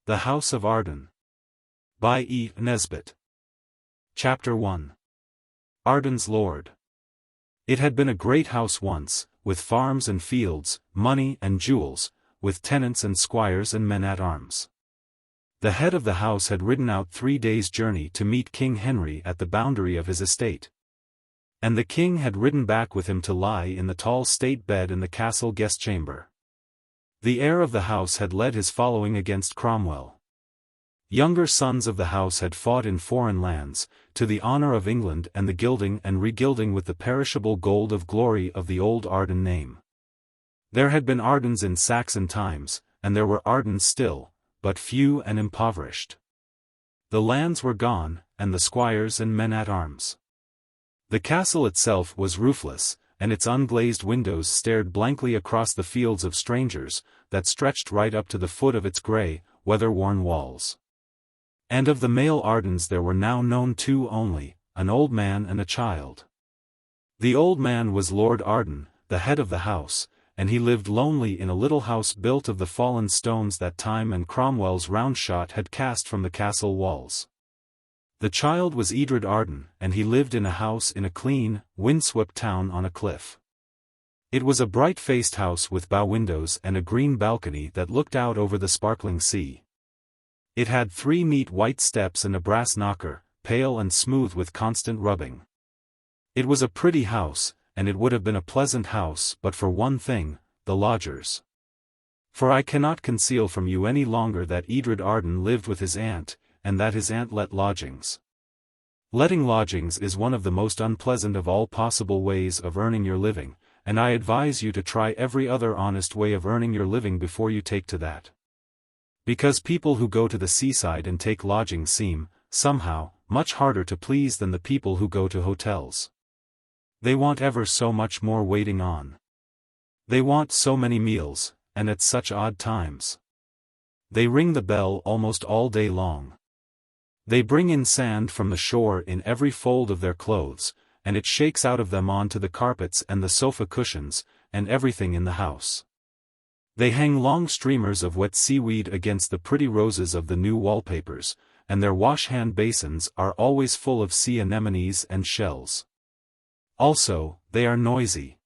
The House of Arden. By E. Nesbit. Chapter 1. Arden's Lord. It had been a great house once, with farms and fields, money and jewels, with tenants and squires and men-at-arms. The head of the house had ridden out 3 days' journey to meet King Henry at the boundary of his estate. And the king had ridden back with him to lie in the tall state bed in the castle guest-chamber. The heir of the house had led his following against Cromwell. Younger sons of the house had fought in foreign lands, to the honor of England and the gilding and regilding with the perishable gold of glory of the old Arden name. There had been Ardens in Saxon times, and there were Ardens still, but few and impoverished. The lands were gone, and the squires and men-at-arms. The castle itself was roofless, and its unglazed windows stared blankly across the fields of strangers, that stretched right up to the foot of its grey, weather-worn walls. And of the male Ardens there were now known 2 only, an old man and a child. The old man was Lord Arden, the head of the house, and he lived lonely in a little house built of the fallen stones that time and Cromwell's round-shot had cast from the castle walls. The child was Edred Arden, and he lived in a house in a clean, windswept town on a cliff. It was a bright-faced house with bow windows and a green balcony that looked out over the sparkling sea. It had 3 neat white steps and a brass knocker, pale and smooth with constant rubbing. It was a pretty house, and it would have been a pleasant house but for one thing, the lodgers. For I cannot conceal from you any longer that Edred Arden lived with his aunt, and that his aunt let lodgings. Letting lodgings is one of the most unpleasant of all possible ways of earning your living, and I advise you to try every other honest way of earning your living before you take to that. Because people who go to the seaside and take lodgings seem, somehow, much harder to please than the people who go to hotels. They want ever so much more waiting on. They want so many meals, and at such odd times. They ring the bell almost all day long. They bring in sand from the shore in every fold of their clothes, and it shakes out of them onto the carpets and the sofa cushions, and everything in the house. They hang long streamers of wet seaweed against the pretty roses of the new wallpapers, and their wash-hand basins are always full of sea anemones and shells. Also, they are noisy.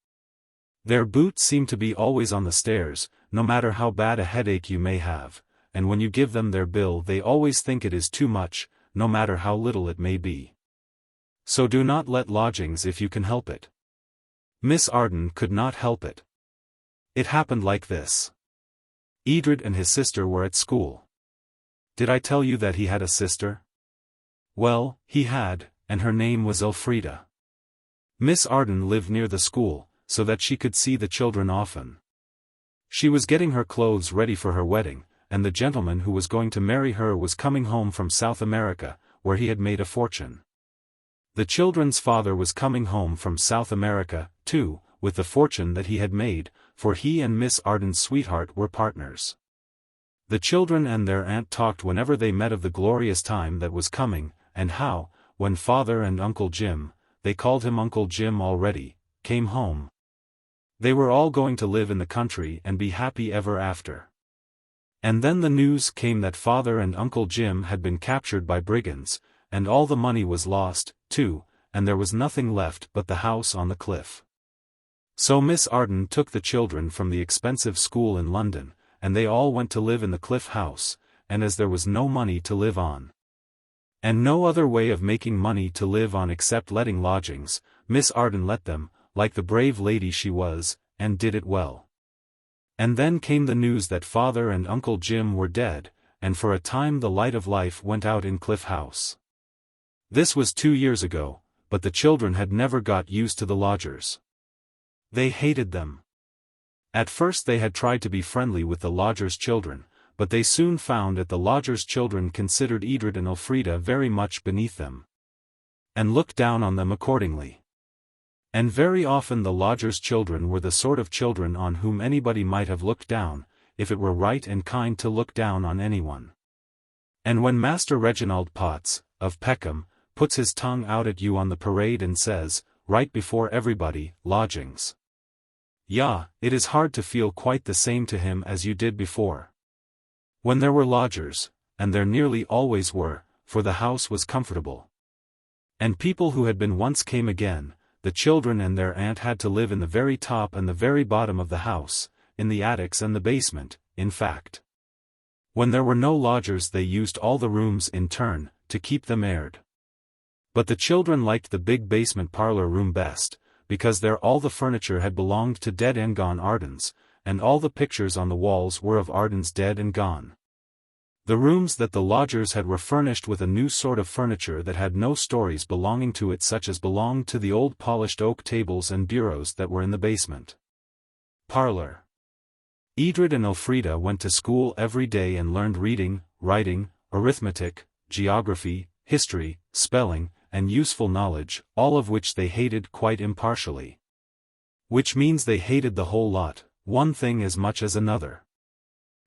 Their boots seem to be always on the stairs, no matter how bad a headache you may have, and when you give them their bill they always think it is too much, no matter how little it may be. So do not let lodgings if you can help it. Miss Arden could not help it. It happened like this. Edred and his sister were at school. Did I tell you that he had a sister? Well, he had, and her name was Elfrida. Miss Arden lived near the school, so that she could see the children often. She was getting her clothes ready for her wedding, and the gentleman who was going to marry her was coming home from South America, where he had made a fortune. The children's father was coming home from South America, too, with the fortune that he had made, for he and Miss Arden's sweetheart were partners. The children and their aunt talked whenever they met of the glorious time that was coming, and how, when Father and Uncle Jim, they called him Uncle Jim already, came home, they were all going to live in the country and be happy ever after. And then the news came that Father and Uncle Jim had been captured by brigands, and all the money was lost, too, and there was nothing left but the house on the cliff. So Miss Arden took the children from the expensive school in London, and they all went to live in the cliff house, and as there was no money to live on, and no other way of making money to live on except letting lodgings, Miss Arden let them, like the brave lady she was, and did it well. And then came the news that Father and Uncle Jim were dead, and for a time the light of life went out in Cliff House. This was 2 years ago, but the children had never got used to the lodgers. They hated them. At first they had tried to be friendly with the lodgers' children, but they soon found that the lodgers' children considered Edred and Elfrida very much beneath them, and looked down on them accordingly. And very often the lodgers' children were the sort of children on whom anybody might have looked down, if it were right and kind to look down on anyone. And when Master Reginald Potts, of Peckham, puts his tongue out at you on the parade and says, right before everybody, lodgings. Yeah, it is hard to feel quite the same to him as you did before. When there were lodgers, and there nearly always were, for the house was comfortable. And people who had been once came again, the children and their aunt had to live in the very top and the very bottom of the house, in the attics and the basement, in fact. When there were no lodgers they used all the rooms in turn, to keep them aired. But the children liked the big basement parlour room best, because there all the furniture had belonged to dead and gone Ardens, and all the pictures on the walls were of Ardens dead and gone. The rooms that the lodgers had were furnished with a new sort of furniture that had no stories belonging to it, such as belonged to the old polished oak tables and bureaus that were in the basement. Parlour. Edred and Elfrida went to school every day and learned reading, writing, arithmetic, geography, history, spelling, and useful knowledge, all of which they hated quite impartially. Which means they hated the whole lot, one thing as much as another.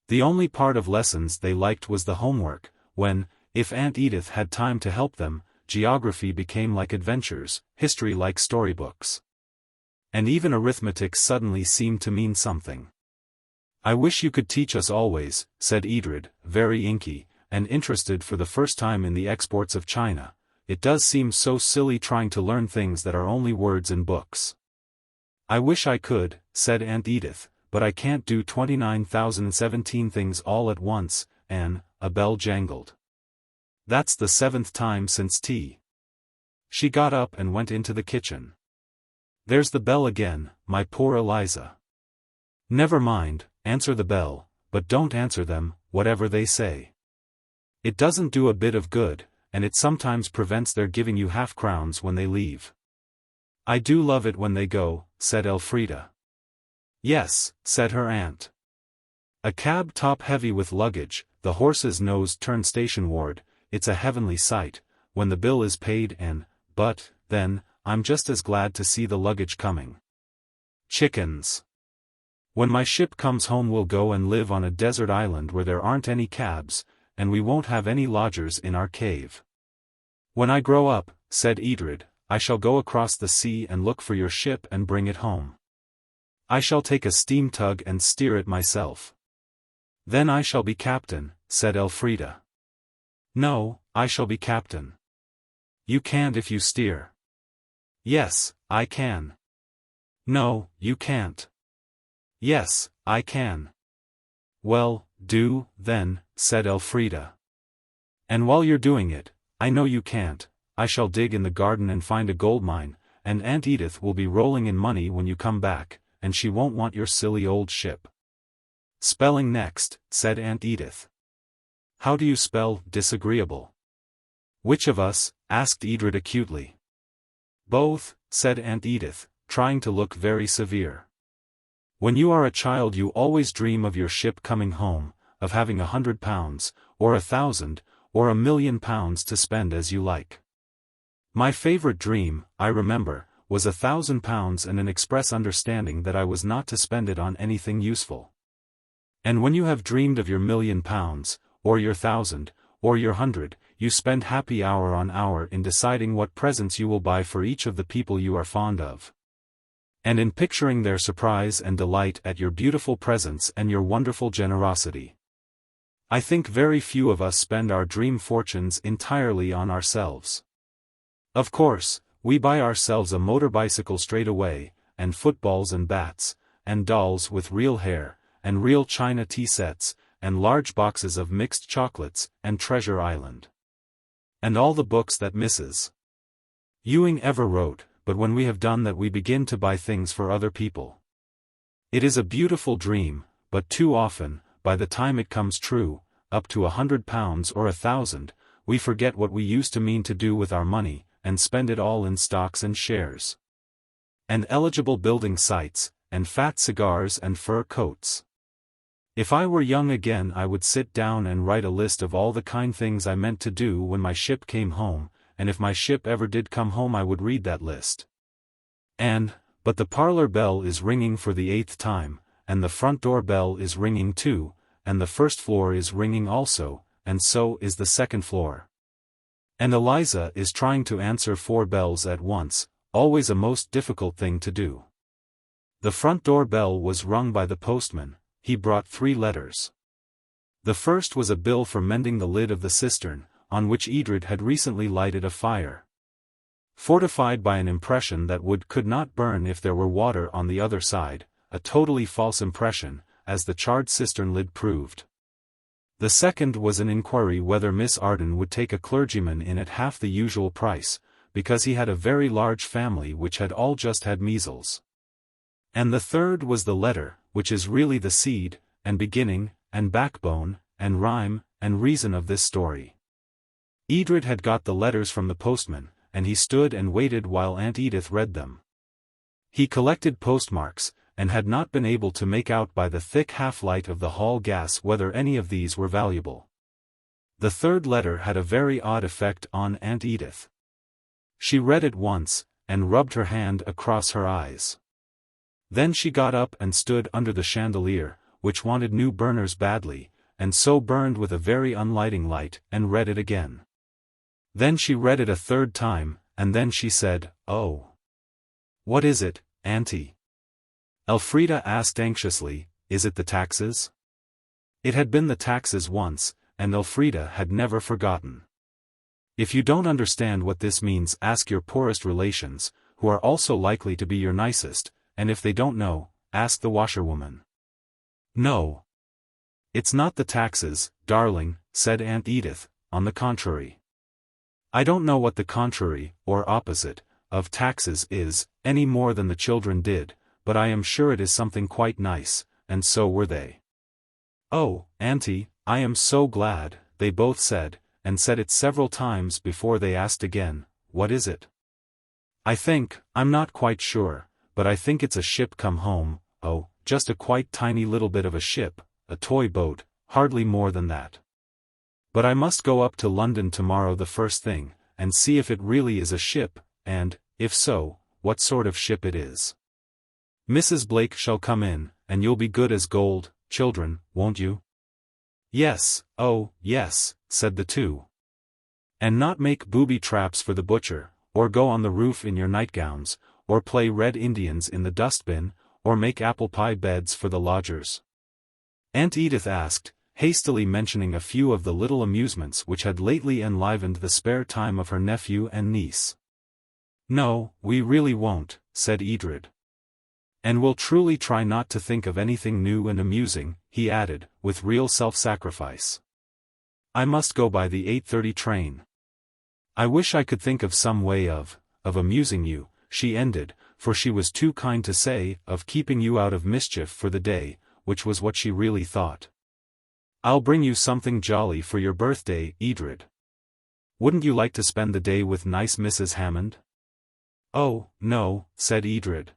The only part of lessons they liked was the homework, when, if Aunt Edith had time to help them, geography became like adventures, history like storybooks. And even arithmetic suddenly seemed to mean something. "I wish you could teach us always," said Edred, very inky, and interested for the first time in the exports of China. "It does seem so silly trying to learn things that are only words in books." "I wish I could," said Aunt Edith, "but I can't do 29,017 things all at once," and a bell jangled. "That's the 7th time since tea." She got up and went into the kitchen. "There's the bell again, my poor Eliza." "Never mind, answer the bell, but don't answer them, whatever they say. It doesn't do a bit of good, and it sometimes prevents their giving you half-crowns when they leave." "I do love it when they go," said Elfrida. "Yes," said her aunt. "A cab top heavy with luggage, the horse's nose turned station-ward, it's a heavenly sight, when the bill is paid but, then, I'm just as glad to see the luggage coming. Chickens. When my ship comes home we'll go and live on a desert island where there aren't any cabs, and we won't have any lodgers in our cave." "When I grow up," said Edred, "I shall go across the sea and look for your ship and bring it home. I shall take a steam tug and steer it myself." "Then I shall be captain," said Elfrida. "No, I shall be captain." "You can't if you steer." "Yes, I can." "No, you can't." "Yes, I can." "Well, do, then," said Elfrida. "And while you're doing it, I know you can't, I shall dig in the garden and find a gold mine, and Aunt Edith will be rolling in money when you come back, and she won't want your silly old ship." "Spelling next," said Aunt Edith. "How do you spell disagreeable?" "Which of us?" asked Edred acutely. "Both," said Aunt Edith, trying to look very severe. "When you are a child you always dream of your ship coming home, of having £100, or 1,000, or £1,000,000 to spend as you like. My favourite dream, I remember, was £1,000 and an express understanding that I was not to spend it on anything useful. And when you have dreamed of your £1,000,000, or your 1,000, or your 100, you spend happy hour on hour in deciding what presents you will buy for each of the people you are fond of. And in picturing their surprise and delight at your beautiful presents and your wonderful generosity. I think very few of us spend our dream fortunes entirely on ourselves. Of course, we buy ourselves a motor bicycle straight away, and footballs and bats, and dolls with real hair, and real china tea sets, and large boxes of mixed chocolates, and Treasure Island. And all the books that Mrs. Ewing ever wrote, but when we have done that we begin to buy things for other people. It is a beautiful dream, but too often, by the time it comes true, up to £100 or 1,000, we forget what we used to mean to do with our money, and spend it all in stocks and shares. And eligible building sites, and fat cigars and fur coats. If I were young again I would sit down and write a list of all the kind things I meant to do when my ship came home, and if my ship ever did come home I would read that list. But the parlour bell is ringing for the 8th time, and the front door bell is ringing too, and the first floor is ringing also, and so is the second floor. And Eliza is trying to answer 4 bells at once, always a most difficult thing to do. The front door bell was rung by the postman, he brought 3 letters. The first was a bill for mending the lid of the cistern, on which Edred had recently lighted a fire. Fortified by an impression that wood could not burn if there were water on the other side, a totally false impression, as the charred cistern lid proved. The second was an inquiry whether Miss Arden would take a clergyman in at half the usual price, because he had a very large family which had all just had measles. And the third was the letter, which is really the seed, and beginning, and backbone, and rhyme, and reason of this story. Edred had got the letters from the postman, and he stood and waited while Aunt Edith read them. He collected postmarks, and had not been able to make out by the thick half-light of the hall gas whether any of these were valuable. The third letter had a very odd effect on Aunt Edith. She read it once, and rubbed her hand across her eyes. Then she got up and stood under the chandelier, which wanted new burners badly, and so burned with a very unlighting light, and read it again. Then she read it a third time, and then she said, "Oh. What is it, Auntie?" Elfrida asked anxiously, "Is it the taxes?" It had been the taxes once, and Elfrida had never forgotten. If you don't understand what this means, ask your poorest relations, who are also likely to be your nicest, and if they don't know, ask the washerwoman. "No. It's not the taxes, darling," said Aunt Edith, "on the contrary. I don't know what the contrary, or opposite, of taxes is, any more than the children did, but I am sure it is something quite nice, and so were they." "Oh, Auntie, I am so glad," they both said, and said it several times before they asked again, "What is it?" I'm not quite sure, but I think it's a ship come home, oh, just a quite tiny little bit of a ship, a toy boat, hardly more than that. But I must go up to London tomorrow the first thing, and see if it really is a ship, and, if so, what sort of ship it is. Mrs. Blake shall come in, and you'll be good as gold, children, won't you? "Yes, oh, yes," said the two. "And not make booby traps for the butcher, or go on the roof in your nightgowns, or play Red Indians in the dustbin, or make apple pie beds for the lodgers?" Aunt Edith asked, hastily mentioning a few of the little amusements which had lately enlivened the spare time of her nephew and niece. "No, we really won't," said Edred. "And we'll truly try not to think of anything new and amusing," he added, with real self-sacrifice. "I must go by the 8:30 train. I wish I could think of some way of amusing you," she ended, for she was too kind to say, of keeping you out of mischief for the day, which was what she really thought. "I'll bring you something jolly for your birthday, Edred. Wouldn't you like to spend the day with nice Mrs. Hammond?" "Oh, no," said Edred.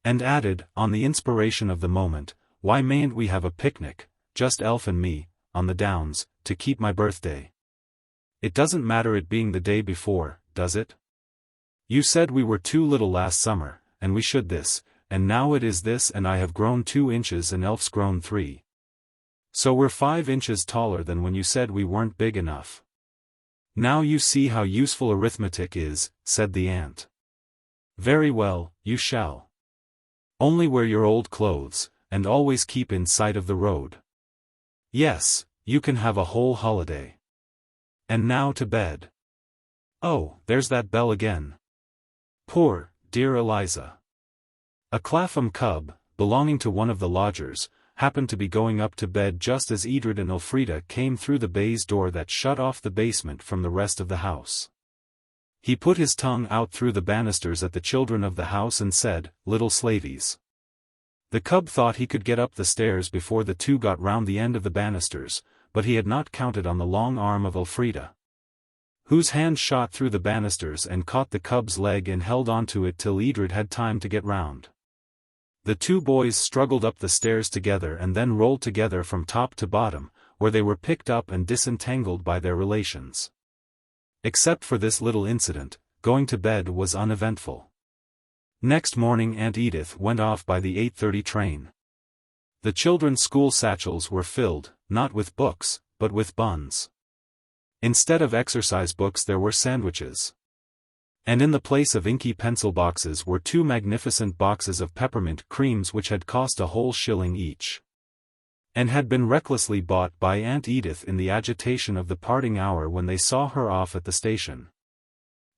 And added, on the inspiration of the moment, "Why mayn't we have a picnic, just Elf and me, on the downs, to keep my birthday? It doesn't matter it being the day before, does it? You said we were too little last summer, and we should this, and now it is this, and I have grown 2 inches and Elf's grown 3. So we're 5 inches taller than when you said we weren't big enough. Now you see how useful arithmetic is," said the aunt. "Very well, you shall. Only wear your old clothes, and always keep in sight of the road. Yes, you can have a whole holiday. And now to bed. Oh, there's that bell again. Poor, dear Eliza." A Clapham cub, belonging to one of the lodgers, happened to be going up to bed just as Edred and Elfrida came through the baize door that shut off the basement from the rest of the house. He put his tongue out through the banisters at the children of the house and said, "Little slavies." The cub thought he could get up the stairs before the two got round the end of the banisters, but he had not counted on the long arm of Elfrida, whose hand shot through the banisters and caught the cub's leg and held on to it till Edred had time to get round. The two boys struggled up the stairs together and then rolled together from top to bottom, where they were picked up and disentangled by their relations. Except for this little incident, going to bed was uneventful. Next morning Aunt Edith went off by the 8:30 train. The children's school satchels were filled, not with books, but with buns. Instead of exercise books there were sandwiches. And in the place of inky pencil boxes were 2 magnificent boxes of peppermint creams which had cost a whole shilling each. and had been recklessly bought by Aunt Edith in the agitation of the parting hour when they saw her off at the station.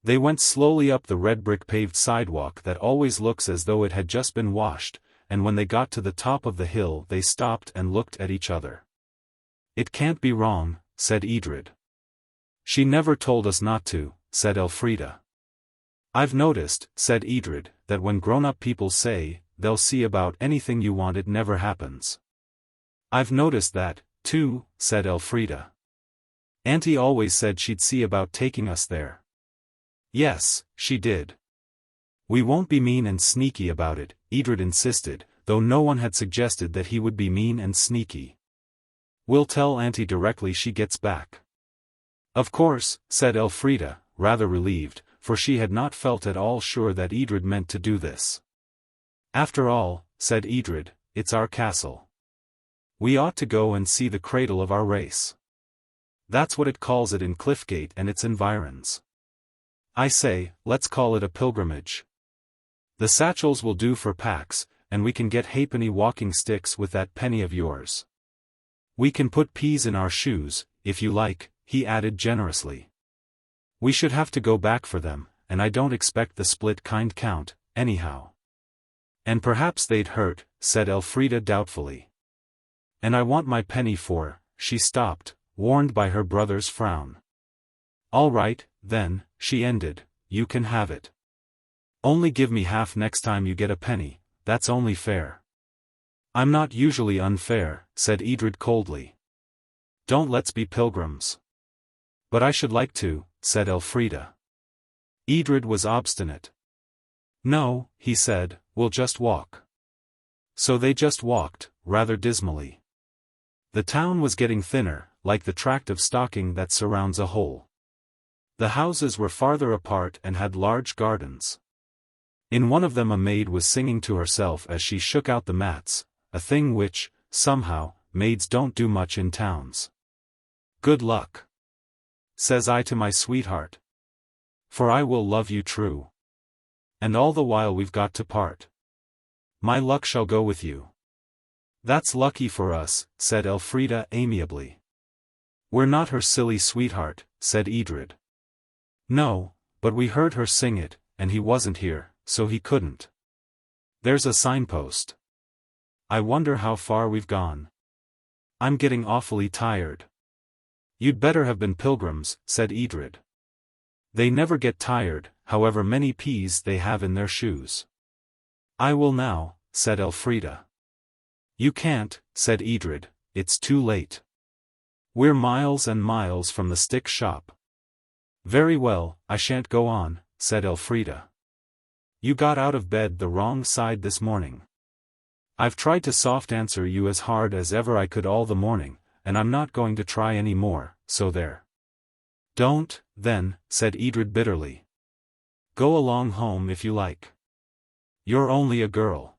They went slowly up the red brick paved sidewalk that always looks as though it had just been washed, and when they got to the top of the hill they stopped and looked at each other. "It can't be wrong," said Edred. "She never told us not to," said Elfrida. "I've noticed," said Edred, "that when grown-up people say they'll see about anything you want, it never happens." "I've noticed that, too," said Elfrida. "Auntie always said she'd see about taking us there." "Yes, she did." "We won't be mean and sneaky about it," Edred insisted, though no one had suggested that he would be mean and sneaky. "We'll tell Auntie directly she gets back." "Of course," said Elfrida, rather relieved, for she had not felt at all sure that Edred meant to do this. "After all," said Edred, "it's our castle. We ought to go and see the cradle of our race. That's what it calls it in Cliffgate and its environs. I say, let's call it a pilgrimage. The satchels will do for packs, and we can get halfpenny walking sticks with that penny of yours. We can put peas in our shoes, if you like," he added generously. "We should have to go back for them, and I don't expect the split kind count, anyhow." "And perhaps they'd hurt," said Elfrida doubtfully. "And I want my penny for—" She stopped, warned by her brother's frown. "All right, then," she ended, "you can have it. Only give me half next time you get a penny, that's only fair." "I'm not usually unfair," said Edred coldly. "Don't let's be pilgrims." "But I should like to," said Elfrida. Edred was obstinate. "No," he said, "we'll just walk." So they just walked, rather dismally. The town was getting thinner, like the tract of stocking that surrounds a hole. The houses were farther apart and had large gardens. In one of them a maid was singing to herself as she shook out the mats, a thing which, somehow, maids don't do much in towns. "Good luck, says I to my sweetheart, for I will love you true. And all the while we've got to part. My luck shall go with you." "That's lucky for us," said Elfrida amiably. "We're not her silly sweetheart," said Edred. "No, but we heard her sing it, and he wasn't here, so he couldn't. There's a signpost. I wonder how far we've gone. I'm getting awfully tired." "You'd better have been pilgrims," said Edred. "They never get tired, however many peas they have in their shoes." "I will now," said Elfrida. "You can't," said Edred, "it's too late. We're miles and miles from the stick shop." "Very well, I shan't go on," said Elfrida. "You got out of bed the wrong side this morning. I've tried to soft answer you as hard as ever I could all the morning, and I'm not going to try any more, so there." "Don't, then," said Edred bitterly. "Go along home if you like. You're only a girl."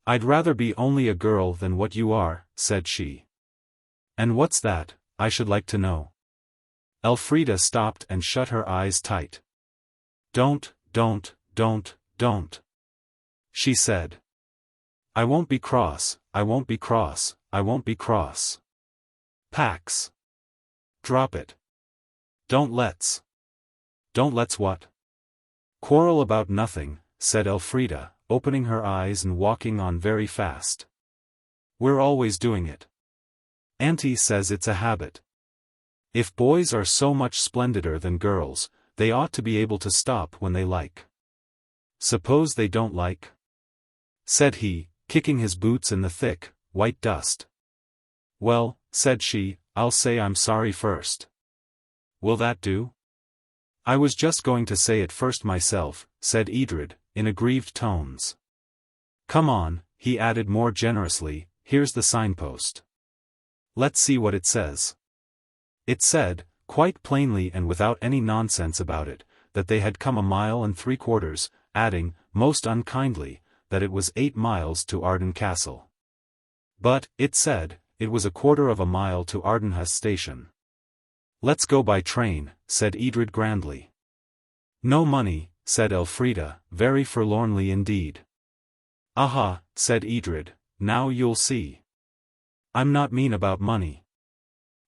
"I'd rather be only a girl than what you are," said she. "And what's that, I should like to know?" Elfrida stopped and shut her eyes tight. Don't, she said. "I won't be cross, I won't be cross, I won't be cross." "Pax. Drop it. Don't let's." "Don't let's what?" "Quarrel about nothing," said Elfrida, opening her eyes and walking on very fast. "We're always doing it. Auntie says it's a habit. If boys are so much splendider than girls, they ought to be able to stop when they like." "Suppose they don't like?" said he, kicking his boots in the thick, white dust. "Well," said she, "I'll say I'm sorry first. Will that do?" "I was just going to say it first myself," said Edred, in aggrieved tones. "Come on," he added more generously, "here's the signpost. Let's see what it says." It said, quite plainly and without any nonsense about it, that they had come 1 3/4 miles, adding, most unkindly, that it was 8 miles to Arden Castle. But, it said, it was 1/4 mile to Arden station. "Let's go by train," said Edred grandly. "No money," said Elfrida, very forlornly indeed. "Aha," said Edred, "now you'll see." I'm not mean about money.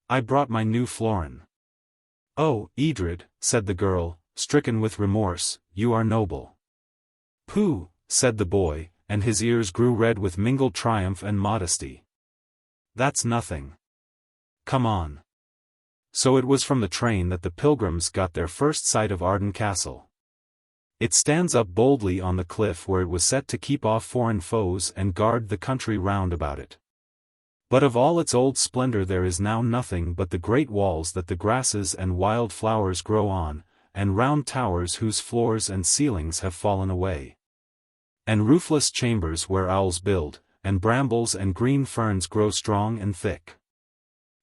I brought my new florin. Oh, Edred, said the girl, stricken with remorse, you are noble. Pooh, said the boy, and his ears grew red with mingled triumph and modesty. That's nothing. Come on. So it was from the train that the pilgrims got their first sight of Arden Castle. It stands up boldly on the cliff where it was set to keep off foreign foes and guard the country round about it. But of all its old splendor there is now nothing but the great walls that the grasses and wild flowers grow on, and round towers whose floors and ceilings have fallen away. And roofless chambers where owls build, and brambles and green ferns grow strong and thick.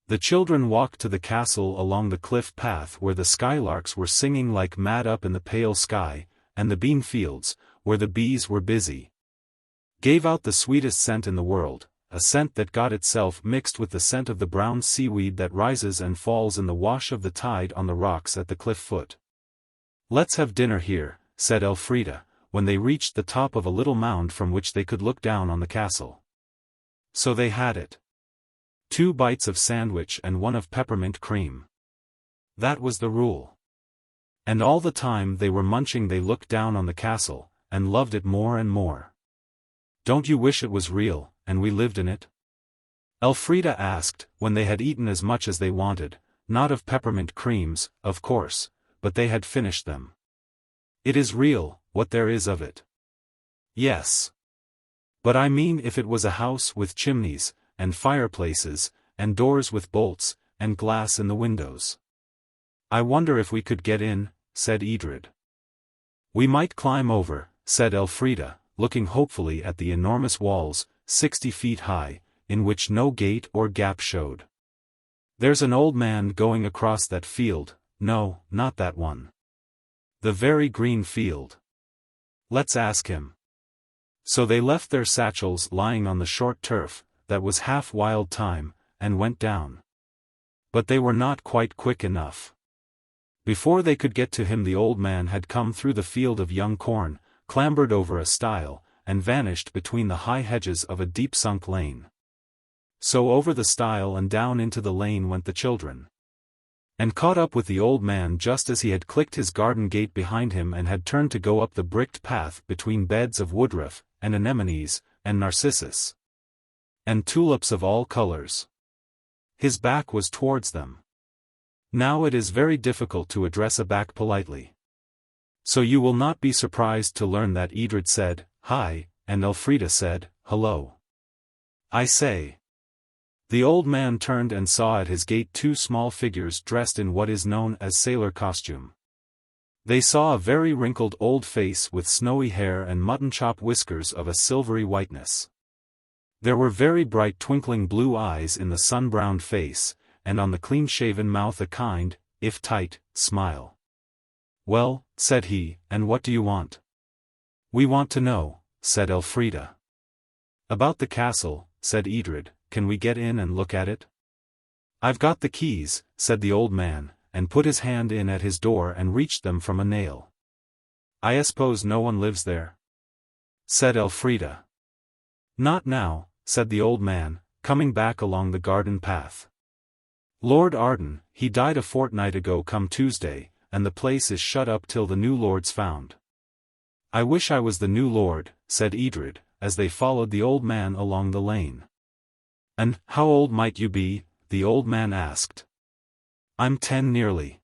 The children walked to the castle along the cliff path where the skylarks were singing like mad up in the pale sky, and the bean fields, where the bees were busy, gave out the sweetest scent in the world, a scent that got itself mixed with the scent of the brown seaweed that rises and falls in the wash of the tide on the rocks at the cliff foot. Let's have dinner here, said Elfrida, when they reached the top of a little mound from which they could look down on the castle. So they had it. 2 bites of sandwich and 1 of peppermint cream. That was the rule. And all the time they were munching they looked down on the castle, and loved it more and more. Don't you wish it was real, and we lived in it? Elfrida asked, when they had eaten as much as they wanted, not of peppermint creams, of course, but they had finished them. It is real, what there is of it. Yes. But I mean if it was a house with chimneys, and fireplaces, and doors with bolts, and glass in the windows. I wonder if we could get in, said Edred. We might climb over, said Elfrida, looking hopefully at the enormous walls, 60 feet high, in which no gate or gap showed. There's an old man going across that field, no, not that one. The very green field. Let's ask him. So they left their satchels lying on the short turf, that was half wild thyme, and went down. But they were not quite quick enough. Before they could get to him the old man had come through the field of young corn, clambered over a stile, and vanished between the high hedges of a deep-sunk lane. So over the stile and down into the lane went the children. And caught up with the old man just as he had clicked his garden gate behind him and had turned to go up the bricked path between beds of woodruff, and anemones, and narcissus, and tulips of all colors. His back was towards them. Now it is very difficult to address a back politely. So you will not be surprised to learn that Edred said, "Hi," and Elfrida said, "Hello." I say. The old man turned and saw at his gate 2 small figures dressed in what is known as sailor costume. They saw a very wrinkled old face with snowy hair and mutton-chop whiskers of a silvery whiteness. There were very bright twinkling blue eyes in the sun-browned face, and on the clean-shaven mouth a kind, if tight, smile. "Well," said he, "and what do you want?" "We want to know," said Elfrida. "About the castle," said Edred. "Can we get in and look at it?" "I've got the keys," said the old man, and put his hand in at his door and reached them from a nail. "I suppose no one lives there?" said Elfrida. "Not now," said the old man, coming back along the garden path. "Lord Arden, he died a fortnight ago come Tuesday, and the place is shut up till the new lord's found." "I wish I was the new lord," said Edred, as they followed the old man along the lane. "And how old might you be?" the old man asked. "I'm 10 nearly."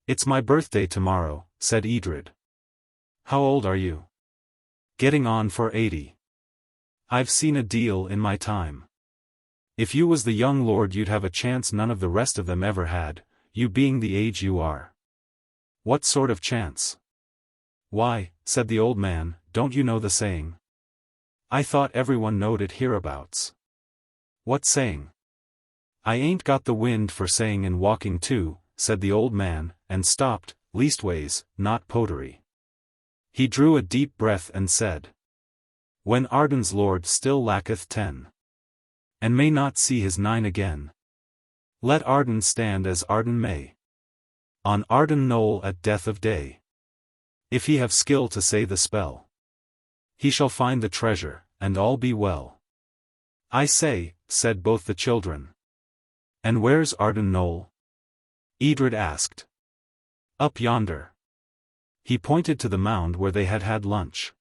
"It's my birthday tomorrow," said Edred. "How old are you?" "Getting on for 80. I've seen a deal in my time. If you was the young lord you'd have a chance none of the rest of them ever had, you being the age you are." "What sort of chance?" "Why," said the old man, "don't you know the saying?" "I thought everyone knowed it hereabouts." "What saying?" "I ain't got the wind for saying and walking too," said the old man, and stopped, "leastways, not pottery." He drew a deep breath and said, "When Arden's lord still lacketh 10, and may not see his 9 again, let Arden stand as Arden may, on Arden knoll at death of day. If he have skill to say the spell, he shall find the treasure, and all be well." I say, said both the children. And where's Arden Knoll? Edred asked. Up yonder. He pointed to the mound where they had had lunch.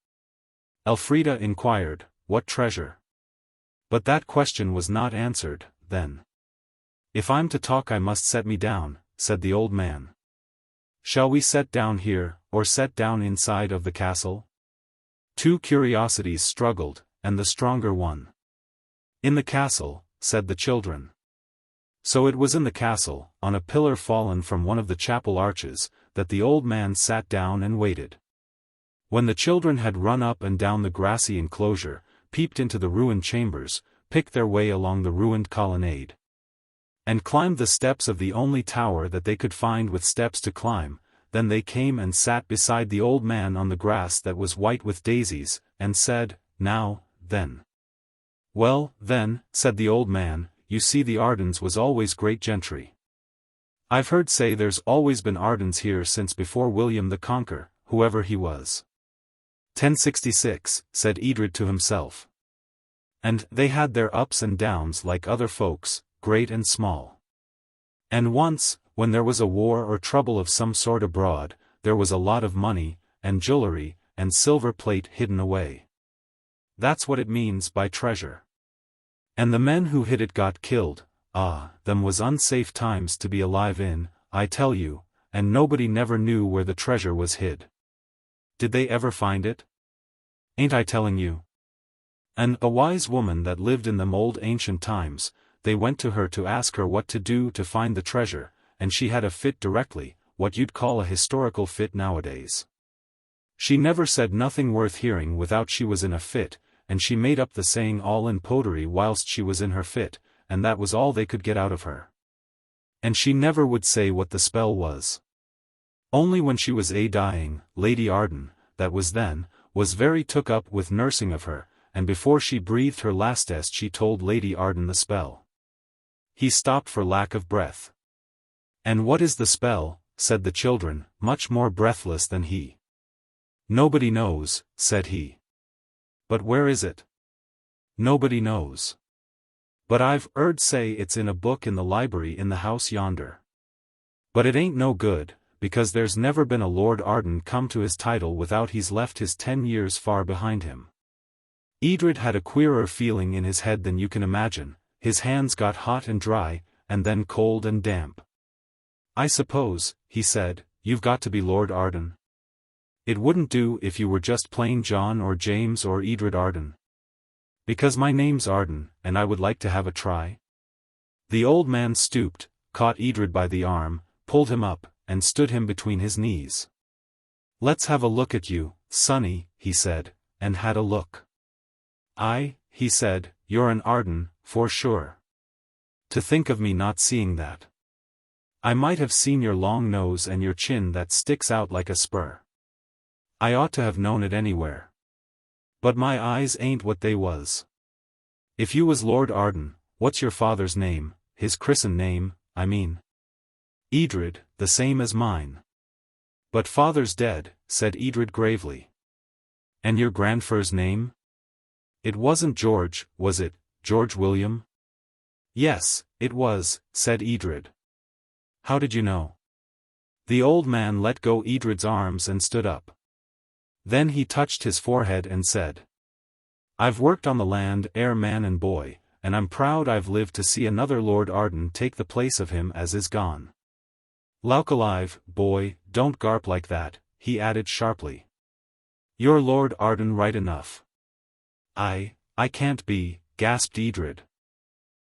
Elfrida inquired, what treasure? But that question was not answered, then. If I'm to talk I must set me down, said the old man. Shall we set down here, or set down inside of the castle? Two curiosities struggled, and the stronger won. In the castle, said the children. So it was in the castle, on a pillar fallen from one of the chapel arches, that the old man sat down and waited. When the children had run up and down the grassy enclosure, peeped into the ruined chambers, picked their way along the ruined colonnade, and climbed the steps of the only tower that they could find with steps to climb, then they came and sat beside the old man on the grass that was white with daisies, and said, Now, then. Well, then, said the old man, you see the Ardens was always great gentry. I've heard say there's always been Ardens here since before William the Conqueror, whoever he was. 1066, said Edred to himself. And they had their ups and downs like other folks, great and small. And once, when there was a war or trouble of some sort abroad, there was a lot of money, and jewelry, and silver plate hidden away. That's what it means by treasure. And the men who hid it got killed. Them was unsafe times to be alive in, I tell you, and nobody never knew where the treasure was hid. Did they ever find it? Ain't I telling you? And a wise woman that lived in them old ancient times, they went to her to ask her what to do to find the treasure, and she had a fit directly, what you'd call a historical fit nowadays. She never said nothing worth hearing without she was in a fit, and she made up the saying all in pottery whilst she was in her fit, and that was all they could get out of her. And she never would say what the spell was. Only when she was dying, Lady Arden, that was then, was very took up with nursing of her, and before she breathed her lastest she told Lady Arden the spell. He stopped for lack of breath. And what is the spell? Said the children, much more breathless than he. Nobody knows, said he. But where is it? Nobody knows. But I've heard say it's in a book in the library in the house yonder. But it ain't no good, because there's never been a Lord Arden come to his title without he's left his 10 years far behind him. Edred had a queerer feeling in his head than you can imagine, his hands got hot and dry, and then cold and damp. I suppose, he said, you've got to be Lord Arden. It wouldn't do if you were just plain John or James or Edred Arden. Because my name's Arden, and I would like to have a try. The old man stooped, caught Edred by the arm, pulled him up, and stood him between his knees. Let's have a look at you, sonny, he said, and had a look. Aye, he said, you're an Arden, for sure. To think of me not seeing that. I might have seen your long nose and your chin that sticks out like a spur. I ought to have known it anywhere. But my eyes ain't what they was. If you was Lord Arden, what's your father's name, his christened name, I mean? Edred, the same as mine. But father's dead, said Edred gravely. And your grandfur's name? It wasn't George, was it, George William? Yes, it was, said Edred. How did you know? The old man let go Edred's arms and stood up. Then he touched his forehead and said, I've worked on the land ere man and boy, and I'm proud I've lived to see another Lord Arden take the place of him as is gone. Lauk alive, boy, don't garp like that, he added sharply. You're Lord Arden right enough. I can't be, gasped Edred.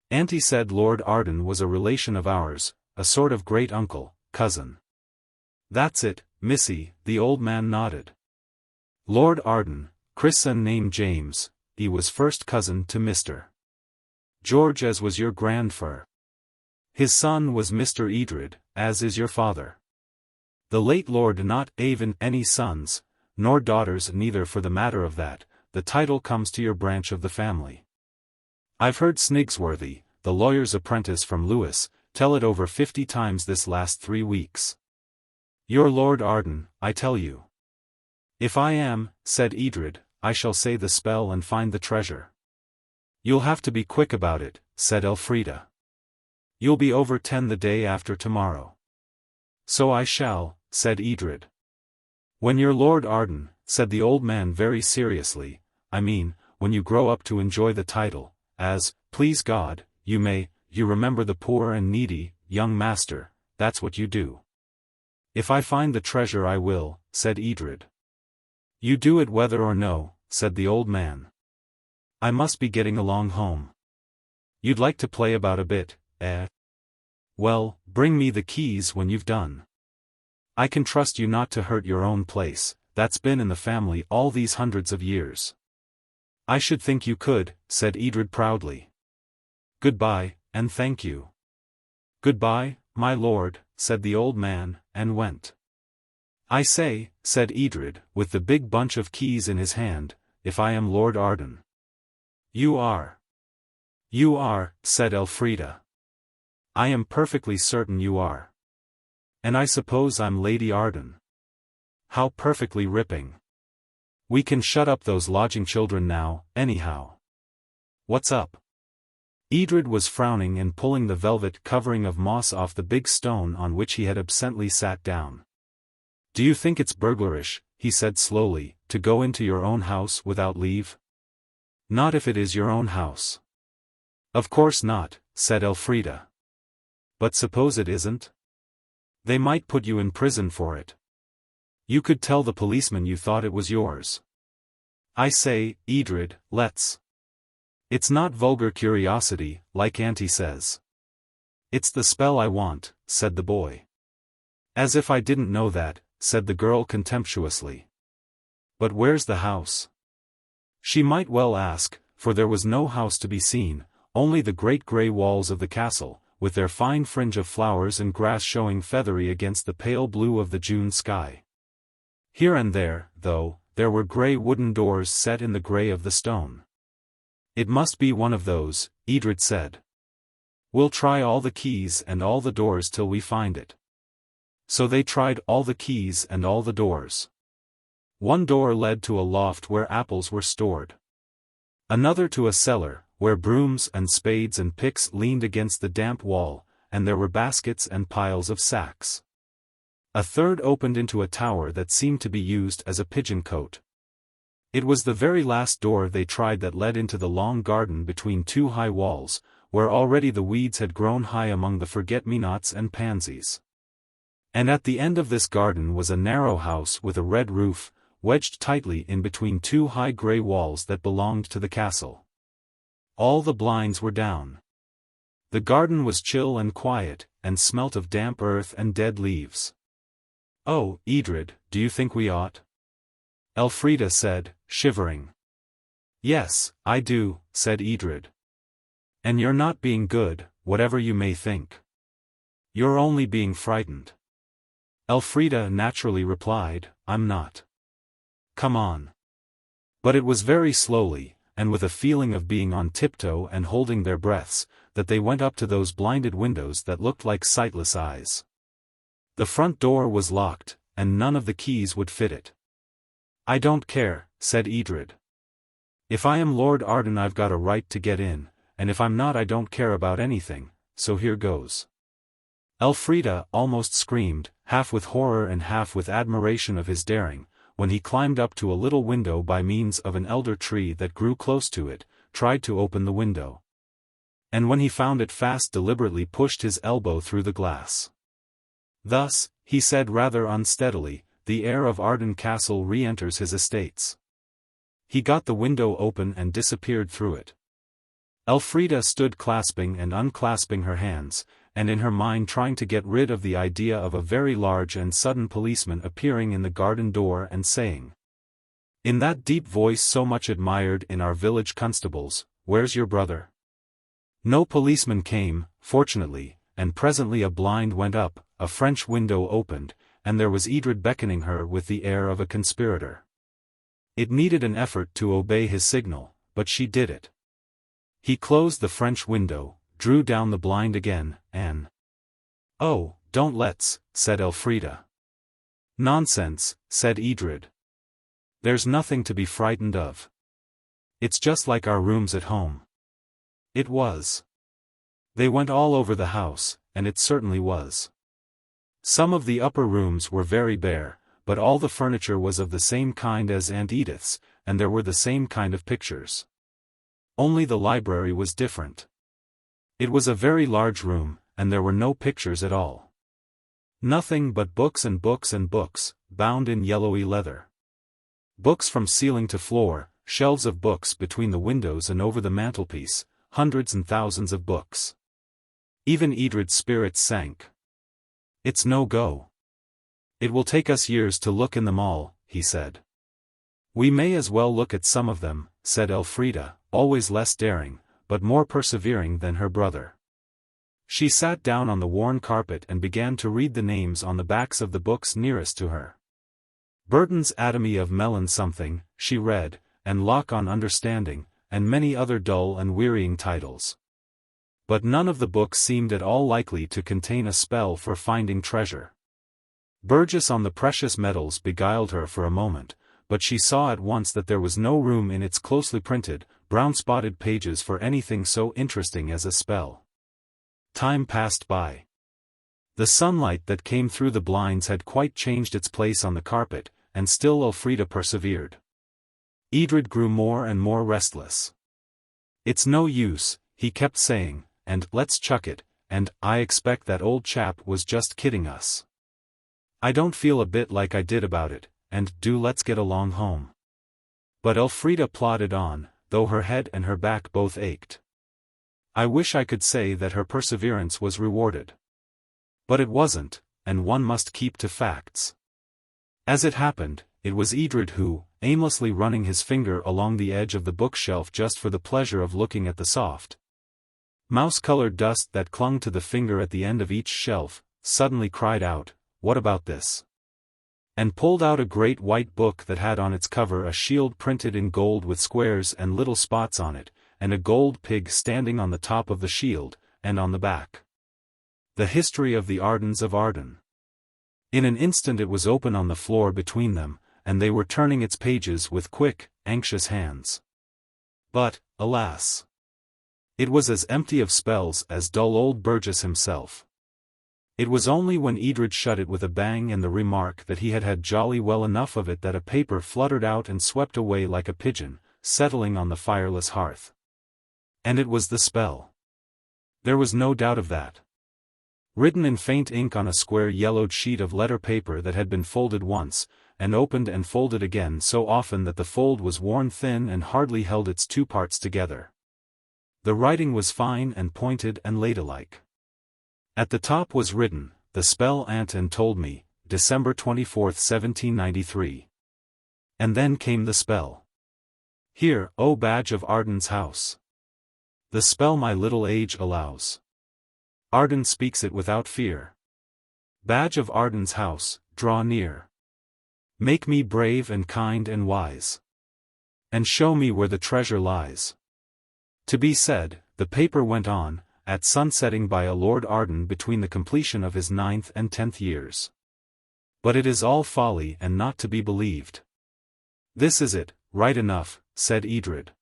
Auntie said Lord Arden was a relation of ours, a sort of great-uncle, cousin. That's it, missy, the old man nodded. Lord Arden, christened name James, he was first cousin to Mr. George as was your grandfur. His son was Mr. Edred, as is your father. The late lord not even any sons, nor daughters neither for the matter of that, the title comes to your branch of the family. I've heard Snigsworthy, the lawyer's apprentice from Lewis, tell it over 50 times this last 3 weeks. You're Lord Arden, I tell you. If I am, said Edred, I shall say the spell and find the treasure. You'll have to be quick about it, said Elfrida. You'll be over 10 the day after tomorrow. So I shall, said Edred. When you're Lord Arden, said the old man very seriously, I mean, when you grow up to enjoy the title, as, please God, you remember the poor and needy, young master, that's what you do. If I find the treasure I will, said Edred. You do it whether or no, said the old man. I must be getting along home. You'd like to play about a bit, eh? Well, bring me the keys when you've done. I can trust you not to hurt your own place, that's been in the family all these hundreds of years. I should think you could, said Edred proudly. Goodbye, and thank you. Goodbye, my lord, said the old man, and went. I say, said Edred, with the big bunch of keys in his hand, if I am Lord Arden. You are. You are, said Elfrida. I am perfectly certain you are. And I suppose I'm Lady Arden. How perfectly ripping. We can shut up those lodging children now, anyhow. What's up? Edred was frowning and pulling the velvet covering of moss off the big stone on which he had absently sat down. Do you think it's burglarish, he said slowly, to go into your own house without leave? Not if it is your own house. Of course not, said Elfrida. But suppose it isn't? They might put you in prison for it. You could tell the policeman you thought it was yours. I say, Edred, let's. It's not vulgar curiosity, like Auntie says. It's the spell I want, said the boy. As if I didn't know that, said the girl contemptuously. But where's the house? She might well ask, for there was no house to be seen, only the great grey walls of the castle, with their fine fringe of flowers and grass showing feathery against the pale blue of the June sky. Here and there, though, there were grey wooden doors set in the grey of the stone. It must be one of those, Edred said. We'll try all the keys and all the doors till we find it. So they tried all the keys and all the doors. One door led to a loft where apples were stored. Another to a cellar, where brooms and spades and picks leaned against the damp wall, and there were baskets and piles of sacks. A third opened into a tower that seemed to be used as a pigeon cote. It was the very last door they tried that led into the long garden between two high walls, where already the weeds had grown high among the forget-me-nots and pansies. And at the end of this garden was a narrow house with a red roof, wedged tightly in between two high grey walls that belonged to the castle. All the blinds were down. The garden was chill and quiet, and smelt of damp earth and dead leaves. Oh, Edred, do you think we ought? Elfrida said, shivering. Yes, I do, said Edred. And you're not being good, whatever you may think. You're only being frightened. Elfrida naturally replied, I'm not. Come on. But it was very slowly, and with a feeling of being on tiptoe and holding their breaths, that they went up to those blinded windows that looked like sightless eyes. The front door was locked, and none of the keys would fit it. I don't care, said Edred. If I am Lord Arden I've got a right to get in, and if I'm not I don't care about anything, so here goes. Elfrida almost screamed, half with horror and half with admiration of his daring, when he climbed up to a little window by means of an elder tree that grew close to it, tried to open the window. And when he found it fast deliberately pushed his elbow through the glass. Thus, he said rather unsteadily, the heir of Arden Castle re-enters his estates. He got the window open and disappeared through it. Elfrida stood clasping and unclasping her hands, and in her mind trying to get rid of the idea of a very large and sudden policeman appearing in the garden door and saying, in that deep voice so much admired in our village constables, where's your brother? No policeman came, fortunately, and presently a blind went up, a French window opened, and there was Edred beckoning her with the air of a conspirator. It needed an effort to obey his signal, but she did it. He closed the French window, drew down the blind again, and... Oh, don't let's, said Elfrida. Nonsense, said Edred. There's nothing to be frightened of. It's just like our rooms at home. It was. They went all over the house, and it certainly was. Some of the upper rooms were very bare, but all the furniture was of the same kind as Aunt Edith's, and there were the same kind of pictures. Only the library was different. It was a very large room, and there were no pictures at all. Nothing but books and books and books, bound in yellowy leather. Books from ceiling to floor, shelves of books between the windows and over the mantelpiece, hundreds and thousands of books. Even Edred's spirits sank. "It's no go. It will take us years to look in them all," he said. "We may as well look at some of them," said Elfrida, always less daring, but more persevering than her brother. She sat down on the worn carpet and began to read the names on the backs of the books nearest to her. Burton's Atomy of Melon something, she read, and Locke on Understanding, and many other dull and wearying titles. But none of the books seemed at all likely to contain a spell for finding treasure. Burgess on the Precious Metals beguiled her for a moment, but she saw at once that there was no room in its closely printed, brown-spotted pages for anything so interesting as a spell. Time passed by. The sunlight that came through the blinds had quite changed its place on the carpet, and still Elfrida persevered. Edred grew more and more restless. "It's no use," he kept saying, and "let's chuck it," and "I expect that old chap was just kidding us. I don't feel a bit like I did about it, and do let's get along home." But Elfrida plodded on, though her head and her back both ached. I wish I could say that her perseverance was rewarded. But it wasn't, and one must keep to facts. As it happened, it was Edred who, aimlessly running his finger along the edge of the bookshelf just for the pleasure of looking at the soft, mouse-colored dust that clung to the finger at the end of each shelf, suddenly cried out, "What about this?" and pulled out a great white book that had on its cover a shield printed in gold with squares and little spots on it, and a gold pig standing on the top of the shield, and on the back, "The History of the Ardens of Arden." In an instant it was open on the floor between them, and they were turning its pages with quick, anxious hands. But, alas! It was as empty of spells as dull old Burgess himself. It was only when Edred shut it with a bang and the remark that he had had jolly well enough of it that a paper fluttered out and swept away like a pigeon, settling on the fireless hearth. And it was the spell. There was no doubt of that. Written in faint ink on a square yellowed sheet of letter paper that had been folded once, and opened and folded again so often that the fold was worn thin and hardly held its two parts together. The writing was fine and pointed and ladylike. At the top was written, "The spell Aunt Anne told me, December 24, 1793. And then came the spell. Here, O badge of Arden's house. The spell my little age allows. Arden speaks it without fear. Badge of Arden's house, draw near. Make me brave and kind and wise. And show me where the treasure lies." To be said, the paper went on, at sunsetting by a Lord Arden between the completion of his 9th and 10th years. But it is all folly and not to be believed. "This is it, right enough," said Edred.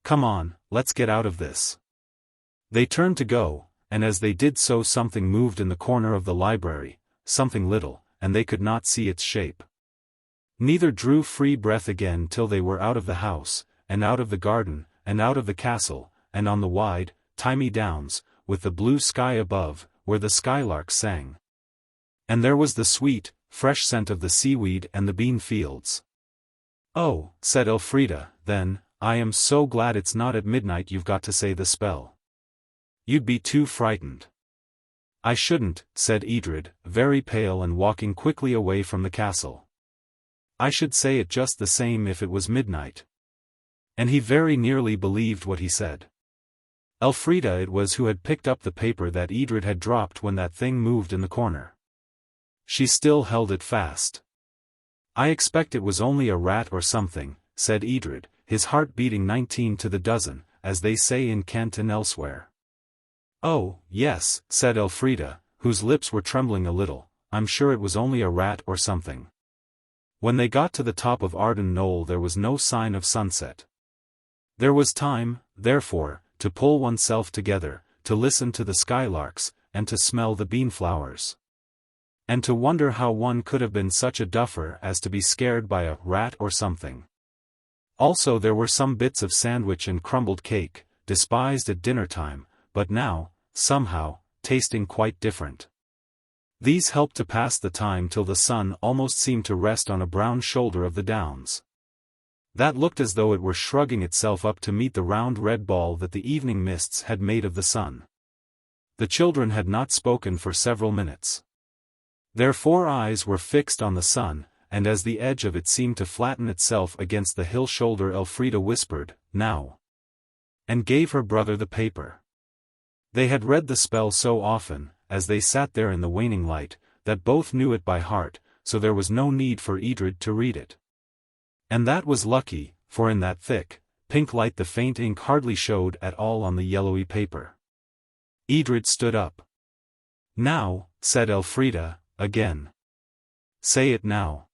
"Come on, let's get out of this." They turned to go, and as they did so something moved in the corner of the library, something little, and they could not see its shape. Neither drew free breath again till they were out of the house, and out of the garden, and out of the castle, and on the wide, thymy downs, with the blue sky above, where the skylark sang. And there was the sweet, fresh scent of the seaweed and the bean fields. "Oh," said Elfrida, then, "I am so glad it's not at midnight you've got to say the spell. You'd be too frightened." "I shouldn't," said Edred, very pale and walking quickly away from the castle. "I should say it just the same if it was midnight." And he very nearly believed what he said. Elfrida it was who had picked up the paper that Edred had dropped when that thing moved in the corner. She still held it fast. "I expect it was only a rat or something," said Edred, his heart beating 19 to the dozen, as they say in Kent and elsewhere. "Oh, yes," said Elfrida, whose lips were trembling a little, "I'm sure it was only a rat or something." When they got to the top of Arden Knoll there was no sign of sunset. There was time, therefore, to pull oneself together, to listen to the skylarks, and to smell the bean flowers. And to wonder how one could have been such a duffer as to be scared by a rat or something. Also there were some bits of sandwich and crumbled cake, despised at dinner time, but now, somehow, tasting quite different. These helped to pass the time till the sun almost seemed to rest on a brown shoulder of the downs. That looked as though it were shrugging itself up to meet the round red ball that the evening mists had made of the sun. The children had not spoken for several minutes. Their 4 eyes were fixed on the sun, and as the edge of it seemed to flatten itself against the hill shoulder, Elfrida whispered, "Now," and gave her brother the paper. They had read the spell so often, as they sat there in the waning light, that both knew it by heart, so there was no need for Edred to read it. And that was lucky, for in that thick, pink light the faint ink hardly showed at all on the yellowy paper. Edred stood up. "Now," said Elfrida, again. "Say it now."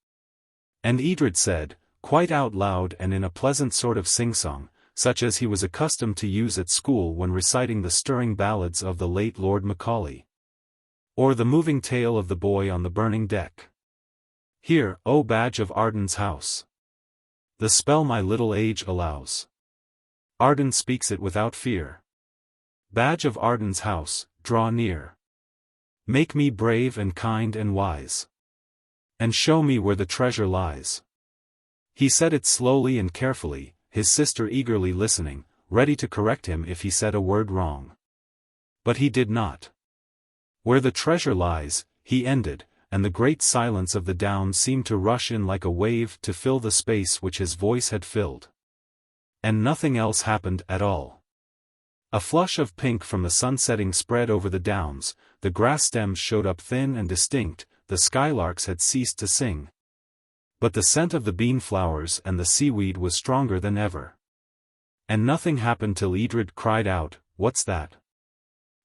And Edred said, quite out loud and in a pleasant sort of sing-song, such as he was accustomed to use at school when reciting the stirring ballads of the late Lord Macaulay. Or the moving tale of the boy on the burning deck. "Here, O badge of Arden's house. The spell my little age allows. Arden speaks it without fear. Badge of Arden's house, draw near. Make me brave and kind and wise. And show me where the treasure lies." He said it slowly and carefully, his sister eagerly listening, ready to correct him if he said a word wrong. But he did not. "Where the treasure lies," he ended, and the great silence of the downs seemed to rush in like a wave to fill the space which his voice had filled. And nothing else happened at all. A flush of pink from the sun setting spread over the downs, the grass stems showed up thin and distinct, the skylarks had ceased to sing. But the scent of the bean flowers and the seaweed was stronger than ever. And nothing happened till Edred cried out, "What's that?"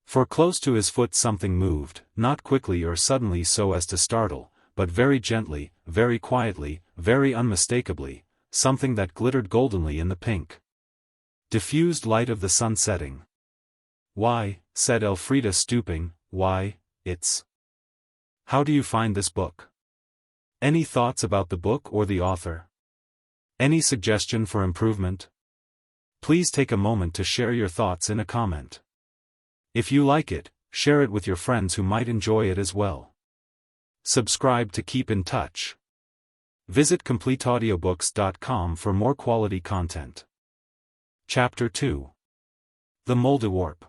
For close to his foot something moved, not quickly or suddenly so as to startle, but very gently, very quietly, very unmistakably, something that glittered goldenly in the pink, diffused light of the sun setting. "Why," said Elfrida stooping, "why, it's—" "How do you find this book? Any thoughts about the book or the author? Any suggestion for improvement? Please take a moment to share your thoughts in a comment. If you like it, share it with your friends who might enjoy it as well. Subscribe to keep in touch. Visit CompleteAudiobooks.com for more quality content. Chapter 2. The Mouldiwarp.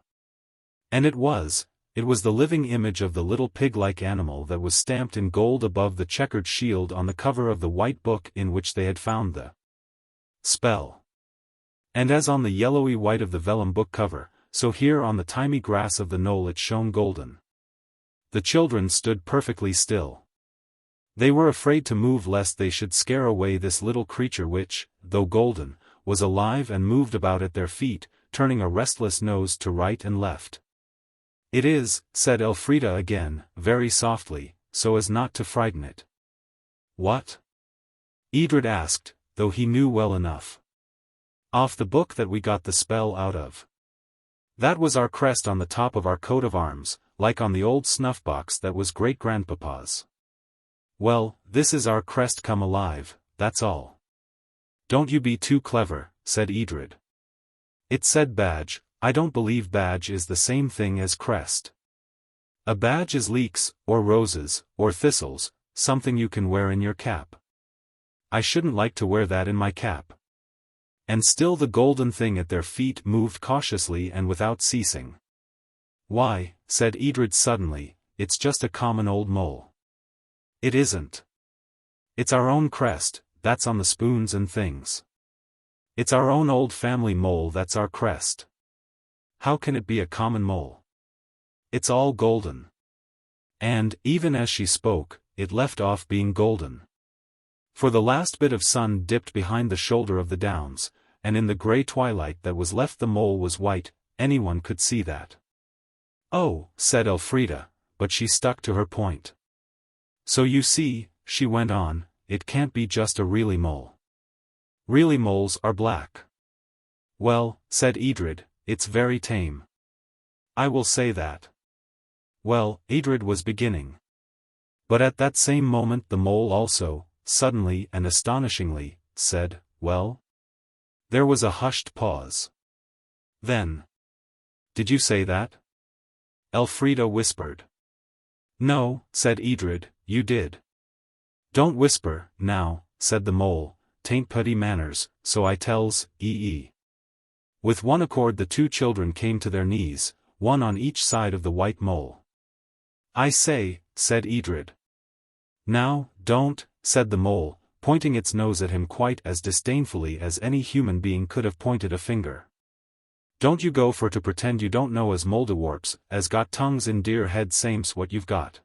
And it was the living image of the little pig-like animal that was stamped in gold above the checkered shield on the cover of the white book in which they had found the spell. And as on the yellowy white of the vellum book cover, so here on the thymy grass of the knoll it shone golden. The children stood perfectly still. They were afraid to move lest they should scare away this little creature which, though golden, was alive and moved about at their feet, turning a restless nose to right and left. "It is," said Elfrida again, very softly, so as not to frighten it. "What?" Edred asked, though he knew well enough. "Off the book that we got the spell out of. That was our crest on the top of our coat of arms, like on the old snuff-box that was great-grandpapa's. Well, this is our crest come alive, that's all." "Don't you be too clever," said Edred. "It said badge. I don't believe badge is the same thing as crest. A badge is leeks, or roses, or thistles, something you can wear in your cap. I shouldn't like to wear that in my cap." And still the golden thing at their feet moved cautiously and without ceasing. "Why," said Edred suddenly, "it's just a common old mole." "It isn't. It's our own crest, that's on the spoons and things. It's our own old family mole that's our crest. How can it be a common mole? It's all golden." And, even as she spoke, it left off being golden. For the last bit of sun dipped behind the shoulder of the downs, and in the grey twilight that was left the mole was white, anyone could see that. "Oh," said Elfrida, but she stuck to her point. "So you see," she went on, "it can't be just a really mole. Really moles are black." "Well," said Edred, it's very tame. I will say that. Well, Edred was beginning. But at that same moment the mole also, suddenly and astonishingly, said, well? There was a hushed pause. Then. Did you say that? Elfrida whispered. No, said Edred, you did. Don't whisper, now, said the mole, tain't putty manners, so I tells, ee. With one accord the two children came to their knees, one on each side of the white mole. I say, said Edred. Now, don't, said the mole, pointing its nose at him quite as disdainfully as any human being could have pointed a finger. Don't you go for to pretend you don't know as Mouldiwarps, as got tongues in dear head same's what you've got.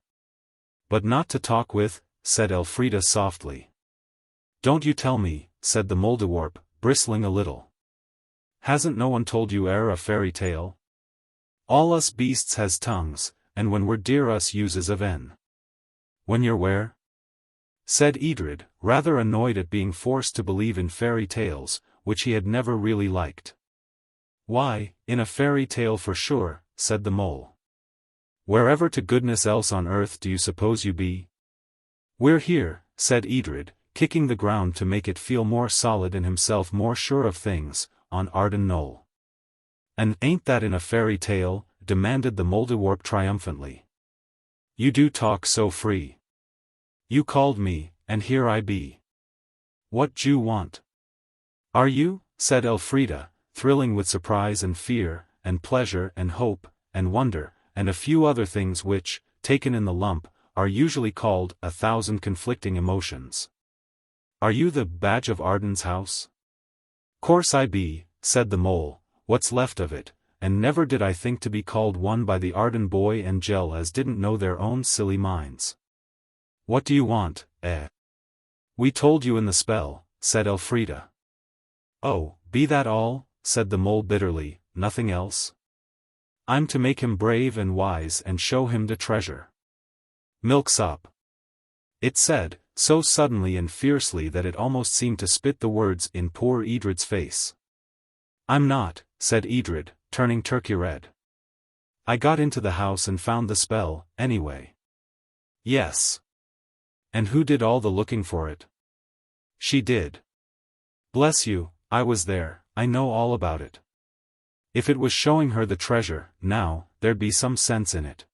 But not to talk with, said Elfrida softly. Don't you tell me, said the Mouldiwarp, bristling a little. Hasn't no one told you e'er a fairy tale? All us beasts has tongues, and when we're dear us uses of en. When you're where? Said Edred, rather annoyed at being forced to believe in fairy tales, which he had never really liked. Why, in a fairy tale for sure, said the mole. Wherever to goodness else on earth do you suppose you be? We're here, said Edred, kicking the ground to make it feel more solid and himself more sure of things, on Arden Knoll. And ain't that in a fairy tale? Demanded the Mouldiwarp triumphantly. You do talk so free. You called me, and here I be. What d'you want? Are you? Said Elfrida, thrilling with surprise and fear, and pleasure and hope, and wonder, and a few other things which, taken in the lump, are usually called 1,000 conflicting emotions. Are you the badge of Arden's house? Course I be, said the mole, what's left of it, and never did I think to be called one by the Arden boy and gel as didn't know their own silly minds. What do you want, eh? We told you in the spell, said Elfrida. Oh, be that all? Said the mole bitterly, nothing else? I'm to make him brave and wise and show him the treasure. Milksop. It said, so suddenly and fiercely that it almost seemed to spit the words in poor Edred's face. I'm not, said Edred, turning turkey red. I got into the house and found the spell, anyway. Yes. And who did all the looking for it? She did. Bless you, I was there, I know all about it. If it was showing her the treasure, now, there'd be some sense in it.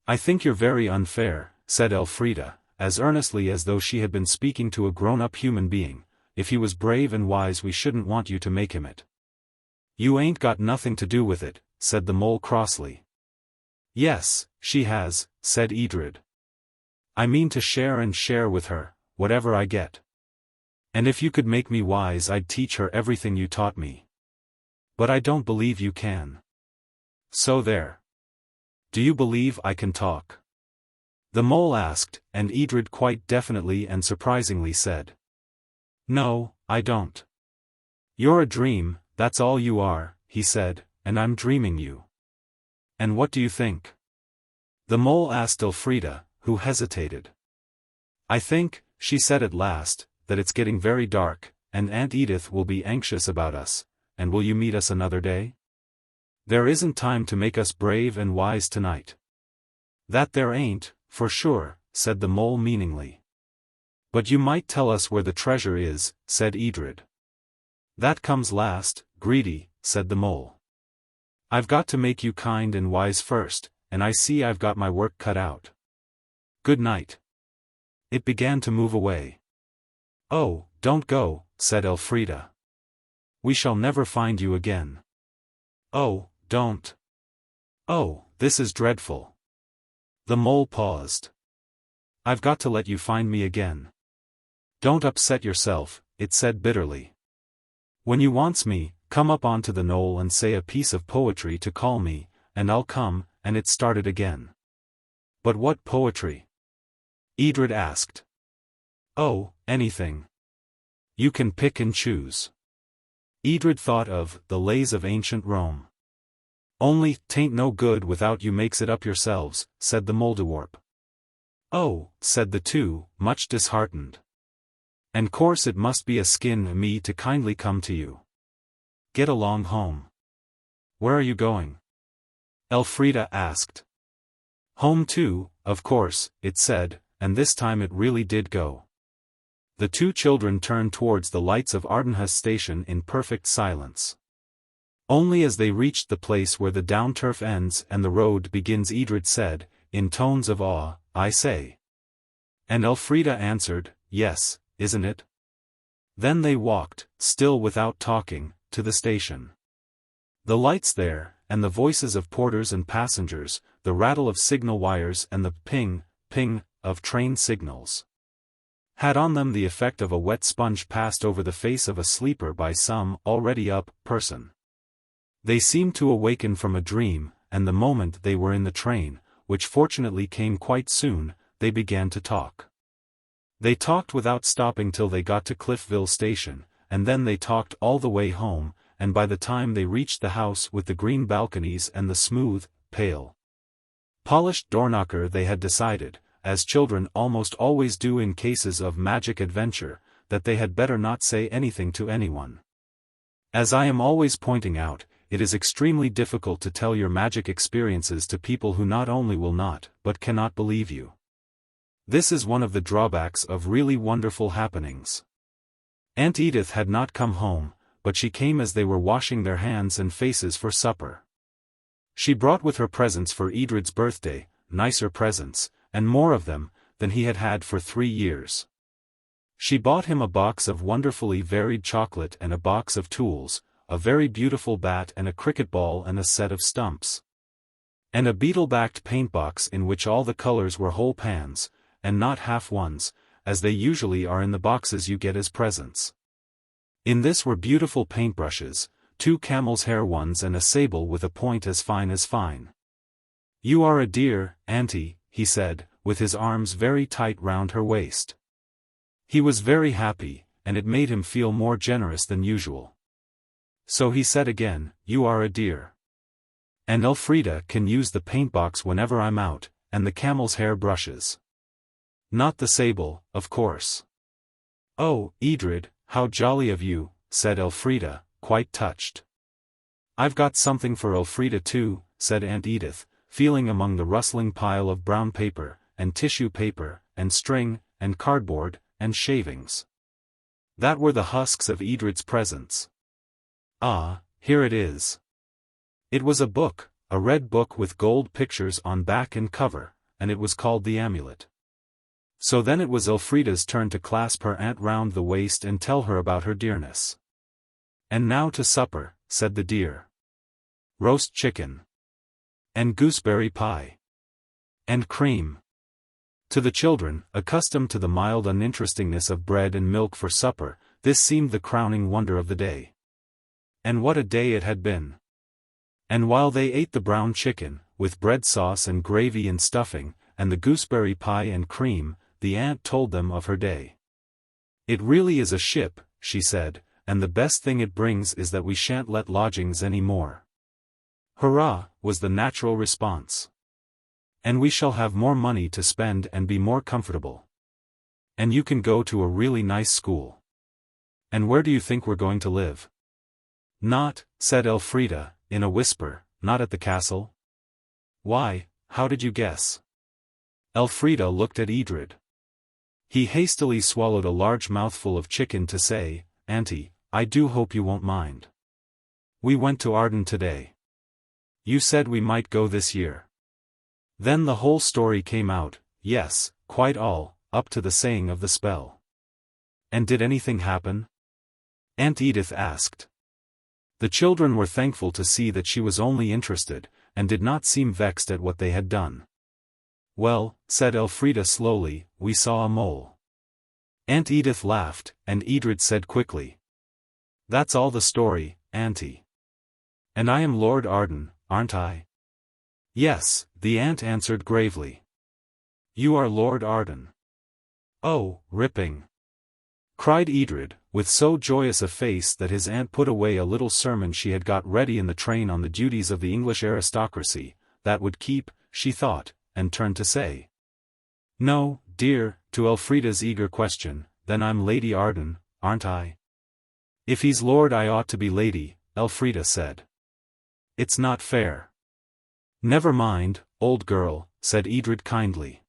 I think you're very unfair, said Elfrida, as earnestly as though she had been speaking to a grown-up human being. If he was brave and wise we shouldn't want you to make him it. You ain't got nothing to do with it, said the mole crossly. Yes, she has, said Edred. I mean to share with her, whatever I get. And if you could make me wise I'd teach her everything you taught me. But I don't believe you can. So there. Do you believe I can talk? The mole asked, and Edred quite definitely and surprisingly said. No, I don't. You're a dream, that's all you are, he said, and I'm dreaming you. And what do you think? The mole asked Elfrida, who hesitated. I think, she said at last, that it's getting very dark, and Aunt Edith will be anxious about us, and will you meet us another day? There isn't time to make us brave and wise tonight. That there ain't, for sure, said the mole meaningly. But you might tell us where the treasure is, said Edred. That comes last, greedy, said the mole. I've got to make you kind and wise first, and I see I've got my work cut out. Good night. It began to move away. Oh, don't go, said Elfrida. We shall never find you again. Oh, don't. Oh, this is dreadful. The mole paused. I've got to let you find me again. Don't upset yourself, it said bitterly. When you wants me, come up onto the knoll and say a piece of poetry to call me, and I'll come, and it started again. But what poetry? Edred asked. Oh, anything. You can pick and choose. Edred thought of the Lays of Ancient Rome. Only, 'tain't no good without you makes it up yourselves, said the Mouldiwarp. Oh, said the two, much disheartened. And course it must be a skin me to kindly come to you. Get along home. where are you going?" Elfrida asked. "Home too, of course," it said, and this time it really did go. The two children turned towards the lights of Arden station in perfect silence. Only as they reached the place where the downturf ends and the road begins Edred said, in tones of awe, "I say." And Elfrida answered, "Yes, isn't it?" Then they walked, still without talking, to the station. The lights there, and the voices of porters and passengers, the rattle of signal wires and the ping, ping, of train signals, had on them the effect of a wet sponge passed over the face of a sleeper by some already up person. They seemed to awaken from a dream, and the moment they were in the train, which fortunately came quite soon, they began to talk. They talked without stopping till they got to Cliffville station, and then they talked all the way home, and by the time they reached the house with the green balconies and the smooth, pale, polished doorknocker they had decided, as children almost always do in cases of magic adventure, that they had better not say anything to anyone. As I am always pointing out, it is extremely difficult to tell your magic experiences to people who not only will not, but cannot believe you. This is one of the drawbacks of really wonderful happenings. Aunt Edith had not come home, but she came as they were washing their hands and faces for supper. She brought with her presents for Edred's birthday, nicer presents, and more of them, than he had had for 3 years. She bought him a box of wonderfully varied chocolate and a box of tools, a very beautiful bat and a cricket ball and a set of stumps. And a beetle-backed paint box in which all the colors were whole pans, and not half ones, as they usually are in the boxes you get as presents. In this were beautiful paintbrushes, 2 camel's hair ones and a sable with a point as fine as fine. "You are a dear, Auntie," he said, with his arms very tight round her waist. He was very happy, and it made him feel more generous than usual. So he said again, "You are a dear. And Elfrida can use the paintbox whenever I'm out, and the camel's hair brushes. Not the sable, of course." "Oh, Edred, how jolly of you," said Elfrida, quite touched. "I've got something for Elfrida too," said Aunt Edith, feeling among the rustling pile of brown paper, and tissue paper, and string, and cardboard, and shavings. That were the husks of Edred's presents. "Ah, here it is." It was a book, a red book with gold pictures on back and cover, and it was called The Amulet. So then it was Elfrida's turn to clasp her aunt round the waist and tell her about her dearness. "And now to supper," said the dear. "Roast chicken. And gooseberry pie. And cream." To the children, accustomed to the mild uninterestingness of bread and milk for supper, this seemed the crowning wonder of the day. And what a day it had been! And while they ate the brown chicken, with bread sauce and gravy and stuffing, and the gooseberry pie and cream, the aunt told them of her day. "It really is a ship," she said, "and the best thing it brings is that we shan't let lodgings any more." "Hurrah," was the natural response. "And we shall have more money to spend and be more comfortable. And you can go to a really nice school. And where do you think we're going to live?" "Not," said Elfrida, in a whisper, "not at the castle." "Why, how did you guess?" Elfrida looked at Edred. He hastily swallowed a large mouthful of chicken to say, "Auntie, I do hope you won't mind. We went to Arden today. You said we might go this year." Then the whole story came out, yes, quite all, up to the saying of the spell. "And did anything happen?" Aunt Edith asked. The children were thankful to see that she was only interested, and did not seem vexed at what they had done. "Well," said Elfrida slowly, "we saw a mole." Aunt Edith laughed, and Edred said quickly, "That's all the story, Auntie. And I am Lord Arden, aren't I?" "Yes," the aunt answered gravely. "You are Lord Arden." "Oh, ripping!" cried Edred, with so joyous a face that his aunt put away a little sermon she had got ready in the train on the duties of the English aristocracy, that would keep, she thought, and turned to say, "No, dear," to Elfrida's eager question, "then I'm Lady Arden, aren't I?" "If he's Lord I ought to be Lady," Elfrida said. It's not fair." "Never mind, old girl," said Edred kindly.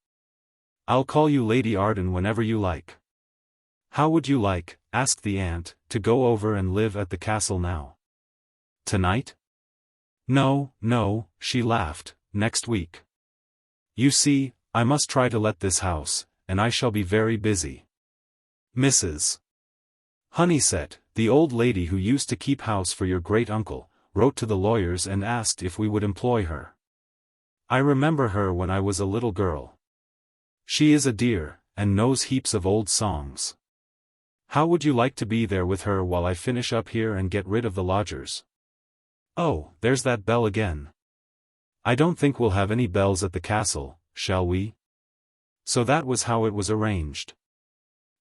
"I'll call you Lady Arden whenever you like." "How would you like," asked the aunt, "to go over and live at the castle now? Tonight?" "No, no," she laughed, "next week. You see, I must try to let this house, and I shall be very busy." Mrs. Honeysett, the old lady who used to keep house for your great-uncle, wrote to the lawyers and asked if we would employ her. I remember her when I was a little girl. She is a dear, and knows heaps of old songs. How would you like to be there with her while I finish up here and get rid of the lodgers? Oh, there's that bell again. I don't think we'll have any bells at the castle, shall we? So that was how it was arranged.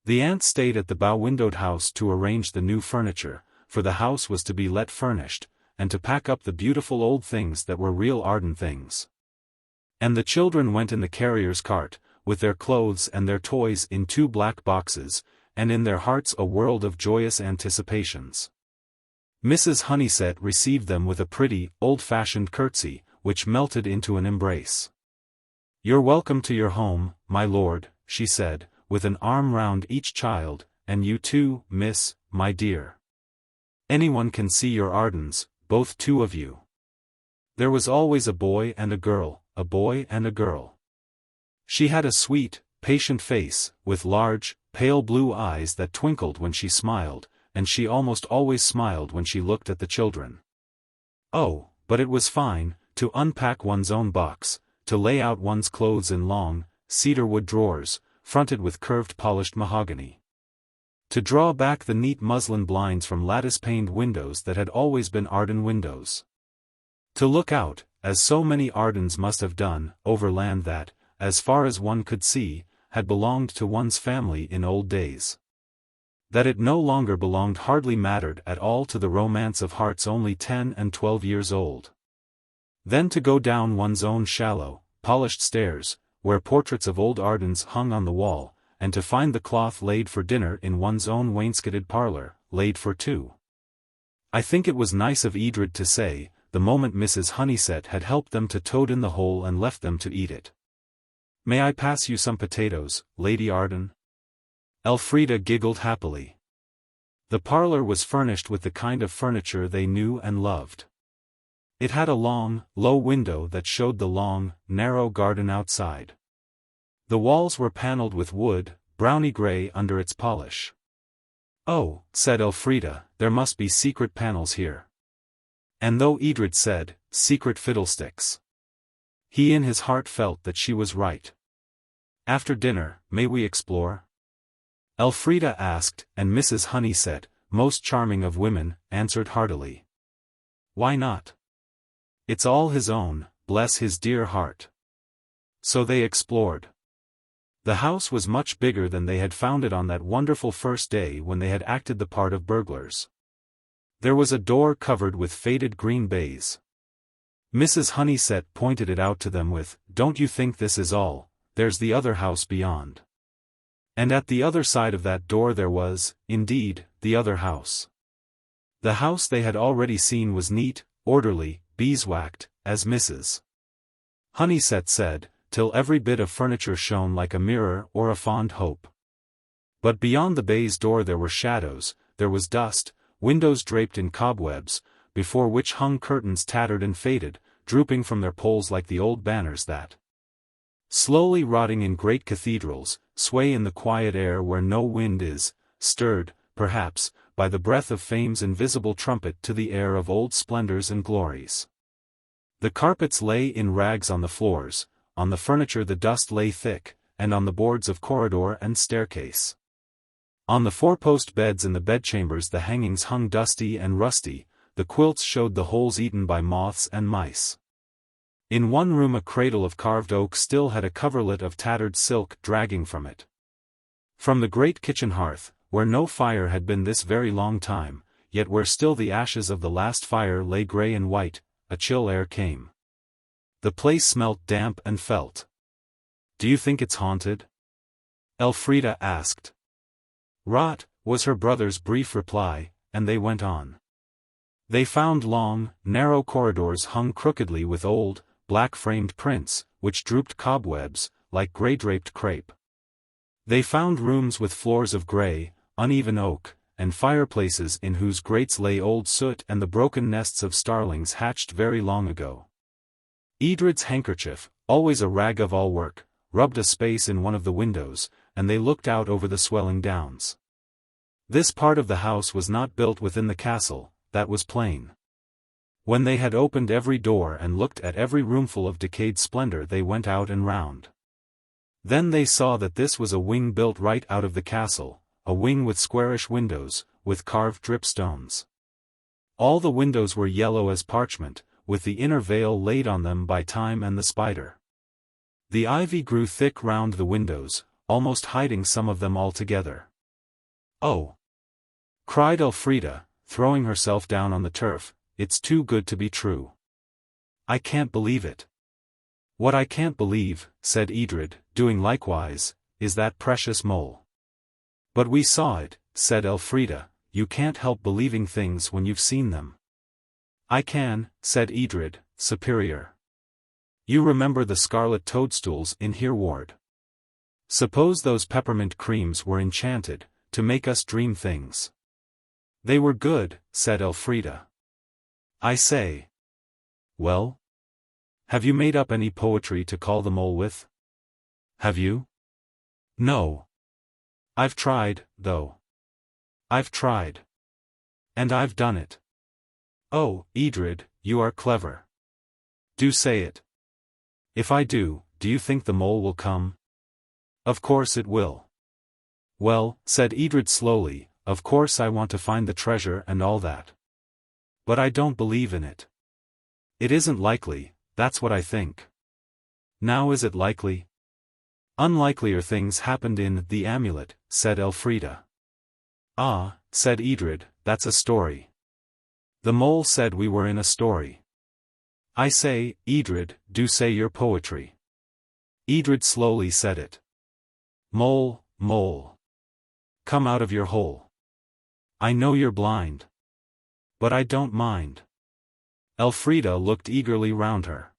The aunt stayed at the bow-windowed house to arrange the new furniture, for the house was to be let furnished, and to pack up the beautiful old things that were real Arden things. And the children went in the carrier's cart, with their clothes and their toys in 2 black boxes, and in their hearts a world of joyous anticipations. Mrs. Honeysett received them with a pretty, old-fashioned curtsy, which melted into an embrace. "You're welcome to your home, my lord," she said, with an arm round each child, "and you too, miss, my dear. Anyone can see your Ardens, both 2 of you. There was always a boy and a girl, a boy and a girl." She had a sweet, patient face, with large, pale blue eyes that twinkled when she smiled, and she almost always smiled when she looked at the children. Oh, but it was fine, to unpack one's own box, to lay out one's clothes in long, cedar-wood drawers, fronted with curved polished mahogany. To draw back the neat muslin blinds from lattice-paned windows that had always been Arden windows. To look out, as so many Ardens must have done, over land that, as far as one could see, had belonged to one's family in old days. That it no longer belonged hardly mattered at all to the romance of hearts only 10 and 12 years old. Then to go down one's own shallow, polished stairs, where portraits of old Ardens hung on the wall, and to find the cloth laid for dinner in one's own wainscoted parlour, laid for 2. I think it was nice of Edred to say, the moment Mrs. Honeysett had helped them to toad in the hole and left them to eat it. "May I pass you some potatoes, Lady Arden?" Elfrida giggled happily. The parlour was furnished with the kind of furniture they knew and loved. It had a long, low window that showed the long, narrow garden outside. The walls were panelled with wood, browny grey under its polish. "Oh," said Elfrida, "there must be secret panels here." And though Edred said, "Secret fiddlesticks," he in his heart felt that she was right. "After dinner, may we explore?" Elfrida asked, and Mrs. Honeysett, most charming of women, answered heartily. "Why not? It's all his own, bless his dear heart." So they explored. The house was much bigger than they had found it on that wonderful first day when they had acted the part of burglars. There was a door covered with faded green baize. Mrs. Honeysett pointed it out to them with, "Don't you think this is all? There's the other house beyond." And at the other side of that door there was, indeed, the other house. The house they had already seen was neat, orderly, beeswaxed, as Mrs. Honeysett said, till every bit of furniture shone like a mirror or a fond hope. But beyond the baize door there were shadows, there was dust, windows draped in cobwebs, before which hung curtains tattered and faded, drooping from their poles like the old banners that, slowly rotting in great cathedrals, sway in the quiet air where no wind is, stirred, perhaps, by the breath of fame's invisible trumpet to the air of old splendors and glories. The carpets lay in rags on the floors, on the furniture the dust lay thick, and on the boards of corridor and staircase. On the four-post beds in the bedchambers the hangings hung dusty and rusty, the quilts showed the holes eaten by moths and mice. In one room a cradle of carved oak still had a coverlet of tattered silk dragging from it. From the great kitchen hearth, where no fire had been this very long time, yet where still the ashes of the last fire lay grey and white, a chill air came. The place smelt damp and felt. "Do you think it's haunted?" Elfrida asked. "Rot," was her brother's brief reply, and they went on. They found long, narrow corridors hung crookedly with old, black-framed prints, which drooped cobwebs, like grey-draped crape. They found rooms with floors of grey, uneven oak, and fireplaces in whose grates lay old soot and the broken nests of starlings hatched very long ago. Edred's handkerchief, always a rag of all work, rubbed a space in one of the windows, and they looked out over the swelling downs. This part of the house was not built within the castle, that was plain. When they had opened every door and looked at every roomful of decayed splendor, they went out and round. Then they saw that this was a wing built right out of the castle, a wing with squarish windows, with carved dripstones. All the windows were yellow as parchment, with the inner veil laid on them by time and the spider. The ivy grew thick round the windows, almost hiding some of them altogether. "Oh!" cried Elfrida, throwing herself down on the turf, "it's too good to be true. I can't believe it." "What I can't believe," said Edred, doing likewise, "is that precious mole." "But we saw it," said Elfrida. "You can't help believing things when you've seen them." "I can," said Edred, superior. "You remember the scarlet toadstools in Hereward? Suppose those peppermint creams were enchanted, to make us dream things." "They were good," said Elfrida. "I say." "Well? Have you made up any poetry to call the mole with? Have you?" "No. I've tried, though. I've tried. And I've done it." "Oh, Edred, you are clever. Do say it." "If I do you think the mole will come?" "Of course it will." "Well," said Edred slowly, "of course I want to find the treasure and all that. But I don't believe in it. It isn't likely, that's what I think." "Now is it likely?" "Unlikelier things happened in The Amulet," said Elfrida. "Ah," said Edred, "that's a story. The mole said we were in a story." "I say, Edred, do say your poetry." Edred slowly said it. "Mole, mole, come out of your hole. I know you're blind. But I don't mind." Elfrida looked eagerly round her.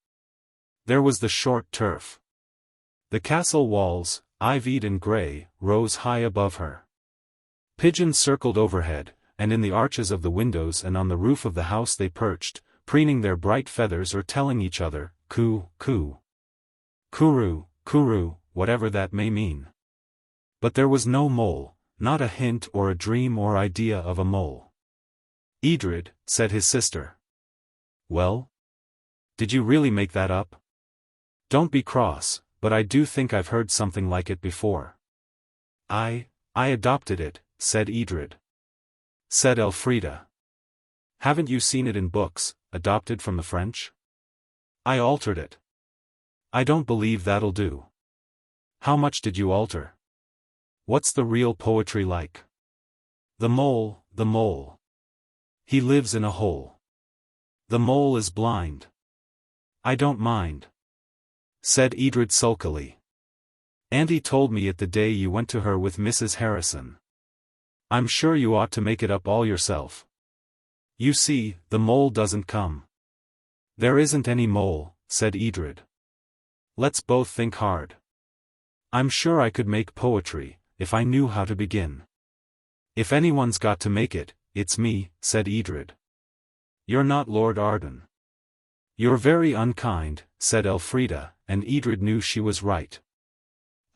There was the short turf. The castle walls, ivied and grey, rose high above her. Pigeons circled overhead, and in the arches of the windows and on the roof of the house they perched, preening their bright feathers or telling each other, coo, coo. Kooroo, kooroo, whatever that may mean. But there was no mole, not a hint or a dream or idea of a mole. "Edred," said his sister. "Well? Did you really make that up? Don't be cross, but I do think I've heard something like it before." I adopted it," said Edred. Said Elfrida. "Haven't you seen it in books, adopted from the French?" "I altered it." "I don't believe that'll do." "How much did you alter? What's the real poetry like?" The mole. He lives in a hole. The mole is blind." "I don't mind," said Edred sulkily. "Auntie told me it the day you went to her with Mrs. Harrison. I'm sure you ought to make it up all yourself. You see, the mole doesn't come." "There isn't any mole," said Edred. "Let's both think hard. I'm sure I could make poetry, if I knew how to begin." "If anyone's got to make it, it's me," said Edred. "You're not Lord Arden." "You're very unkind," said Elfrida, and Edred knew she was right.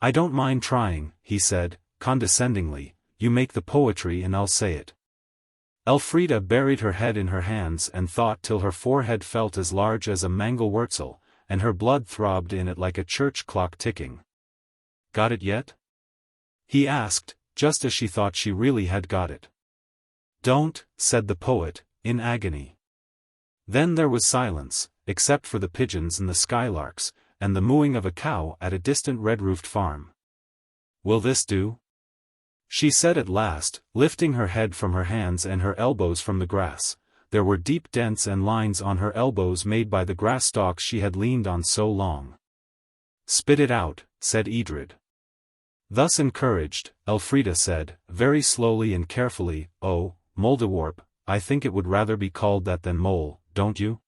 "I don't mind trying," he said, condescendingly. "You make the poetry and I'll say it." Elfrida buried her head in her hands and thought till her forehead felt as large as a mangel-wurzel, and her blood throbbed in it like a church clock ticking. "Got it yet?" he asked, just as she thought she really had got it. "Don't," said the poet, in agony. Then there was silence, except for the pigeons and the skylarks, and the mooing of a cow at a distant red-roofed farm. "Will this do?" she said at last, lifting her head from her hands and her elbows from the grass. There were deep dents and lines on her elbows made by the grass stalks she had leaned on so long. "Spit it out," said Edred. Thus encouraged, Elfrida said, very slowly and carefully, "Oh, Mouldiwarp, I think it would rather be called that than mole, don't you?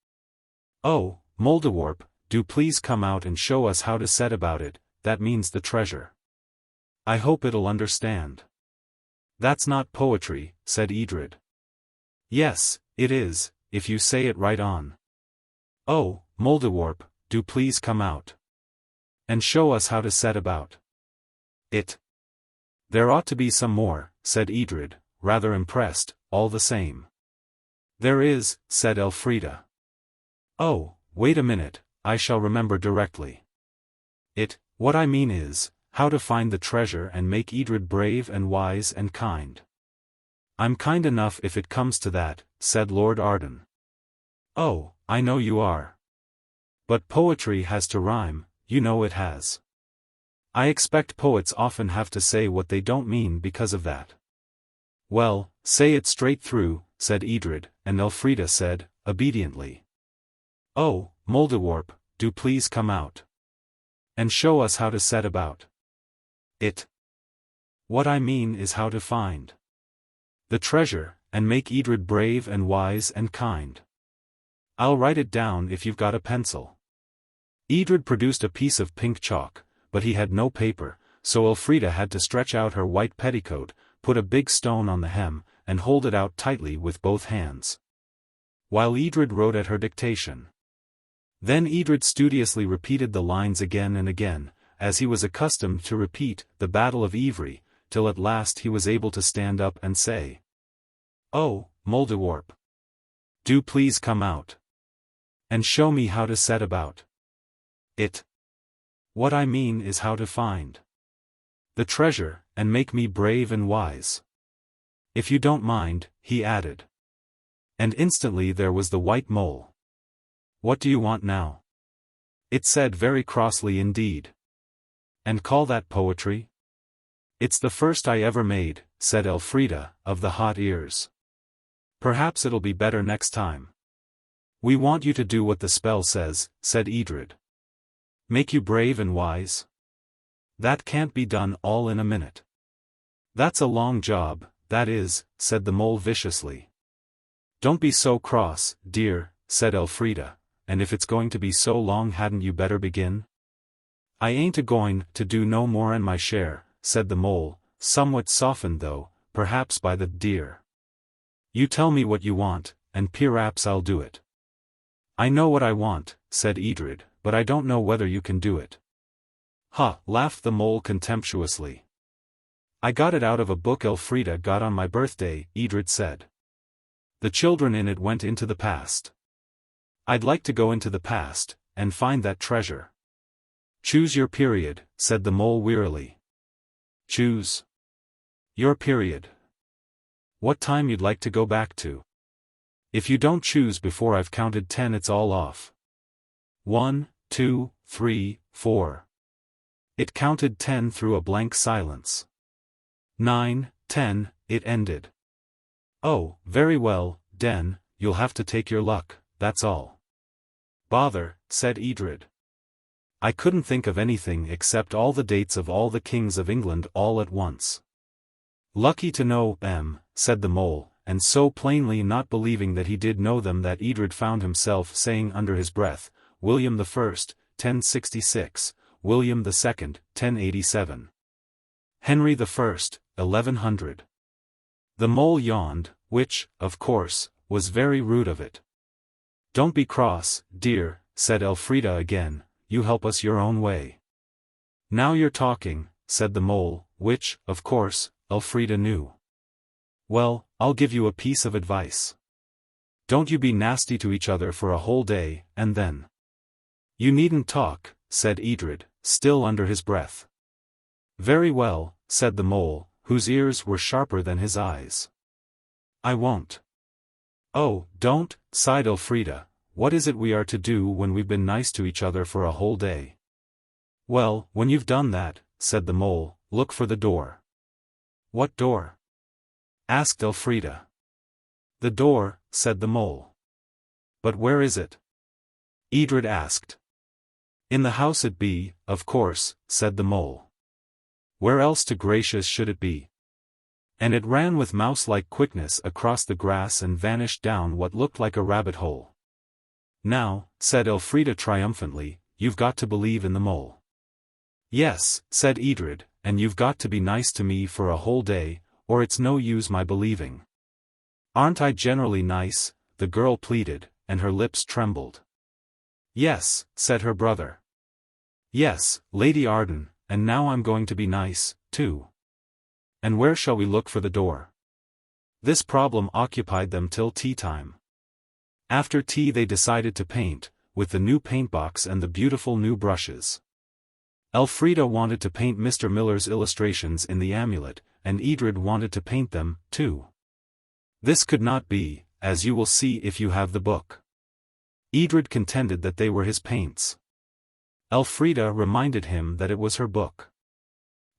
Oh, Mouldiwarp, do please come out and show us how to set about it, that means the treasure. I hope it'll understand. That's not poetry, said Edred. Yes, it is, if you say it right on. Oh, Mouldiwarp, do please come out. And show us how to set about it. There ought to be some more, said Edred, rather impressed, all the same. There is, said Elfrida. Oh, wait a minute, I shall remember directly. What I mean is, how to find the treasure and make Edred brave and wise and kind. I'm kind enough if it comes to that, said Lord Arden. Oh, I know you are. But poetry has to rhyme, you know it has. I expect poets often have to say what they don't mean because of that. Well, say it straight through, said Edred, and Elfrida said, obediently. Oh, Mouldiwarp, do please come out. And show us how to set about it. What I mean is how to find the treasure, and make Edred brave and wise and kind. I'll write it down if you've got a pencil. Edred produced a piece of pink chalk, but he had no paper, so Elfrida had to stretch out her white petticoat, put a big stone on the hem, and hold it out tightly with both hands, while Edred wrote at her dictation. Then Edred studiously repeated the lines again and again, as he was accustomed to repeat the Battle of Ivry, till at last he was able to stand up and say, Oh, Mouldiwarp, do please come out. And show me how to set about it. What I mean is how to find the treasure, and make me brave and wise. If you don't mind, he added. And instantly there was the white mole. What do you want now? It said very crossly indeed. And call that poetry? It's the first I ever made, said Elfrida, of the hot ears. Perhaps it'll be better next time. We want you to do what the spell says, said Edred. Make you brave and wise? That can't be done all in a minute. That's a long job, that is, said the mole viciously. Don't be so cross, dear, said Elfrida, and if it's going to be so long hadn't you better begin? I ain't a-going to do no more'n my share, said the mole, somewhat softened though, perhaps by the dear. You tell me what you want, and p'raps I'll do it. I know what I want, said Edred, but I don't know whether you can do it. Ha, laughed the mole contemptuously. I got it out of a book Elfrida got on my birthday, Edred said. The children in it went into the past. I'd like to go into the past, and find that treasure. Choose your period, said the mole wearily. Choose your period. What time you'd like to go back to? If you don't choose before I've counted 10 it's all off. 1, 2, 3, 4. It counted 10 through a blank silence. 9, 10, it ended. Oh, very well, Den, you'll have to take your luck, that's all. Bother, said Edred. I couldn't think of anything except all the dates of all the kings of England all at once. Lucky to know, said the mole, and so plainly not believing that he did know them that Edred found himself saying under his breath, William I, 1066, William II, 1087. Henry I, 1100. The mole yawned, which, of course, was very rude of it. Don't be cross, dear, said Elfrida again, you help us your own way. Now you're talking, said the mole, which, of course, Elfrida knew. Well, I'll give you a piece of advice. Don't you be nasty to each other for a whole day, and then. You needn't talk, said Edred, still under his breath. Very well, said the mole, whose ears were sharper than his eyes. I won't. Oh, don't, sighed Elfrida, what is it we are to do when we've been nice to each other for a whole day? Well, when you've done that, said the mole, look for the door. What door? Asked Elfrida. The door, said the mole. But where is it? Edred asked. In the house it be, of course, said the mole. Where else to gracious should it be? And it ran with mouse-like quickness across the grass and vanished down what looked like a rabbit hole. "Now," said Elfrida triumphantly, "you've got to believe in the mole." "Yes," said Edred, "and you've got to be nice to me for a whole day, or it's no use my believing." "Aren't I generally nice?" the girl pleaded, and her lips trembled. "Yes," said her brother. "Yes, Lady Arden, and now I'm going to be nice, too. And where shall we look for the door?" This problem occupied them till tea time. After tea they decided to paint, with the new paintbox and the beautiful new brushes. Elfrida wanted to paint Mr. Miller's illustrations in the amulet, and Edred wanted to paint them, too. This could not be, as you will see if you have the book. Edred contended that they were his paints. Elfrida reminded him that it was her book.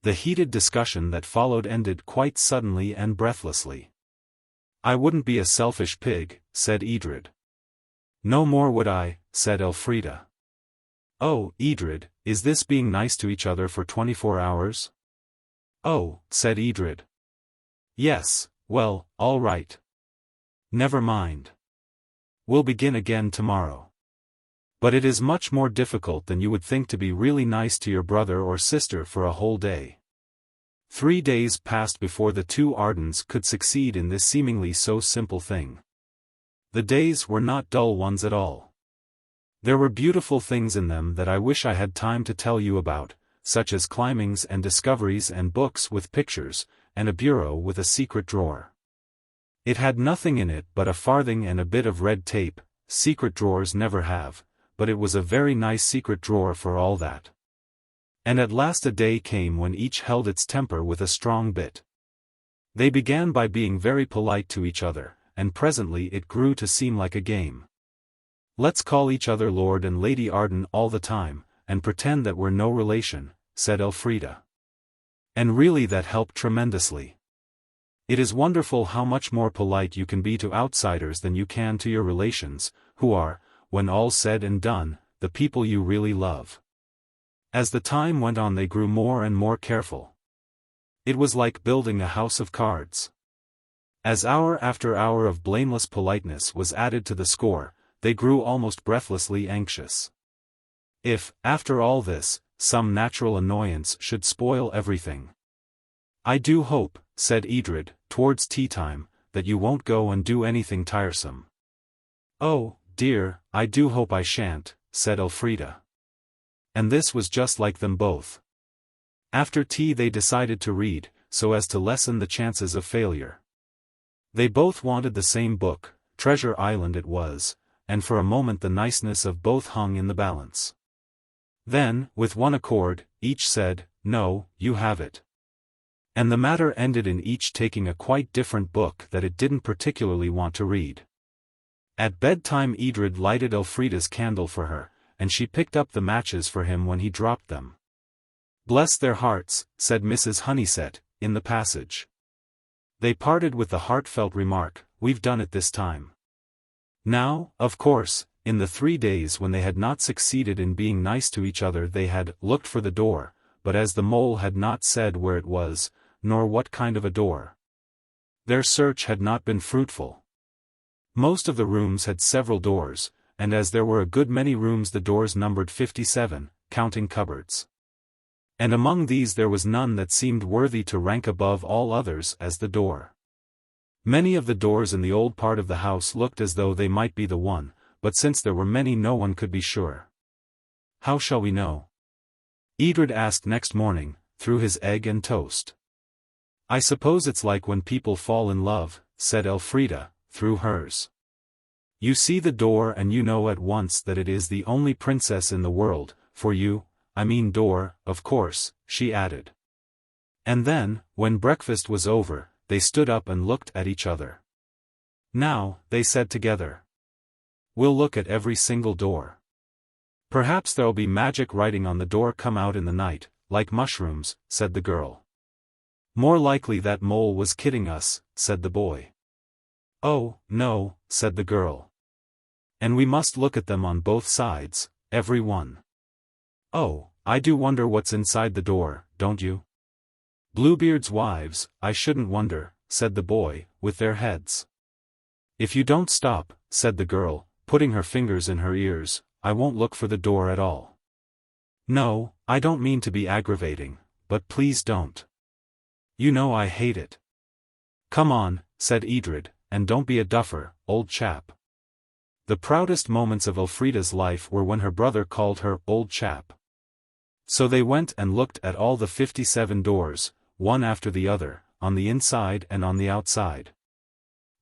The heated discussion that followed ended quite suddenly and breathlessly. "I wouldn't be a selfish pig," said Edred. "No more would I," said Elfrida. "Oh, Edred, is this being nice to each other for 24 hours? "Oh," said Edred. "Yes, well, all right. Never mind. We'll begin again tomorrow. But it is much more difficult than you would think to be really nice to your brother or sister for a whole day." 3 days passed before the two Ardens could succeed in this seemingly so simple thing. The days were not dull ones at all. There were beautiful things in them that I wish I had time to tell you about, such as climbings and discoveries and books with pictures, and a bureau with a secret drawer. It had nothing in it but a farthing and a bit of red tape. Secret drawers never have, but it was a very nice secret drawer for all that. And at last a day came when each held its temper with a strong bit. They began by being very polite to each other, and presently it grew to seem like a game. "Let's call each other Lord and Lady Arden all the time, and pretend that we're no relation," said Elfrida. And really that helped tremendously. It is wonderful how much more polite you can be to outsiders than you can to your relations, who are, when all's said and done, the people you really love. As the time went on they grew more and more careful. It was like building a house of cards. As hour after hour of blameless politeness was added to the score, they grew almost breathlessly anxious. If, after all this, some natural annoyance should spoil everything. "I do hope," said Edred, towards tea-time, "that you won't go and do anything tiresome." "Oh, dear, I do hope I shan't," said Elfrida. And this was just like them both. After tea they decided to read, so as to lessen the chances of failure. They both wanted the same book, Treasure Island it was, and for a moment the niceness of both hung in the balance. Then, with one accord, each said, "No, you have it." And the matter ended in each taking a quite different book that it didn't particularly want to read. At bedtime Edred lighted Elfrida's candle for her, and she picked up the matches for him when he dropped them. "Bless their hearts," said Mrs. Honeysett, in the passage. They parted with the heartfelt remark, "We've done it this time." Now, of course, in the 3 days when they had not succeeded in being nice to each other they had looked for the door, but as the mole had not said where it was, nor what kind of a door, their search had not been fruitful. Most of the rooms had several doors, and as there were a good many rooms the doors numbered 57, counting cupboards. And among these there was none that seemed worthy to rank above all others as the door. Many of the doors in the old part of the house looked as though they might be the one, but since there were many no one could be sure. "How shall we know?" Edred asked next morning, through his egg and toast. "I suppose it's like when people fall in love," said Elfrida, through hers. "You see the door and you know at once that it is the only princess in the world, for you, I mean door, of course," she added. And then, when breakfast was over, they stood up and looked at each other. "Now," they said together, "we'll look at every single door. Perhaps there'll be magic writing on the door come out in the night, like mushrooms," said the girl. "More likely that mole was kidding us," said the boy. "Oh, no," said the girl. "And we must look at them on both sides, every one. Oh, I do wonder what's inside the door, don't you?" Bluebeard's wives, I shouldn't wonder, said the boy, with their heads. If you don't stop, said the girl, putting her fingers in her ears, I won't look for the door at all. No, I don't mean to be aggravating, but please don't. You know I hate it. Come on, said Edred, and don't be a duffer, old chap. The proudest moments of Elfrida's life were when her brother called her old chap. So they went and looked at all the 57 doors, one after the other, on the inside and on the outside.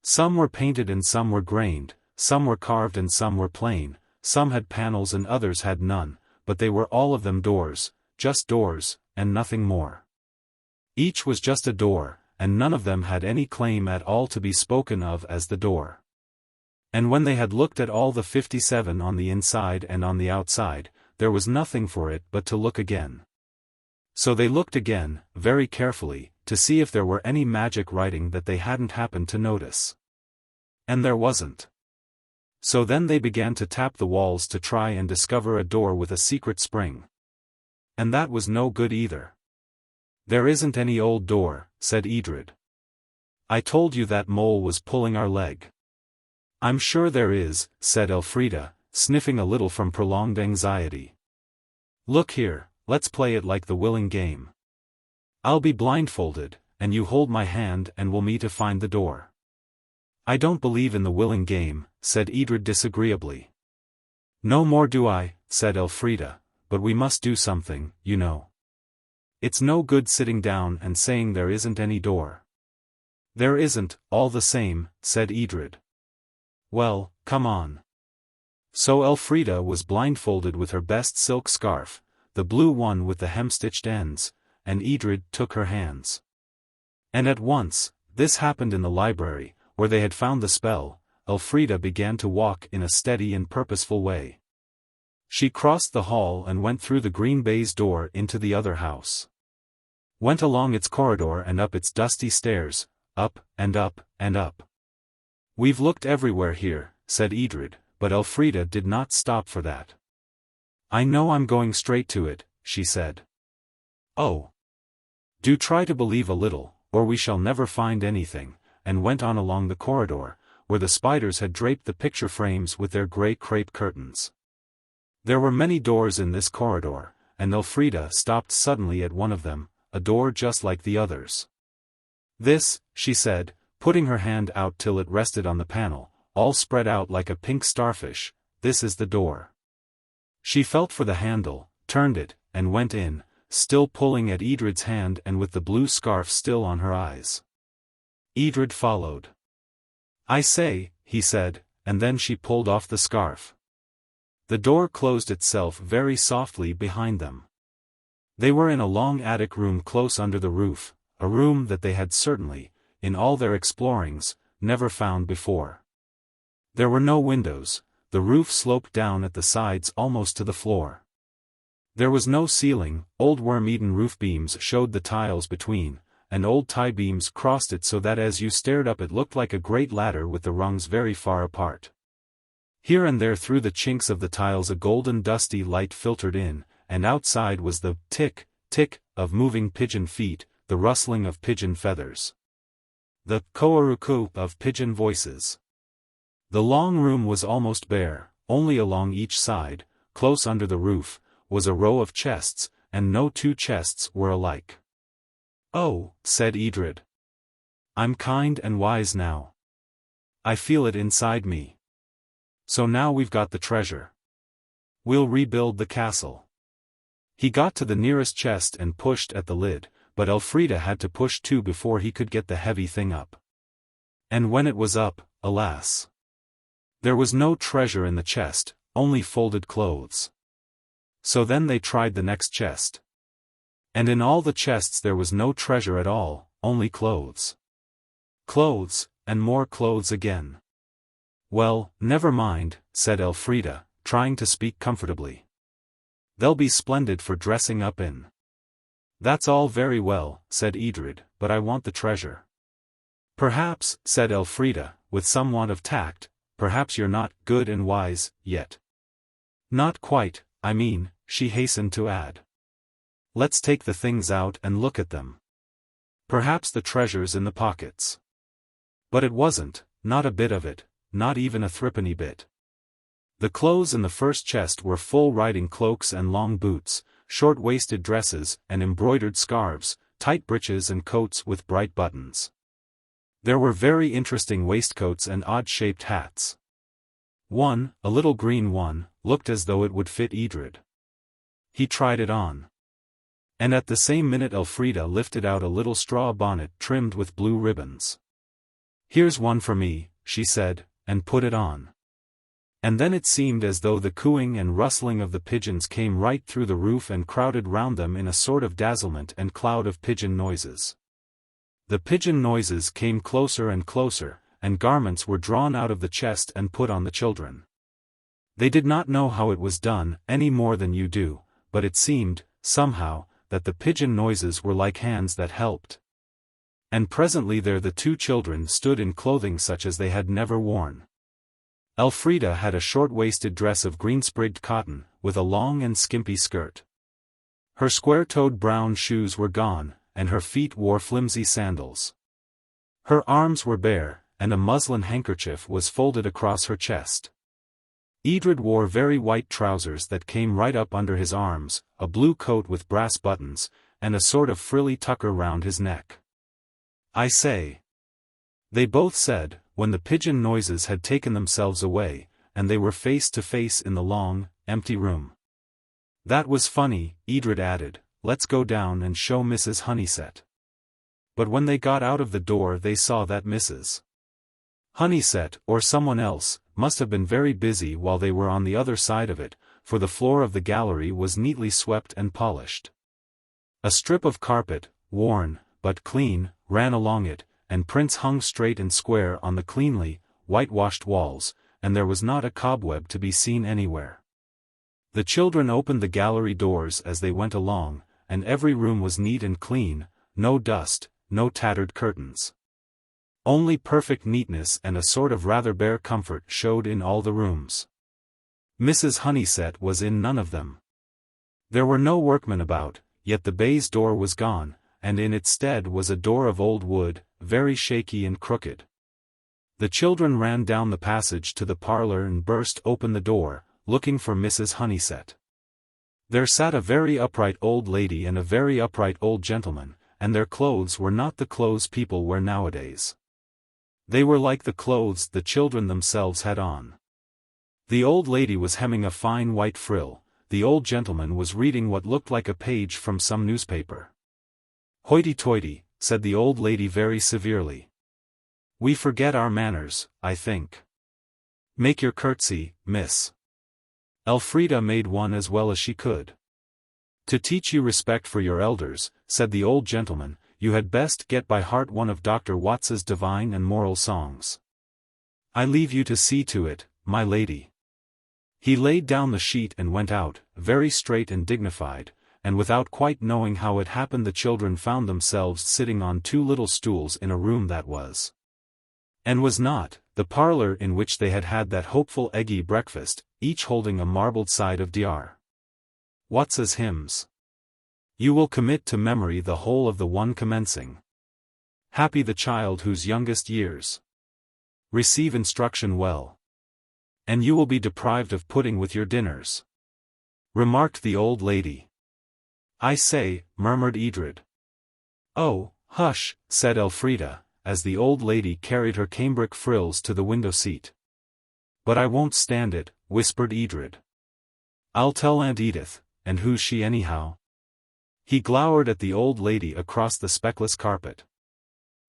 Some were painted and some were grained, some were carved and some were plain, some had panels and others had none, but they were all of them doors, just doors, and nothing more. Each was just a door, and none of them had any claim at all to be spoken of as the door. And when they had looked at all the 57 on the inside and on the outside, there was nothing for it but to look again. So they looked again, very carefully, to see if there were any magic writing that they hadn't happened to notice. And there wasn't. So then they began to tap the walls to try and discover a door with a secret spring. And that was no good either. There isn't any old door, said Edred. I told you that mole was pulling our leg. I'm sure there is, said Elfrida, sniffing a little from prolonged anxiety. Look here, let's play it like the willing game. I'll be blindfolded, and you hold my hand and we'll meet to find the door. I don't believe in the willing game, said Edred disagreeably. No more do I, said Elfrida, but we must do something, you know. It's no good sitting down and saying there isn't any door. There isn't, all the same, said Edred. Well, come on. So Elfrida was blindfolded with her best silk scarf, the blue one with the hem-stitched ends, and Edred took her hands. And at once, this happened in the library, where they had found the spell, Elfrida began to walk in a steady and purposeful way. She crossed the hall and went through the green baize door into the other house. Went along its corridor and up its dusty stairs, up, and up, and up. We've looked everywhere here, said Edred, but Elfrida did not stop for that. I know I'm going straight to it, she said. Oh. Do try to believe a little, or we shall never find anything, and went on along the corridor, where the spiders had draped the picture frames with their grey crepe curtains. There were many doors in this corridor, and Elfrida stopped suddenly at one of them, a door just like the others. This, she said, putting her hand out till it rested on the panel, all spread out like a pink starfish, this is the door. She felt for the handle, turned it, and went in, still pulling at Edred's hand and with the blue scarf still on her eyes. Edred followed. I say, he said, and then she pulled off the scarf. The door closed itself very softly behind them. They were in a long attic room close under the roof, a room that they had certainly, in all their explorings, never found before. There were no windows, the roof sloped down at the sides almost to the floor. There was no ceiling, old worm-eaten roof beams showed the tiles between, and old tie beams crossed it so that as you stared up it looked like a great ladder with the rungs very far apart. Here and there through the chinks of the tiles a golden dusty light filtered in, and outside was the tick, tick, of moving pigeon feet, the rustling of pigeon feathers. The coarucou of pigeon voices. The long room was almost bare, only along each side, close under the roof, was a row of chests, and no two chests were alike. Oh, said Edred. I'm kind and wise now. I feel it inside me. So now we've got the treasure. We'll rebuild the castle. He got to the nearest chest and pushed at the lid, but Elfrida had to push too before he could get the heavy thing up. And when it was up, alas! There was no treasure in the chest, only folded clothes. So then they tried the next chest. And in all the chests there was no treasure at all, only clothes. Clothes, and more clothes again. Well, never mind, said Elfrida, trying to speak comfortably. They'll be splendid for dressing up in. That's all very well, said Edred, but I want the treasure. Perhaps, said Elfrida, with some want of tact, perhaps you're not good and wise, yet. Not quite, I mean, she hastened to add. Let's take the things out and look at them. Perhaps the treasure's in the pockets. But it wasn't, not a bit of it, not even a threepenny bit. The clothes in the first chest were full riding cloaks and long boots, short-waisted dresses and embroidered scarves, tight breeches and coats with bright buttons. There were very interesting waistcoats and odd-shaped hats. One, a little green one, looked as though it would fit Edred. He tried it on. And at the same minute Elfrida lifted out a little straw bonnet trimmed with blue ribbons. "Here's one for me," she said, and put it on. And then it seemed as though the cooing and rustling of the pigeons came right through the roof and crowded round them in a sort of dazzlement and cloud of pigeon noises. The pigeon noises came closer and closer, and garments were drawn out of the chest and put on the children. They did not know how it was done, any more than you do, but it seemed, somehow, that the pigeon noises were like hands that helped. And presently there the two children stood in clothing such as they had never worn. Elfrida had a short-waisted dress of green-sprigged cotton, with a long and skimpy skirt. Her square-toed brown shoes were gone, and her feet wore flimsy sandals. Her arms were bare, and a muslin handkerchief was folded across her chest. Edred wore very white trousers that came right up under his arms, a blue coat with brass buttons, and a sort of frilly tucker round his neck. "I say," they both said, when the pigeon noises had taken themselves away, and they were face to face in the long, empty room. "That was funny," Edred added. "Let's go down and show Mrs. Honeysett." But when they got out of the door they saw that Mrs. Honeysett, or someone else, must have been very busy while they were on the other side of it, for the floor of the gallery was neatly swept and polished. A strip of carpet, worn, but clean, ran along it, and prints hung straight and square on the cleanly, whitewashed walls, and there was not a cobweb to be seen anywhere. The children opened the gallery doors as they went along, and every room was neat and clean, no dust, no tattered curtains. Only perfect neatness and a sort of rather bare comfort showed in all the rooms. Mrs. Honeysett was in none of them. There were no workmen about, yet the baize door was gone, and in its stead was a door of old wood, very shaky and crooked. The children ran down the passage to the parlour and burst open the door, looking for Mrs. Honeysett. There sat a very upright old lady and a very upright old gentleman, and their clothes were not the clothes people wear nowadays. They were like the clothes the children themselves had on. The old lady was hemming a fine white frill, the old gentleman was reading what looked like a page from some newspaper. "Hoity-toity," said the old lady very severely. "We forget our manners, I think. Make your curtsy, miss." Elfrida made one as well as she could. "To teach you respect for your elders," said the old gentleman, "you had best get by heart one of Dr. Watts's divine and moral songs. I leave you to see to it, my lady." He laid down the sheet and went out, very straight and dignified, and without quite knowing how it happened the children found themselves sitting on two little stools in a room that was, and was not, the parlour in which they had had that hopeful eggy breakfast, each holding a marbled side of Dr. Watts's hymns. You will commit to memory the whole of the one commencing. Happy the child whose youngest years receive instruction well. And you will be deprived of pudding with your dinners, remarked the old lady. I say, murmured Edred. Oh, hush, said Elfrida, as the old lady carried her cambric frills to the window seat. But I won't stand it, whispered Edred. I'll tell Aunt Edith, and who's she anyhow? He glowered at the old lady across the speckless carpet.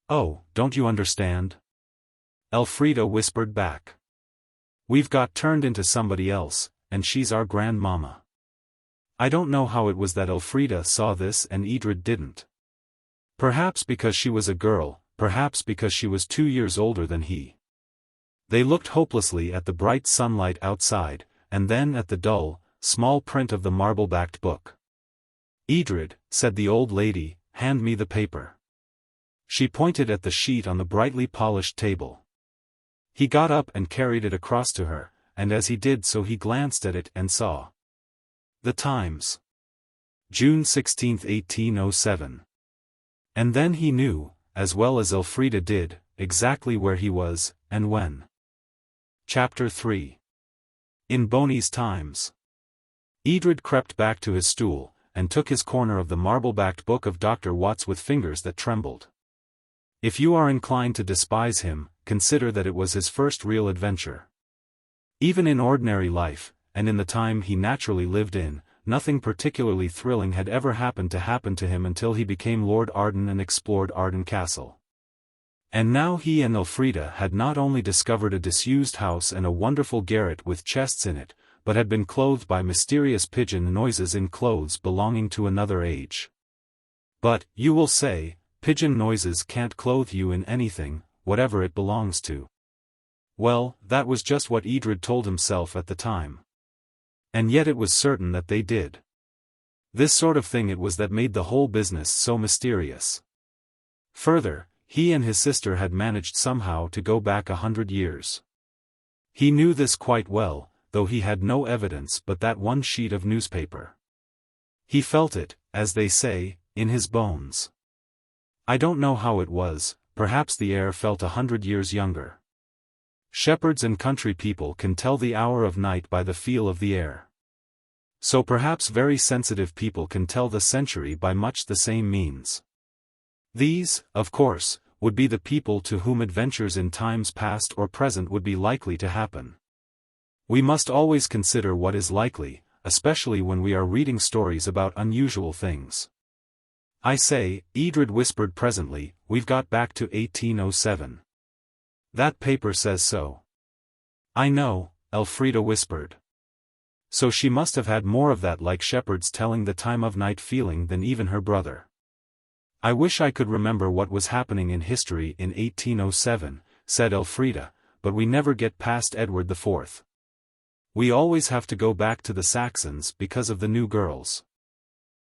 Oh, don't you understand? Elfrida whispered back. We've got turned into somebody else, and she's our grandmamma. I don't know how it was that Elfrida saw this and Edred didn't. Perhaps because she was a girl, perhaps because she was 2 years older than he. They looked hopelessly at the bright sunlight outside, and then at the dull, small print of the marble-backed book. Edred, said the old lady, hand me the paper. She pointed at the sheet on the brightly polished table. He got up and carried it across to her, and as he did so he glanced at it and saw. The Times. June 16, 1807. And then he knew, as well as Elfrida did, exactly where he was, and when. Chapter 3. In Boney's Times. Edred crept back to his stool, and took his corner of the marble-backed book of Dr. Watts with fingers that trembled. If you are inclined to despise him, consider that it was his first real adventure. Even in ordinary life, and in the time he naturally lived in, nothing particularly thrilling had ever happened to him until he became Lord Arden and explored Arden Castle. And now he and Elfrida had not only discovered a disused house and a wonderful garret with chests in it, but had been clothed by mysterious pigeon noises in clothes belonging to another age. But, you will say, pigeon noises can't clothe you in anything, whatever it belongs to. Well, that was just what Edred told himself at the time. And yet it was certain that they did. This sort of thing it was that made the whole business so mysterious. Further, he and his sister had managed somehow to go back 100 years. He knew this quite well, though he had no evidence but that one sheet of newspaper. He felt it, as they say, in his bones. I don't know how it was, perhaps the air felt 100 years younger. Shepherds and country people can tell the hour of night by the feel of the air. So perhaps very sensitive people can tell the century by much the same means. These, of course, would be the people to whom adventures in times past or present would be likely to happen. We must always consider what is likely, especially when we are reading stories about unusual things. I say, Edred whispered presently, we've got back to 1807. That paper says so. I know, Elfrida whispered. So she must have had more of that like shepherds telling the time of night feeling than even her brother. I wish I could remember what was happening in history in 1807, said Elfrida, but we never get past Edward IV. We always have to go back to the Saxons because of the new girls.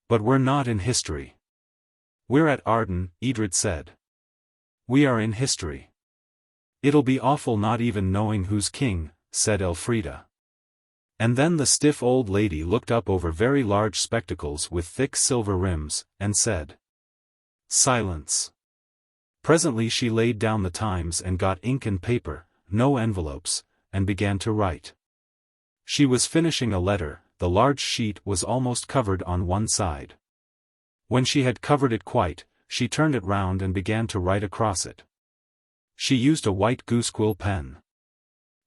But we're not in history. We're at Arden, Edred said. We are in history. It'll be awful not even knowing who's king, said Elfrida. And then the stiff old lady looked up over very large spectacles with thick silver rims, and said, silence. Presently she laid down the Times and got ink and paper, no envelopes, and began to write. She was finishing a letter, the large sheet was almost covered on one side. When she had covered it quite, she turned it round and began to write across it. She used a white goosequill pen.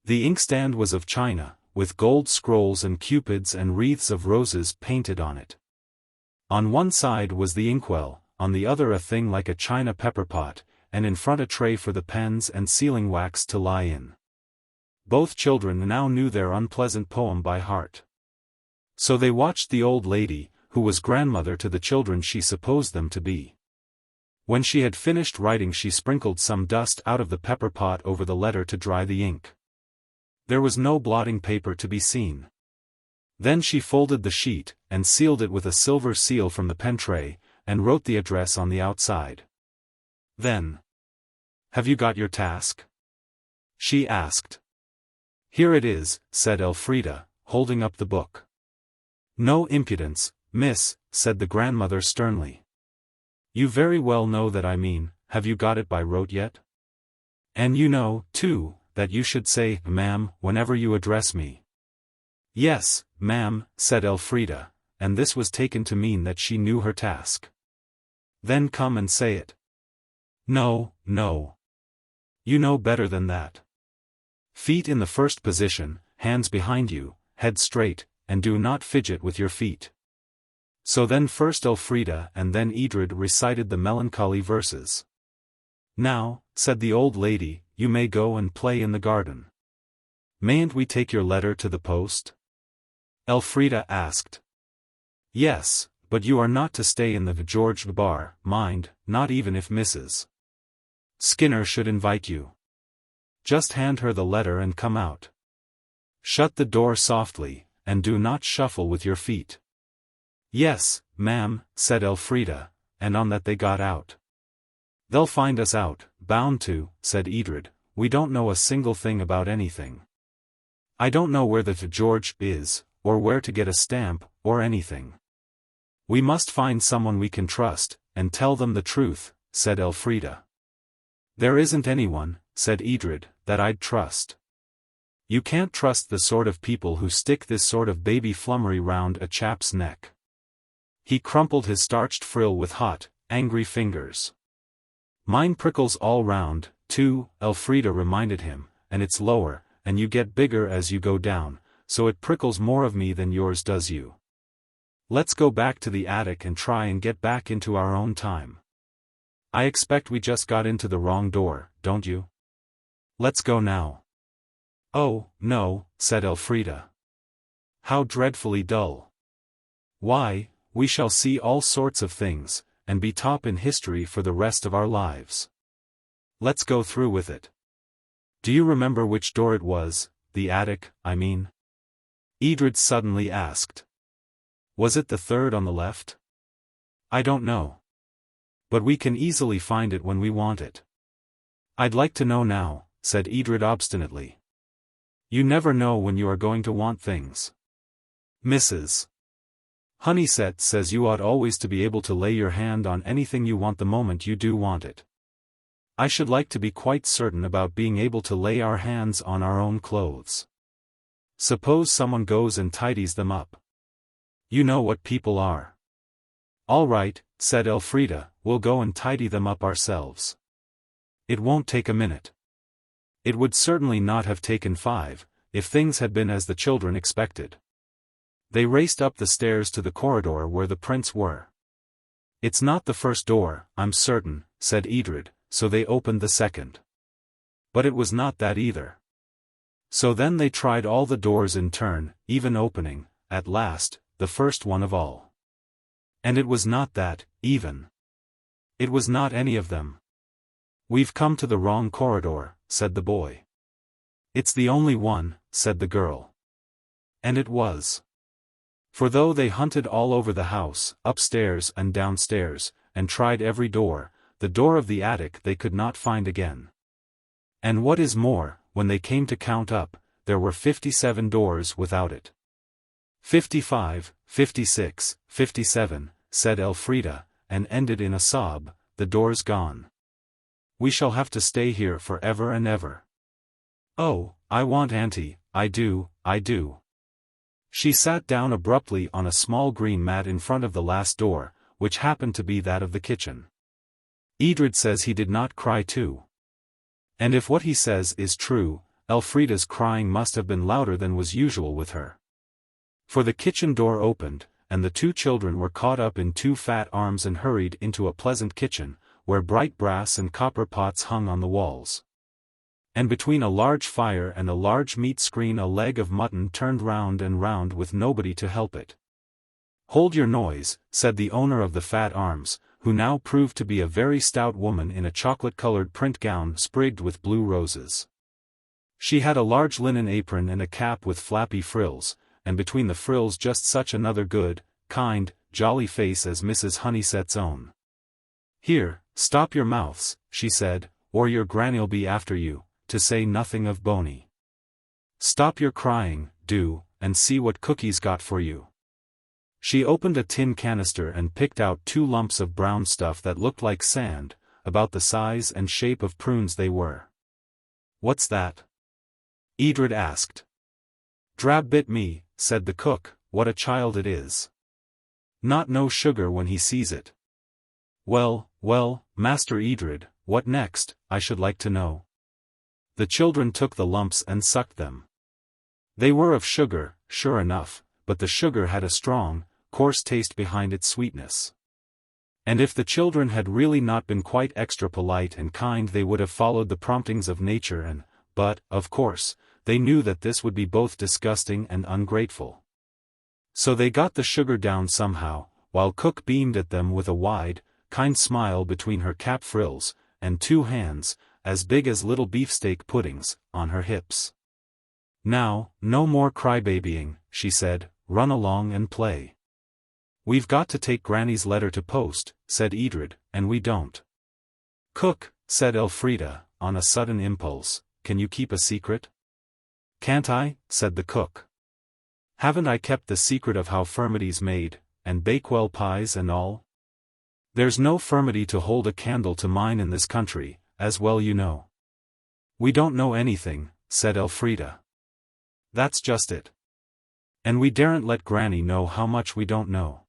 The inkstand was of china, with gold scrolls and cupids and wreaths of roses painted on it. On one side was the inkwell, on the other a thing like a china pepper pot, and in front a tray for the pens and sealing wax to lie in. Both children now knew their unpleasant poem by heart. So they watched the old lady, who was grandmother to the children she supposed them to be. When she had finished writing she sprinkled some dust out of the pepper pot over the letter to dry the ink. There was no blotting paper to be seen. Then she folded the sheet, and sealed it with a silver seal from the pen tray, and wrote the address on the outside. Then, have you got your task? She asked. Here it is, said Elfrida, holding up the book. No impudence, miss, said the grandmother sternly. You very well know that I mean, have you got it by rote yet? And you know, too, that you should say, ma'am, whenever you address me. Yes, ma'am, said Elfrida, and this was taken to mean that she knew her task. Then come and say it. No, no. You know better than that. Feet in the first position, hands behind you, head straight, and do not fidget with your feet. So then first Elfrida and then Edred recited the melancholy verses. Now, said the old lady, you may go and play in the garden. Mayn't we take your letter to the post? Elfrida asked. Yes, but you are not to stay in the George bar, mind, not even if Mrs. Skinner should invite you. Just hand her the letter and come out. Shut the door softly, and do not shuffle with your feet. Yes, ma'am, said Elfrida, and on that they got out. They'll find us out, bound to, said Edred, we don't know a single thing about anything. I don't know where the George is, or where to get a stamp, or anything. We must find someone we can trust, and tell them the truth," said Elfrida. "There isn't anyone," said Edred, "that I'd trust." "You can't trust the sort of people who stick this sort of baby flummery round a chap's neck." He crumpled his starched frill with hot, angry fingers. "Mine prickles all round, too," Elfrida reminded him, "and it's lower, and you get bigger as you go down, so it prickles more of me than yours does you. Let's go back to the attic and try and get back into our own time. I expect we just got into the wrong door, don't you? Let's go now." "Oh, no," said Elfrida. "How dreadfully dull. Why, we shall see all sorts of things, and be top in history for the rest of our lives. Let's go through with it. Do you remember which door it was, the attic, I mean?" Edred suddenly asked. "Was it the third on the left?" "I don't know. But we can easily find it when we want it." "I'd like to know now," said Edred obstinately. "You never know when you are going to want things. Mrs. Honeysett says you ought always to be able to lay your hand on anything you want the moment you do want it. I should like to be quite certain about being able to lay our hands on our own clothes. Suppose someone goes and tidies them up. You know what people are." "All right," said Elfrida, "we'll go and tidy them up ourselves. It won't take a minute." It would certainly not have taken 5, if things had been as the children expected. They raced up the stairs to the corridor where the prints were. "It's not the first door, I'm certain," said Edred, so they opened the second. But it was not that either. So then they tried all the doors in turn, even opening, at last, the first one of all. And it was not that, even. It was not any of them. "We've come to the wrong corridor," said the boy. "It's the only one," said the girl. And it was. For though they hunted all over the house, upstairs and downstairs, and tried every door, the door of the attic they could not find again. And what is more, when they came to count up, there were 57 doors without it. 55, 56, 57, said Elfrida, and ended in a sob, "The door's gone. We shall have to stay here for ever and ever. Oh, I want Auntie, I do, I do." She sat down abruptly on a small green mat in front of the last door, which happened to be that of the kitchen. Edred says he did not cry too. And if what he says is true, Elfrida's crying must have been louder than was usual with her. For the kitchen door opened, and the two children were caught up in two fat arms and hurried into a pleasant kitchen, where bright brass and copper pots hung on the walls. And between a large fire and a large meat screen a leg of mutton turned round and round with nobody to help it. "Hold your noise," said the owner of the fat arms, who now proved to be a very stout woman in a chocolate-colored print gown sprigged with blue roses. She had a large linen apron and a cap with flappy frills, and between the frills just such another good, kind, jolly face as Mrs. Honeysett's own. "Here, stop your mouths," she said, "or your granny'll be after you, to say nothing of Boney. Stop your crying, do, and see what cookie's got for you." She opened a tin canister and picked out 2 lumps of brown stuff that looked like sand, about the size and shape of prunes they were. "What's that?" Edred asked. "Drab bit me," said the cook, "what a child it is. Not no sugar when he sees it." "Well, well, Master Edred, what next, I should like to know." The children took the lumps and sucked them. They were of sugar, sure enough, but the sugar had a strong, coarse taste behind its sweetness. And if the children had really not been quite extra polite and kind they would have followed the promptings of nature but, of course, they knew that this would be both disgusting and ungrateful. So they got the sugar down somehow, while Cook beamed at them with a wide, kind smile between her cap frills, and 2 hands, as big as little beefsteak puddings, on her hips. "Now, no more crybabying," she said, "run along and play." "We've got to take Granny's letter to post," said Edred, "and we don't." "Cook," said Elfrida, on a sudden impulse, "can you keep a secret?" "Can't I?" said the cook. "Haven't I kept the secret of how furmety's made, and Bakewell pies and all?" There's no firmity to hold a candle to mine in this country, as well you know. We don't know anything, said Elfrida. That's just it. And we daren't let Granny know how much we don't know.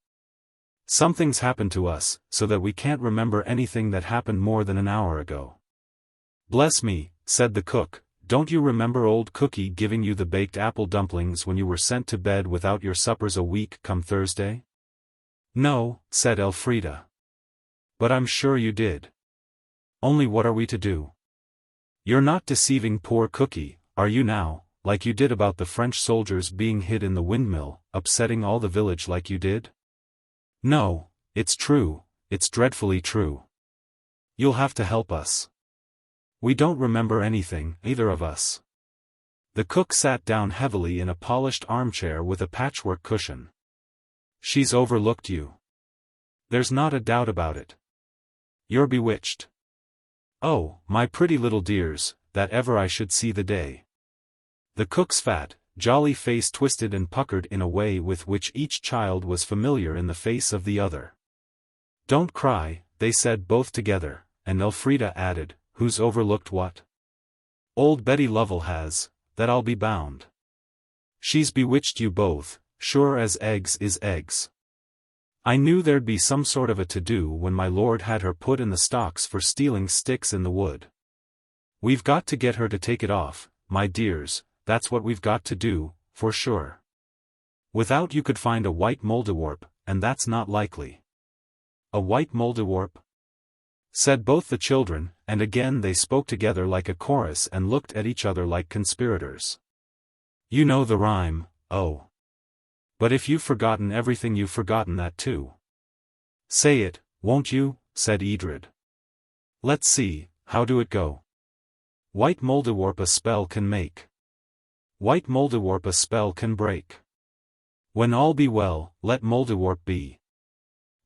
Something's happened to us, so that we can't remember anything that happened more than an hour ago. Bless me, said the cook, don't you remember old Cookie giving you the baked apple dumplings when you were sent to bed without your suppers a week come Thursday? No, said Elfrida. But I'm sure you did. Only what are we to do? You're not deceiving poor Cookie, are you now, like you did about the French soldiers being hid in the windmill, upsetting all the village like you did? No, it's true, it's dreadfully true. You'll have to help us. We don't remember anything, either of us. The cook sat down heavily in a polished armchair with a patchwork cushion. She's overlooked you. There's not a doubt about it. You're bewitched. Oh, my pretty little dears, that ever I should see the day. The cook's fat, jolly face twisted and puckered in a way with which each child was familiar in the face of the other. Don't cry, they said both together, and Elfrida added, who's overlooked what? Old Betty Lovell has, that I'll be bound. She's bewitched you both, sure as eggs is eggs. I knew there'd be some sort of a to-do when my lord had her put in the stocks for stealing sticks in the wood. We've got to get her to take it off, my dears, that's what we've got to do, for sure. Without you could find a white Mouldiwarp, and that's not likely. A white Mouldiwarp? Said both the children, and again they spoke together like a chorus and looked at each other like conspirators. You know the rhyme, oh. But if you've forgotten everything you've forgotten that too. Say it, won't you, said Edred. Let's see, how do it go? White Mouldiwarp a spell can make. White Mouldiwarp a spell can break. When all be well, let Mouldiwarp be.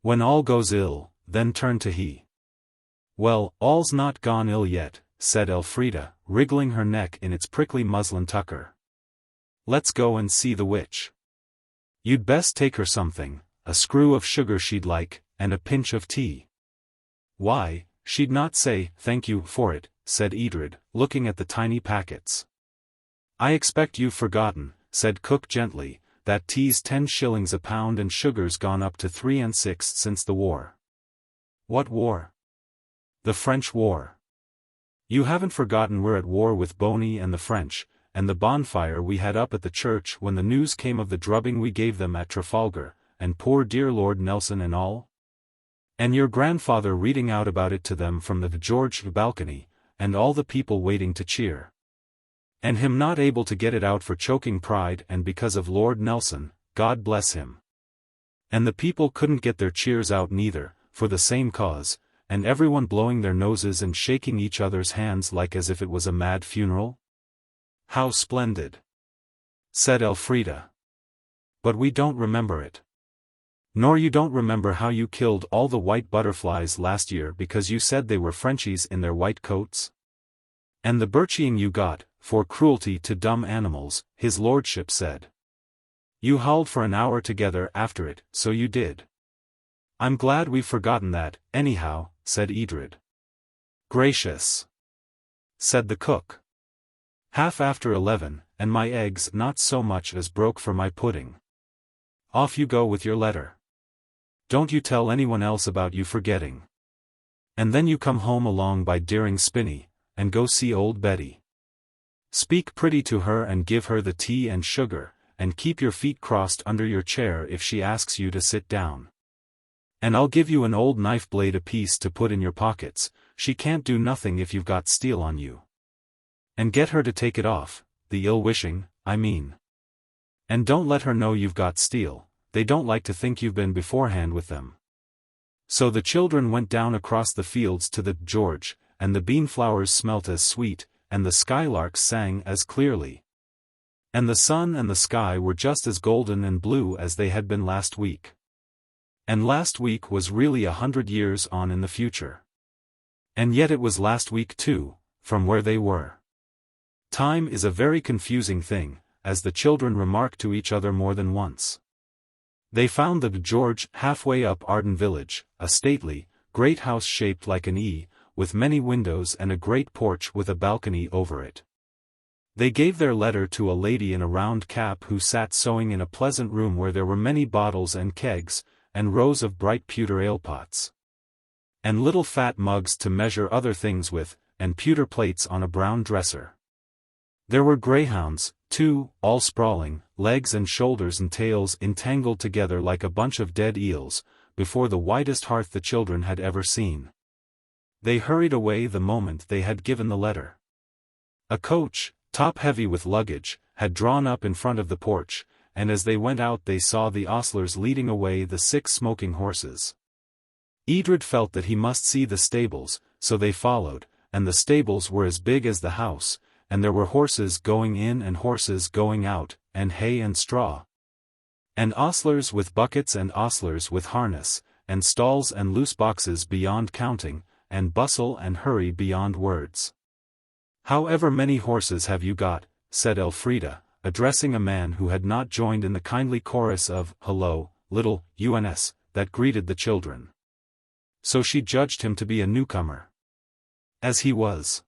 When all goes ill, then turn to he. Well, all's not gone ill yet, said Elfrida, wriggling her neck in its prickly muslin tucker. Let's go and see the witch. You'd best take her something, a screw of sugar she'd like, and a pinch of tea. Why, she'd not say, thank you for it, said Edred, looking at the tiny packets. I expect you've forgotten, said Cook gently, that tea's 10 shillings a pound and sugar's gone up to 3 6 since the war. What war? The French war. You haven't forgotten we're at war with Boney and the French, and the bonfire we had up at the church when the news came of the drubbing we gave them at Trafalgar, and poor dear Lord Nelson and all? And your grandfather reading out about it to them from the George balcony, and all the people waiting to cheer. And him not able to get it out for choking pride and because of Lord Nelson, God bless him. And the people couldn't get their cheers out neither, for the same cause, and everyone blowing their noses and shaking each other's hands like as if it was a mad funeral? How splendid! Said Elfrida. But we don't remember it. Nor you don't remember how you killed all the white butterflies last year because you said they were Frenchies in their white coats? And the birching you got, for cruelty to dumb animals, his lordship said. You howled for an hour together after it, so you did. I'm glad we've forgotten that, anyhow, said Edred. Gracious! Said the cook. 11:30, and my eggs not so much as broke for my pudding. Off you go with your letter. Don't you tell anyone else about you forgetting. And then you come home along by Deering Spinney, and go see old Betty. Speak pretty to her and give her the tea and sugar, and keep your feet crossed under your chair if she asks you to sit down. And I'll give you an old knife blade apiece to put in your pockets, she can't do nothing if you've got steel on you. And get her to take it off, the ill-wishing, I mean. And don't let her know you've got steel, they don't like to think you've been beforehand with them. So the children went down across the fields to the George, and the bean-flowers smelt as sweet, and the skylarks sang as clearly. And the sun and the sky were just as golden and blue as they had been last week. And last week was really 100 years on in the future. And yet it was last week too, from where they were. Time is a very confusing thing, as the children remarked to each other more than once. They found the George halfway up Arden village, a stately, great house shaped like an E, with many windows and a great porch with a balcony over it. They gave their letter to a lady in a round cap who sat sewing in a pleasant room where there were many bottles and kegs, and rows of bright pewter ale-pots. And little fat mugs to measure other things with, and pewter plates on a brown dresser. There were greyhounds, too, all sprawling, legs and shoulders and tails entangled together like a bunch of dead eels, before the widest hearth the children had ever seen. They hurried away the moment they had given the letter. A coach, top-heavy with luggage, had drawn up in front of the porch, and as they went out they saw the ostlers leading away the 6 smoking horses. Edred felt that he must see the stables, so they followed, and the stables were as big as the house, and there were horses going in and horses going out, and hay and straw. And ostlers with buckets and ostlers with harness, and stalls and loose boxes beyond counting, and bustle and hurry beyond words. "However many horses have you got?" said Elfrida, addressing a man who had not joined in the kindly chorus of "Hello, little uns," that greeted the children. So she judged him to be a newcomer. As he was.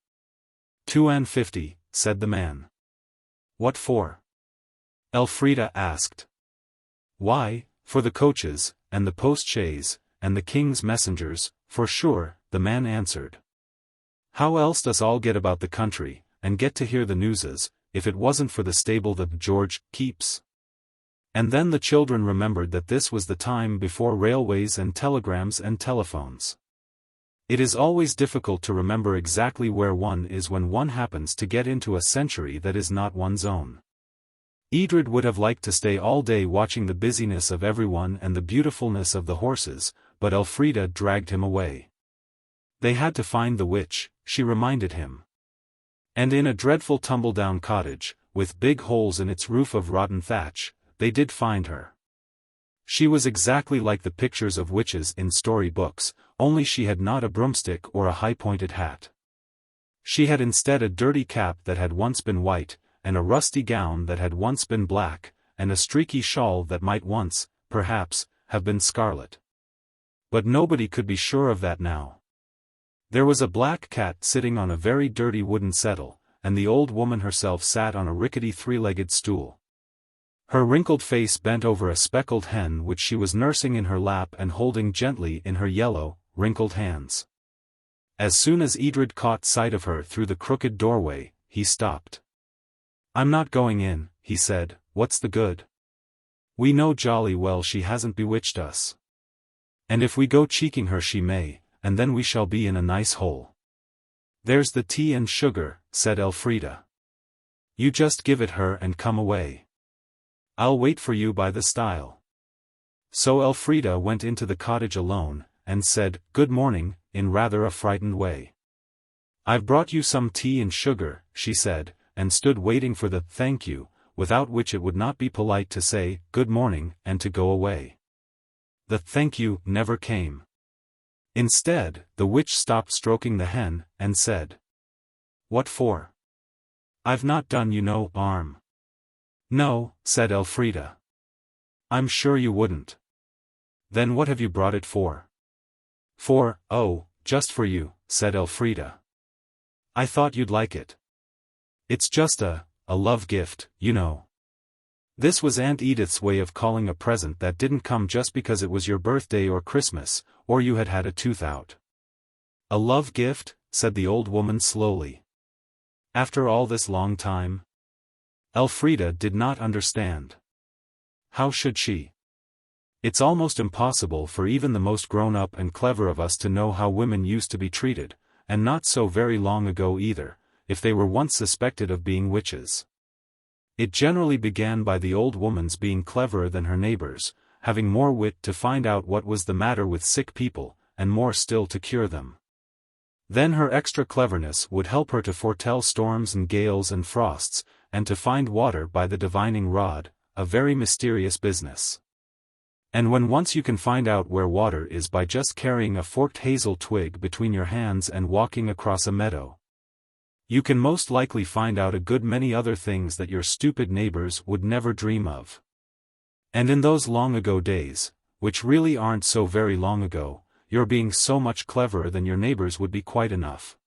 250, said the man. "What for?" Elfrida asked. "Why, for the coaches, and the post-chaise, and the king's messengers, for sure," the man answered. "How else does all get about the country, and get to hear the newses, if it wasn't for the stable that George keeps?" And then the children remembered that this was the time before railways and telegrams and telephones. It is always difficult to remember exactly where one is when one happens to get into a century that is not one's own. Edred would have liked to stay all day watching the busyness of everyone and the beautifulness of the horses, but Elfrida dragged him away. They had to find the witch, she reminded him. And in a dreadful tumble-down cottage, with big holes in its roof of rotten thatch, they did find her. She was exactly like the pictures of witches in story books, only she had not a broomstick or a high-pointed hat. She had instead a dirty cap that had once been white, and a rusty gown that had once been black, and a streaky shawl that might once, perhaps, have been scarlet. But nobody could be sure of that now. There was a black cat sitting on a very dirty wooden settle, and the old woman herself sat on a rickety 3-legged stool. Her wrinkled face bent over a speckled hen which she was nursing in her lap and holding gently in her yellow, wrinkled hands. As soon as Edred caught sight of her through the crooked doorway, he stopped. "I'm not going in," he said, "what's the good? We know jolly well she hasn't bewitched us. And if we go cheeking her she may, and then we shall be in a nice hole." "There's the tea and sugar," said Elfrida. "You just give it her and come away. I'll wait for you by the stile." So Elfrida went into the cottage alone, and said, "Good morning," in rather a frightened way. "I've brought you some tea and sugar," she said, and stood waiting for the "thank you," without which it would not be polite to say, "Good morning," and to go away. The "thank you" never came. Instead, the witch stopped stroking the hen, and said, "What for? I've not done you no harm." "No," said Elfrida. "I'm sure you wouldn't." "Then what have you brought it for?" Oh, just for you," said Elfrida. "I thought you'd like it. It's just a love gift, you know." This was Aunt Edith's way of calling a present that didn't come just because it was your birthday or Christmas, or you had had a tooth out. "A love gift," said the old woman slowly. "After all this long time?" Elfrida did not understand. How should she? It's almost impossible for even the most grown-up and clever of us to know how women used to be treated, and not so very long ago either, if they were once suspected of being witches. It generally began by the old woman's being cleverer than her neighbors, having more wit to find out what was the matter with sick people, and more still to cure them. Then her extra cleverness would help her to foretell storms and gales and frosts, and to find water by the divining rod, a very mysterious business. And when once you can find out where water is by just carrying a forked hazel twig between your hands and walking across a meadow, you can most likely find out a good many other things that your stupid neighbors would never dream of. And in those long-ago days, which really aren't so very long ago, your being so much cleverer than your neighbors would be quite enough.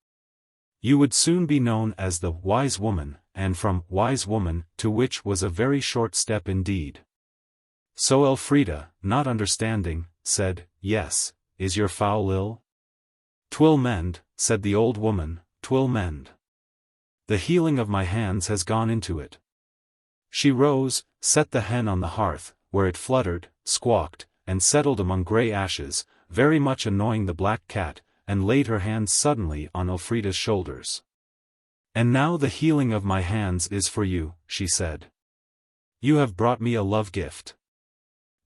You would soon be known as the wise woman, and from wise woman to witch was a very short step indeed. So Elfrida, not understanding, said, Yes, is your fowl ill? 'Twill mend, said the old woman, 'twill mend. The healing of my hands has gone into it. She rose, set the hen on the hearth, where it fluttered, squawked, and settled among grey ashes, very much annoying the black cat, and laid her hands suddenly on Elfrida's shoulders. And now the healing of my hands is for you, she said. You have brought me a love gift.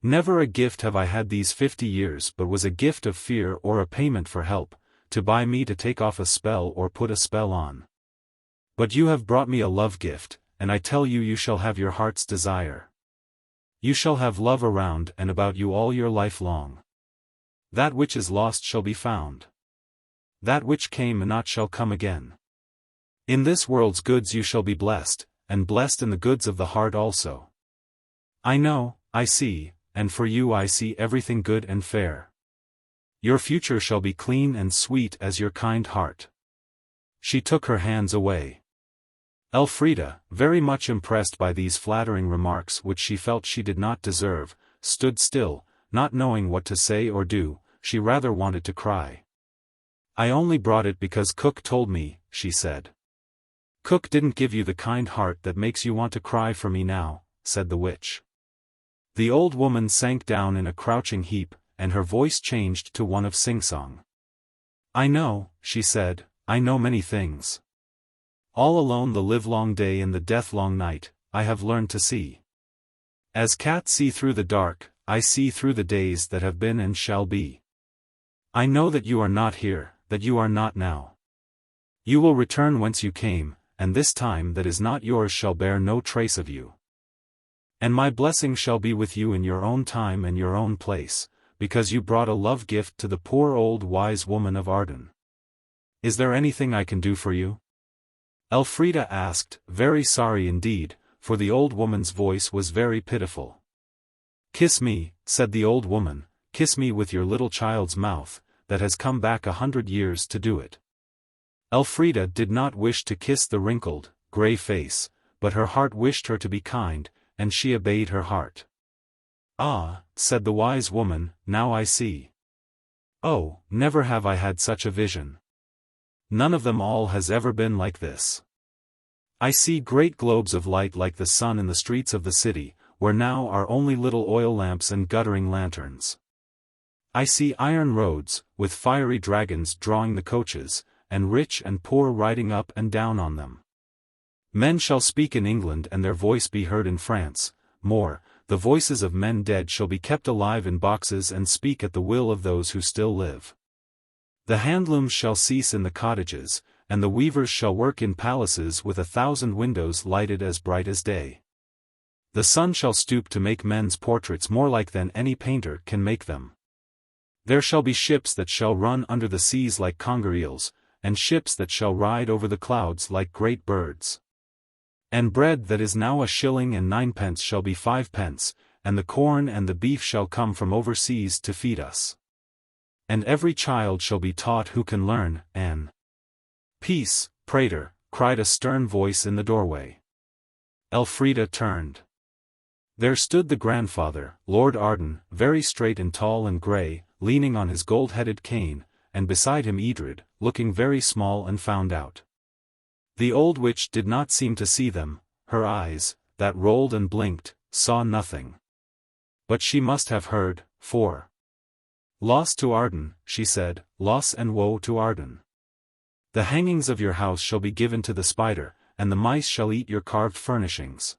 Never a gift have I had these 50 years but was a gift of fear or a payment for help, to buy me to take off a spell or put a spell on. But you have brought me a love gift, and I tell you shall have your heart's desire. You shall have love around and about you all your life long. That which is lost shall be found. That which came not shall come again. In this world's goods you shall be blessed, and blessed in the goods of the heart also. I know, I see, and for you I see everything good and fair. Your future shall be clean and sweet as your kind heart. She took her hands away. Elfrida, very much impressed by these flattering remarks which she felt she did not deserve, stood still, not knowing what to say or do. She rather wanted to cry. I only brought it because Cook told me, she said. Cook didn't give you the kind heart that makes you want to cry for me now, said the witch. The old woman sank down in a crouching heap, and her voice changed to one of sing-song. I know, she said, I know many things. All alone the livelong day and the death-long night, I have learned to see. As cats see through the dark, I see through the days that have been and shall be. I know that you are not here, that you are not now. You will return whence you came, and this time that is not yours shall bear no trace of you. And my blessing shall be with you in your own time and your own place, because you brought a love gift to the poor old wise woman of Arden. Is there anything I can do for you? Elfrida asked, very sorry indeed, for the old woman's voice was very pitiful. Kiss me, said the old woman, kiss me with your little child's mouth, that has come back 100 years to do it. Elfrida did not wish to kiss the wrinkled, grey face, but her heart wished her to be kind, and she obeyed her heart. Ah, said the wise woman, now I see. Oh, never have I had such a vision. None of them all has ever been like this. I see great globes of light like the sun in the streets of the city, where now are only little oil lamps and guttering lanterns. I see iron roads, with fiery dragons drawing the coaches, and rich and poor riding up and down on them. Men shall speak in England and their voice be heard in France, more, the voices of men dead shall be kept alive in boxes and speak at the will of those who still live. The handlooms shall cease in the cottages, and the weavers shall work in palaces with 1,000 windows lighted as bright as day. The sun shall stoop to make men's portraits more like than any painter can make them. There shall be ships that shall run under the seas like conger eels, and ships that shall ride over the clouds like great birds. And bread that is now 1 shilling and 9 pence shall be 5 pence, and the corn and the beef shall come from overseas to feed us. And every child shall be taught who can learn, and Peace, prater, cried a stern voice in the doorway. Elfrida turned. There stood the grandfather, Lord Arden, very straight and tall and grey, leaning on his gold-headed cane, and beside him Edred, looking very small and found out. The old witch did not seem to see them, her eyes, that rolled and blinked, saw nothing. But she must have heard, for loss to Arden, she said, loss and woe to Arden. The hangings of your house shall be given to the spider, and the mice shall eat your carved furnishings.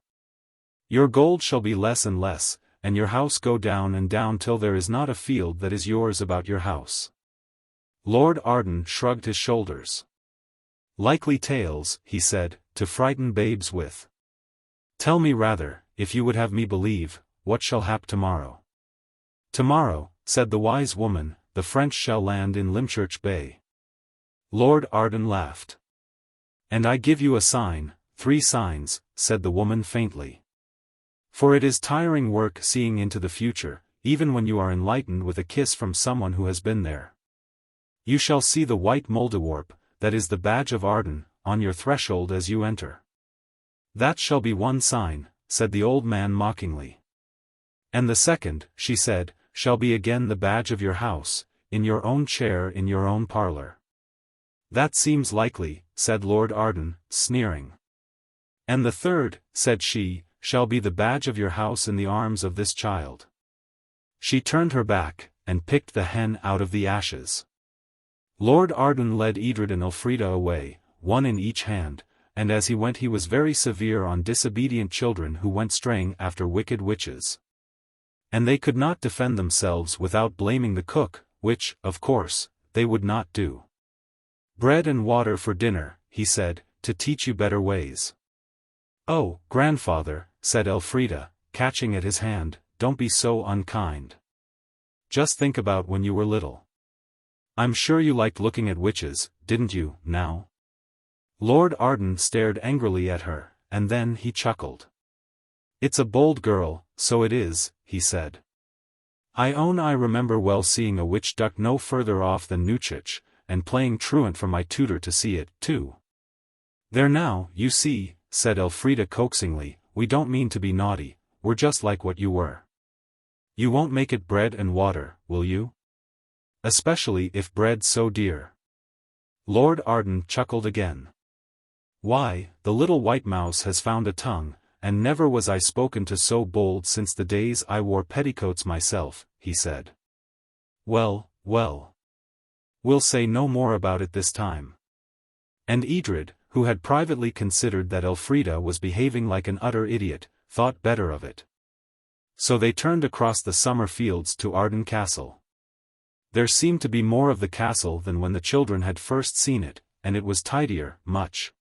Your gold shall be less and less, and your house go down and down till there is not a field that is yours about your house. Lord Arden shrugged his shoulders. Likely tales, he said, to frighten babes with. Tell me rather, if you would have me believe, what shall hap tomorrow. Tomorrow, said the wise woman, the French shall land in Lymchurch Bay. Lord Arden laughed. And I give you a sign, 3 signs, said the woman faintly. For it is tiring work seeing into the future, even when you are enlightened with a kiss from someone who has been there. You shall see the white Mouldiwarp, that is the badge of Arden, on your threshold as you enter. That shall be one sign, said the old man mockingly. And the second, she said, shall be again the badge of your house, in your own chair in your own parlour. That seems likely, said Lord Arden, sneering. And the third, said she, shall be the badge of your house in the arms of this child. She turned her back, and picked the hen out of the ashes. Lord Arden led Edred and Elfrida away, one in each hand, and as he went he was very severe on disobedient children who went straying after wicked witches. And they could not defend themselves without blaming the cook, which, of course, they would not do. Bread and water for dinner, he said, to teach you better ways. Oh, grandfather, said Elfrida, catching at his hand, don't be so unkind. Just think about when you were little. I'm sure you liked looking at witches, didn't you, now? Lord Arden stared angrily at her, and then he chuckled. It's a bold girl, so it is, he said. I own I remember well seeing a witch duck no further off than Newchurch, and playing truant for my tutor to see it, too. There now, you see, said Elfrida coaxingly, we don't mean to be naughty, we're just like what you were. You won't make it bread and water, will you? Especially if bread's so dear. Lord Arden chuckled again. Why, the little white mouse has found a tongue, and never was I spoken to so bold since the days I wore petticoats myself, he said. Well, well. We'll say no more about it this time. And Edred, who had privately considered that Elfrida was behaving like an utter idiot, thought better of it. So they turned across the summer fields to Arden Castle. There seemed to be more of the castle than when the children had first seen it, and it was tidier, much.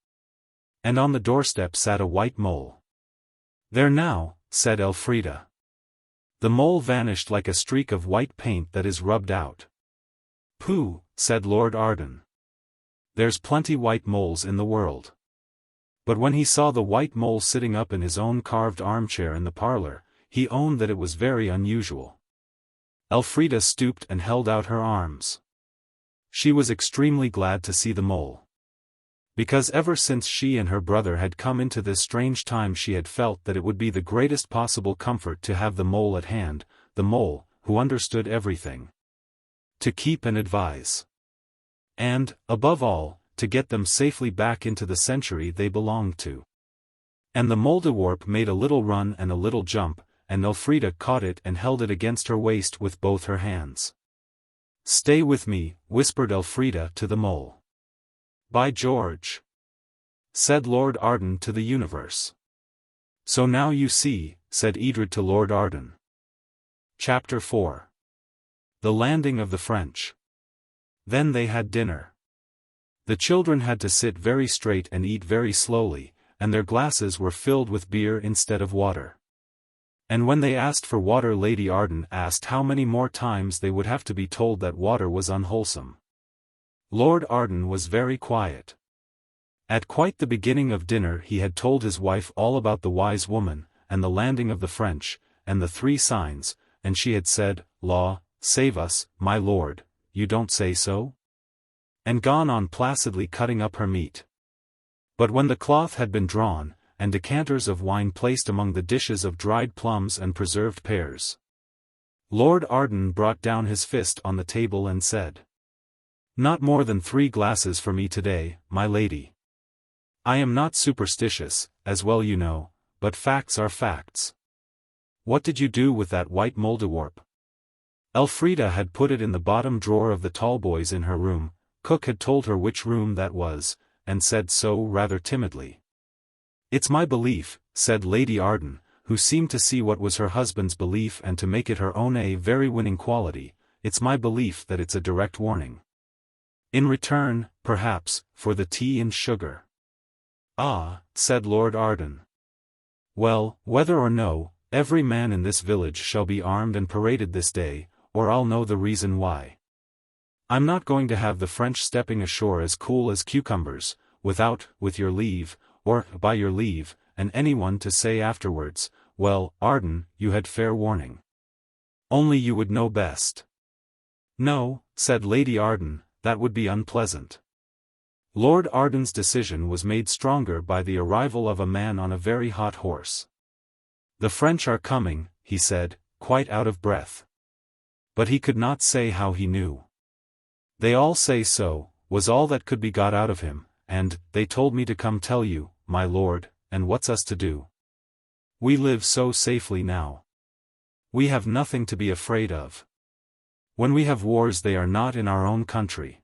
And on the doorstep sat a white mole. There now, said Elfrida. The mole vanished like a streak of white paint that is rubbed out. Pooh, said Lord Arden. There's plenty white moles in the world. But when he saw the white mole sitting up in his own carved armchair in the parlour, he owned that it was very unusual. Elfrida stooped and held out her arms. She was extremely glad to see the mole. Because ever since she and her brother had come into this strange time she had felt that it would be the greatest possible comfort to have the mole at hand, the mole, who understood everything. To keep and advise. And, above all, to get them safely back into the century they belonged to. And the Mouldiwarp made a little run and a little jump, and Elfrida caught it and held it against her waist with both her hands. Stay with me, whispered Elfrida to the mole. By George! Said Lord Arden to the universe. So now you see, said Edred to Lord Arden. Chapter 4. The Landing of the French. Then they had dinner. The children had to sit very straight and eat very slowly, and their glasses were filled with beer instead of water. And when they asked for water Lady Arden asked how many more times they would have to be told that water was unwholesome. Lord Arden was very quiet. At quite the beginning of dinner he had told his wife all about the wise woman, and the landing of the French, and the 3 signs, and she had said, Law, save us, my lord, you don't say so? And gone on placidly cutting up her meat. But when the cloth had been drawn, and decanters of wine placed among the dishes of dried plums and preserved pears, Lord Arden brought down his fist on the table and said, Not more than 3 glasses for me today, my lady. I am not superstitious, as well you know, but facts are facts. What did you do with that white Mouldiwarp? Elfrida had put it in the bottom drawer of the tallboys in her room. Cook had told her which room that was, and said so rather timidly. It's my belief, said Lady Arden, who seemed to see what was her husband's belief and to make it her own a very winning quality, it's my belief that it's a direct warning. In return, perhaps, for the tea and sugar. Ah, said Lord Arden. Well, whether or no, every man in this village shall be armed and paraded this day, or I'll know the reason why. I'm not going to have the French stepping ashore as cool as cucumbers, without, with your leave, or, by your leave, and anyone to say afterwards, well, Arden, you had fair warning. Only you would know best. No, said Lady Arden, that would be unpleasant. Lord Arden's decision was made stronger by the arrival of a man on a very hot horse. The French are coming, he said, quite out of breath. But he could not say how he knew. They all say so, was all that could be got out of him, and, they told me to come tell you, my lord, and what's us to do? We live so safely now. We have nothing to be afraid of. When we have wars they are not in our own country.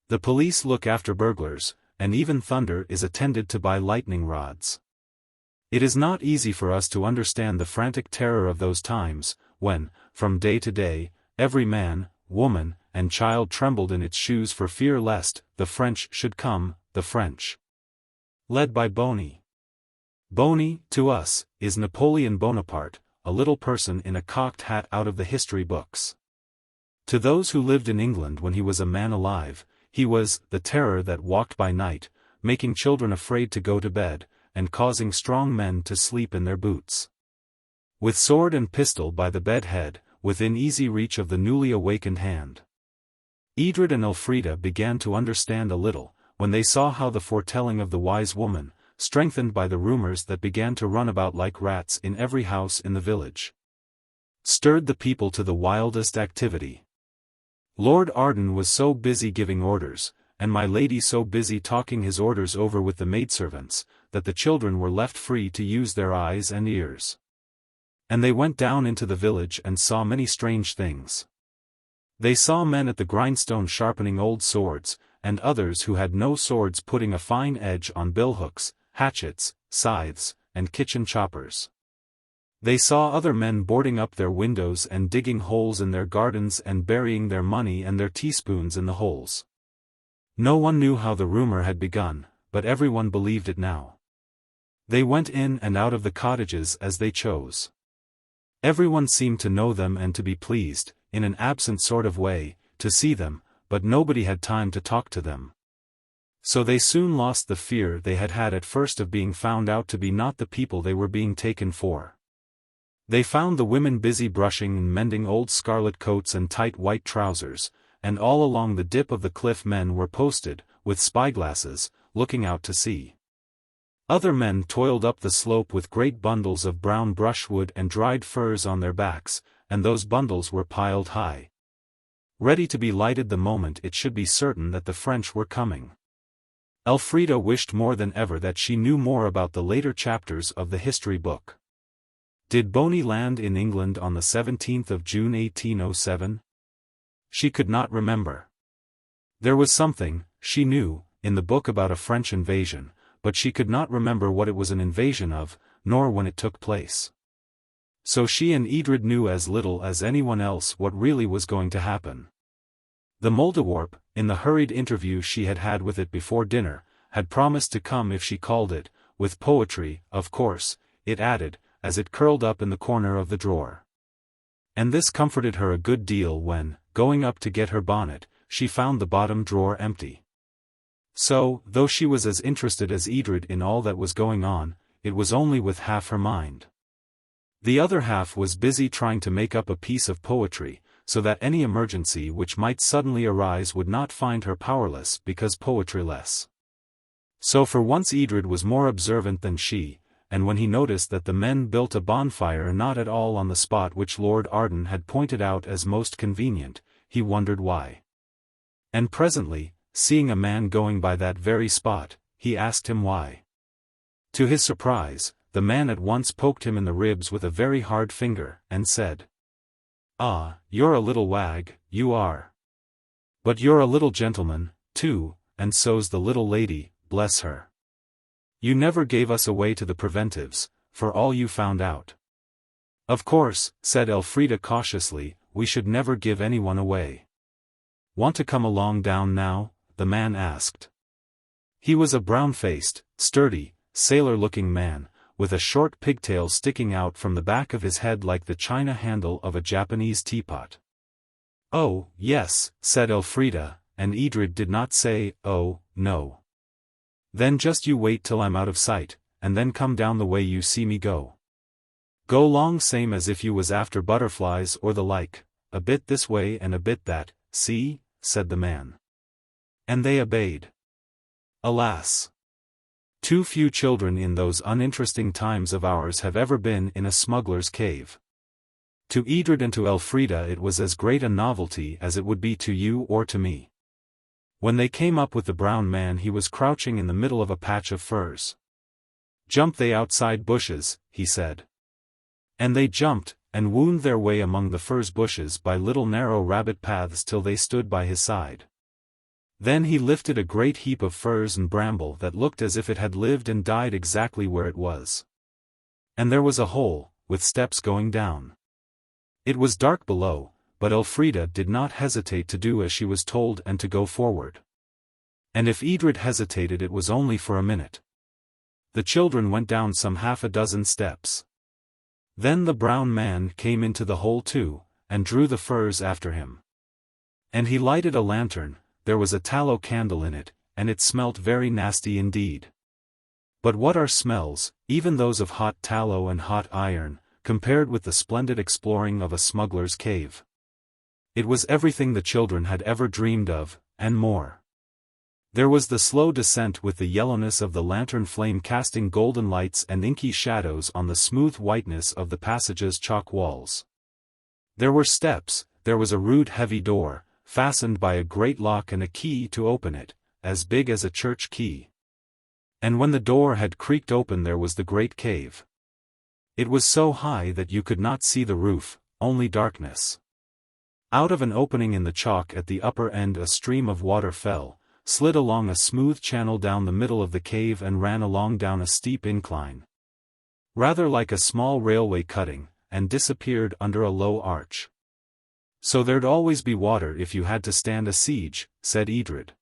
The police look after burglars, and even thunder is attended to by lightning rods. It is not easy for us to understand the frantic terror of those times, when, from day to day, every man, woman, and child trembled in its shoes for fear lest the French should come, the French. Led by Boney. Boney, to us, is Napoleon Bonaparte, a little person in a cocked hat out of the history books. To those who lived in England when he was a man alive, he was the terror that walked by night, making children afraid to go to bed, and causing strong men to sleep in their boots. With sword and pistol by the bed head, within easy reach of the newly awakened hand. Edred and Elfrida began to understand a little, when they saw how the foretelling of the wise woman, strengthened by the rumors that began to run about like rats in every house in the village, stirred the people to the wildest activity. Lord Arden was so busy giving orders, and my lady so busy talking his orders over with the maidservants, that the children were left free to use their eyes and ears. And they went down into the village and saw many strange things. They saw men at the grindstone sharpening old swords, and others who had no swords putting a fine edge on billhooks, hatchets, scythes, and kitchen choppers. They saw other men boarding up their windows and digging holes in their gardens and burying their money and their teaspoons in the holes. No one knew how the rumor had begun, but everyone believed it now. They went in and out of the cottages as they chose. Everyone seemed to know them and to be pleased, in an absent sort of way, to see them, but nobody had time to talk to them. So they soon lost the fear they had had at first of being found out to be not the people they were being taken for. They found the women busy brushing and mending old scarlet coats and tight white trousers, and all along the dip of the cliff men were posted, with spyglasses, looking out to sea. Other men toiled up the slope with great bundles of brown brushwood and dried furs on their backs, and those bundles were piled high, ready to be lighted the moment it should be certain that the French were coming. Elfrida wished more than ever that she knew more about the later chapters of the history book. Did Boney land in England on the 17th of June 1807? She could not remember. There was something, she knew, in the book about a French invasion, but she could not remember what it was an invasion of, nor when it took place. So she and Edred knew as little as anyone else what really was going to happen. The Mouldiwarp, in the hurried interview she had had with it before dinner, had promised to come if she called it, with poetry, of course, it added, as it curled up in the corner of the drawer. And this comforted her a good deal when, going up to get her bonnet, she found the bottom drawer empty. So, though she was as interested as Edred in all that was going on, it was only with half her mind. The other half was busy trying to make up a piece of poetry, so that any emergency which might suddenly arise would not find her powerless because poetryless. So for once Edred was more observant than she, and when he noticed that the men built a bonfire not at all on the spot which Lord Arden had pointed out as most convenient, he wondered why. And presently, seeing a man going by that very spot, he asked him why. To his surprise, the man at once poked him in the ribs with a very hard finger, and said, "Ah, you're a little wag, you are. But you're a little gentleman, too, and so's the little lady, bless her. You never gave us away to the preventives, for all you found out." "Of course," said Elfrida cautiously, "we should never give anyone away." "Want to come along down now?" the man asked. He was a brown-faced, sturdy, sailor-looking man, with a short pigtail sticking out from the back of his head like the china handle of a Japanese teapot. "Oh, yes," said Elfrida, and Edred did not say, "Oh, no." "Then just you wait till I'm out of sight, and then come down the way you see me go." Go long same as if you was after butterflies or the like, a bit this way and a bit that, see, said the man. And they obeyed. Alas! Too few children in those uninteresting times of ours have ever been in a smuggler's cave. To Edred and to Elfrida it was as great a novelty as it would be to you or to me. When they came up with the brown man he was crouching in the middle of a patch of furze. Jump they outside bushes, he said. And they jumped, and wound their way among the furze bushes by little narrow rabbit paths till they stood by his side. Then he lifted a great heap of furze and bramble that looked as if it had lived and died exactly where it was. And there was a hole, with steps going down. It was dark below, but Elfrida did not hesitate to do as she was told and to go forward. And if Edred hesitated it was only for a minute. The children went down some half a dozen steps. Then the brown man came into the hole too, and drew the furze after him. And he lighted a lantern. There was a tallow candle in it, and it smelt very nasty indeed. But what are smells, even those of hot tallow and hot iron, compared with the splendid exploring of a smuggler's cave? It was everything the children had ever dreamed of, and more. There was the slow descent with the yellowness of the lantern flame casting golden lights and inky shadows on the smooth whiteness of the passage's chalk walls. There were steps, there was a rude heavy door, fastened by a great lock and a key to open it, as big as a church key. And when the door had creaked open there was the great cave. It was so high that you could not see the roof, only darkness. Out of an opening in the chalk at the upper end a stream of water fell, slid along a smooth channel down the middle of the cave and ran along down a steep incline. Rather like a small railway cutting, and disappeared under a low arch. So there'd always be water if you had to stand a siege, said Edred.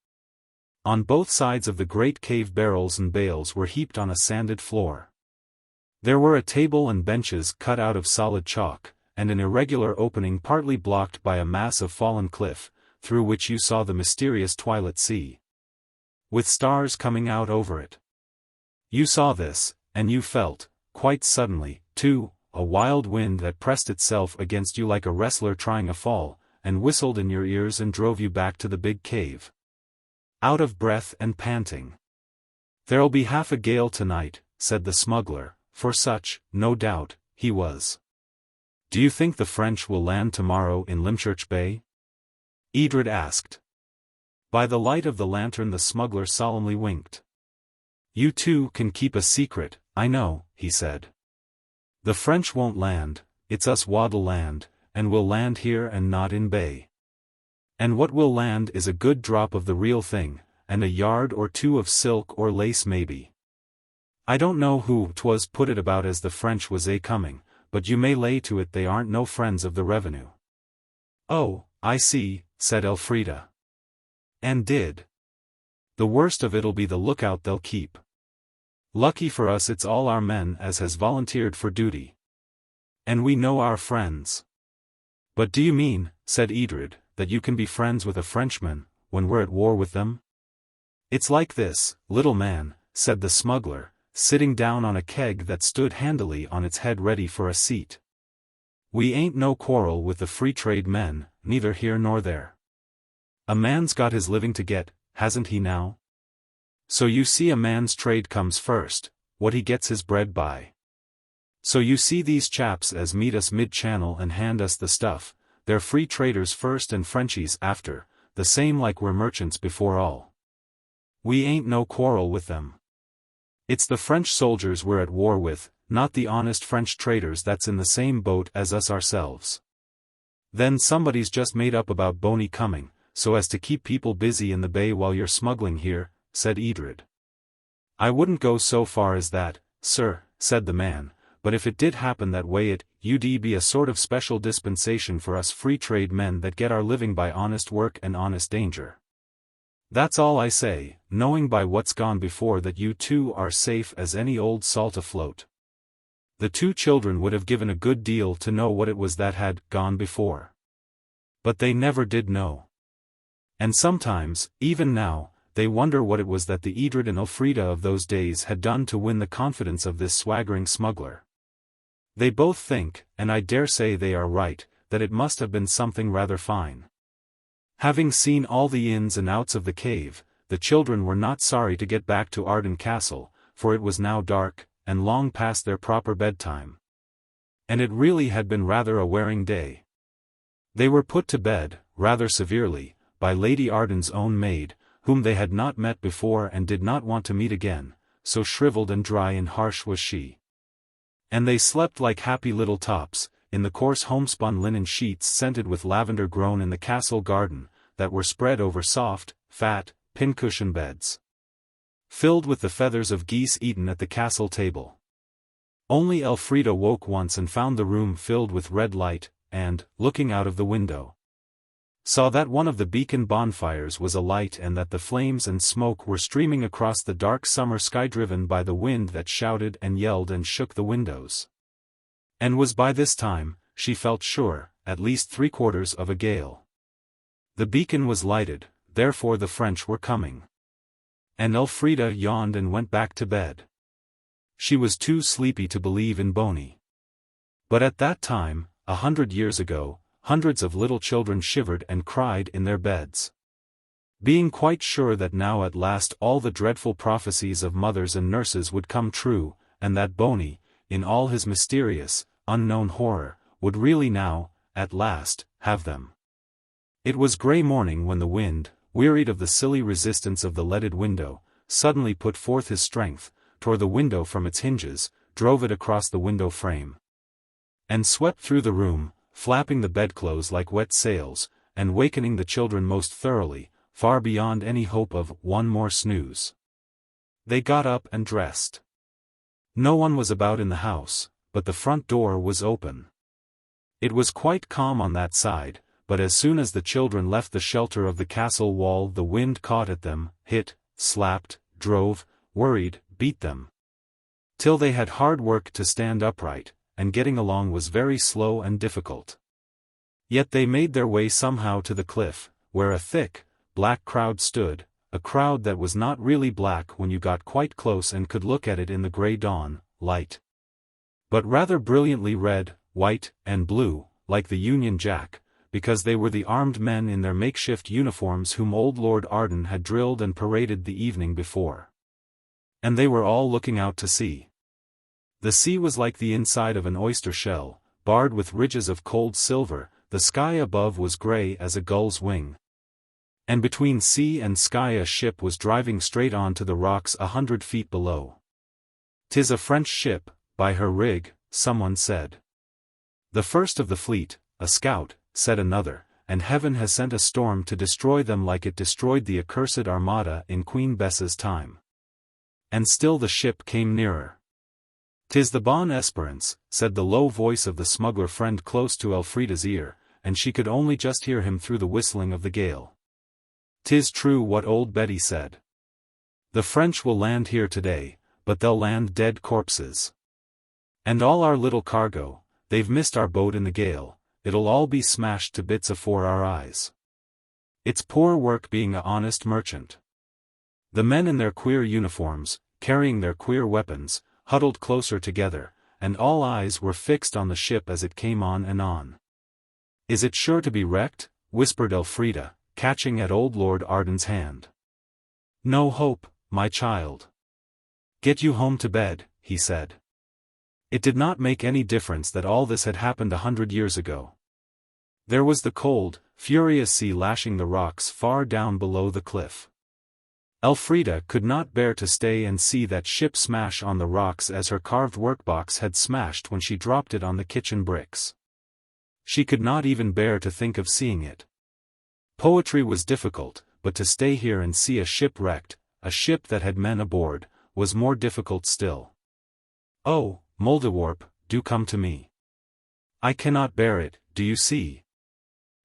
On both sides of the great cave barrels and bales were heaped on a sanded floor. There were a table and benches cut out of solid chalk, and an irregular opening partly blocked by a mass of fallen cliff, through which you saw the mysterious twilit sea, with stars coming out over it. You saw this, and you felt, quite suddenly, too, a wild wind that pressed itself against you like a wrestler trying a fall, and whistled in your ears and drove you back to the big cave. Out of breath and panting. There'll be half a gale tonight, said the smuggler, for such, no doubt, he was. Do you think the French will land tomorrow in Lymchurch Bay? Edred asked. By the light of the lantern the smuggler solemnly winked. You two can keep a secret, I know, he said. The French won't land, it's us what'll land, and we'll land here and not in Bay. And what will land is a good drop of the real thing, and a yard or two of silk or lace maybe. I don't know who 'twas put it about as the French was coming, but you may lay to it they aren't no friends of the revenue. Oh, I see, said Elfrida. And did. The worst of it'll be the lookout they'll keep. Lucky for us it's all our men as has volunteered for duty. And we know our friends. But do you mean, said Edred, that you can be friends with a Frenchman, when we're at war with them? It's like this, little man, said the smuggler, sitting down on a keg that stood handily on its head ready for a seat. We ain't no quarrel with the free trade men, neither here nor there. A man's got his living to get, hasn't he now? So you see a man's trade comes first, what he gets his bread by. So you see these chaps as meet us mid-channel and hand us the stuff, they're free traders first and Frenchies after, the same like we're merchants before all. We ain't no quarrel with them. It's the French soldiers we're at war with, not the honest French traders that's in the same boat as us ourselves. Then somebody's just made up about Boney coming, so as to keep people busy in the bay while you're smuggling here, said Edred. I wouldn't go so far as that, sir, said the man, but if it did happen that way it'd be a sort of special dispensation for us free trade men that get our living by honest work and honest danger. That's all I say, knowing by what's gone before that you two are safe as any old salt afloat. The two children would have given a good deal to know what it was that had gone before. But they never did know. And sometimes, even now, they wonder what it was that the Edred and Elfrida of those days had done to win the confidence of this swaggering smuggler. They both think, and I dare say they are right, that it must have been something rather fine. Having seen all the ins and outs of the cave, the children were not sorry to get back to Arden Castle, for it was now dark, and long past their proper bedtime. And it really had been rather a wearing day. They were put to bed, rather severely, by Lady Arden's own maid, whom they had not met before and did not want to meet again, so shriveled and dry and harsh was she. And they slept like happy little tops, in the coarse homespun linen sheets scented with lavender grown in the castle garden, that were spread over soft, fat, pincushion beds, filled with the feathers of geese eaten at the castle table. Only Elfrida woke once and found the room filled with red light, and, looking out of the window, saw that one of the beacon bonfires was alight and that the flames and smoke were streaming across the dark summer sky driven by the wind that shouted and yelled and shook the windows. And was by this time, she felt sure, at least 3/4 of a gale. The beacon was lighted, therefore the French were coming. And Elfrida yawned and went back to bed. She was too sleepy to believe in Boney. But at that time, 100 years ago, hundreds of little children shivered and cried in their beds, being quite sure that now at last all the dreadful prophecies of mothers and nurses would come true, and that Boney, in all his mysterious, unknown horror, would really now, at last, have them. It was grey morning when the wind, wearied of the silly resistance of the leaded window, suddenly put forth his strength, tore the window from its hinges, drove it across the window frame, and swept through the room, flapping the bedclothes like wet sails, and wakening the children most thoroughly, far beyond any hope of one more snooze. They got up and dressed. No one was about in the house, but the front door was open. It was quite calm on that side, but as soon as the children left the shelter of the castle wall the wind caught at them, hit, slapped, drove, worried, beat them, till they had hard work to stand upright, and getting along was very slow and difficult. Yet they made their way somehow to the cliff, where a thick, black crowd stood, a crowd that was not really black when you got quite close and could look at it in the grey dawn light, but rather brilliantly red, white, and blue, like the Union Jack, because they were the armed men in their makeshift uniforms whom old Lord Arden had drilled and paraded the evening before. And they were all looking out to sea. The sea was like the inside of an oyster shell, barred with ridges of cold silver, the sky above was grey as a gull's wing. And between sea and sky a ship was driving straight on to the rocks 100 feet below. "'Tis a French ship, by her rig," someone said. "The first of the fleet, a scout," said another, "and heaven has sent a storm to destroy them like it destroyed the accursed Armada in Queen Bess's time." And still the ship came nearer. "'Tis the Bonne Esperance," said the low voice of the smuggler friend close to Elfrida's ear, and she could only just hear him through the whistling of the gale. "'Tis true what old Betty said. The French will land here today, but they'll land dead corpses. And all our little cargo, they've missed our boat in the gale, it'll all be smashed to bits afore our eyes. It's poor work being a honest merchant." The men in their queer uniforms, carrying their queer weapons, huddled closer together, and all eyes were fixed on the ship as it came on and on. "Is it sure to be wrecked?" whispered Elfrida, catching at old Lord Arden's hand. "No hope, my child. Get you home to bed," he said. It did not make any difference that all this had happened 100 years ago. There was the cold, furious sea lashing the rocks far down below the cliff. Elfrida could not bear to stay and see that ship smash on the rocks as her carved workbox had smashed when she dropped it on the kitchen bricks. She could not even bear to think of seeing it. Poetry was difficult, but to stay here and see a ship wrecked, a ship that had men aboard, was more difficult still. "Oh, Mouldiwarp, do come to me. I cannot bear it, do you see?"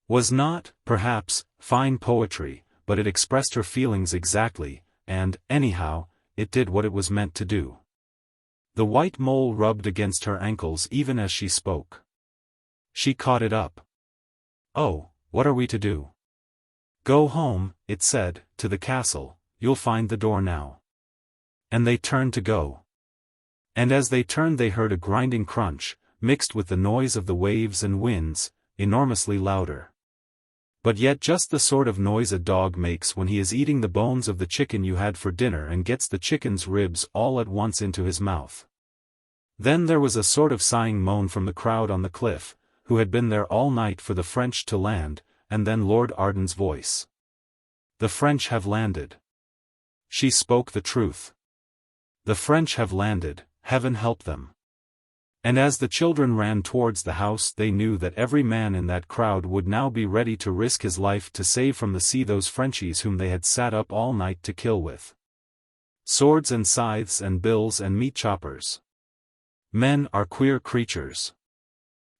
Was not, perhaps, fine poetry, but it expressed her feelings exactly, and, anyhow, it did what it was meant to do. The white mole rubbed against her ankles even as she spoke. She caught it up. "Oh, what are we to do?" "Go home," it said, "to the castle, you'll find the door now." And they turned to go. And as they turned they heard a grinding crunch, mixed with the noise of the waves and winds, enormously louder. But yet just the sort of noise a dog makes when he is eating the bones of the chicken you had for dinner and gets the chicken's ribs all at once into his mouth. Then there was a sort of sighing moan from the crowd on the cliff, who had been there all night for the French to land, and then Lord Arden's voice. "The French have landed." She spoke the truth. The French have landed, heaven help them. And as the children ran towards the house, they knew that every man in that crowd would now be ready to risk his life to save from the sea those Frenchies whom they had sat up all night to kill with swords and scythes and bills and meat choppers. Men are queer creatures.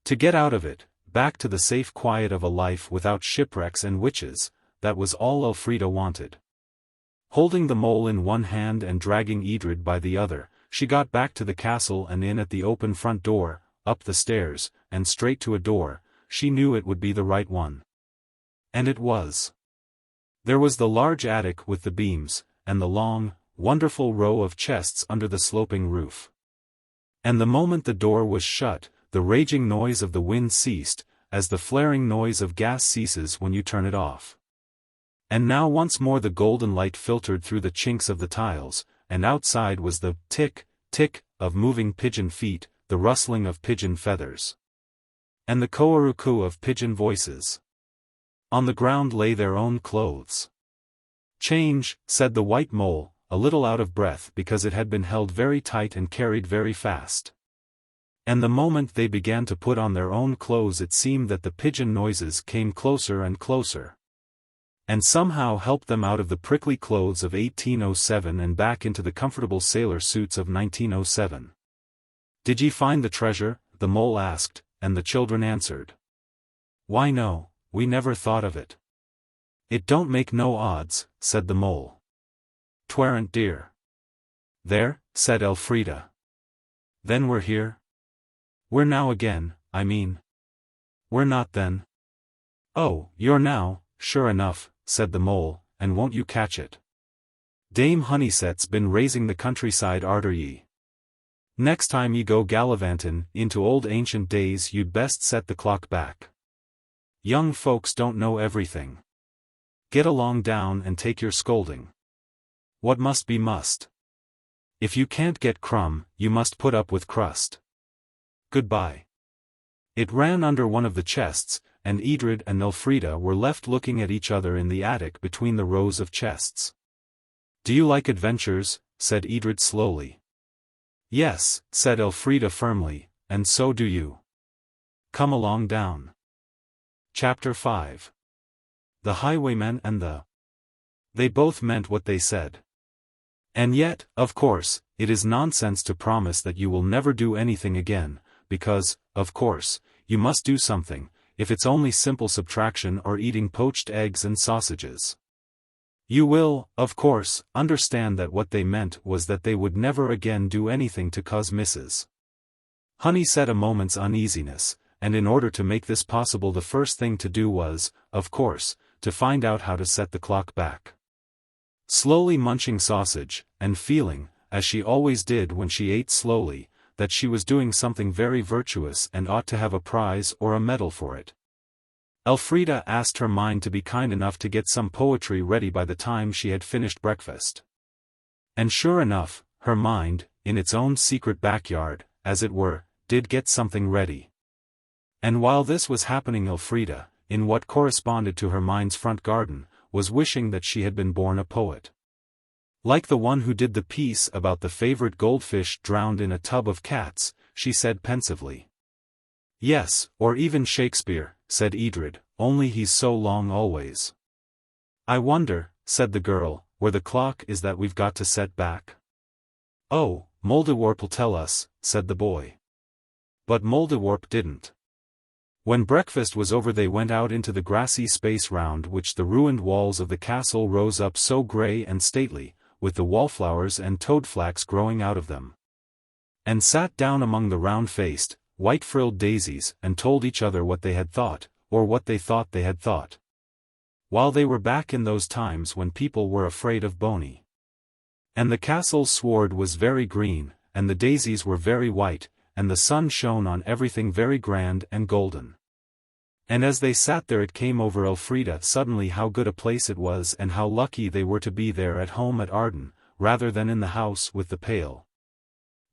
To get out of it, back to the safe quiet of a life without shipwrecks and witches, that was all Elfrida wanted. Holding the mole in one hand and dragging Edred by the other, she got back to the castle and in at the open front door, up the stairs, and straight to a door. She knew it would be the right one. And it was. There was the large attic with the beams, and the long, wonderful row of chests under the sloping roof. And the moment the door was shut, the raging noise of the wind ceased, as the flaring noise of gas ceases when you turn it off. And now once more the golden light filtered through the chinks of the tiles, and outside was the tick, tick, of moving pigeon feet, the rustling of pigeon feathers, and the coarucoo of pigeon voices. On the ground lay their own clothes. "Change," said the white mole, a little out of breath because it had been held very tight and carried very fast. And the moment they began to put on their own clothes it seemed that the pigeon noises came closer and closer, and somehow helped them out of the prickly clothes of 1807 and back into the comfortable sailor suits of 1907. "Did ye find the treasure?" the mole asked, and the children answered. "Why no, we never thought of it." "It don't make no odds," said the mole. "'Twarn't dear." "There," said Elfrida. "Then we're here?" "We're now again, I mean." "We're not then." "Oh, you're now, sure enough," said the mole, "and won't you catch it? Dame Honeyset's been raising the countryside arter ye. Next time ye go gallivantin' into old ancient days you'd best set the clock back. Young folks don't know everything. Get along down and take your scolding. What must be must. If you can't get crumb, you must put up with crust. Goodbye." It ran under one of the chests, and Edred and Elfrida were left looking at each other in the attic between the rows of chests. "Do you like adventures?" said Edred slowly. "Yes," said Elfrida firmly, "and so do you. Come along down." Chapter 5. The Highwayman and the... They both meant what they said. And yet, of course, it is nonsense to promise that you will never do anything again, because, of course, you must do something, if it's only simple subtraction or eating poached eggs and sausages. You will, of course, understand that what they meant was that they would never again do anything to cause Mrs. Honeyset a moment's uneasiness, and in order to make this possible the first thing to do was, of course, to find out how to set the clock back. Slowly munching sausage, and feeling, as she always did when she ate slowly, that she was doing something very virtuous and ought to have a prize or a medal for it, Elfrida asked her mind to be kind enough to get some poetry ready by the time she had finished breakfast. And sure enough, her mind, in its own secret backyard, as it were, did get something ready. And while this was happening Elfrida, in what corresponded to her mind's front garden, was wishing that she had been born a poet. Like the one who did the piece about the favorite goldfish drowned in a tub of cats, she said pensively. "Yes, or even Shakespeare," said Edred, "only he's so long always." "I wonder," said the girl, "where the clock is that we've got to set back." "Oh, Mouldiwarp'll tell us," said the boy. But Mouldiwarp didn't. When breakfast was over they went out into the grassy space round which the ruined walls of the castle rose up so grey and stately, with the wallflowers and toadflax growing out of them, and sat down among the round-faced, white-frilled daisies and told each other what they had thought, or what they thought they had thought. While they were back in those times when people were afraid of Boney. And the castle's sward was very green, and the daisies were very white, and the sun shone on everything very grand and golden. And as they sat there it came over Elfrida suddenly how good a place it was and how lucky they were to be there at home at Arden, rather than in the house with the pale,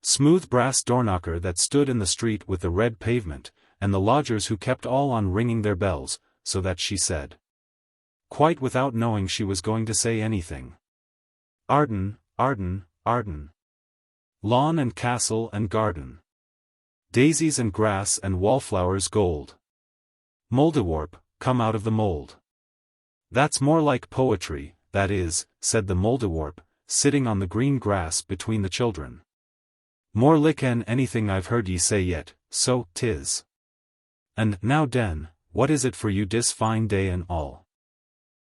smooth brass doorknocker that stood in the street with the red pavement, and the lodgers who kept all on ringing their bells, so that she said, quite without knowing she was going to say anything, Arden, Arden, Arden. Lawn and castle and garden. Daisies and grass and wallflowers gold. Mouldiwarp, come out of the mould. That's more like poetry, that is, said the Mouldiwarp, sitting on the green grass between the children. More lick an anything I've heard ye say yet, so 'tis. And now den, what is it for you dis fine day and all?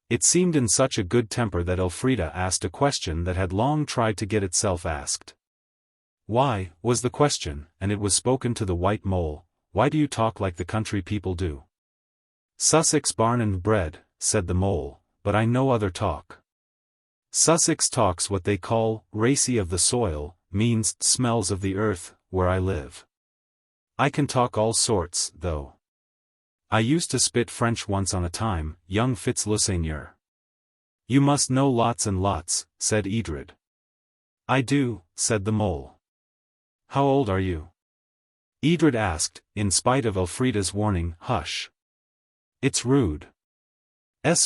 It seemed in such a good temper that Elfrida asked a question that had long tried to get itself asked. Why, was the question, and it was spoken to the white mole, why do you talk like the country people do? Sussex barn and bred, said the mole, but I no other talk. Sussex talks what they call, racy of the soil, means, smells of the earth, where I live. I can talk all sorts, though. I used to spit French once on a time, young Fitzlusaigneur. You must know lots and lots, said Edred. I do, said the mole. How old are you? Edred asked, in spite of Elfrida's warning, hush. It's rude.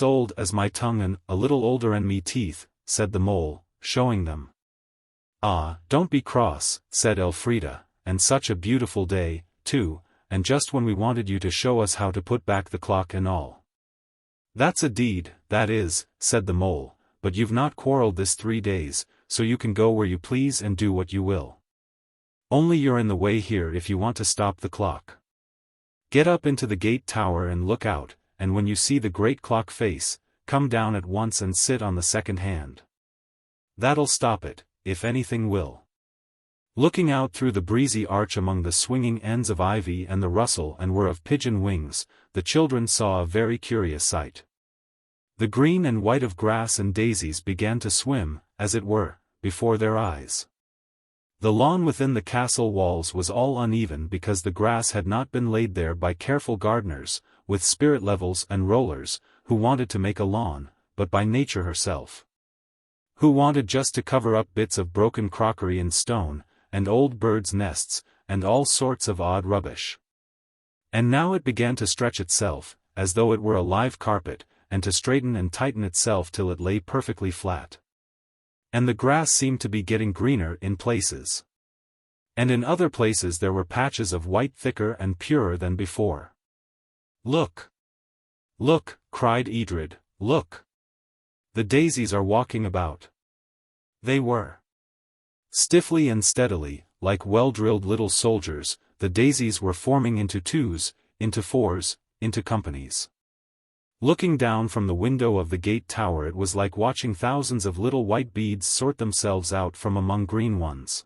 Old as my tongue and a little older and me teeth, said the mole, showing them. Ah, don't be cross, said Elfrida, and such a beautiful day, too, and just when we wanted you to show us how to put back the clock and all. That's a deed, that is, said the mole, but you've not quarrelled this 3 days, so you can go where you please and do what you will. Only you're in the way here if you want to stop the clock. Get up into the gate tower and look out, and when you see the great clock face, come down at once and sit on the second hand. That'll stop it, if anything will. Looking out through the breezy arch among the swinging ends of ivy and the rustle and whir of pigeon wings, the children saw a very curious sight. The green and white of grass and daisies began to swim, as it were, before their eyes. The lawn within the castle walls was all uneven because the grass had not been laid there by careful gardeners, with spirit levels and rollers, who wanted to make a lawn, but by nature herself, who wanted just to cover up bits of broken crockery and stone, and old birds' nests, and all sorts of odd rubbish. And now it began to stretch itself, as though it were a live carpet, and to straighten and tighten itself till it lay perfectly flat. And the grass seemed to be getting greener in places. And in other places there were patches of white thicker and purer than before. Look! Look, cried Edred, look! The daisies are walking about. They were. Stiffly and steadily, like well-drilled little soldiers, the daisies were forming into twos, into fours, into companies. Looking down from the window of the gate tower it was like watching thousands of little white beads sort themselves out from among green ones.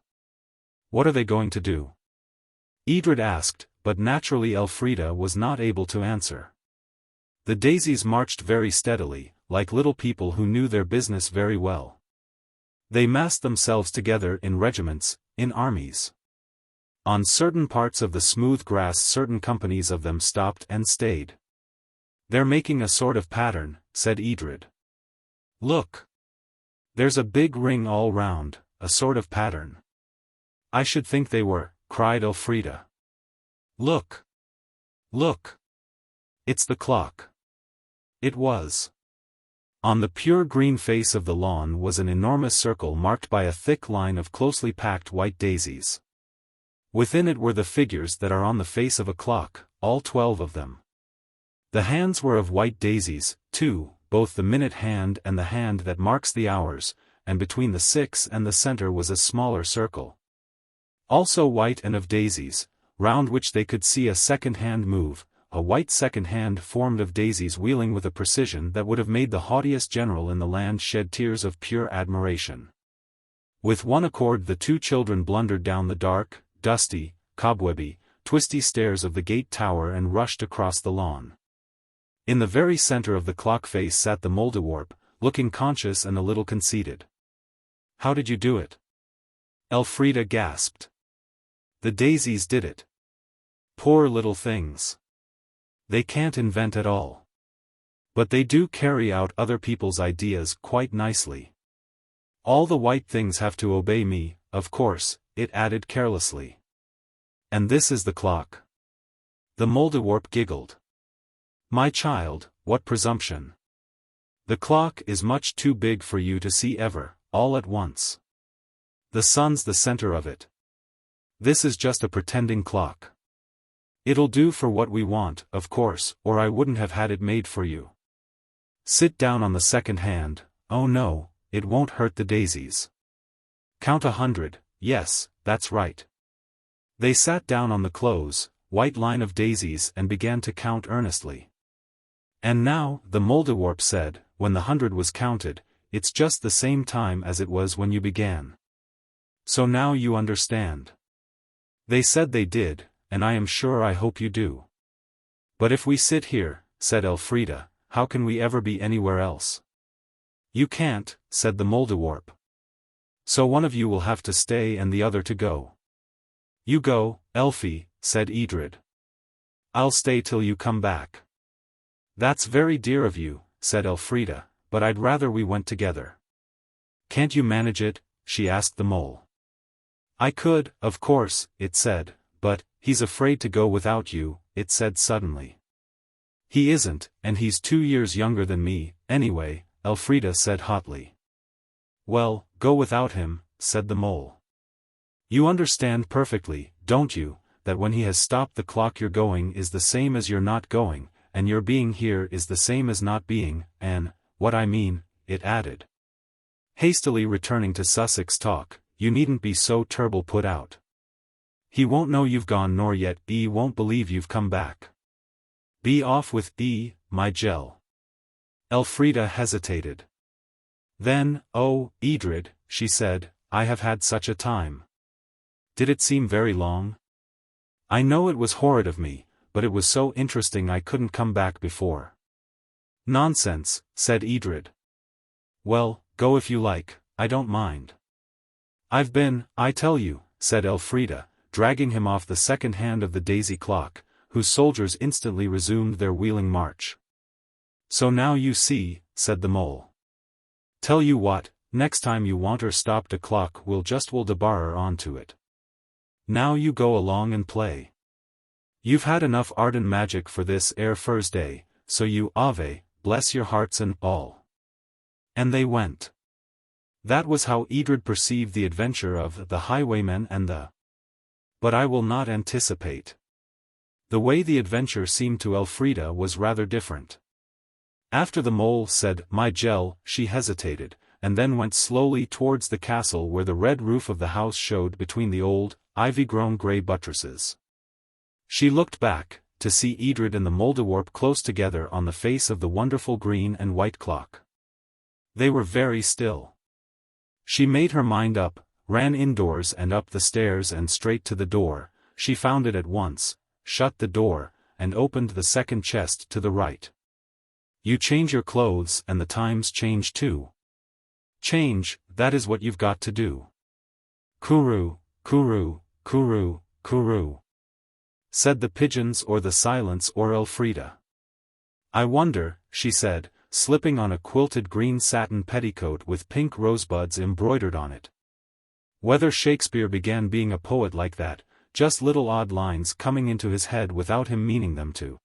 What are they going to do? Edred asked, but naturally Elfrida was not able to answer. The daisies marched very steadily, like little people who knew their business very well. They massed themselves together in regiments, in armies. On certain parts of the smooth grass certain companies of them stopped and stayed. They're making a sort of pattern, said Edred. Look! There's a big ring all round, a sort of pattern. I should think they were, cried Elfrida. Look! Look! It's the clock. It was. On the pure green face of the lawn was an enormous circle marked by a thick line of closely packed white daisies. Within it were the figures that are on the face of a clock, all 12 of them. The hands were of white daisies, too, both the minute hand and the hand that marks the hours, and between the 6 and the center was a smaller circle. Also white and of daisies, round which they could see a second hand move, a white second hand formed of daisies wheeling with a precision that would have made the haughtiest general in the land shed tears of pure admiration. With one accord the 2 children blundered down the dark, dusty, cobwebby, twisty stairs of the gate tower and rushed across the lawn. In the very center of the clock face sat the Mouldiwarp, looking conscious and a little conceited. How did you do it? Elfrida gasped. The daisies did it. Poor little things. They can't invent at all. But they do carry out other people's ideas quite nicely. All the white things have to obey me, of course, it added carelessly. And this is the clock. The Mouldiwarp giggled. My child, what presumption. The clock is much too big for you to see ever, all at once. The sun's the center of it. This is just a pretending clock. It'll do for what we want, of course, or I wouldn't have had it made for you. Sit down on the second hand. Oh no, it won't hurt the daisies. Count 100, yes, that's right. They sat down on the close, white line of daisies and began to count earnestly. And now, the Mouldiwarp said, when the 100 was counted, it's just the same time as it was when you began. So now you understand. They said they did, and I am sure I hope you do. But if we sit here, said Elfrida, how can we ever be anywhere else? You can't, said the Mouldiwarp. So one of you will have to stay and the other to go. You go, Elfie, said Edred. I'll stay till you come back. That's very dear of you, said Elfrida, but I'd rather we went together. Can't you manage it? She asked the mole. I could, of course, it said, but, he's afraid to go without you, it said suddenly. He isn't, and he's 2 years younger than me, anyway, Elfrida said hotly. Well, go without him, said the mole. You understand perfectly, don't you, that when he has stopped the clock your going is the same as your not going, and your being here is the same as not being, and, what I mean, it added. Hastily returning to Sussex talk, you needn't be so turble put out. He won't know you've gone nor yet he won't believe you've come back. Be off with my gel. Elfrida hesitated. Then, oh, Edred, she said, I have had such a time. Did it seem very long? I know it was horrid of me, but it was so interesting I couldn't come back before. Nonsense, said Edred. Well, go if you like, I don't mind. I tell you, said Elfrida, dragging him off the second hand of the daisy clock, whose soldiers instantly resumed their wheeling march. So now you see, said the mole. Tell you what, next time you want her stopped a clock we'll debar her onto it. Now you go along and play. You've had enough Arden magic for this Thursday, so you Ave, bless your hearts and all. And they went. That was how Edred perceived the adventure of the Highwayman and the. But I will not anticipate. The way the adventure seemed to Elfrida was rather different. After the mole said, my gel, she hesitated, and then went slowly towards the castle where the red roof of the house showed between the old, ivy-grown grey buttresses. She looked back, to see Edred and the Mouldiwarp close together on the face of the wonderful green and white clock. They were very still. She made her mind up, ran indoors and up the stairs and straight to the door. She found it at once, shut the door, and opened the second chest to the right. You change your clothes and the times change too. Change, that is what you've got to do. Coo-roo, coo-roo, coo-roo, coo-roo, said the pigeons or the silence or Elfrida. I wonder, she said, slipping on a quilted green satin petticoat with pink rosebuds embroidered on it. Whether Shakespeare began being a poet like that, just little odd lines coming into his head without him meaning them to.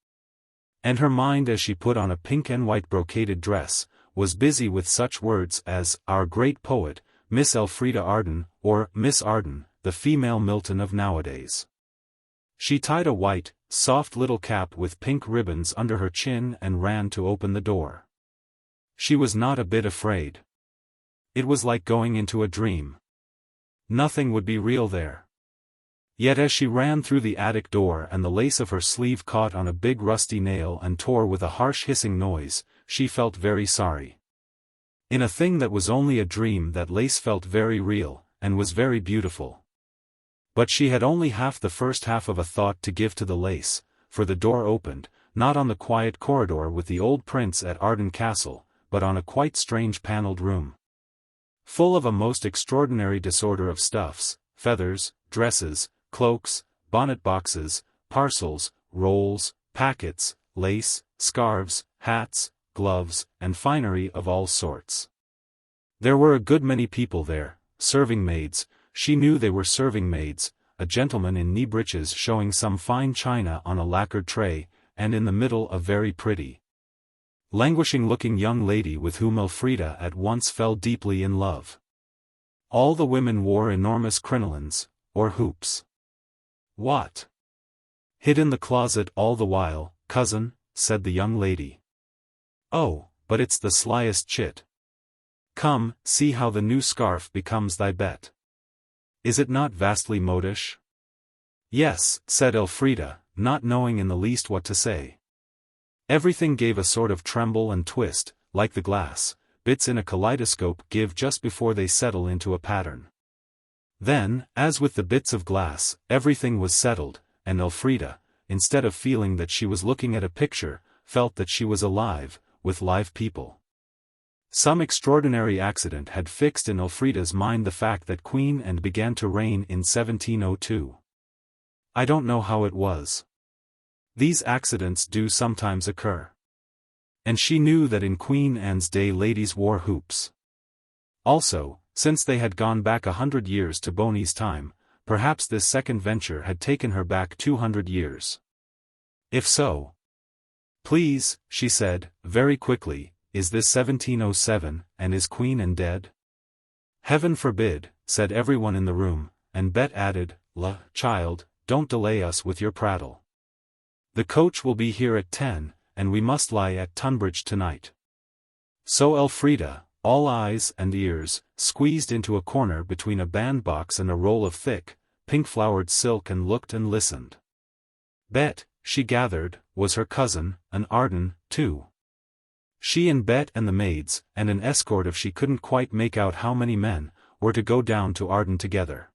And her mind as she put on a pink and white brocaded dress, was busy with such words as, our great poet, Miss Elfrida Arden, or Miss Arden, the female Milton of nowadays. She tied a white, soft little cap with pink ribbons under her chin and ran to open the door. She was not a bit afraid. It was like going into a dream. Nothing would be real there. Yet as she ran through the attic door and the lace of her sleeve caught on a big rusty nail and tore with a harsh hissing noise, she felt very sorry. In a thing that was only a dream that lace felt very real, and was very beautiful. But she had only half the first half of a thought to give to the lace, for the door opened, not on the quiet corridor with the old prince at Arden Castle, but on a quite strange panelled room. Full of a most extraordinary disorder of stuffs, feathers, dresses, cloaks, bonnet boxes, parcels, rolls, packets, lace, scarves, hats, gloves, and finery of all sorts. There were a good many people there, serving maids, she knew they were serving maids, a gentleman in knee breeches showing some fine china on a lacquered tray, and in the middle a very pretty, languishing-looking young lady with whom Elfrida at once fell deeply in love. All the women wore enormous crinolines, or hoops. What? Hid in the closet all the while, cousin, said the young lady. Oh, but it's the slyest chit. Come, see how the new scarf becomes thy bet. Is it not vastly modish? Yes, said Elfrida, not knowing in the least what to say. Everything gave a sort of tremble and twist, like the glass bits in a kaleidoscope give just before they settle into a pattern. Then, as with the bits of glass, everything was settled, and Elfrida, instead of feeling that she was looking at a picture, felt that she was alive, with live people. Some extraordinary accident had fixed in Elfrida's mind the fact that Queen Anne began to reign in 1702. I don't know how it was. These accidents do sometimes occur. And she knew that in Queen Anne's day ladies wore hoops. Also, since they had gone back 100 years to Boney's time, perhaps this second venture had taken her back 200 years. If so. Please, she said, very quickly, is this 1707, and is Queen Anne dead? Heaven forbid, said everyone in the room, and Bet added, child, don't delay us with your prattle. The coach will be here at 10, and we must lie at Tunbridge tonight. So Elfrida, all eyes and ears, squeezed into a corner between a bandbox and a roll of thick, pink-flowered silk and looked and listened. Bet, she gathered, was her cousin, an Arden, too. She and Bet and the maids, and an escort of she couldn't quite make out how many men, were to go down to Arden together.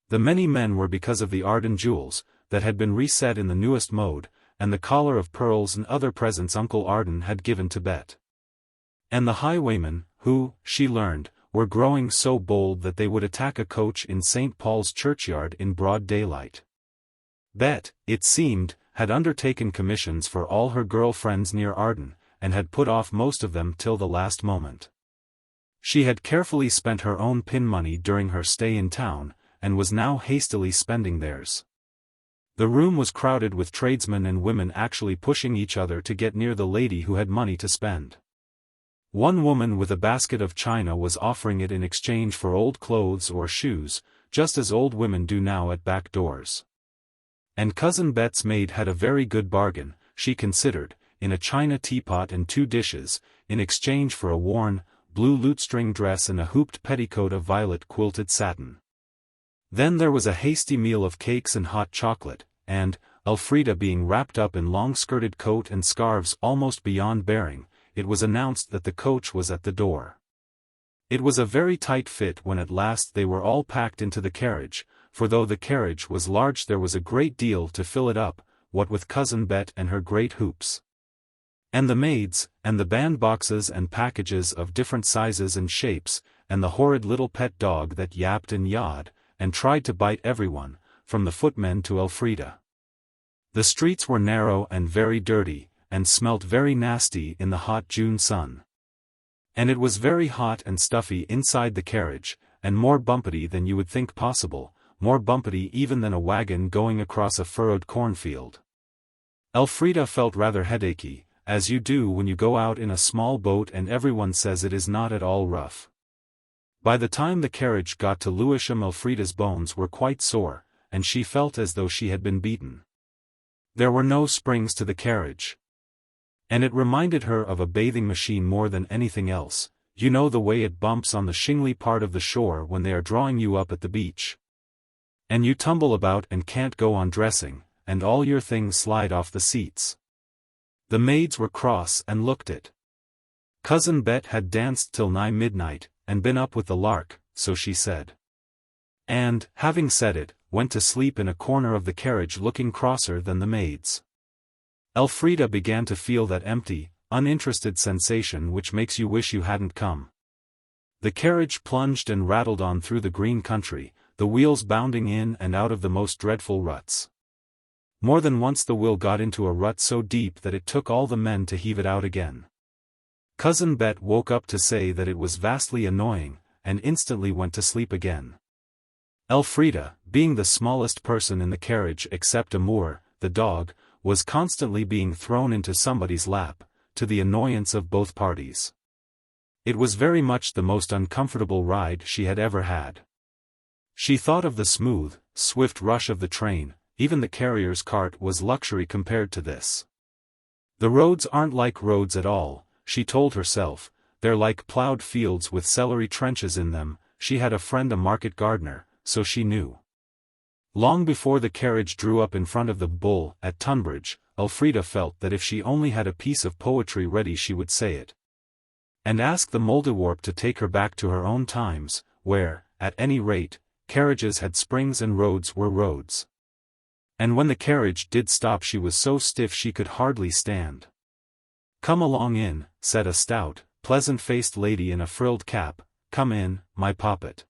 The many men were because of the Arden jewels, that had been reset in the newest mode, and the collar of pearls and other presents Uncle Arden had given to Bet. And the highwaymen, who, she learned, were growing so bold that they would attack a coach in St. Paul's churchyard in broad daylight. Bet, it seemed, had undertaken commissions for all her girl friends near Arden, and had put off most of them till the last moment. She had carefully spent her own pin money during her stay in town, and was now hastily spending theirs. The room was crowded with tradesmen and women actually pushing each other to get near the lady who had money to spend. One woman with a basket of china was offering it in exchange for old clothes or shoes, just as old women do now at back doors. And Cousin Bet's maid had a very good bargain, she considered, in a china teapot and 2 dishes, in exchange for a worn, blue lutestring dress and a hooped petticoat of violet quilted satin. Then there was a hasty meal of cakes and hot chocolate, and, Elfrida being wrapped up in long-skirted coat and scarves almost beyond bearing, it was announced that the coach was at the door. It was a very tight fit when at last they were all packed into the carriage, for though the carriage was large there was a great deal to fill it up, what with Cousin Bet and her great hoops. And the maids, and the bandboxes and packages of different sizes and shapes, and the horrid little pet dog that yapped and yawed, and tried to bite everyone, from the footmen to Elfrida. The streets were narrow and very dirty, and smelt very nasty in the hot June sun. And it was very hot and stuffy inside the carriage, and more bumpety than you would think possible, more bumpety even than a wagon going across a furrowed cornfield. Elfrida felt rather headachy, as you do when you go out in a small boat and everyone says it is not at all rough. By the time the carriage got to Lewisham Elfrida's bones were quite sore, and she felt as though she had been beaten. There were no springs to the carriage. And it reminded her of a bathing machine more than anything else, you know the way it bumps on the shingly part of the shore when they are drawing you up at the beach. And you tumble about and can't go on dressing, and all your things slide off the seats. The maids were cross and looked it. Cousin Bet had danced till nigh midnight, and been up with the lark, so she said. And, having said it, went to sleep in a corner of the carriage looking crosser than the maids. Elfrida began to feel that empty, uninterested sensation which makes you wish you hadn't come. The carriage plunged and rattled on through the green country, the wheels bounding in and out of the most dreadful ruts. More than once the wheel got into a rut so deep that it took all the men to heave it out again. Cousin Bet woke up to say that it was vastly annoying, and instantly went to sleep again. Elfrida, being the smallest person in the carriage except Amour, the dog, was constantly being thrown into somebody's lap, to the annoyance of both parties. It was very much the most uncomfortable ride she had ever had. She thought of the smooth, swift rush of the train. Even the carrier's cart was luxury compared to this. The roads aren't like roads at all, she told herself, they're like plowed fields with celery trenches in them. She had a friend a market gardener, so she knew. Long before the carriage drew up in front of the Bull at Tunbridge, Elfrida felt that if she only had a piece of poetry ready she would say it. And ask the Mouldiwarp to take her back to her own times, where, at any rate, carriages had springs and roads were roads. And when the carriage did stop she was so stiff she could hardly stand. "Come along in," said a stout, pleasant-faced lady in a frilled cap, "come in, my poppet.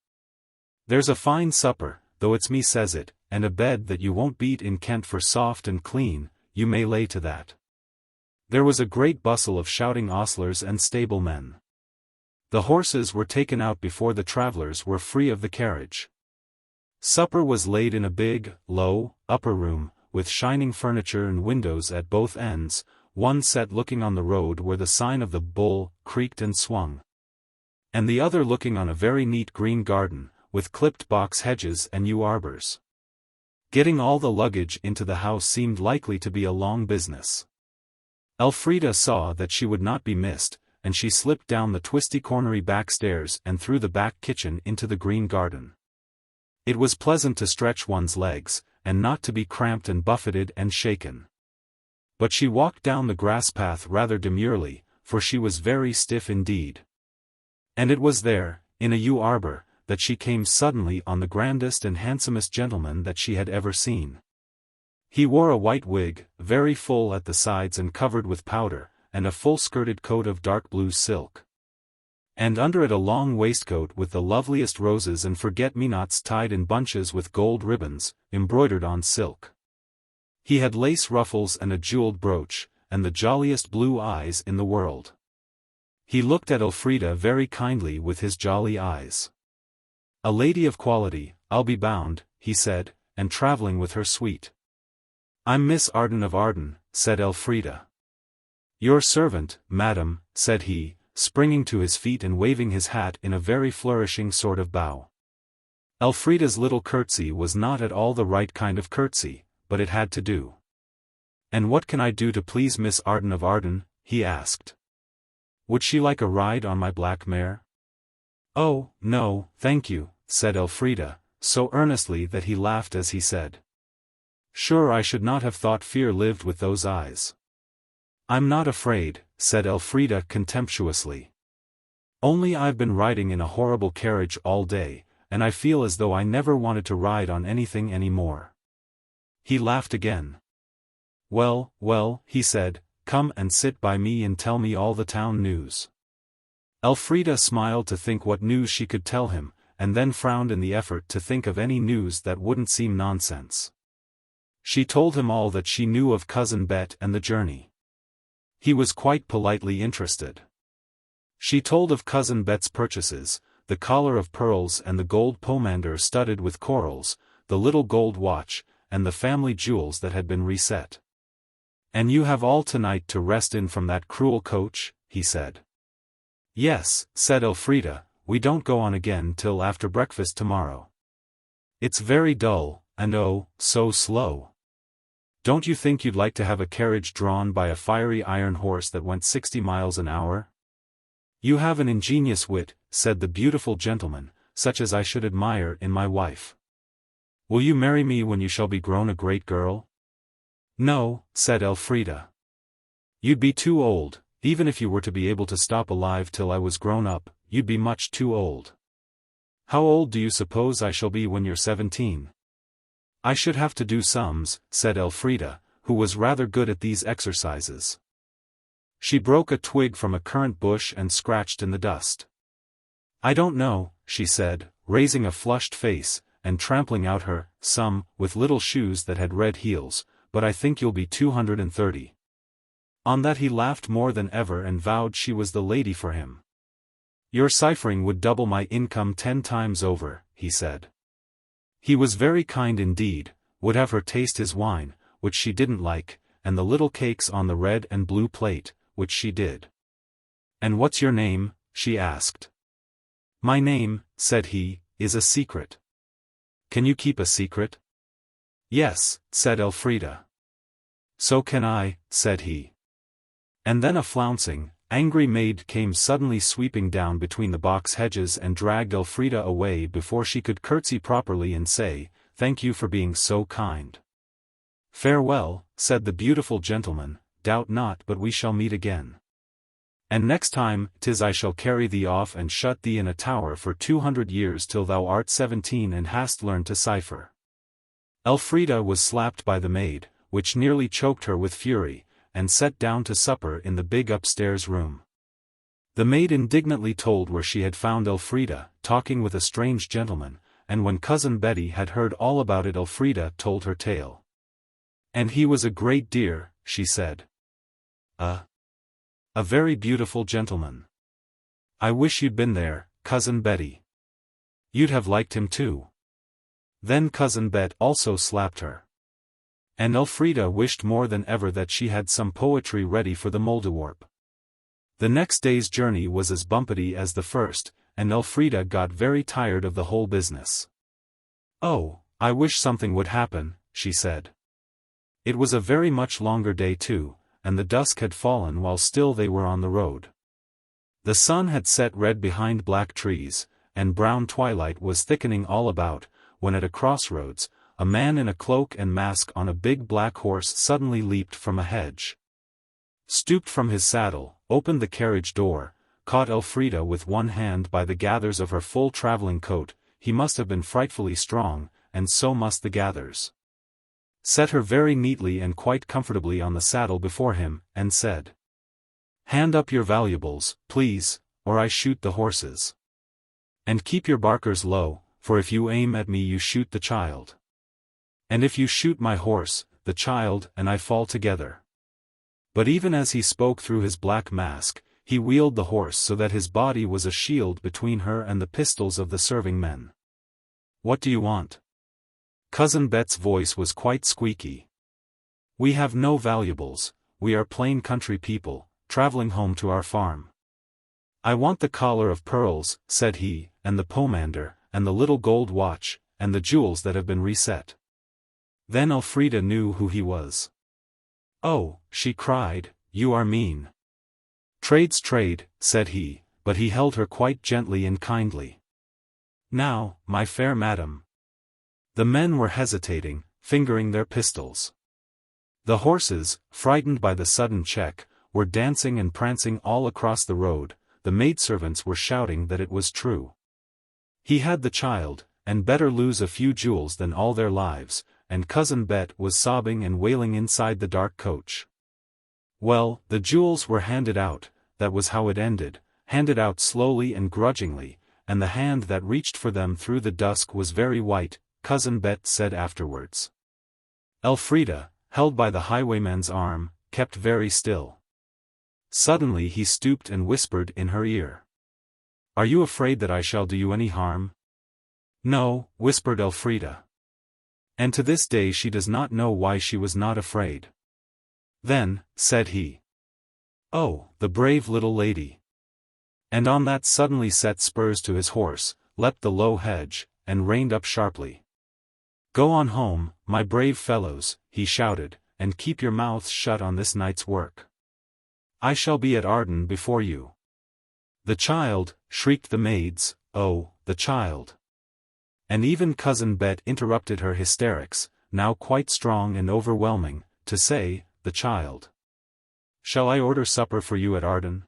There's a fine supper, though it's me says it, and a bed that you won't beat in Kent for soft and clean, you may lay to that." There was a great bustle of shouting ostlers and stablemen. The horses were taken out before the travellers were free of the carriage. Supper was laid in a big, low, upper room, with shining furniture and windows at both ends, one set looking on the road where the sign of the Bull creaked and swung, and the other looking on a very neat green garden, with clipped box hedges and yew arbors. Getting all the luggage into the house seemed likely to be a long business. Elfrida saw that she would not be missed, and she slipped down the twisty-cornery back stairs and through the back kitchen into the green garden. It was pleasant to stretch one's legs, and not to be cramped and buffeted and shaken. But she walked down the grass path rather demurely, for she was very stiff indeed. And it was there, in a yew arbor, that she came suddenly on the grandest and handsomest gentleman that she had ever seen. He wore a white wig, very full at the sides and covered with powder, and a full-skirted coat of dark blue silk. And under it a long waistcoat with the loveliest roses and forget-me-nots tied in bunches with gold ribbons, embroidered on silk. He had lace ruffles and a jeweled brooch, and the jolliest blue eyes in the world. He looked at Elfrida very kindly with his jolly eyes. "A lady of quality, I'll be bound," he said, "and travelling with her suite." "I'm Miss Arden of Arden," said Elfrida. "Your servant, madam," said he, springing to his feet and waving his hat in a very flourishing sort of bow. Elfrida's little curtsy was not at all the right kind of curtsy, but it had to do. "And what can I do to please Miss Arden of Arden?" he asked. "Would she like a ride on my black mare?" "Oh, no, thank you," said Elfrida, so earnestly that he laughed as he said, "Sure I should not have thought fear lived with those eyes." "I'm not afraid," said Elfrida contemptuously. "Only I've been riding in a horrible carriage all day, and I feel as though I never wanted to ride on anything any more." He laughed again. "Well, well," he said, "come and sit by me and tell me all the town news." Elfrida smiled to think what news she could tell him, and then frowned in the effort to think of any news that wouldn't seem nonsense. She told him all that she knew of Cousin Bet and the journey. He was quite politely interested. She told of Cousin Bet's purchases, the collar of pearls and the gold pomander studded with corals, the little gold watch, and the family jewels that had been reset. "And you have all tonight to rest in from that cruel coach?" he said. "Yes," said Elfrida, "we don't go on again till after breakfast tomorrow. It's very dull, and oh, so slow. Don't you think you'd like to have a carriage drawn by a fiery iron horse that went 60 miles an hour? You have an ingenious wit," said the beautiful gentleman, "such as I should admire in my wife. Will you marry me when you shall be grown a great girl?" "No," said Elfrida. "You'd be too old, even if you were to be able to stop alive till I was grown up, you'd be much too old." "How old do you suppose I shall be when you're 17? "I should have to do sums," said Elfrida, who was rather good at these exercises. She broke a twig from a currant bush and scratched in the dust. "I don't know," she said, raising a flushed face, and trampling out some, with little shoes that had red heels, but I think you'll be 230. On that he laughed more than ever and vowed she was the lady for him. Your ciphering would double my income 10 times over, he said. He was very kind indeed, would have her taste his wine, which she didn't like, and the little cakes on the red and blue plate, which she did. And what's your name? She asked. My name, said he, is a secret. Can you keep a secret? Yes, said Elfrida. So can I, said he. And then a flouncing, angry maid came suddenly sweeping down between the box hedges and dragged Elfrida away before she could curtsy properly and say, Thank you for being so kind. Farewell, said the beautiful gentleman, doubt not but we shall meet again. And next time, 'tis I shall carry thee off and shut thee in a tower for 200 years till thou art 17 and hast learned to cipher. Elfrida was slapped by the maid, which nearly choked her with fury, and set down to supper in the big upstairs room. The maid indignantly told where she had found Elfrida, talking with a strange gentleman, and when Cousin Betty had heard all about it Elfrida told her tale. And he was a great dear, she said. A very beautiful gentleman. I wish you'd been there, Cousin Betty. You'd have liked him too. Then Cousin Bet also slapped her. And Elfrida wished more than ever that she had some poetry ready for the Mouldiwarp. The next day's journey was as bumpety as the first, and Elfrida got very tired of the whole business. Oh, I wish something would happen, she said. It was a very much longer day too, and the dusk had fallen while still they were on the road. The sun had set red behind black trees, and brown twilight was thickening all about, when at a crossroads, a man in a cloak and mask on a big black horse suddenly leaped from a hedge. Stooped from his saddle, opened the carriage door, caught Elfrida with one hand by the gathers of her full travelling coat, he must have been frightfully strong, and so must the gathers. Set her very neatly and quite comfortably on the saddle before him, and said, Hand up your valuables, please, or I shoot the horses. And keep your barkers low, for if you aim at me you shoot the child. And if you shoot my horse, the child and I fall together. But even as he spoke through his black mask, he wheeled the horse so that his body was a shield between her and the pistols of the serving men. What do you want? Cousin Bet's voice was quite squeaky. We have no valuables, we are plain country people, traveling home to our farm. I want the collar of pearls, said he, and the pomander, and the little gold watch, and the jewels that have been reset. Then Elfrida knew who he was. Oh, she cried, you are mean. Trade's trade, said he, but he held her quite gently and kindly. Now, my fair madam. The men were hesitating, fingering their pistols. The horses, frightened by the sudden check, were dancing and prancing all across the road, the maidservants were shouting that it was true. He had the child, and better lose a few jewels than all their lives, and Cousin Bet was sobbing and wailing inside the dark coach. Well, the jewels were handed out, that was how it ended, handed out slowly and grudgingly, and the hand that reached for them through the dusk was very white, Cousin Bet said afterwards. Elfrida, held by the highwayman's arm, kept very still. Suddenly he stooped and whispered in her ear. Are you afraid that I shall do you any harm? No, whispered Elfrida. And to this day she does not know why she was not afraid. Then, said he. Oh, the brave little lady. And on that suddenly set spurs to his horse, leapt the low hedge, and reined up sharply. Go on home, my brave fellows, he shouted, and keep your mouths shut on this night's work. I shall be at Arden before you. The child, shrieked the maids, oh, the child. And even Cousin Bet interrupted her hysterics, now quite strong and overwhelming, to say, the child. Shall I order supper for you at Arden?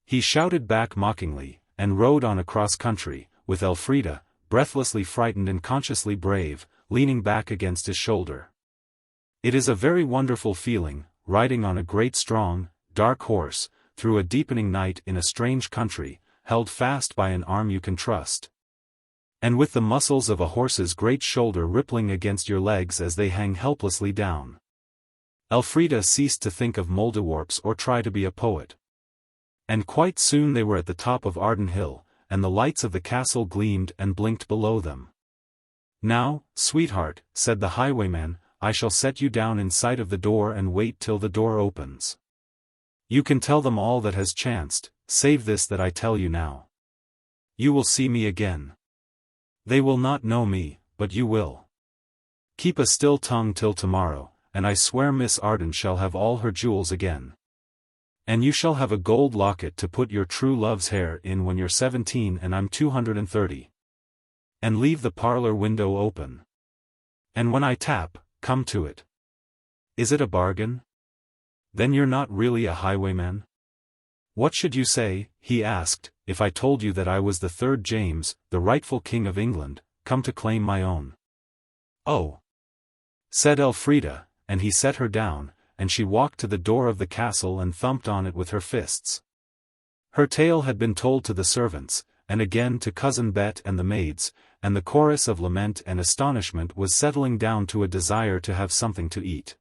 He shouted back mockingly, and rode on across country, with Elfrida, breathlessly frightened and consciously brave, leaning back against his shoulder. It is a very wonderful feeling, riding on a great strong, dark horse, through a deepening night in a strange country, held fast by an arm you can trust. And with the muscles of a horse's great shoulder rippling against your legs as they hang helplessly down. Elfrida ceased to think of Mouldiwarps or try to be a poet. And quite soon they were at the top of Arden Hill, and the lights of the castle gleamed and blinked below them. "Now, sweetheart," said the highwayman, "I shall set you down in sight of the door and wait till the door opens. You can tell them all that has chanced, save this that I tell you now. You will see me again. They will not know me, but you will. Keep a still tongue till tomorrow, and I swear Miss Arden shall have all her jewels again. And you shall have a gold locket to put your true love's hair in when you're 17 and I'm 230. And leave the parlour window open. And when I tap, come to it. Is it a bargain? Then you're not really a highwayman? What should you say," he asked, "if I told you that I was the third James, the rightful king of England, come to claim my own?" "Oh," said Elfrida, and he set her down, and she walked to the door of the castle and thumped on it with her fists. Her tale had been told to the servants, and again to Cousin Bet and the maids, and the chorus of lament and astonishment was settling down to a desire to have something to eat.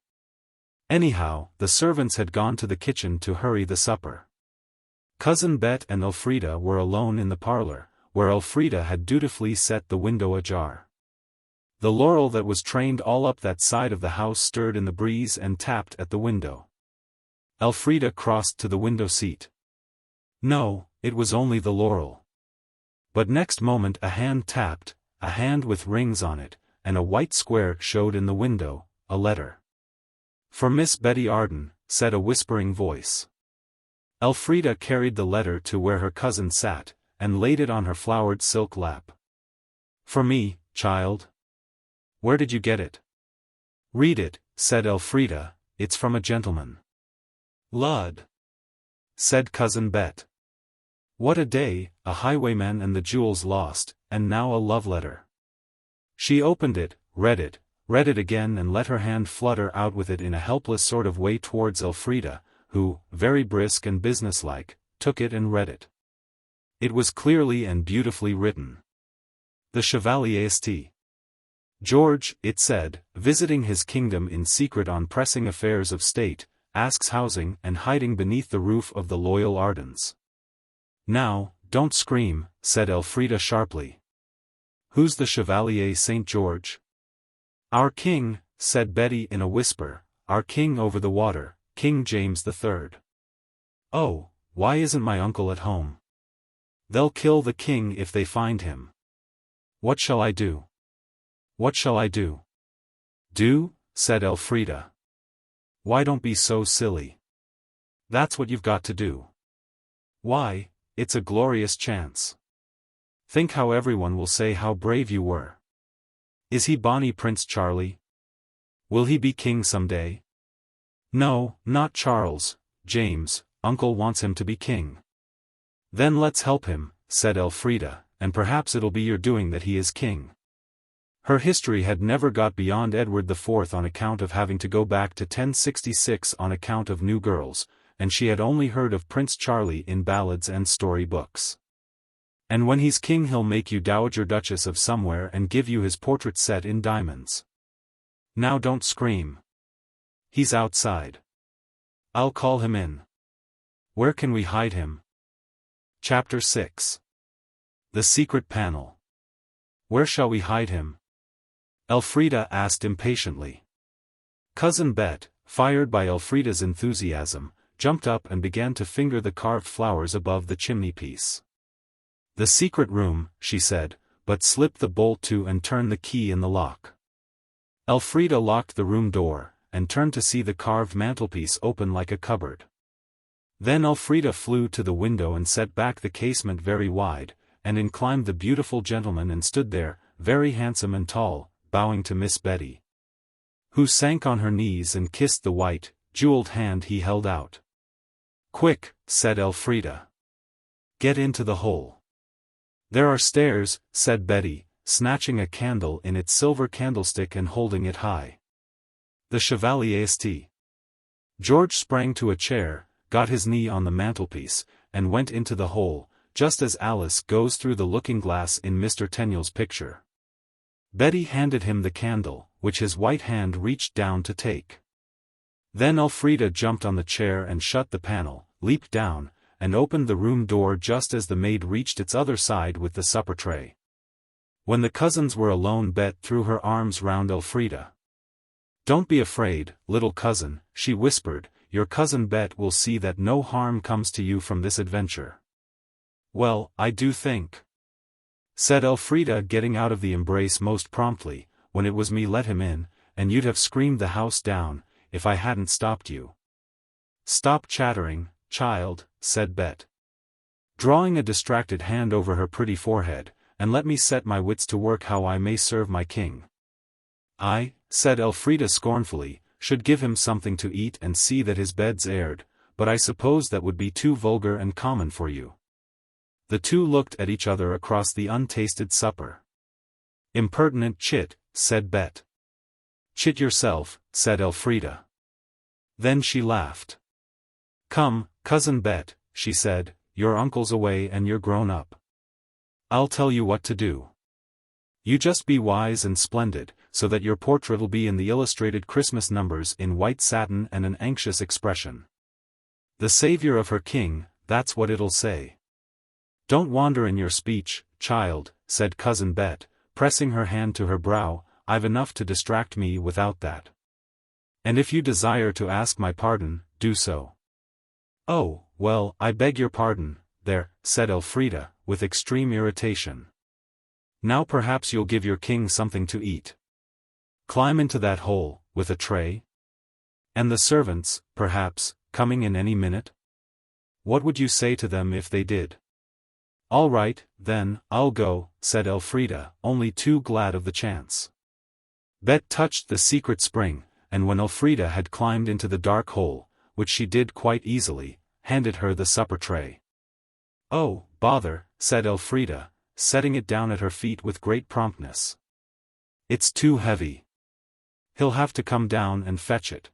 Anyhow, the servants had gone to the kitchen to hurry the supper. Cousin Bet and Elfrida were alone in the parlour, where Elfrida had dutifully set the window ajar. The laurel that was trained all up that side of the house stirred in the breeze and tapped at the window. Elfrida crossed to the window seat. No, it was only the laurel. But next moment a hand tapped, a hand with rings on it, and a white square showed in the window, a letter. "For Miss Betty Arden," said a whispering voice. Elfrida carried the letter to where her cousin sat, and laid it on her flowered silk lap. "For me, child? Where did you get it?" "Read it," said Elfrida, "it's from a gentleman." "Lud!" said Cousin Bet. "What a day, a highwayman and the jewels lost, and now a love letter." She opened it, read it again and let her hand flutter out with it in a helpless sort of way towards Elfrida, who, very brisk and businesslike, took it and read it. It was clearly and beautifully written. The Chevalier St. George, it said, visiting his kingdom in secret on pressing affairs of state, asks housing and hiding beneath the roof of the loyal Ardens. "Now, don't scream," said Elfrida sharply. "Who's the Chevalier St. George?" "Our king," said Betty in a whisper, "our king over the water, King James III. "Oh, why isn't my uncle at home? They'll kill the king if they find him. What shall I do? What shall I do?" "Do?" said Elfrida. "Why, don't be so silly. That's what you've got to do. Why, it's a glorious chance. Think how everyone will say how brave you were. Is he Bonnie Prince Charlie? Will he be king someday?" "No, not Charles, James, Uncle wants him to be king." "Then let's help him," said Elfrida, "and perhaps it'll be your doing that he is king." Her history had never got beyond Edward IV on account of having to go back to 1066 on account of new girls, and she had only heard of Prince Charlie in ballads and story books. "And when he's king he'll make you Dowager Duchess of somewhere and give you his portrait set in diamonds. Now don't scream. He's outside. I'll call him in. Where can we hide him?" Chapter 6. The Secret Panel. "Where shall we hide him?" Elfrida asked impatiently. Cousin Bet, fired by Elfrida's enthusiasm, jumped up and began to finger the carved flowers above the chimney-piece. "The secret room," she said, "but slip the bolt to and turn the key in the lock." Elfrida locked the room door, and turned to see the carved mantelpiece open like a cupboard. Then Elfrida flew to the window and set back the casement very wide, and in climbed the beautiful gentleman and stood there, very handsome and tall, bowing to Miss Betty, who sank on her knees and kissed the white, jeweled hand he held out. "Quick," said Elfrida. "Get into the hole." "There are stairs," said Betty, snatching a candle in its silver candlestick and holding it high. The Chevalier St. George sprang to a chair, got his knee on the mantelpiece, and went into the hole, just as Alice goes through the looking-glass in Mr. Tenniel's picture. Betty handed him the candle, which his white hand reached down to take. Then Elfrida jumped on the chair and shut the panel, leaped down, and opened the room door just as the maid reached its other side with the supper tray. When the cousins were alone, Bet threw her arms round Elfrida. "Don't be afraid, little cousin," she whispered, "your cousin Bet will see that no harm comes to you from this adventure." "Well, I do think," said Elfrida, getting out of the embrace most promptly, "when it was me let him in, and you'd have screamed the house down, if I hadn't stopped you." "Stop chattering, child," said Bet, drawing a distracted hand over her pretty forehead, "and let me set my wits to work how I may serve my king." "I," said Elfrida scornfully, "should give him something to eat and see that his bed's aired, but I suppose that would be too vulgar and common for you." The two looked at each other across the untasted supper. "Impertinent chit," said Bet. "Chit yourself," said Elfrida. Then she laughed. "Come, Cousin Bet," she said, "your uncle's away and you're grown up. I'll tell you what to do. You just be wise and splendid, so that your portrait'll be in the illustrated Christmas numbers in white satin and an anxious expression. 'The Savior of her King,' that's what it'll say. Don't wander in your speech, child," said Cousin Bet, pressing her hand to her brow, "I've enough to distract me without that. And if you desire to ask my pardon, do so." "Oh, well, I beg your pardon, there," said Elfrida, with extreme irritation. "Now perhaps you'll give your king something to eat. Climb into that hole, with a tray? And the servants, perhaps, coming in any minute? What would you say to them if they did?" "All right, then, I'll go," said Elfrida, only too glad of the chance. Bet touched the secret spring, and when Elfrida had climbed into the dark hole, which she did quite easily, handed her the supper tray. "Oh, bother," said Elfrida, setting it down at her feet with great promptness. "It's too heavy. He'll have to come down and fetch it.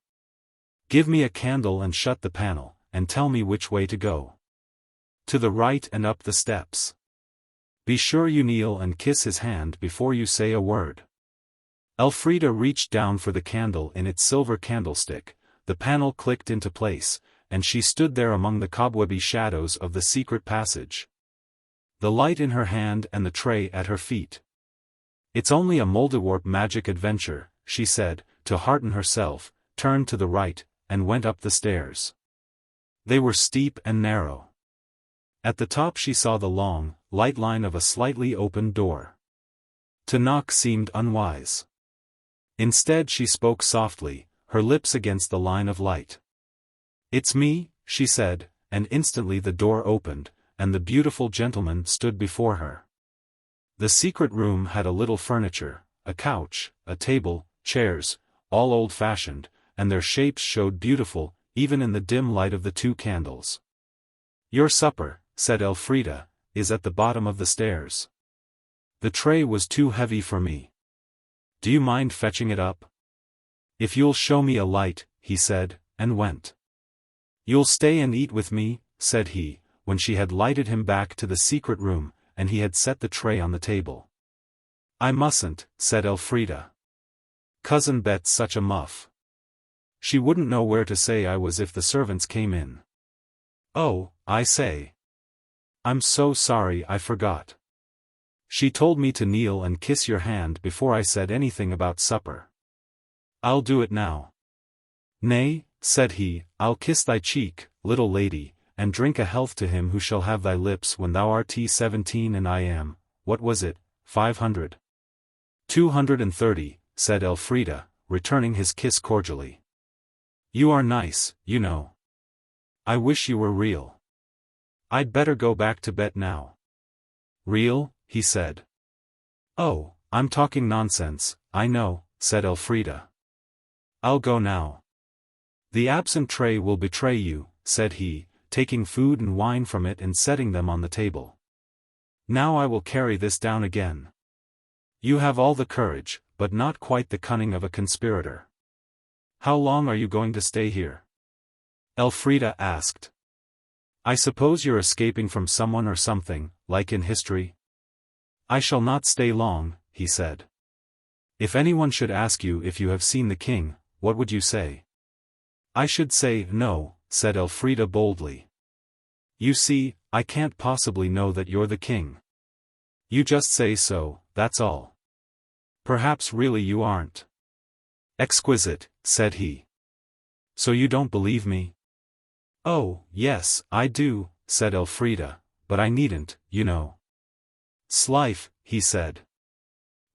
Give me a candle and shut the panel, and tell me which way to go. To the right and up the steps. Be sure you kneel and kiss his hand before you say a word." Elfrida reached down for the candle in its silver candlestick, the panel clicked into place, and she stood there among the cobwebby shadows of the secret passage. The light in her hand and the tray at her feet. "It's only a Mouldiwarp magic adventure," she said, to hearten herself, turned to the right, and went up the stairs. They were steep and narrow. At the top she saw the long, light line of a slightly opened door. To knock seemed unwise. Instead she spoke softly, her lips against the line of light. "It's me," she said, and instantly the door opened, and the beautiful gentleman stood before her. The secret room had a little furniture, a couch, a table, chairs, all old-fashioned, and their shapes showed beautiful, even in the dim light of the two candles. "Your supper," said Elfrida, "is at the bottom of the stairs. The tray was too heavy for me. Do you mind fetching it up?" "If you'll show me a light," he said, and went. "You'll stay and eat with me," said he, when she had lighted him back to the secret room, and he had set the tray on the table. "I mustn't," said Elfrida. "Cousin Bet's such a muff. She wouldn't know where to say I was if the servants came in." "Oh, I say. I'm so sorry, I forgot. She told me to kneel and kiss your hand before I said anything about supper. I'll do it now." "Nay," said he, "I'll kiss thy cheek, little lady, and drink a health to him who shall have thy lips when thou art 17 and I am, what was it, 500? 230, said Elfrida, returning his kiss cordially. "You are nice, you know. I wish you were real. I'd better go back to bed now." "Real?" he said. "Oh, I'm talking nonsense, I know," said Elfrida. "I'll go now. The absent tray will betray you," said he, taking food and wine from it and setting them on the table. "Now I will carry this down again. You have all the courage, but not quite the cunning of a conspirator. How long are you going to stay here?" Elfrida asked. I suppose you're escaping from someone or something, like in history? I shall not stay long, he said. If anyone should ask you if you have seen the king, what would you say? I should say no, said Elfrida boldly. You see, I can't possibly know that you're the king. You just say so, that's all. Perhaps really you aren't. Exquisite, said he. So you don't believe me? Oh, yes, I do, said Elfrida, but I needn't, you know. Slife, he said.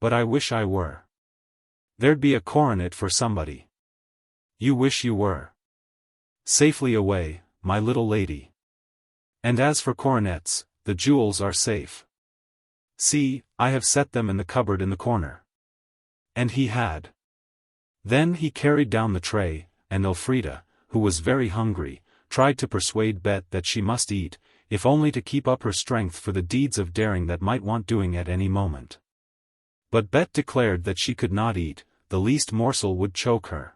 But I wish I were. There'd be a coronet for somebody. You wish you were. Safely away, my little lady. And as for coronets, the jewels are safe. See, I have set them in the cupboard in the corner. And he had. Then he carried down the tray, and Elfrida, who was very hungry, tried to persuade Bet that she must eat, if only to keep up her strength for the deeds of daring that might want doing at any moment. But Bet declared that she could not eat, the least morsel would choke her.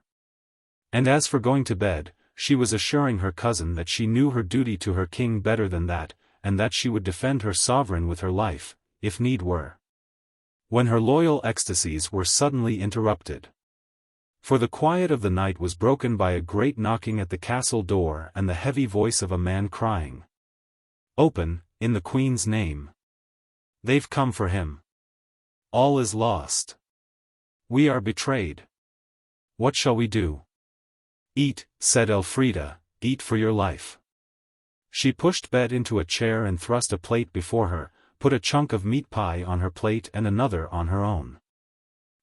And as for going to bed, she was assuring her cousin that she knew her duty to her king better than that, and that she would defend her sovereign with her life, if need were. When her loyal ecstasies were suddenly interrupted. For the quiet of the night was broken by a great knocking at the castle door and the heavy voice of a man crying. Open, in the Queen's name. They've come for him. All is lost. We are betrayed. What shall we do? Eat, said Elfrida, eat for your life. She pushed Bet into a chair and thrust a plate before her, put a chunk of meat pie on her plate and another on her own.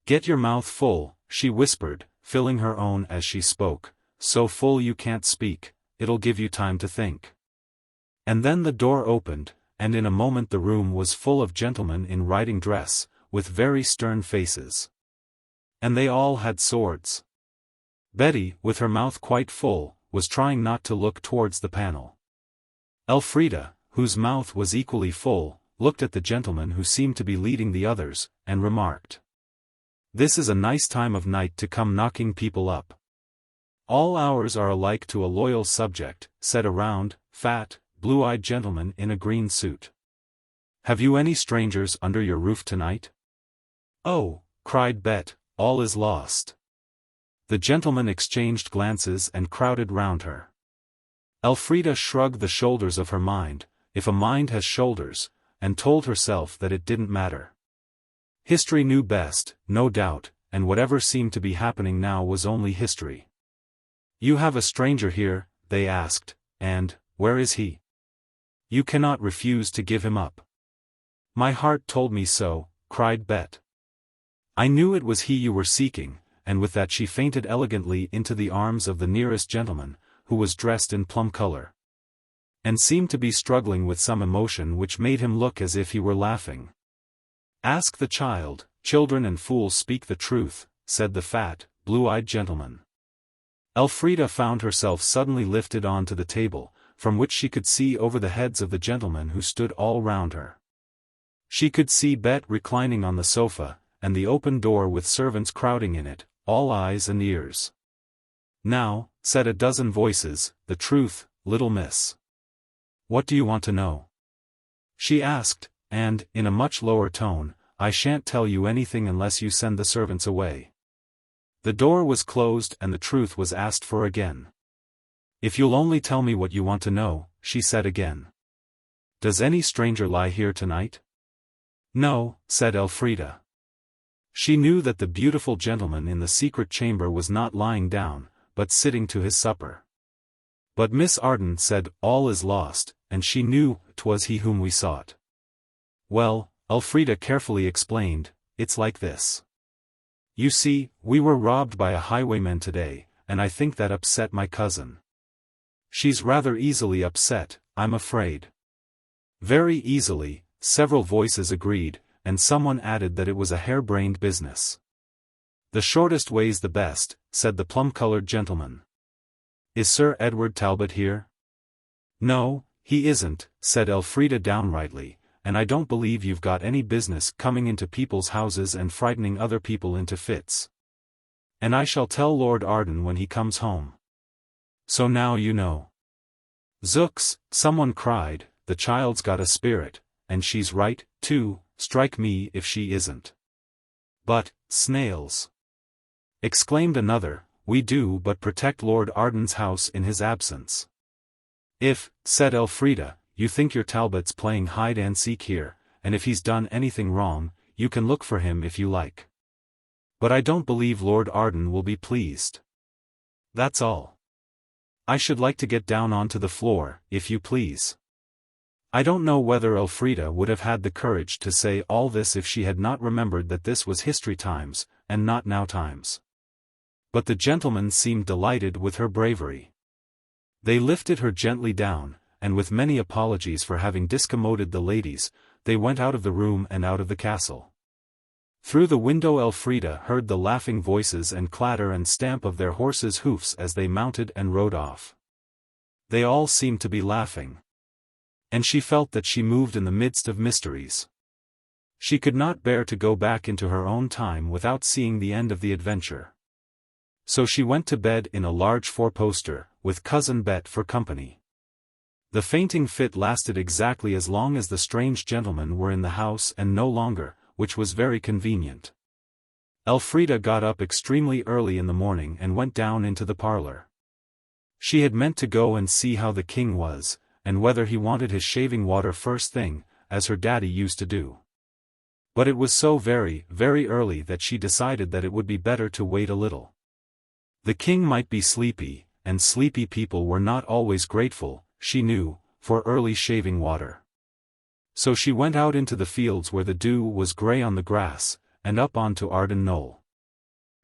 Get your mouth full, she whispered, filling her own as she spoke, so full you can't speak, it'll give you time to think. And then the door opened, and in a moment the room was full of gentlemen in riding dress, with very stern faces. And they all had swords. Betty, with her mouth quite full, was trying not to look towards the panel. Elfrida, whose mouth was equally full, looked at the gentleman who seemed to be leading the others, and remarked. This is a nice time of night to come knocking people up. All hours are alike to a loyal subject, said a round, fat, blue-eyed gentleman in a green suit. Have you any strangers under your roof tonight? Oh, cried Bet, all is lost. The gentlemen exchanged glances and crowded round her. Elfrida shrugged the shoulders of her mind, if a mind has shoulders, and told herself that it didn't matter. History knew best, no doubt, and whatever seemed to be happening now was only history. You have a stranger here, they asked, and, where is he? You cannot refuse to give him up. My heart told me so, cried Bet. I knew it was he you were seeking, and with that she fainted elegantly into the arms of the nearest gentleman, who was dressed in plum color. And seemed to be struggling with some emotion which made him look as if he were laughing. Ask the child, children and fools speak the truth, said the fat, blue-eyed gentleman. Elfrida found herself suddenly lifted on to the table, from which she could see over the heads of the gentlemen who stood all round her. She could see Bet reclining on the sofa, and the open door with servants crowding in it, all eyes and ears. Now, said a dozen voices, the truth, little miss. What do you want to know? She asked, and, in a much lower tone, I shan't tell you anything unless you send the servants away. The door was closed and the truth was asked for again. If you'll only tell me what you want to know, she said again. Does any stranger lie here tonight? No, said Elfrida. She knew that the beautiful gentleman in the secret chamber was not lying down, but sitting to his supper. But Miss Arden said, all is lost, and she knew 'twas he whom we sought. Well, Elfrida carefully explained, it's like this. You see, we were robbed by a highwayman today, and I think that upset my cousin. She's rather easily upset, I'm afraid. Very easily, several voices agreed, and someone added that it was a hair-brained business. The shortest way's the best, said the plum-colored gentleman. Is Sir Edward Talbot here? No, he isn't, said Elfrida downrightly, and I don't believe you've got any business coming into people's houses and frightening other people into fits. And I shall tell Lord Arden when he comes home. So now you know. Zooks, someone cried, the child's got a spirit, and she's right, too, strike me if she isn't. But, snails! Exclaimed another, we do but protect Lord Arden's house in his absence. If, said Elfrida, you think your Talbot's playing hide-and-seek here, and if he's done anything wrong, you can look for him if you like. But I don't believe Lord Arden will be pleased. That's all. I should like to get down onto the floor, if you please. I don't know whether Elfrida would have had the courage to say all this if she had not remembered that this was history times, and not now times. But the gentlemen seemed delighted with her bravery. They lifted her gently down, and with many apologies for having discommoded the ladies, they went out of the room and out of the castle. Through the window Elfrida heard the laughing voices and clatter and stamp of their horses' hoofs as they mounted and rode off. They all seemed to be laughing. And she felt that she moved in the midst of mysteries. She could not bear to go back into her own time without seeing the end of the adventure. So she went to bed in a large four-poster, with Cousin Bet for company. The fainting fit lasted exactly as long as the strange gentlemen were in the house and no longer, which was very convenient. Elfrida got up extremely early in the morning and went down into the parlour. She had meant to go and see how the king was, and whether he wanted his shaving water first thing, as her daddy used to do. But it was so very, very early that she decided that it would be better to wait a little. The king might be sleepy, and sleepy people were not always grateful, she knew, for early shaving water. So she went out into the fields where the dew was grey on the grass, and up onto Arden Knoll.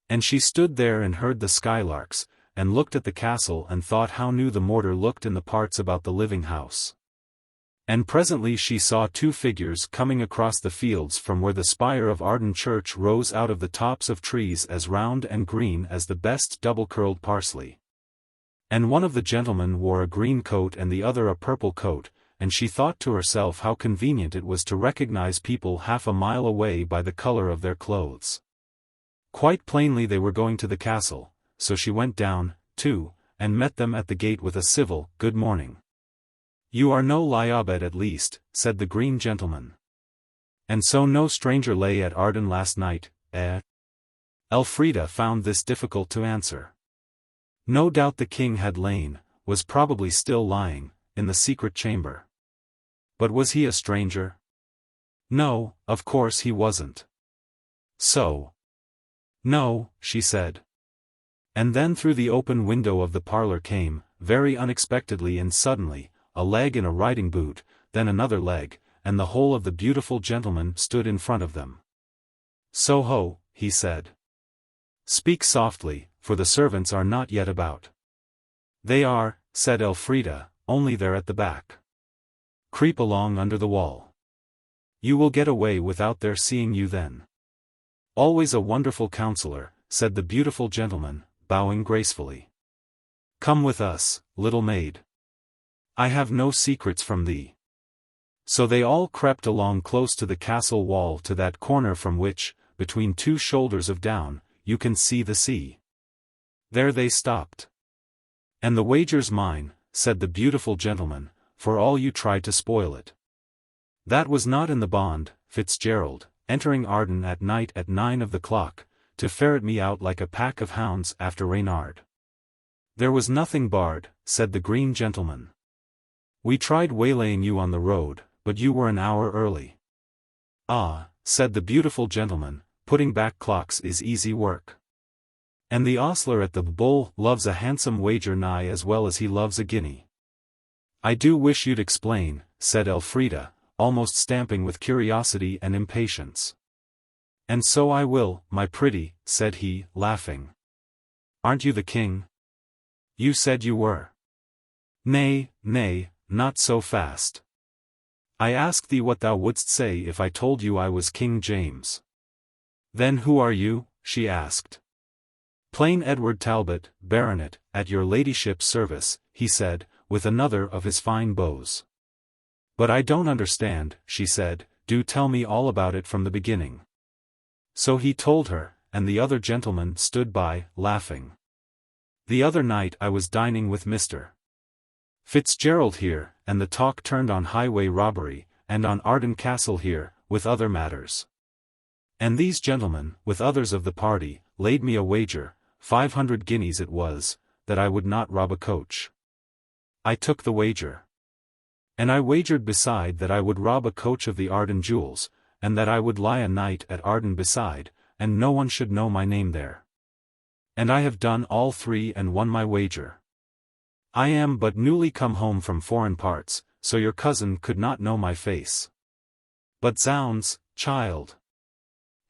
And she stood there and heard the skylarks, and looked at the castle and thought how new the mortar looked in the parts about the living house. And presently she saw two figures coming across the fields from where the spire of Arden Church rose out of the tops of trees as round and green as the best double-curled parsley. And one of the gentlemen wore a green coat and the other a purple coat, and she thought to herself how convenient it was to recognize people half a mile away by the color of their clothes. Quite plainly they were going to the castle, so she went down, too, and met them at the gate with a civil, good morning. You are no Liabed at least, said the green gentleman. And so no stranger lay at Arden last night, eh? Elfrida found this difficult to answer. No doubt the king had lain, was probably still lying, in the secret chamber. But was he a stranger? No, of course he wasn't. So? No, she said. And then through the open window of the parlour came, very unexpectedly and suddenly, a leg in a riding boot, then another leg, and the whole of the beautiful gentleman stood in front of them. So ho, he said. Speak softly, for the servants are not yet about. They are, said Elfrida, only they're at the back. Creep along under the wall. You will get away without their seeing you then. Always a wonderful counselor, said the beautiful gentleman, bowing gracefully. Come with us, little maid. I have no secrets from thee. So they all crept along close to the castle wall to that corner from which, between two shoulders of down, you can see the sea. There they stopped. And the wager's mine, said the beautiful gentleman, for all you tried to spoil it. That was not in the bond, Fitzgerald, entering Arden at night at 9 of the clock, to ferret me out like a pack of hounds after Reynard. There was nothing barred, said the green gentleman. We tried waylaying you on the road, but you were an hour early. Ah, said the beautiful gentleman, putting back clocks is easy work. And the ostler at the Bull loves a handsome wager nigh as well as he loves a guinea. I do wish you'd explain, said Elfrida, almost stamping with curiosity and impatience. And so I will, my pretty, said he, laughing. Aren't you the king? You said you were. Nay, nay, not so fast. I asked thee what thou wouldst say if I told you I was King James. Then who are you? She asked. Plain Edward Talbot, Baronet, at your ladyship's service, he said, with another of his fine bows. But I don't understand, she said, do tell me all about it from the beginning. So he told her, and the other gentleman stood by, laughing. The other night I was dining with Mr. Fitzgerald here, and the talk turned on highway robbery, and on Arden Castle here, with other matters. And these gentlemen, with others of the party, laid me a wager, 500 guineas it was, that I would not rob a coach. I took the wager. And I wagered beside that I would rob a coach of the Arden jewels, and that I would lie a night at Arden beside, and no one should know my name there. And I have done all three and won my wager. I am but newly come home from foreign parts, so your cousin could not know my face. But zounds, child!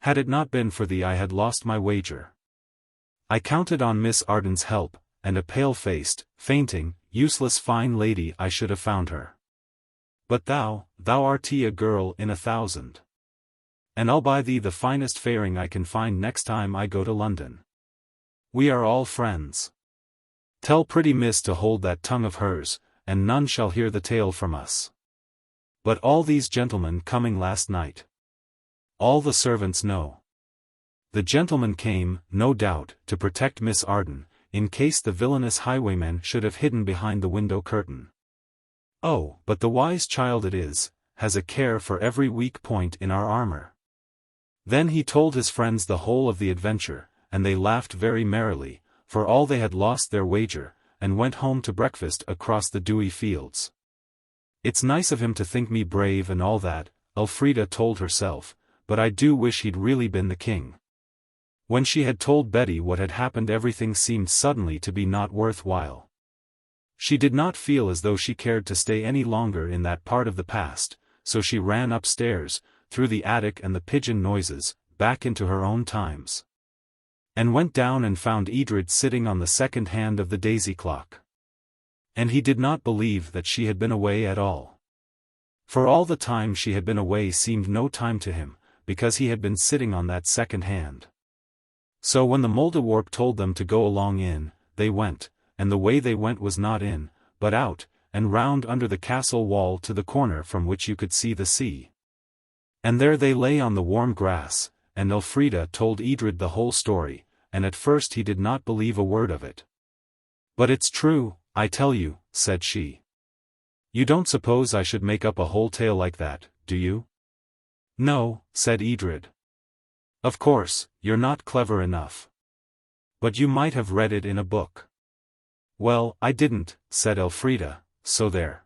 Had it not been for thee I had lost my wager. I counted on Miss Arden's help, and a pale-faced, fainting, useless fine lady I should have found her. But thou art a girl in 1,000. And I'll buy thee the finest fairing I can find next time I go to London. We are all friends. Tell pretty miss to hold that tongue of hers, and none shall hear the tale from us. But all these gentlemen coming last night. All the servants know. The gentlemen came, no doubt, to protect Miss Arden, in case the villainous highwayman should have hidden behind the window curtain. Oh, but the wise child it is, has a care for every weak point in our armor. Then he told his friends the whole of the adventure, and they laughed very merrily, for all they had lost their wager, and went home to breakfast across the dewy fields. It's nice of him to think me brave and all that, Elfrida told herself, but I do wish he'd really been the king. When she had told Betty what had happened, everything seemed suddenly to be not worth while. She did not feel as though she cared to stay any longer in that part of the past, so she ran upstairs, through the attic and the pigeon noises, back into her own times. And went down and found Edred sitting on the second hand of the daisy clock. And he did not believe that she had been away at all. For all the time she had been away seemed no time to him, because he had been sitting on that second hand. So when the Mouldiwarp told them to go along in, they went, and the way they went was not in, but out, and round under the castle wall to the corner from which you could see the sea. And there they lay on the warm grass, and Elfrida told Edred the whole story, and at first he did not believe a word of it. But it's true, I tell you, said she. You don't suppose I should make up a whole tale like that, do you? No, said Edred. Of course, you're not clever enough. But you might have read it in a book. Well, I didn't, said Elfrida, so there.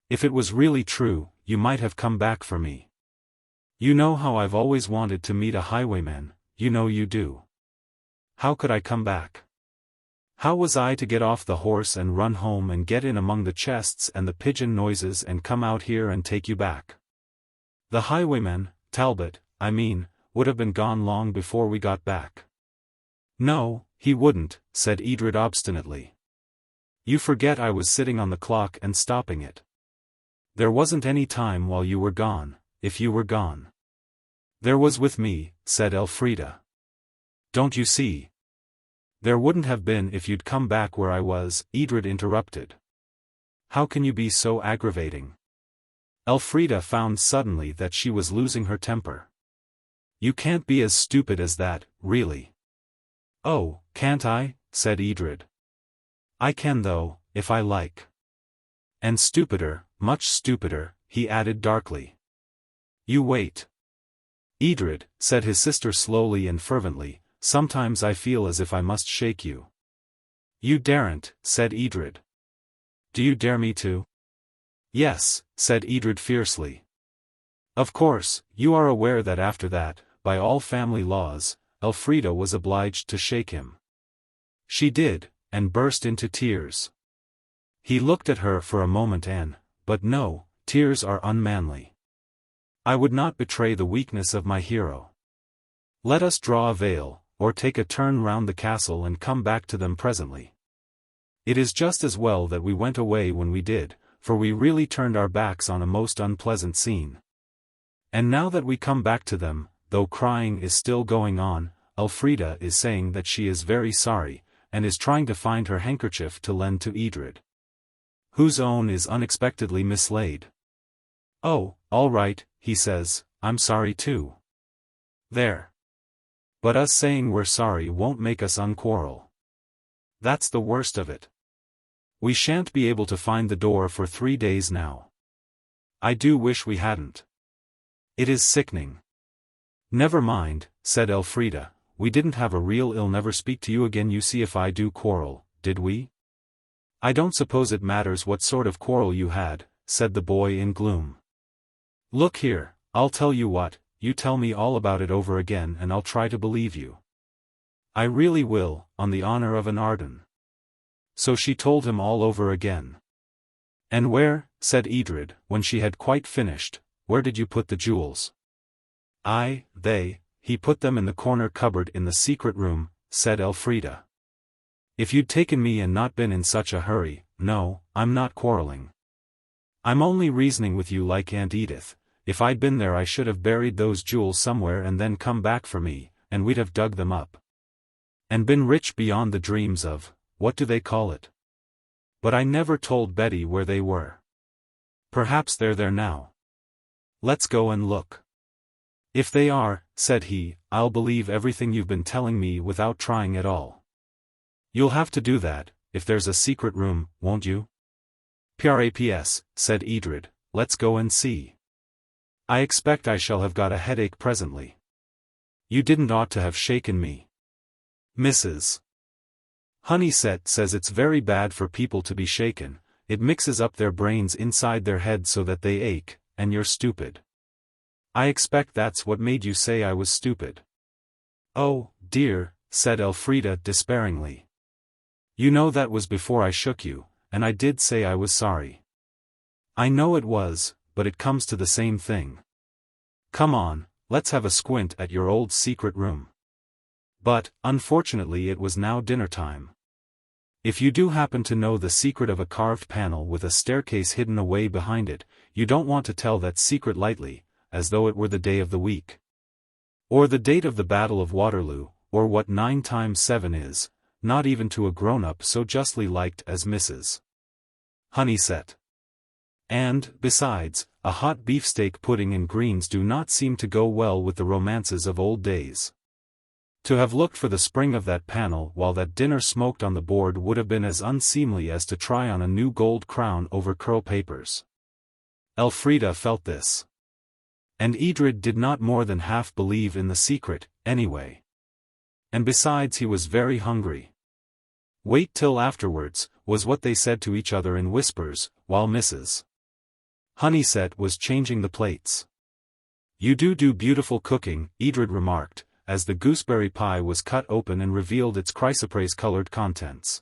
If it was really true, you might have come back for me. You know how I've always wanted to meet a highwayman, you know you do. How could I come back? How was I to get off the horse and run home and get in among the chests and the pigeon noises and come out here and take you back? The highwayman, Talbot, I mean, would have been gone long before we got back. No, he wouldn't, said Edred obstinately. You forget I was sitting on the clock and stopping it. There wasn't any time while you were gone, if you were gone. There was with me, said Elfrida. Don't you see? There wouldn't have been if you'd come back where I was, Edred interrupted. How can you be so aggravating? Elfrida found suddenly that she was losing her temper. You can't be as stupid as that, really. Oh, can't I? Said Edred. I can though, if I like. And stupider, much stupider, he added darkly. You wait. Edred, said his sister slowly and fervently, sometimes I feel as if I must shake you. You daren't, said Edred. Do you dare me to? Yes, said Edred fiercely. Of course, you are aware that after that, by all family laws, Elfrida was obliged to shake him. She did, and burst into tears. He looked at her for a moment but no, tears are unmanly. I would not betray the weakness of my hero. Let us draw a veil, or take a turn round the castle and come back to them presently. It is just as well that we went away when we did, for we really turned our backs on a most unpleasant scene. And now that we come back to them, though crying is still going on, Elfrida is saying that she is very sorry, and is trying to find her handkerchief to lend to Edred, whose own is unexpectedly mislaid. Oh, all right, he says, I'm sorry too. There. But us saying we're sorry won't make us unquarrel. That's the worst of it. We shan't be able to find the door for 3 days now. I do wish we hadn't. It is sickening. Never mind, said Elfrida, we didn't have a real I'll never speak to you again you see if I do quarrel, did we? I don't suppose it matters what sort of quarrel you had, said the boy in gloom. Look here, I'll tell you what, you tell me all about it over again and I'll try to believe you. I really will, on the honor of an Arden. So she told him all over again. And where, said Edred, when she had quite finished, where did you put the jewels? He put them in the corner cupboard in the secret room, said Elfrida. If you'd taken me and not been in such a hurry, no, I'm not quarreling. I'm only reasoning with you like Aunt Edith. If I'd been there I should have buried those jewels somewhere and then come back for me, and we'd have dug them up. And been rich beyond the dreams of, what do they call it? But I never told Betty where they were. Perhaps they're there now. Let's go and look. If they are, said he, I'll believe everything you've been telling me without trying at all. You'll have to do that, if there's a secret room, won't you? Praps, said Edred, let's go and see. I expect I shall have got a headache presently. You didn't ought to have shaken me. Mrs. Honeysett says it's very bad for people to be shaken, it mixes up their brains inside their heads so that they ache, and you're stupid. I expect that's what made you say I was stupid. Oh, dear, said Elfrida despairingly. You know that was before I shook you, and I did say I was sorry. I know it was, but it comes to the same thing. Come on, let's have a squint at your old secret room. But, unfortunately it was now dinner time. If you do happen to know the secret of a carved panel with a staircase hidden away behind it, you don't want to tell that secret lightly, as though it were the day of the week. Or the date of the Battle of Waterloo, or what 9 times 7 is, not even to a grown-up so justly liked as Mrs. Honeysett. And, besides, a hot beefsteak pudding and greens do not seem to go well with the romances of old days. To have looked for the spring of that panel while that dinner smoked on the board would have been as unseemly as to try on a new gold crown over curl papers. Elfrida felt this. And Edred did not more than half believe in the secret, anyway. And besides he was very hungry. Wait till afterwards, was what they said to each other in whispers, while Mrs. Honeysett was changing the plates. You do beautiful cooking, Edred remarked, as the gooseberry pie was cut open and revealed its chrysoprase-colored contents.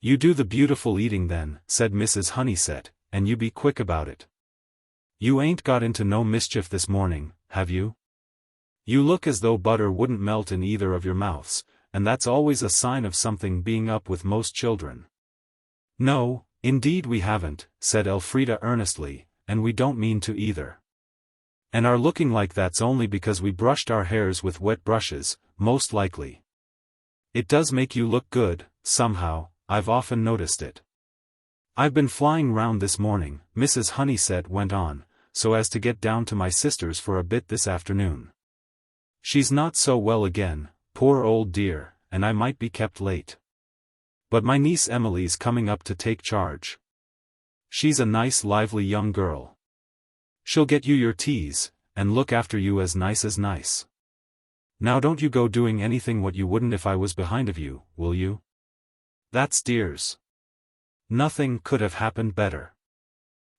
You do the beautiful eating then, said Mrs. Honeysett, and you be quick about it. You ain't got into no mischief this morning, have you? You look as though butter wouldn't melt in either of your mouths, and that's always a sign of something being up with most children. No, indeed we haven't, said Elfrida earnestly, and we don't mean to either. And our looking like that's only because we brushed our hairs with wet brushes, most likely. It does make you look good, somehow, I've often noticed it. I've been flying round this morning, Mrs. Honeysett went on, so as to get down to my sister's for a bit this afternoon. She's not so well again, poor old dear, and I might be kept late. But my niece Emily's coming up to take charge. She's a nice lively young girl. She'll get you your teas, and look after you as nice. Now don't you go doing anything what you wouldn't if I was behind of you, will you? That's dears. Nothing could have happened better.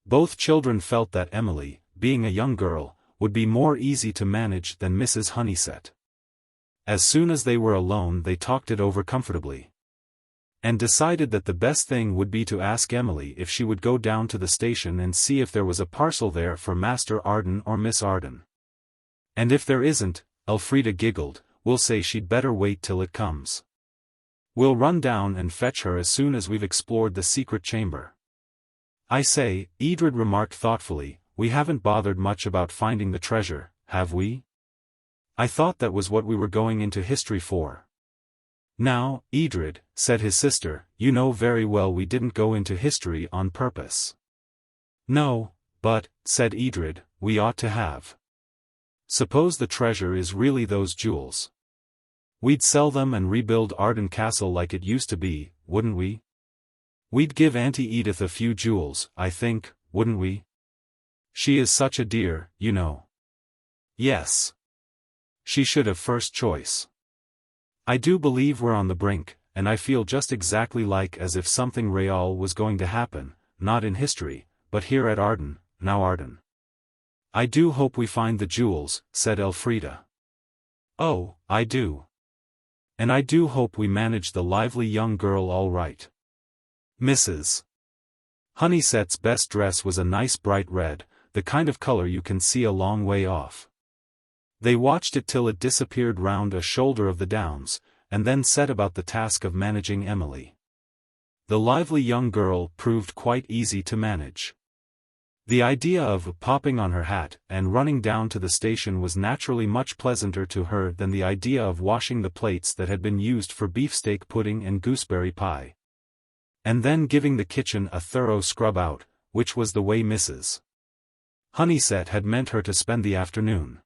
Both children felt that Emily, being a young girl, would be more easy to manage than Mrs. Honeysett. As soon as they were alone they talked it over comfortably. And decided that the best thing would be to ask Emily if she would go down to the station and see if there was a parcel there for Master Arden or Miss Arden. And if there isn't, Elfrida giggled, we'll say she'd better wait till it comes. We'll run down and fetch her as soon as we've explored the secret chamber. I say, Edred remarked thoughtfully, we haven't bothered much about finding the treasure, have we? I thought that was what we were going into history for. Now, Edred, said his sister, you know very well we didn't go into history on purpose. No, but, said Edred, we ought to have. Suppose the treasure is really those jewels. We'd sell them and rebuild Arden Castle like it used to be, wouldn't we? We'd give Auntie Edith a few jewels, I think, wouldn't we? She is such a dear, you know. Yes. She should have first choice. I do believe we're on the brink, and I feel just exactly like as if something real was going to happen, not in history, but here at Arden, now Arden. I do hope we find the jewels, said Elfrida. Oh, I do. And I do hope we manage the lively young girl all right. Mrs. Honeysett's best dress was a nice bright red, the kind of color you can see a long way off. They watched it till it disappeared round a shoulder of the downs, and then set about the task of managing Emily. The lively young girl proved quite easy to manage. The idea of popping on her hat and running down to the station was naturally much pleasanter to her than the idea of washing the plates that had been used for beefsteak pudding and gooseberry pie. And then giving the kitchen a thorough scrub out, which was the way Mrs. Honeysett had meant her to spend the afternoon.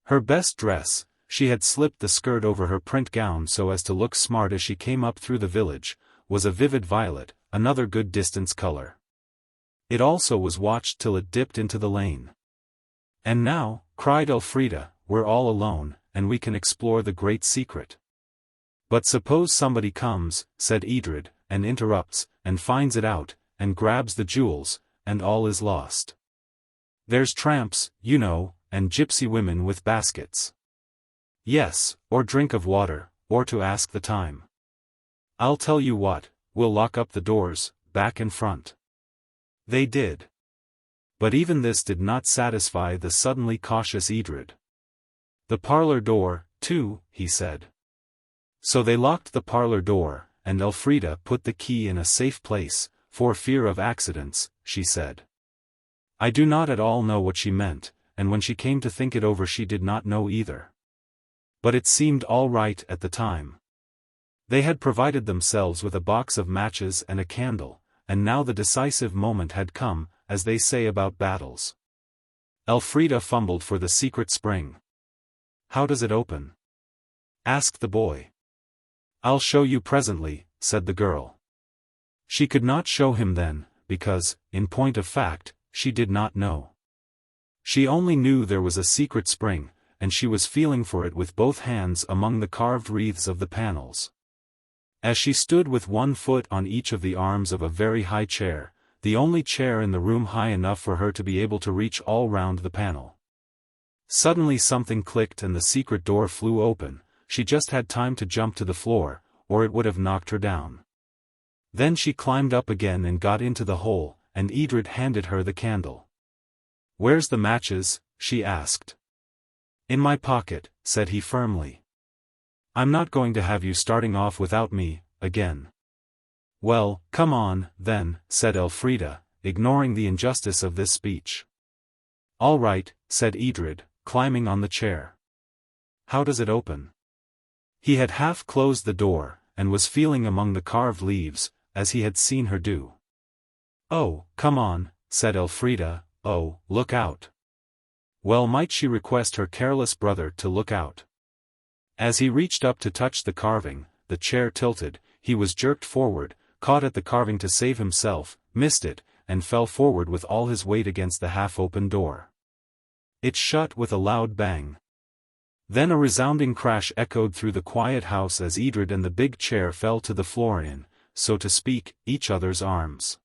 Her best dress, she had slipped the skirt over her print gown so as to look smart as she came up through the village, was a vivid violet, another good distance color. It also was watched till it dipped into the lane. And now, cried Elfrida, we're all alone, and we can explore the great secret. But suppose somebody comes, said Edred, and interrupts, and finds it out, and grabs the jewels, and all is lost. There's tramps, you know, and gypsy women with baskets. Yes, or drink of water, or to ask the time. I'll tell you what, we'll lock up the doors, back and front. They did. But even this did not satisfy the suddenly cautious Edred. The parlor door, too, he said. So they locked the parlor door, and Elfrida put the key in a safe place, for fear of accidents, she said. I do not at all know what she meant, and when she came to think it over she did not know either. But it seemed all right at the time. They had provided themselves with a box of matches and a candle, and now the decisive moment had come, as they say about battles. Elfrida fumbled for the secret spring. How does it open? Asked the boy. I'll show you presently, said the girl. She could not show him then, because, in point of fact, she did not know. She only knew there was a secret spring, and she was feeling for it with both hands among the carved wreaths of the panels. As she stood with one foot on each of the arms of a very high chair, the only chair in the room high enough for her to be able to reach all round the panel. Suddenly something clicked and the secret door flew open. She just had time to jump to the floor, or it would have knocked her down. Then she climbed up again and got into the hole, and Edred handed her the candle. Where's the matches? She asked. In my pocket, said he firmly. I'm not going to have you starting off without me, again. Well, come on, then, said Elfrida, ignoring the injustice of this speech. All right, said Edred, climbing on the chair. How does it open? He had half closed the door, and was feeling among the carved leaves, as he had seen her do. Oh, come on, said Elfrida, oh, look out. Well might she request her careless brother to look out. As he reached up to touch the carving, the chair tilted, he was jerked forward, caught at the carving to save himself, missed it, and fell forward with all his weight against the half-open door. It shut with a loud bang. Then a resounding crash echoed through the quiet house as Edred and the big chair fell to the floor in, so to speak, each other's arms.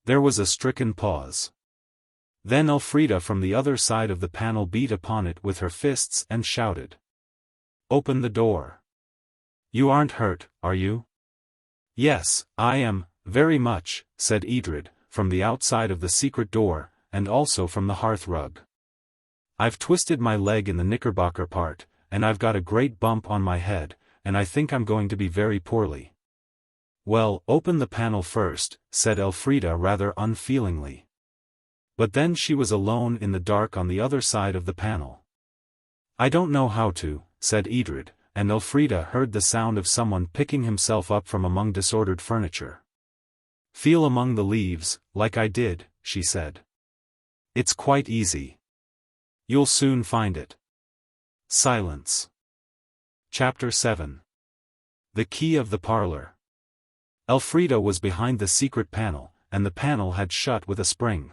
There was a stricken pause. Then Elfrida from the other side of the panel beat upon it with her fists and shouted. Open the door. You aren't hurt, are you? Yes, I am, very much, said Edred, from the outside of the secret door, and also from the hearth rug. I've twisted my leg in the knickerbocker part, and I've got a great bump on my head, and I think I'm going to be very poorly. Well, open the panel first, said Elfrida rather unfeelingly. But then she was alone in the dark on the other side of the panel. I don't know how to, said Edred, and Elfrida heard the sound of someone picking himself up from among disordered furniture. Feel among the leaves, like I did, she said. It's quite easy. You'll soon find it. Silence. Chapter 7. The Key of the Parlour. Elfrida was behind the secret panel, and the panel had shut with a spring.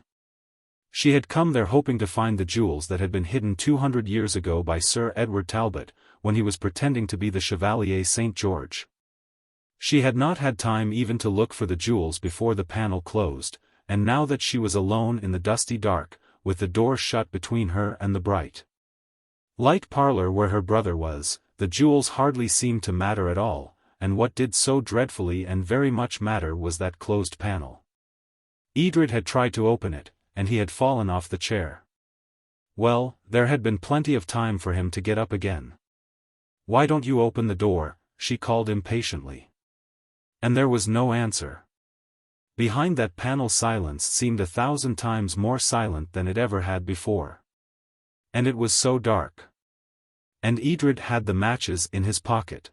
She had come there hoping to find the jewels that had been hidden 200 years ago by Sir Edward Talbot, when he was pretending to be the Chevalier St. George. She had not had time even to look for the jewels before the panel closed, and now that she was alone in the dusty dark, with the door shut between her and the bright light parlour where her brother was, the jewels hardly seemed to matter at all, and what did so dreadfully and very much matter was that closed panel. Edred had tried to open it, and he had fallen off the chair. Well, there had been plenty of time for him to get up again. "Why don't you open the door?" she called impatiently. And there was no answer. Behind that panel silence seemed 1,000 times more silent than it ever had before. And it was so dark. And Edred had the matches in his pocket.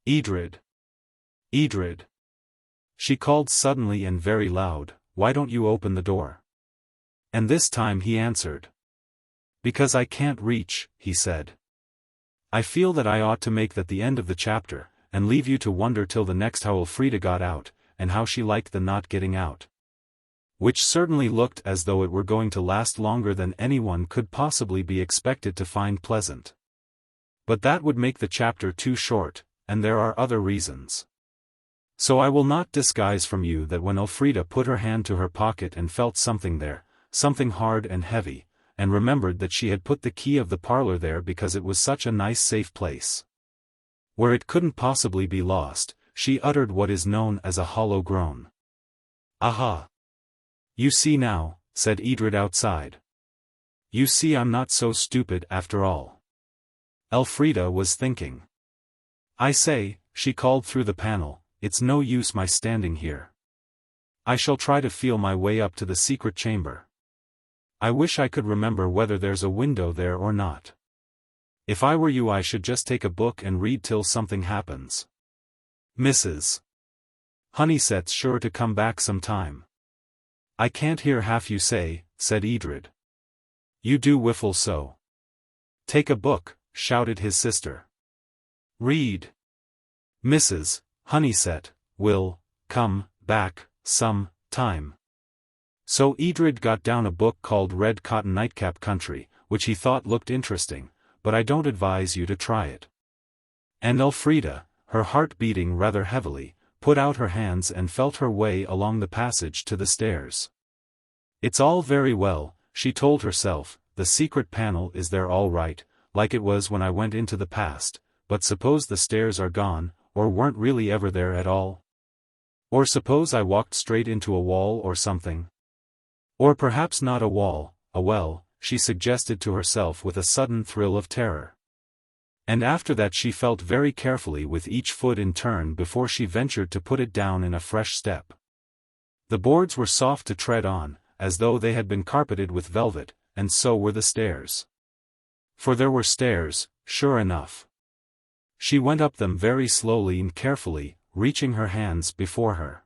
"Edred! Edred!" she called suddenly and very loud, "why don't you open the door?" And this time he answered. "Because I can't reach," he said. "I feel that I ought to make that the end of the chapter, and leave you to wonder till the next how Elfrida got out, and how she liked the not getting out." Which certainly looked as though it were going to last longer than anyone could possibly be expected to find pleasant. But that would make the chapter too short, and there are other reasons. So I will not disguise from you that when Elfrida put her hand to her pocket and felt something there, something hard and heavy, and remembered that she had put the key of the parlour there because it was such a nice safe place, where it couldn't possibly be lost, she uttered what is known as a hollow groan. "Aha! You see now," said Edred outside. "You see I'm not so stupid after all." Elfrida was thinking. "I say," she called through the panel, "it's no use my standing here. I shall try to feel my way up to the secret chamber. I wish I could remember whether there's a window there or not. If I were you I should just take a book and read till something happens. Mrs. Honeysett's sure to come back some time." "I can't hear half you say," said Edred. "You do whiffle so." "Take a book," shouted his sister. "Read. Mrs. Honeysett will come back some time." So Edred got down a book called Red Cotton Nightcap Country, which he thought looked interesting, but I don't advise you to try it. And Elfrida, her heart beating rather heavily, put out her hands and felt her way along the passage to the stairs. "It's all very well," she told herself, "the secret panel is there all right, like it was when I went into the past, but suppose the stairs are gone, or weren't really ever there at all? Or suppose I walked straight into a wall or something? Or perhaps not a wall, a well," she suggested to herself with a sudden thrill of terror. And after that she felt very carefully with each foot in turn before she ventured to put it down in a fresh step. The boards were soft to tread on, as though they had been carpeted with velvet, and so were the stairs. For there were stairs, sure enough. She went up them very slowly and carefully, reaching her hands before her.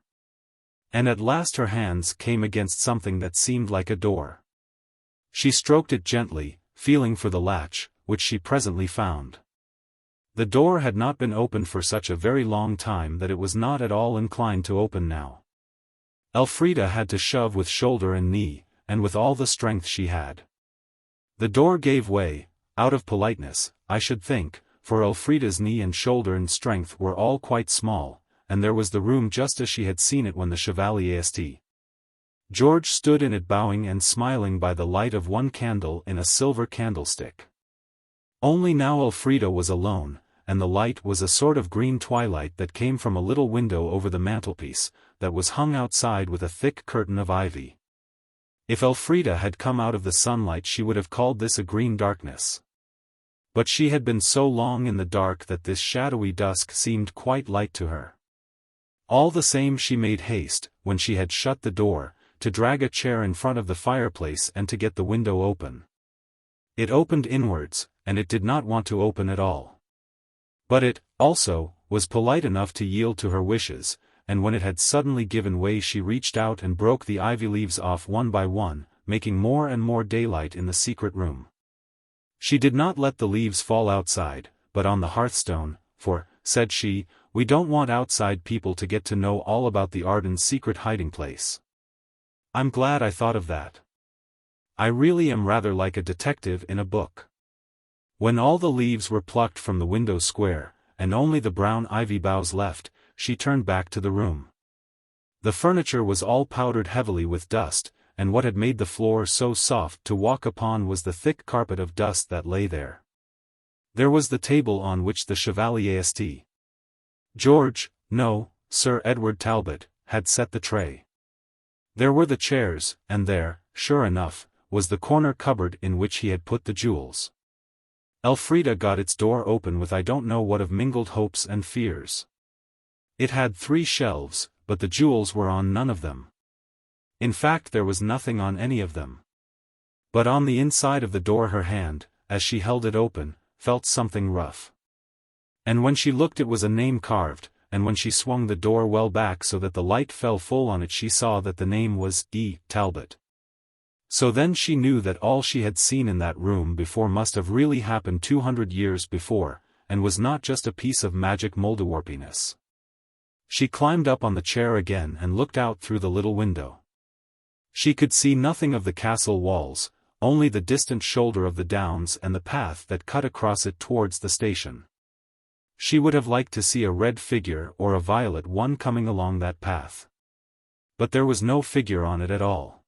And at last her hands came against something that seemed like a door. She stroked it gently, feeling for the latch, which she presently found. The door had not been opened for such a very long time that it was not at all inclined to open now. Elfrida had to shove with shoulder and knee, and with all the strength she had. The door gave way, out of politeness, I should think, for Elfrida's knee and shoulder and strength were all quite small, and there was the room just as she had seen it when the Chevalier St. George stood in it bowing and smiling by the light of one candle in a silver candlestick. Only now Elfrida was alone, and the light was a sort of green twilight that came from a little window over the mantelpiece, that was hung outside with a thick curtain of ivy. If Elfrida had come out of the sunlight she would have called this a green darkness. But she had been so long in the dark that this shadowy dusk seemed quite light to her. All the same she made haste, when she had shut the door, to drag a chair in front of the fireplace and to get the window open. It opened inwards, and it did not want to open at all. But it, also, was polite enough to yield to her wishes, and when it had suddenly given way she reached out and broke the ivy leaves off one by one, making more and more daylight in the secret room. She did not let the leaves fall outside, but on the hearthstone, for, said she, We don't want outside people to get to know all about the Arden's secret hiding place. I'm glad I thought of that. I really am rather like a detective in a book. When all the leaves were plucked from the window square, and only the brown ivy boughs left, she turned back to the room. The furniture was all powdered heavily with dust, and what had made the floor so soft to walk upon was the thick carpet of dust that lay there. There was the table on which the Chevalier St. George, no, Sir Edward Talbot, had set the tray. There were the chairs, and there, sure enough, was the corner cupboard in which he had put the jewels. Elfrida got its door open with I don't know what of mingled hopes and fears. It had 3 shelves, but the jewels were on none of them. In fact, there was nothing on any of them. But on the inside of the door her hand, as she held it open, felt something rough. And when she looked it was a name carved, and when she swung the door well back so that the light fell full on it she saw that the name was E. Talbot. So then she knew that all she had seen in that room before must have really happened 200 years before, and was not just a piece of magic Mouldiwarpiness. She climbed up on the chair again and looked out through the little window. She could see nothing of the castle walls, only the distant shoulder of the downs and the path that cut across it towards the station. She would have liked to see a red figure or a violet one coming along that path. But there was no figure on it at all.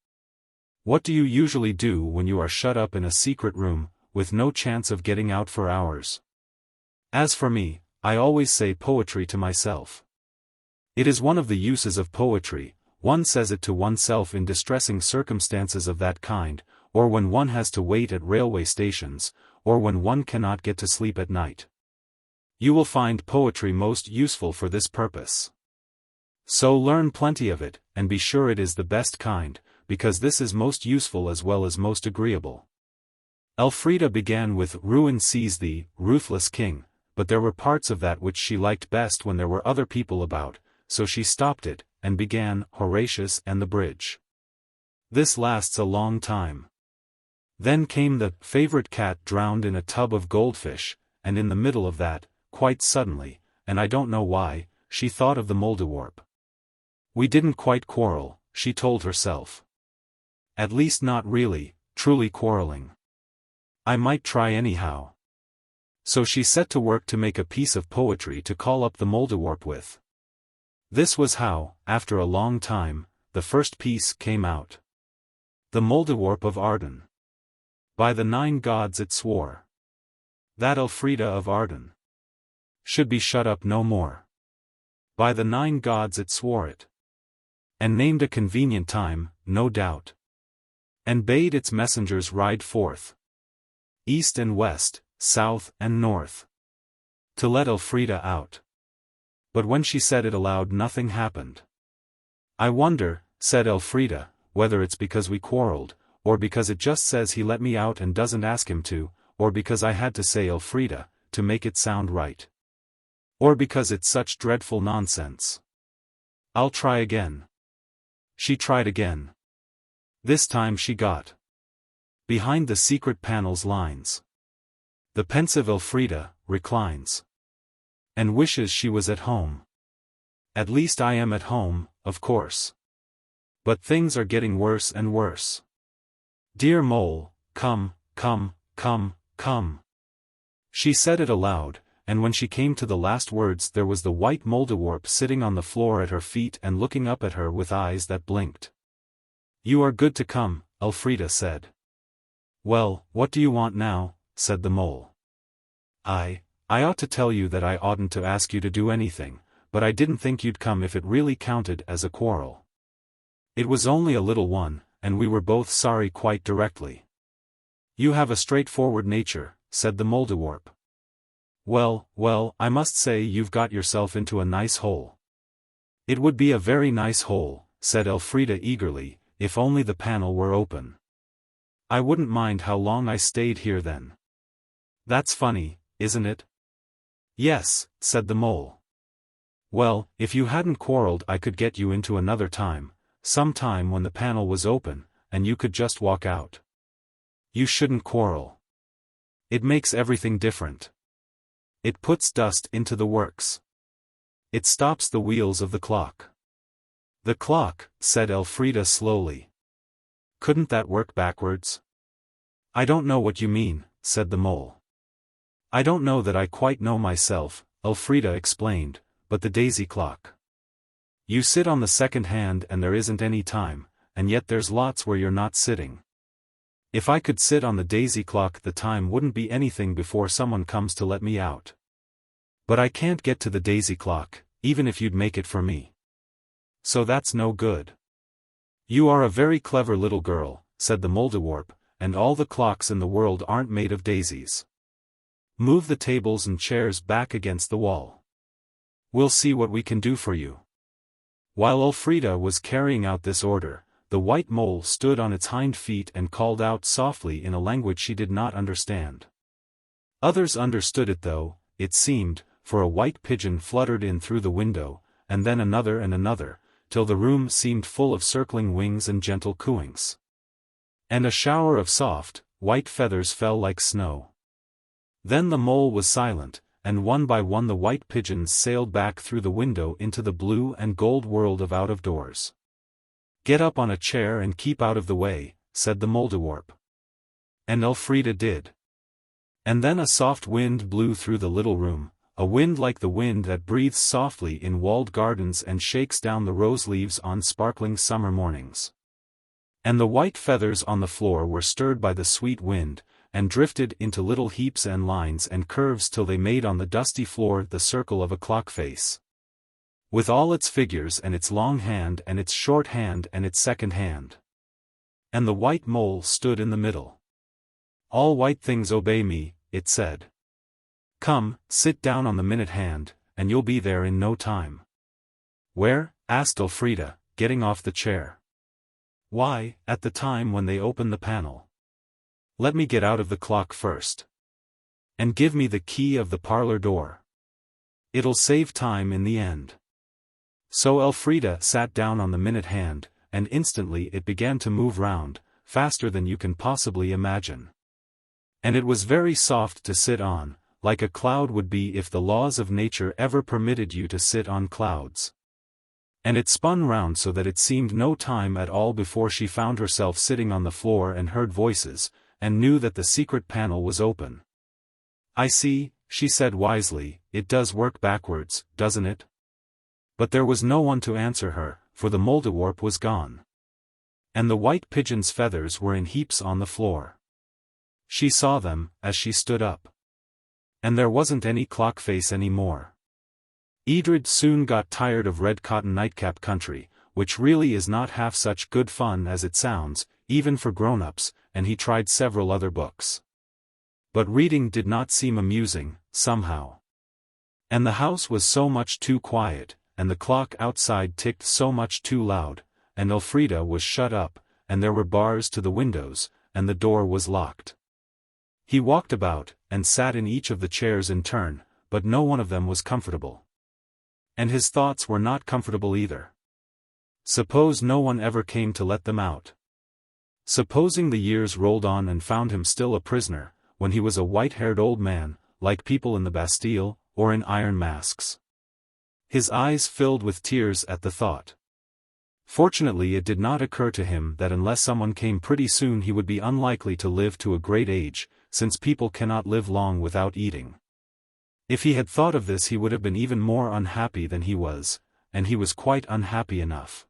What do you usually do when you are shut up in a secret room, with no chance of getting out for hours? As for me, I always say poetry to myself. It is one of the uses of poetry. One says it to oneself in distressing circumstances of that kind, or when one has to wait at railway stations, or when one cannot get to sleep at night. You will find poetry most useful for this purpose. So learn plenty of it, and be sure it is the best kind, because this is most useful as well as most agreeable. Elfrida began with "Ruin seize thee, ruthless king," but there were parts of that which she liked best when there were other people about, so she stopped it, and began Horatius and the Bridge. This lasts a long time. Then came the favorite cat drowned in a tub of goldfish, and in the middle of that, quite suddenly, and I don't know why, she thought of the Mouldiwarp. We didn't quite quarrel, she told herself. At least not really, truly quarreling. I might try anyhow. So she set to work to make a piece of poetry to call up the Mouldiwarp with. This was how, after a long time, the first piece came out. The Mouldiwarp of Arden. By the 9 gods it swore that Elfrida of Arden should be shut up no more. By the 9 gods it swore it, and named a convenient time, no doubt, and bade its messengers ride forth, east and west, south and north, to let Elfrida out. But when she said it aloud nothing happened. I wonder, said Elfrida, whether it's because we quarreled, or because it just says he let me out and doesn't ask him to, or because I had to say Elfrida, to make it sound right. Or because it's such dreadful nonsense. I'll try again. She tried again. This time she got behind the secret panel's lines. The pensive Elfrida reclines and wishes she was at home. At least I am at home, of course. But things are getting worse and worse. Dear mole, come, come, come, come. She said it aloud, and when she came to the last words there was the white Mouldiwarp sitting on the floor at her feet and looking up at her with eyes that blinked. You are good to come, Elfrida said. Well, what do you want now? Said the mole. I ought to tell you that I oughtn't to ask you to do anything, but I didn't think you'd come if it really counted as a quarrel. It was only a little one, and we were both sorry quite directly. You have a straightforward nature, said the Mouldiwarp. Well, well, I must say you've got yourself into a nice hole. It would be a very nice hole, said Elfrida eagerly, if only the panel were open. I wouldn't mind how long I stayed here then. That's funny, isn't it? Yes, said the mole. Well, if you hadn't quarreled I could get you into another time, some time when the panel was open, and you could just walk out. You shouldn't quarrel. It makes everything different. It puts dust into the works. It stops the wheels of the clock. The clock, said Elfrida slowly. Couldn't that work backwards? I don't know what you mean, said the mole. I don't know that I quite know myself, Elfrida explained, but the daisy clock. You sit on the second hand and there isn't any time, and yet there's lots where you're not sitting. If I could sit on the daisy clock, the time wouldn't be anything before someone comes to let me out. But I can't get to the daisy clock, even if you'd make it for me. So that's no good. You are a very clever little girl, said the Mouldiwarp, and all the clocks in the world aren't made of daisies. Move the tables and chairs back against the wall. We'll see what we can do for you. While Elfrida was carrying out this order, the white mole stood on its hind feet and called out softly in a language she did not understand. Others understood it though, it seemed, for a white pigeon fluttered in through the window, and then another and another, till the room seemed full of circling wings and gentle cooings. And a shower of soft, white feathers fell like snow. Then the mole was silent, and one by one the white pigeons sailed back through the window into the blue and gold world of out-of-doors. Get up on a chair and keep out of the way, said the Mouldiwarp. And Elfrida did. And then a soft wind blew through the little room, a wind like the wind that breathes softly in walled gardens and shakes down the rose leaves on sparkling summer mornings. And the white feathers on the floor were stirred by the sweet wind, and drifted into little heaps and lines and curves till they made on the dusty floor the circle of a clock face. With all its figures and its long hand and its short hand and its second hand. And the white mole stood in the middle. All white things obey me, it said. Come, sit down on the minute hand, and you'll be there in no time. Where? Asked Elfrida, getting off the chair. Why, at the time when they open the panel. Let me get out of the clock first. And give me the key of the parlour door. It'll save time in the end. So Elfrida sat down on the minute hand, and instantly it began to move round, faster than you can possibly imagine. And it was very soft to sit on, like a cloud would be if the laws of nature ever permitted you to sit on clouds. And it spun round so that it seemed no time at all before she found herself sitting on the floor and heard voices, and knew that the secret panel was open. I see, she said wisely, it does work backwards, doesn't it? But there was no one to answer her, for the Mouldiwarp was gone. And the white pigeon's feathers were in heaps on the floor. She saw them, as she stood up. And there wasn't any clock face any more. Edred soon got tired of red cotton nightcap country, which really is not half such good fun as it sounds, even for grown-ups, and he tried several other books. But reading did not seem amusing, somehow. And the house was so much too quiet, and the clock outside ticked so much too loud, and Elfrida was shut up, and there were bars to the windows, and the door was locked. He walked about, and sat in each of the chairs in turn, but no one of them was comfortable. And his thoughts were not comfortable either. Suppose no one ever came to let them out. Supposing the years rolled on and found him still a prisoner, when he was a white-haired old man, like people in the Bastille, or in iron masks. His eyes filled with tears at the thought. Fortunately it did not occur to him that unless someone came pretty soon he would be unlikely to live to a great age, since people cannot live long without eating. If he had thought of this he would have been even more unhappy than he was, and he was quite unhappy enough.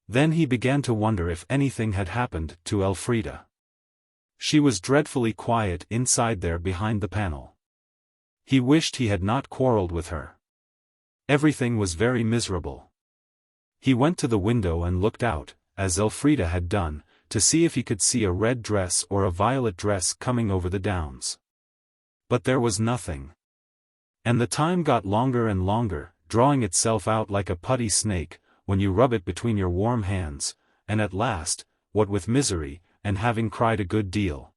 Then he began to wonder if anything had happened to Elfrida. She was dreadfully quiet inside there behind the panel. He wished he had not quarrelled with her. Everything was very miserable. He went to the window and looked out, as Elfrida had done, to see if he could see a red dress or a violet dress coming over the downs. But there was nothing. And the time got longer and longer, drawing itself out like a putty snake, when you rub it between your warm hands, and at last, what with misery, and having cried a good deal,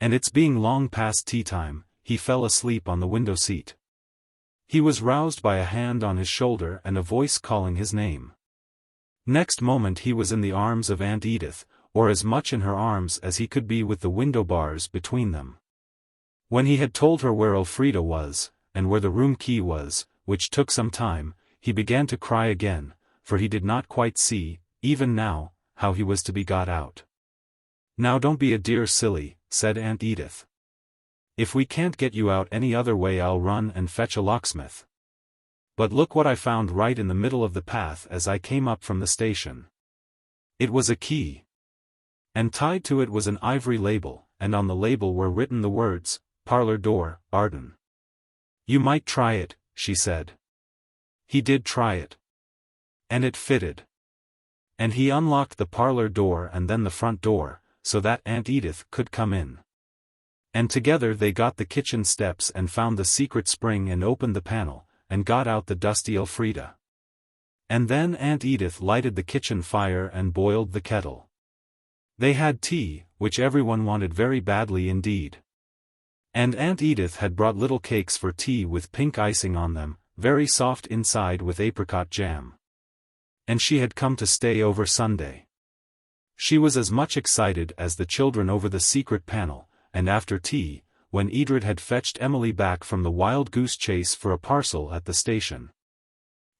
and its being long past tea-time, he fell asleep on the window-seat. He was roused by a hand on his shoulder and a voice calling his name. Next moment he was in the arms of Aunt Edith, or as much in her arms as he could be with the window bars between them. When he had told her where Elfrida was, and where the room key was, which took some time, he began to cry again, for he did not quite see, even now, how he was to be got out. "Now don't be a dear silly," said Aunt Edith. "If we can't get you out any other way I'll run and fetch a locksmith. But look what I found right in the middle of the path as I came up from the station." It was a key. And tied to it was an ivory label, and on the label were written the words, "Parlour door, Arden." "You might try it," she said. He did try it. And it fitted. And he unlocked the parlour door and then the front door, so that Aunt Edith could come in. And together they got the kitchen steps and found the secret spring and opened the panel, and got out the dusty Elfrida. And then Aunt Edith lighted the kitchen fire and boiled the kettle. They had tea, which everyone wanted very badly indeed. And Aunt Edith had brought little cakes for tea with pink icing on them, very soft inside with apricot jam. And she had come to stay over Sunday. She was as much excited as the children over the secret panel, and after tea, when Edred had fetched Emily back from the wild goose chase for a parcel at the station,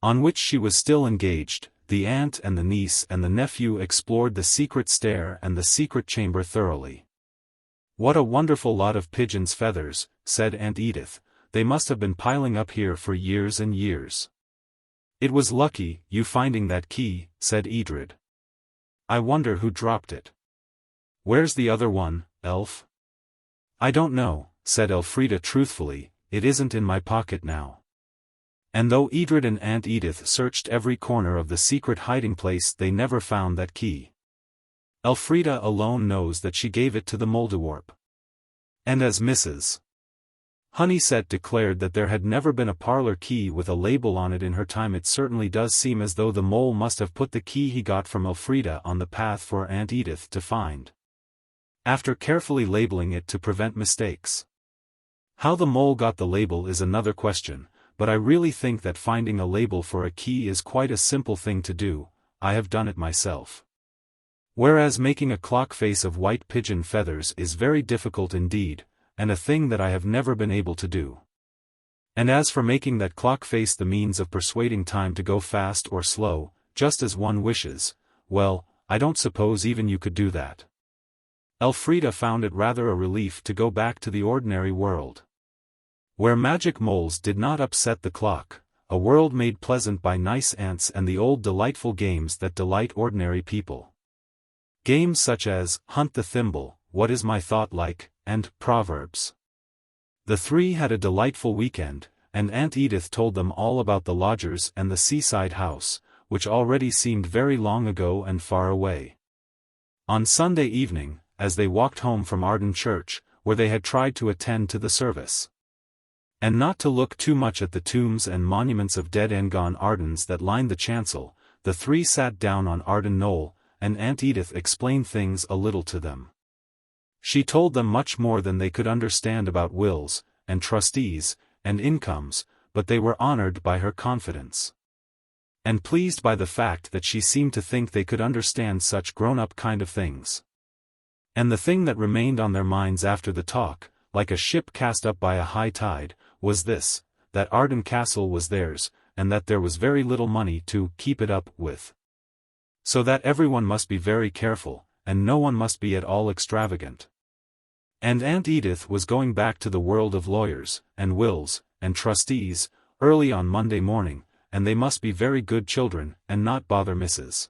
on which she was still engaged, the aunt and the niece and the nephew explored the secret stair and the secret chamber thoroughly. "What a wonderful lot of pigeons' feathers," said Aunt Edith, "they must have been piling up here for years and years." "It was lucky, you finding that key," said Edred. "I wonder who dropped it. Where's the other one, Elf?" "I don't know," said Elfrida truthfully, "it isn't in my pocket now." And though Edred and Aunt Edith searched every corner of the secret hiding place they never found that key. Elfrida alone knows that she gave it to the Mouldiwarp. And as Mrs. Honeysett declared that there had never been a parlour key with a label on it in her time, it certainly does seem as though the mole must have put the key he got from Elfrida on the path for Aunt Edith to find, after carefully labeling it to prevent mistakes. How the mole got the label is another question, but I really think that finding a label for a key is quite a simple thing to do. I have done it myself. Whereas making a clock face of white pigeon feathers is very difficult indeed, and a thing that I have never been able to do. And as for making that clock face the means of persuading time to go fast or slow, just as one wishes, well, I don't suppose even you could do that. Elfrida found it rather a relief to go back to the ordinary world, where magic moles did not upset the clock, a world made pleasant by nice aunts and the old delightful games that delight ordinary people. Games such as Hunt the Thimble, What Is My Thought Like, and Proverbs. The three had a delightful weekend, and Aunt Edith told them all about the lodgers and the seaside house, which already seemed very long ago and far away. On Sunday evening, as they walked home from Arden Church, where they had tried to attend to the service, and not to look too much at the tombs and monuments of dead and gone Ardens that lined the chancel, the three sat down on Arden Knoll, and Aunt Edith explained things a little to them. She told them much more than they could understand about wills, and trustees, and incomes, but they were honored by her confidence, and pleased by the fact that she seemed to think they could understand such grown-up kind of things. And the thing that remained on their minds after the talk, like a ship cast up by a high tide, was this, that Arden Castle was theirs, and that there was very little money to keep it up with. So that everyone must be very careful, and no one must be at all extravagant. And Aunt Edith was going back to the world of lawyers, and wills, and trustees, early on Monday morning, and they must be very good children, and not bother Mrs.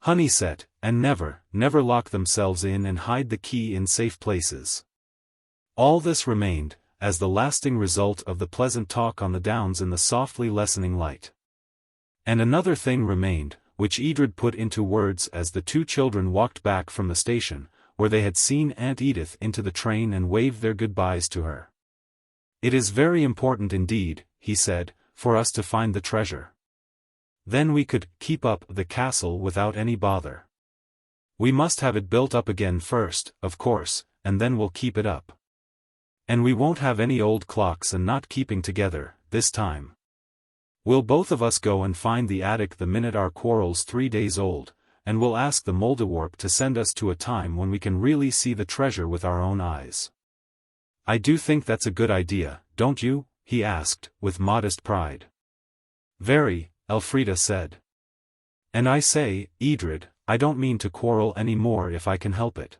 Honeysett, and never lock themselves in and hide the key in safe places. All this remained, as the lasting result of the pleasant talk on the downs in the softly lessening light. And another thing remained, which Edred put into words as the two children walked back from the station, where they had seen Aunt Edith into the train and waved their goodbyes to her. "It is very important indeed," he said, "for us to find the treasure. Then we could keep up the castle without any bother. We must have it built up again first, of course, and then we'll keep it up. And we won't have any old clocks and not keeping together, this time. We'll both of us go and find the attic the minute our quarrel's 3 days old, and we'll ask the Mouldiwarp to send us to a time when we can really see the treasure with our own eyes. I do think that's a good idea, don't you?" he asked, with modest pride. Very, Elfrida said. And I say, Edred, I don't mean to quarrel any more if I can help it.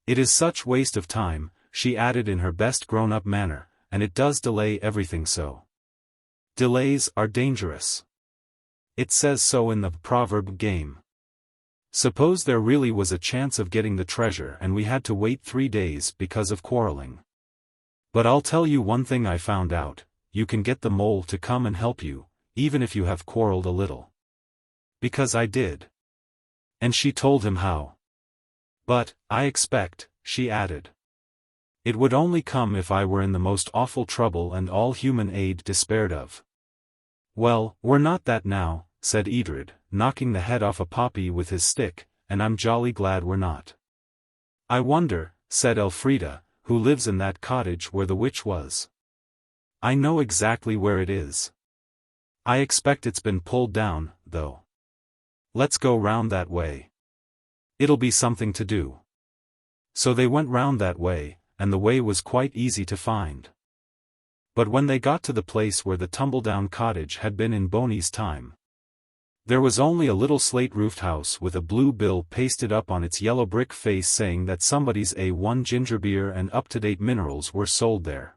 It is such waste of time, she added in her best grown-up manner, and it does delay everything so. Delays are dangerous. It says so in the proverb game. Suppose there really was a chance of getting the treasure and we had to wait 3 days because of quarreling. But I'll tell you one thing I found out, you can get the mole to come and help you, even if you have quarreled a little. Because I did. And she told him how. But, I expect, she added. It would only come if I were in the most awful trouble and all human aid despaired of. Well, we're not that now, said Edred, knocking the head off a poppy with his stick, and I'm jolly glad we're not. I wonder, said Elfrida, who lives in that cottage where the witch was. I know exactly where it is. I expect it's been pulled down, though. Let's go round that way. It'll be something to do. So they went round that way, and the way was quite easy to find. But when they got to the place where the tumble-down cottage had been in Boney's time, there was only a little slate-roofed house with a blue bill pasted up on its yellow brick face saying that somebody's A1 ginger beer and up-to-date minerals were sold there.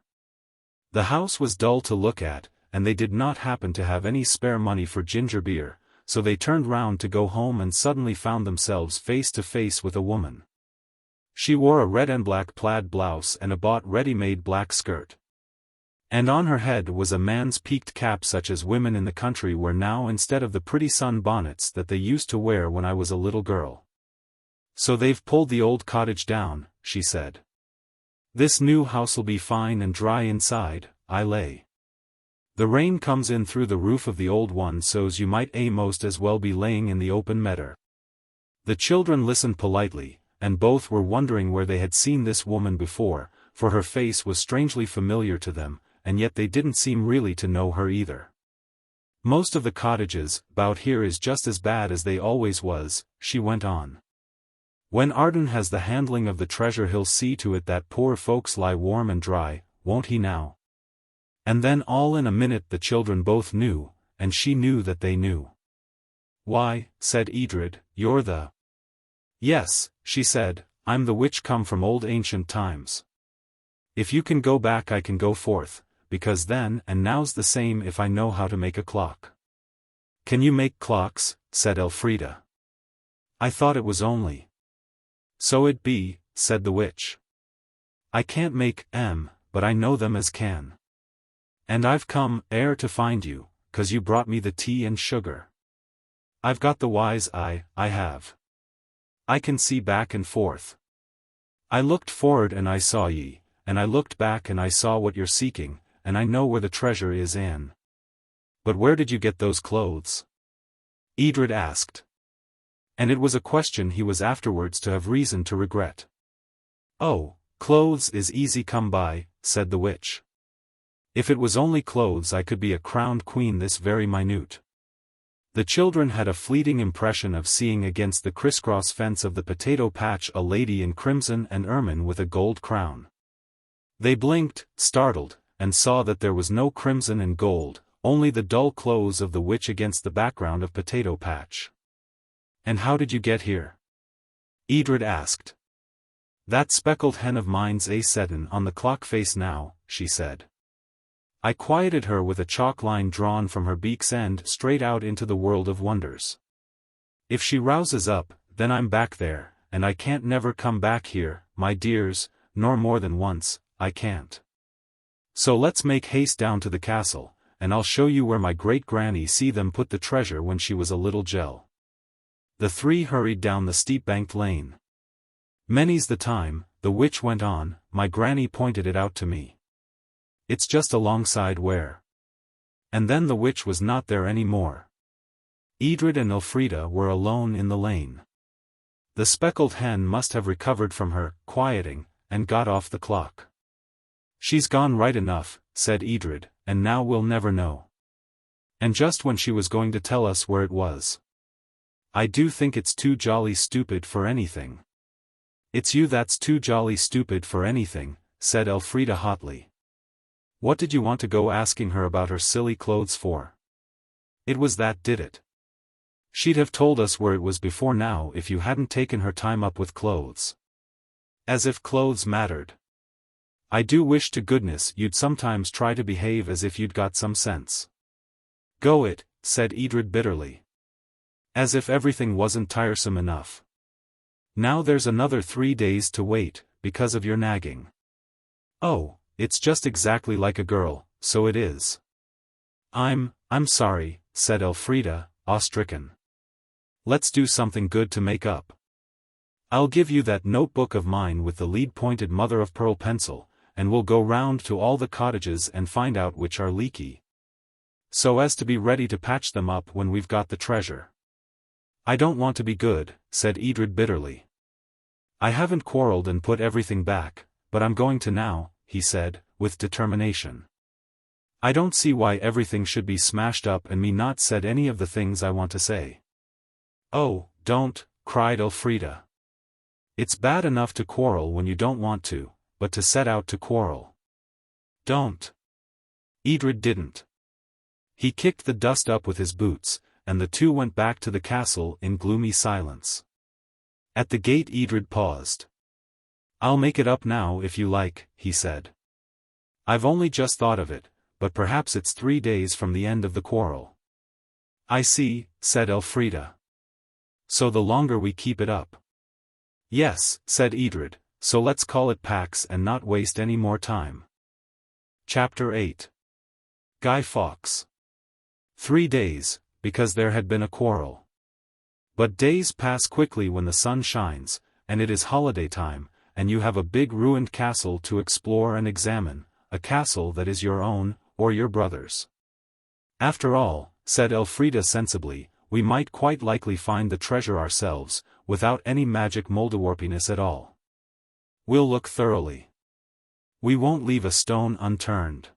The house was dull to look at, and they did not happen to have any spare money for ginger beer, so they turned round to go home and suddenly found themselves face to face with a woman. She wore a red and black plaid blouse and a bought ready-made black skirt. And on her head was a man's peaked cap such as women in the country wear now instead of the pretty sun bonnets that they used to wear when I was a little girl. So they've pulled the old cottage down, she said. This new house'll be fine and dry inside, I lay. The rain comes in through the roof of the old one so's you might most as well be laying in the open meadow. The children listened politely, and both were wondering where they had seen this woman before, for her face was strangely familiar to them, and yet they didn't seem really to know her either. Most of the cottages 'bout here is just as bad as they always was, she went on. When Arden has the handling of the treasure he'll see to it that poor folks lie warm and dry, won't he now? And then all in a minute the children both knew, and she knew that they knew. Why, said Edred, you're the... Yes, she said, I'm the witch come from old ancient times. If you can go back I can go forth, because then and now's the same if I know how to make a clock. Can you make clocks? Said Elfrida. I thought it was only. So it be, said the witch. I can't make 'em, but I know them as can. And I've come, to find you, 'cause you brought me the tea and sugar. I've got the wise eye, I have. I can see back and forth. I looked forward and I saw ye, and I looked back and I saw what you're seeking, and I know where the treasure is in. But where did you get those clothes? Edred asked. And it was a question he was afterwards to have reason to regret. Oh, clothes is easy come by, said the witch. If it was only clothes I could be a crowned queen this very minute. The children had a fleeting impression of seeing against the crisscross fence of the potato patch a lady in crimson and ermine with a gold crown. They blinked, startled, and saw that there was no crimson and gold, only the dull clothes of the witch against the background of potato patch. And how did you get here? Edred asked. That speckled hen of mine's settin' on the clock face now, she said. I quieted her with a chalk line drawn from her beak's end straight out into the world of wonders. If she rouses up, then I'm back there, and I can't never come back here, my dears, nor more than once, I can't. So let's make haste down to the castle, and I'll show you where my great-granny see them put the treasure when she was a little gel. The three hurried down the steep-banked lane. Many's the time, the witch went on, my granny pointed it out to me. It's just alongside where. And then the witch was not there any more. Edred and Elfrida were alone in the lane. The speckled hen must have recovered from her quieting, and got off the clock. She's gone right enough, said Edred, and now we'll never know. And just when she was going to tell us where it was. I do think it's too jolly stupid for anything. It's you that's too jolly stupid for anything, said Elfrida hotly. What did you want to go asking her about her silly clothes for? It was that did it. She'd have told us where it was before now if you hadn't taken her time up with clothes. As if clothes mattered. I do wish to goodness you'd sometimes try to behave as if you'd got some sense. Go it, said Edred bitterly. As if everything wasn't tiresome enough. Now there's another 3 days to wait, because of your nagging. Oh, it's just exactly like a girl, so it is. I'm sorry, said Elfrida, awe-stricken. Let's do something good to make up. I'll give you that notebook of mine with the lead-pointed mother-of-pearl pencil, and we'll go round to all the cottages and find out which are leaky. So as to be ready to patch them up when we've got the treasure. I don't want to be good, said Edred bitterly. I haven't quarrelled and put everything back, but I'm going to now, he said, with determination. I don't see why everything should be smashed up and me not said any of the things I want to say. Oh, don't, cried Elfrida. It's bad enough to quarrel when you don't want to, but to set out to quarrel. Don't. Edred didn't. He kicked the dust up with his boots, and the two went back to the castle in gloomy silence. At the gate Edred paused. I'll make it up now if you like, he said. I've only just thought of it, but perhaps it's 3 days from the end of the quarrel. I see, said Elfrida. So the longer we keep it up. Yes, said Edred, so let's call it Pax and not waste any more time. Chapter 8. Guy Fawkes. 3 days, because there had been a quarrel. But days pass quickly when the sun shines, and it is holiday time, and you have a big ruined castle to explore and examine, a castle that is your own, or your brother's. After all, said Elfrida sensibly, we might quite likely find the treasure ourselves, without any magic Mouldiwarpiness at all. We'll look thoroughly. We won't leave a stone unturned.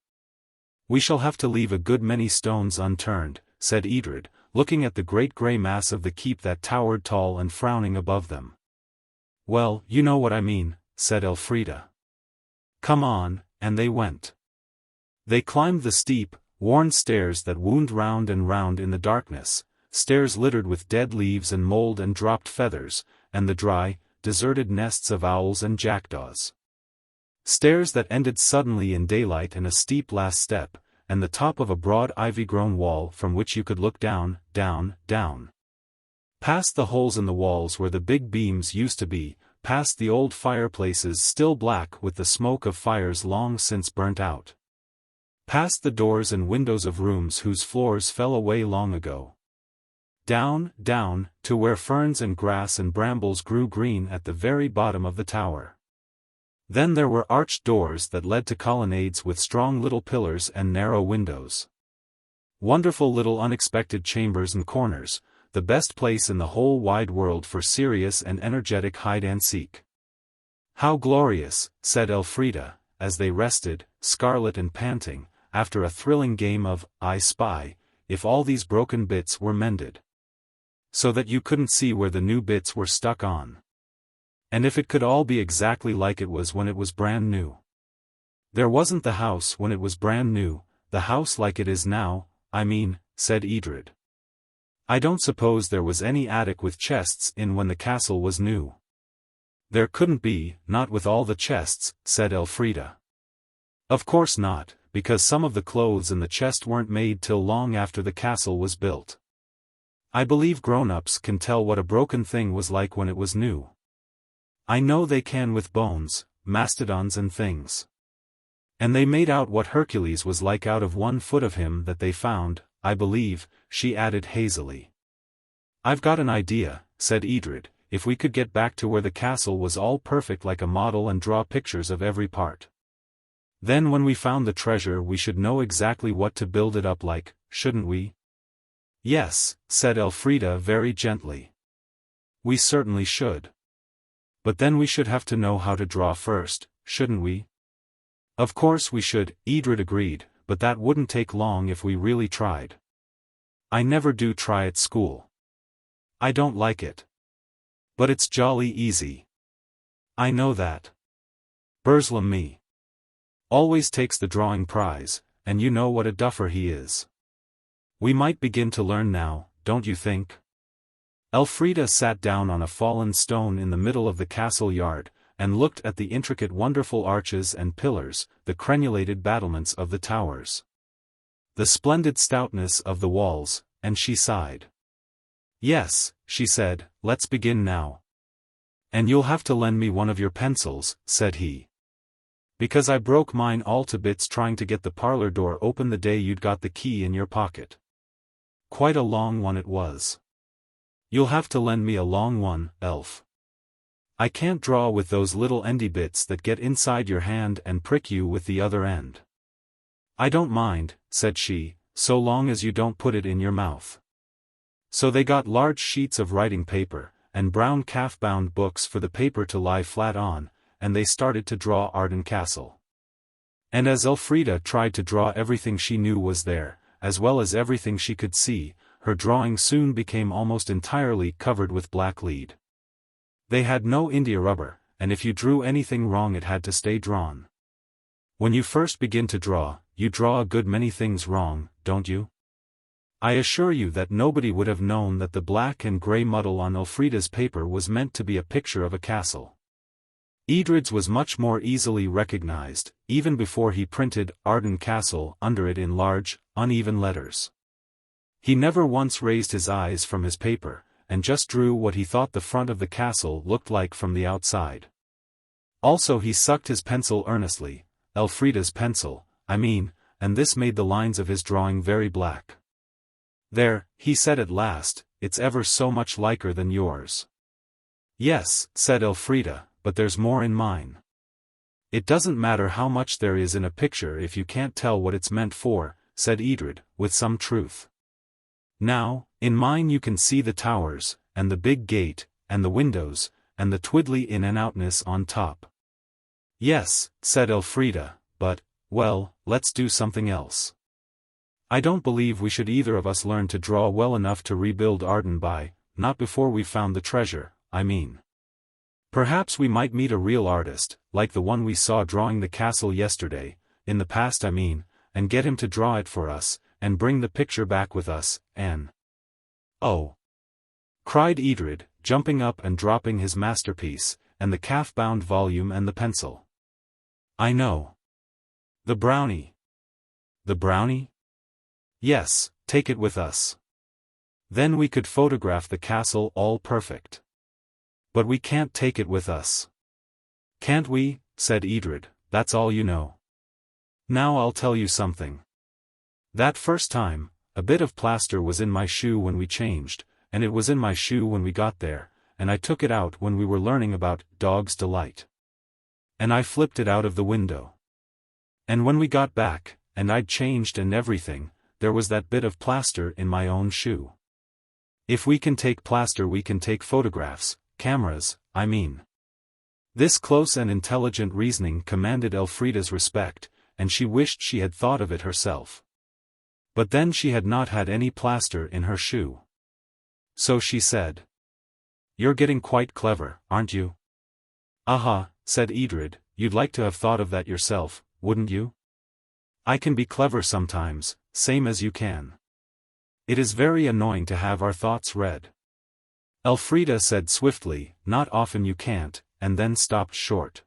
We shall have to leave a good many stones unturned, said Edred, looking at the great grey mass of the keep that towered tall and frowning above them. Well, you know what I mean, said Elfrida. Come on, and they went. They climbed the steep, worn stairs that wound round and round in the darkness, stairs littered with dead leaves and mould and dropped feathers, and the dry, deserted nests of owls and jackdaws. Stairs that ended suddenly in daylight and a steep last step, and the top of a broad ivy-grown wall from which you could look down, down, down. Past the holes in the walls where the big beams used to be, past the old fireplaces still black with the smoke of fires long since burnt out. Past the doors and windows of rooms whose floors fell away long ago. Down, down, to where ferns and grass and brambles grew green at the very bottom of the tower. Then there were arched doors that led to colonnades with strong little pillars and narrow windows. Wonderful little unexpected chambers and corners, the best place in the whole wide world for serious and energetic hide-and-seek. How glorious, said Elfrida, as they rested, scarlet and panting, after a thrilling game of I Spy, if all these broken bits were mended. So that you couldn't see where the new bits were stuck on. And if it could all be exactly like it was when it was brand new. There wasn't the house when it was brand new, the house like it is now, I mean, said Edred. I don't suppose there was any attic with chests in when the castle was new. There couldn't be, not with all the chests, said Elfrida. Of course not, because some of the clothes in the chest weren't made till long after the castle was built. I believe grown-ups can tell what a broken thing was like when it was new. I know they can with bones, mastodons and things. And they made out what Hercules was like out of 1 foot of him that they found, I believe, she added hazily. I've got an idea, said Edred, if we could get back to where the castle was all perfect like a model and draw pictures of every part. Then when we found the treasure we should know exactly what to build it up like, shouldn't we? Yes, said Elfrida very gently. We certainly should. But then we should have to know how to draw first, shouldn't we? Of course we should, Edred agreed, but that wouldn't take long if we really tried. I never do try at school. I don't like it. But it's jolly easy. I know that. Burslam me. Always takes the drawing prize, and you know what a duffer he is. We might begin to learn now, don't you think? Elfrida sat down on a fallen stone in the middle of the castle yard, and looked at the intricate wonderful arches and pillars, the crenulated battlements of the towers, the splendid stoutness of the walls, and she sighed. Yes, she said, let's begin now. And you'll have to lend me one of your pencils, said he. Because I broke mine all to bits trying to get the parlour door open the day you'd got the key in your pocket. Quite a long one it was. You'll have to lend me a long one, Elf. I can't draw with those little endy bits that get inside your hand and prick you with the other end. I don't mind, said she, so long as you don't put it in your mouth. So they got large sheets of writing paper, and brown calf-bound books for the paper to lie flat on, and they started to draw Arden Castle. And as Elfrida tried to draw everything she knew was there, as well as everything she could see, her drawing soon became almost entirely covered with black lead. They had no India rubber, and if you drew anything wrong it had to stay drawn. When you first begin to draw, you draw a good many things wrong, don't you? I assure you that nobody would have known that the black and grey muddle on Elfrida's paper was meant to be a picture of a castle. Edred's was much more easily recognized, even before he printed Arden Castle under it in large, uneven letters. He never once raised his eyes from his paper, and just drew what he thought the front of the castle looked like from the outside. Also he sucked his pencil earnestly, Elfrida's pencil, I mean, and this made the lines of his drawing very black. There, he said at last, it's ever so much liker than yours. Yes, said Elfrida, but there's more in mine. It doesn't matter how much there is in a picture if you can't tell what it's meant for, said Edred, with some truth. Now, in mine you can see the towers, and the big gate, and the windows, and the twiddly in and outness on top. Yes, said Elfrida, but, well, let's do something else. I don't believe we should either of us learn to draw well enough to rebuild Arden not before we've found the treasure, I mean. Perhaps we might meet a real artist, like the one we saw drawing the castle yesterday, in the past I mean, and get him to draw it for us, and bring the picture back with us, Oh! cried Edred, jumping up and dropping his masterpiece, and the calf-bound volume and the pencil. I know. The Brownie. The Brownie? Yes, take it with us. Then we could photograph the castle all perfect. But we can't take it with us. Can't we? Said Edred, that's all you know. Now I'll tell you something. That first time, a bit of plaster was in my shoe when we changed, and it was in my shoe when we got there, and I took it out when we were learning about Dog's Delight. And I flipped it out of the window. And when we got back, and I'd changed and everything, there was that bit of plaster in my own shoe. If we can take plaster we can take photographs, cameras, I mean. This close and intelligent reasoning commanded Elfrida's respect, and she wished she had thought of it herself. But then she had not had any plaster in her shoe. So she said, "You're getting quite clever, aren't you?" "Aha," said Edred, "you'd like to have thought of that yourself, wouldn't you? I can be clever sometimes, same as you can. It is very annoying to have our thoughts read." Elfrida said swiftly, "Not often you can't," and then stopped short.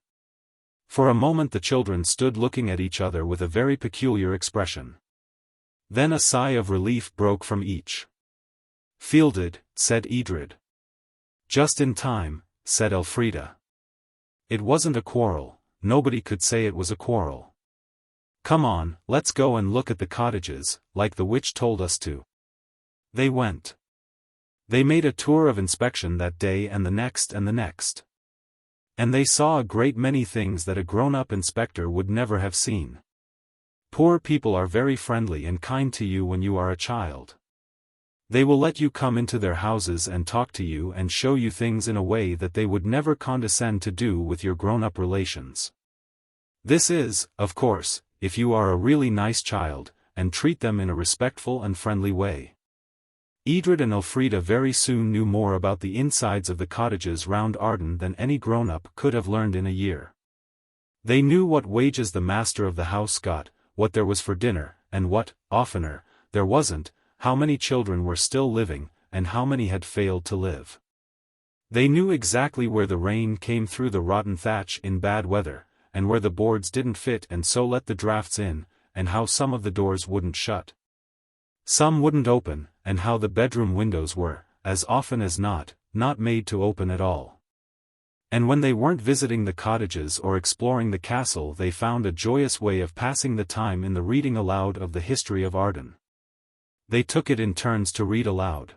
For a moment the children stood looking at each other with a very peculiar expression. Then a sigh of relief broke from each. "Fielded," said Edred. "Just in time," said Elfrida. "It wasn't a quarrel, nobody could say it was a quarrel. Come on, let's go and look at the cottages, like the witch told us to." They went. They made a tour of inspection that day and the next and the next. And they saw a great many things that a grown-up inspector would never have seen. Poor people are very friendly and kind to you when you are a child. They will let you come into their houses and talk to you and show you things in a way that they would never condescend to do with your grown-up relations. This is, of course, if you are a really nice child, and treat them in a respectful and friendly way. Edred and Elfrida very soon knew more about the insides of the cottages round Arden than any grown-up could have learned in a year. They knew what wages the master of the house got, what there was for dinner, and what, oftener, there wasn't, how many children were still living, and how many had failed to live. They knew exactly where the rain came through the rotten thatch in bad weather, and where the boards didn't fit and so let the drafts in, and how some of the doors wouldn't shut. Some wouldn't open, and how the bedroom windows were, as often as not made to open at all. And when they weren't visiting the cottages or exploring the castle, they found a joyous way of passing the time in the reading aloud of the history of Arden. They took it in turns to read aloud.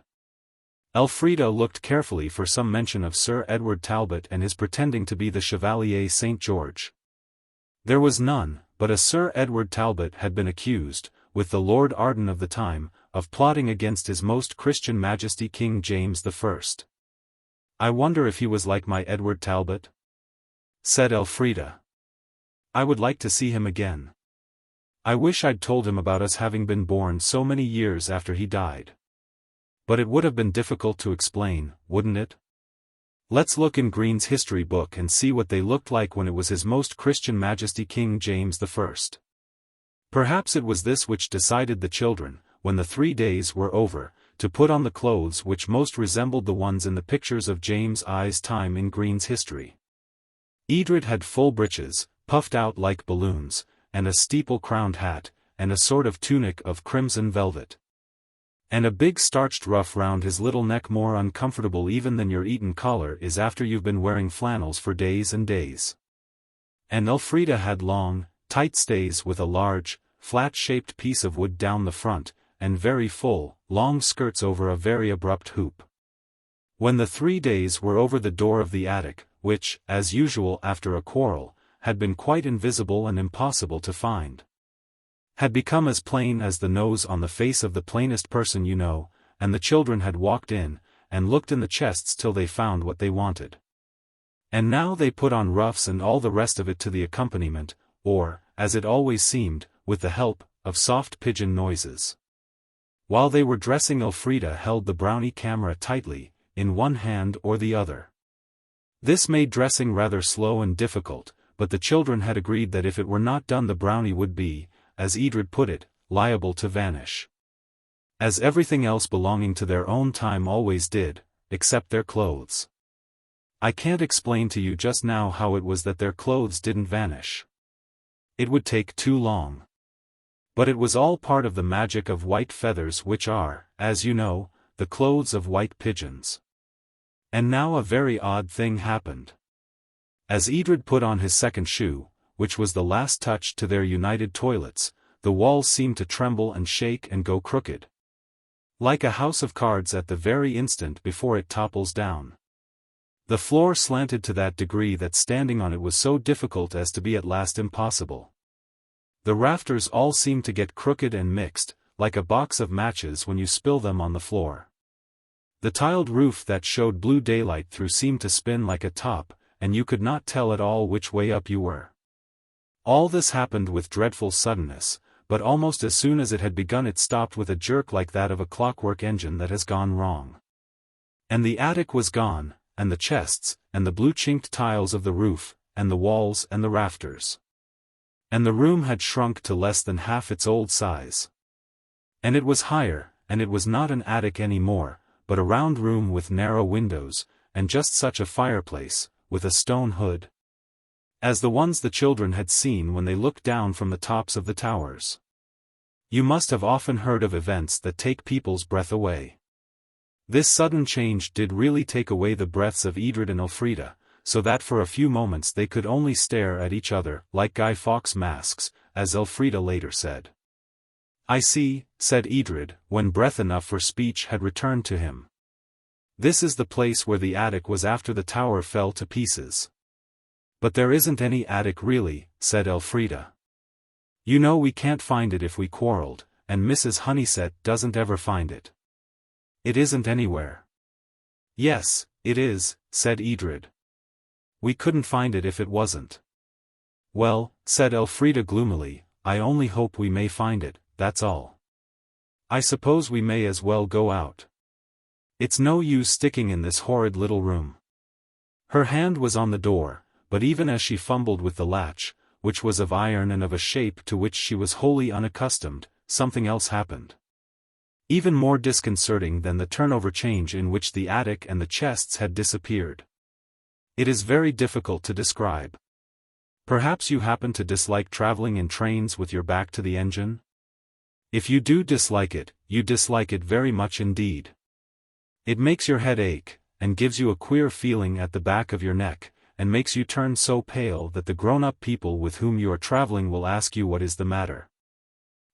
Elfrida looked carefully for some mention of Sir Edward Talbot and his pretending to be the Chevalier St. George. There was none, but a Sir Edward Talbot had been accused, with the Lord Arden of the time, of plotting against His Most Christian Majesty King James I. "I wonder if he was like my Edward Talbot?" said Elfrida. "I would like to see him again. I wish I'd told him about us having been born so many years after he died. But it would have been difficult to explain, wouldn't it? Let's look in Green's history book and see what they looked like when it was His Most Christian Majesty King James I. Perhaps it was this which decided the children, when the 3 days were over, to put on the clothes which most resembled the ones in the pictures of James I's time in Green's history. Edred had full breeches, puffed out like balloons, and a steeple-crowned hat, and a sort of tunic of crimson velvet. And a big starched ruff round his little neck, more uncomfortable even than your Eton collar is after you've been wearing flannels for days and days. And Elfrida had long, tight stays with a large, flat-shaped piece of wood down the front, and very full, long skirts over a very abrupt hoop. When the 3 days were over, the door of the attic, which, as usual after a quarrel, had been quite invisible and impossible to find, had become as plain as the nose on the face of the plainest person you know, and the children had walked in, and looked in the chests till they found what they wanted. And now they put on ruffs and all the rest of it to the accompaniment, or, as it always seemed, with the help of soft pigeon noises. While they were dressing, Elfrida held the Brownie camera tightly, in one hand or the other. This made dressing rather slow and difficult, but the children had agreed that if it were not done the Brownie would be, as Edred put it, liable to vanish. As everything else belonging to their own time always did, except their clothes. I can't explain to you just now how it was that their clothes didn't vanish. It would take too long. But it was all part of the magic of white feathers, which are, as you know, the clothes of white pigeons. And now a very odd thing happened. As Edred put on his second shoe, which was the last touch to their united toilets, the walls seemed to tremble and shake and go crooked. Like a house of cards at the very instant before it topples down. The floor slanted to that degree that standing on it was so difficult as to be at last impossible. The rafters all seemed to get crooked and mixed, like a box of matches when you spill them on the floor. The tiled roof that showed blue daylight through seemed to spin like a top, and you could not tell at all which way up you were. All this happened with dreadful suddenness, but almost as soon as it had begun it stopped with a jerk like that of a clockwork engine that has gone wrong. And the attic was gone, and the chests, and the blue chinked tiles of the roof, and the walls and the rafters. And the room had shrunk to less than half its old size. And it was higher, and it was not an attic any more, but a round room with narrow windows, and just such a fireplace, with a stone hood, as the ones the children had seen when they looked down from the tops of the towers. You must have often heard of events that take people's breath away. This sudden change did really take away the breaths of Edred and Elfrida, so that for a few moments they could only stare at each other like Guy Fawkes masks, as Elfrida later said. "I see," said Edred, when breath enough for speech had returned to him. "This is the place where the attic was after the tower fell to pieces." "But there isn't any attic really," said Elfrida. "You know we can't find it if we quarreled, and Mrs. Honeysett doesn't ever find it. It isn't anywhere." "Yes, it is," said Edred. "We couldn't find it if it wasn't." "Well," said Elfrida gloomily, "I only hope we may find it, that's all. I suppose we may as well go out. It's no use sticking in this horrid little room." Her hand was on the door, but even as she fumbled with the latch, which was of iron and of a shape to which she was wholly unaccustomed, something else happened. Even more disconcerting than the turnover change in which the attic and the chests had disappeared. It is very difficult to describe. Perhaps you happen to dislike traveling in trains with your back to the engine? If you do dislike it, you dislike it very much indeed. It makes your head ache, and gives you a queer feeling at the back of your neck, and makes you turn so pale that the grown-up people with whom you are traveling will ask you what is the matter.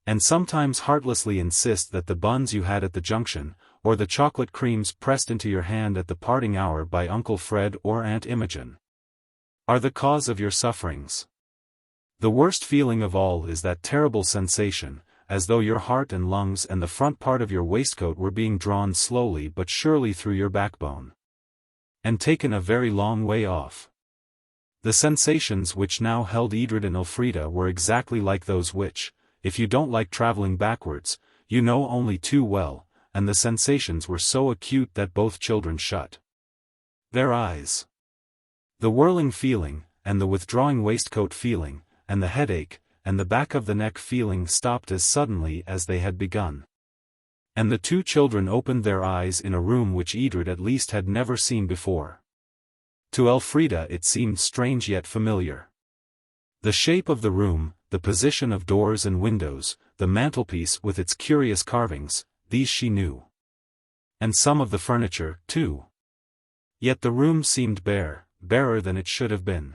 And sometimes heartlessly insist that the buns you had at the junction, or the chocolate creams pressed into your hand at the parting hour by Uncle Fred or Aunt Imogen, are the cause of your sufferings. The worst feeling of all is that terrible sensation, as though your heart and lungs and the front part of your waistcoat were being drawn slowly but surely through your backbone, and taken a very long way off. The sensations which now held Edred and Elfrida were exactly like those which, if you don't like traveling backwards, you know only too well, and the sensations were so acute that both children shut their eyes. The whirling feeling, and the withdrawing waistcoat feeling, and the headache, and the back of the neck feeling stopped as suddenly as they had begun. And the two children opened their eyes in a room which Edred at least had never seen before. To Elfrida it seemed strange yet familiar. The shape of the room, the position of doors and windows, the mantelpiece with its curious carvings, these she knew. And some of the furniture, too. Yet the room seemed bare, barer than it should have been.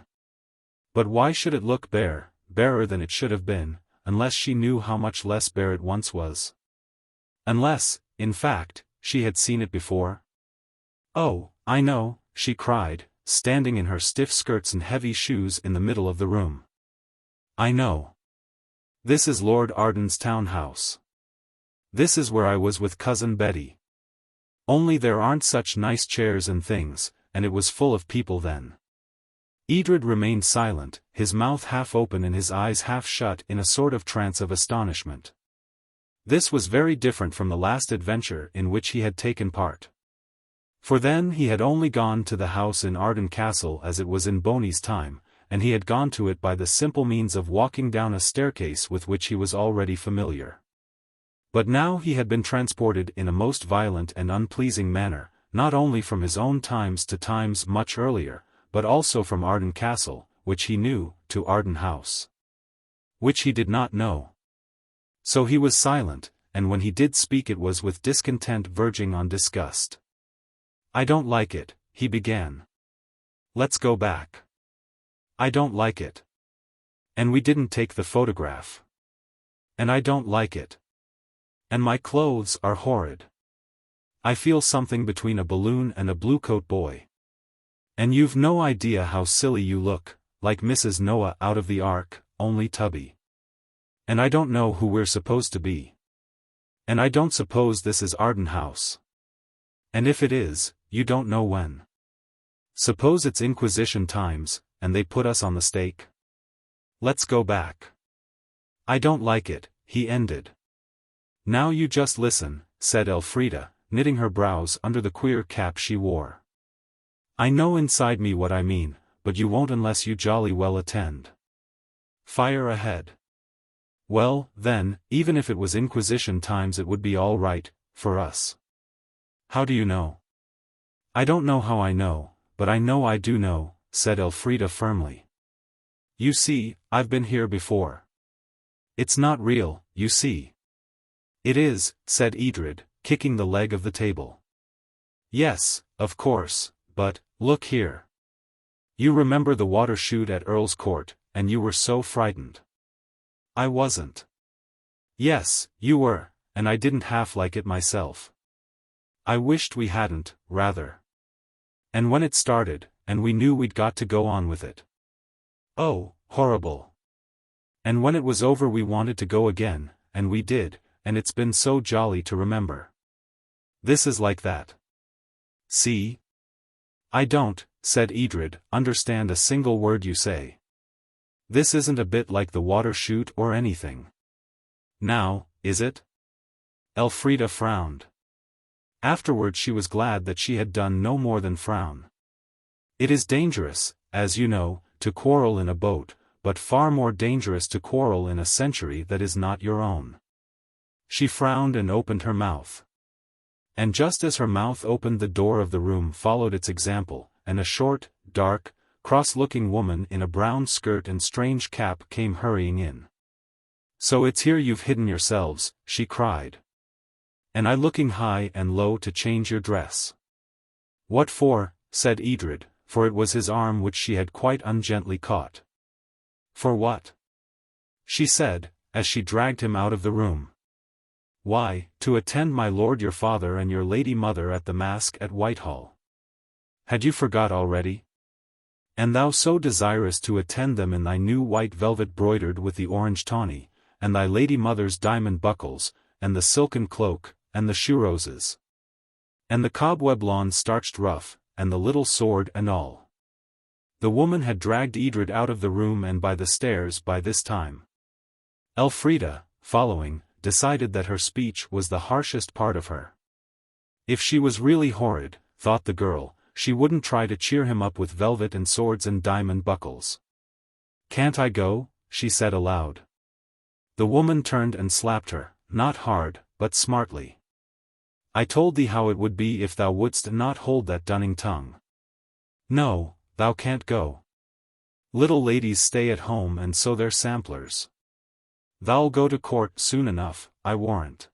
But why should it look bare, barer than it should have been, unless she knew how much less bare it once was? Unless, in fact, she had seen it before? "Oh, I know," she cried, standing in her stiff skirts and heavy shoes in the middle of the room. "I know. This is Lord Arden's townhouse. This is where I was with Cousin Betty. Only there aren't such nice chairs and things, and it was full of people then." Edred remained silent, his mouth half open and his eyes half shut in a sort of trance of astonishment. This was very different from the last adventure in which he had taken part. For then he had only gone to the house in Arden Castle as it was in Boney's time, and he had gone to it by the simple means of walking down a staircase with which he was already familiar. But now he had been transported in a most violent and unpleasing manner, not only from his own times to times much earlier, but also from Arden Castle, which he knew, to Arden House, which he did not know. So he was silent, and when he did speak it was with discontent verging on disgust. "I don't like it," he began. "Let's go back. I don't like it. And we didn't take the photograph. And I don't like it. And my clothes are horrid. I feel something between a balloon and a bluecoat boy. And you've no idea how silly you look, like Mrs. Noah out of the Ark, only tubby. And I don't know who we're supposed to be. And I don't suppose this is Arden House. And if it is, you don't know when. Suppose it's Inquisition times, and they put us on the stake? Let's go back. I don't like it," he ended. "Now you just listen," said Elfrida, knitting her brows under the queer cap she wore. "I know inside me what I mean, but you won't unless you jolly well attend. Fire ahead." "Well, then, even if it was Inquisition times it would be all right, for us." "How do you know?" "I don't know how I know, but I know I do know," said Elfrida firmly. "You see, I've been here before. It's not real, you see." "It is," said Edred, kicking the leg of the table. "Yes, of course, but, look here. You remember the water chute at Earl's Court, and you were so frightened." "I wasn't." "Yes, you were, and I didn't half like it myself. I wished we hadn't, rather. And when it started, and we knew we'd got to go on with it. Oh, horrible. And when it was over we wanted to go again, and we did, and it's been so jolly to remember. This is like that. See?" "I don't," said Edred, "understand a single word you say. This isn't a bit like the water chute or anything. Now, is it?" Elfrida frowned. Afterward she was glad that she had done no more than frown. It is dangerous, as you know, to quarrel in a boat, but far more dangerous to quarrel in a century that is not your own." She frowned and opened her mouth. And just as her mouth opened, the door of the room followed its example, and a short, dark, cross-looking woman in a brown skirt and strange cap came hurrying in. "So it's here you've hidden yourselves," she cried. "And I looking high and low to change your dress." "What for?" said Edred, for it was his arm which she had quite ungently caught. "For what?" she said, as she dragged him out of the room. "Why, to attend my lord your father and your lady mother at the masque at Whitehall. Had you forgot already? And thou so desirous to attend them in thy new white velvet broidered with the orange tawny, and thy lady mother's diamond buckles, and the silken cloak, and the shoe roses, and the cobweb lawn starched ruff, and the little sword and all." The woman had dragged Edred out of the room and by the stairs by this time. Elfrida, following, decided that her speech was the harshest part of her. If she was really horrid, thought the girl, she wouldn't try to cheer him up with velvet and swords and diamond buckles. "Can't I go?" she said aloud. The woman turned and slapped her, not hard, but smartly. "I told thee how it would be if thou wouldst not hold that dunning tongue. No, thou can't go. Little ladies stay at home and so they're samplers. Thou'll go to court soon enough, I warrant."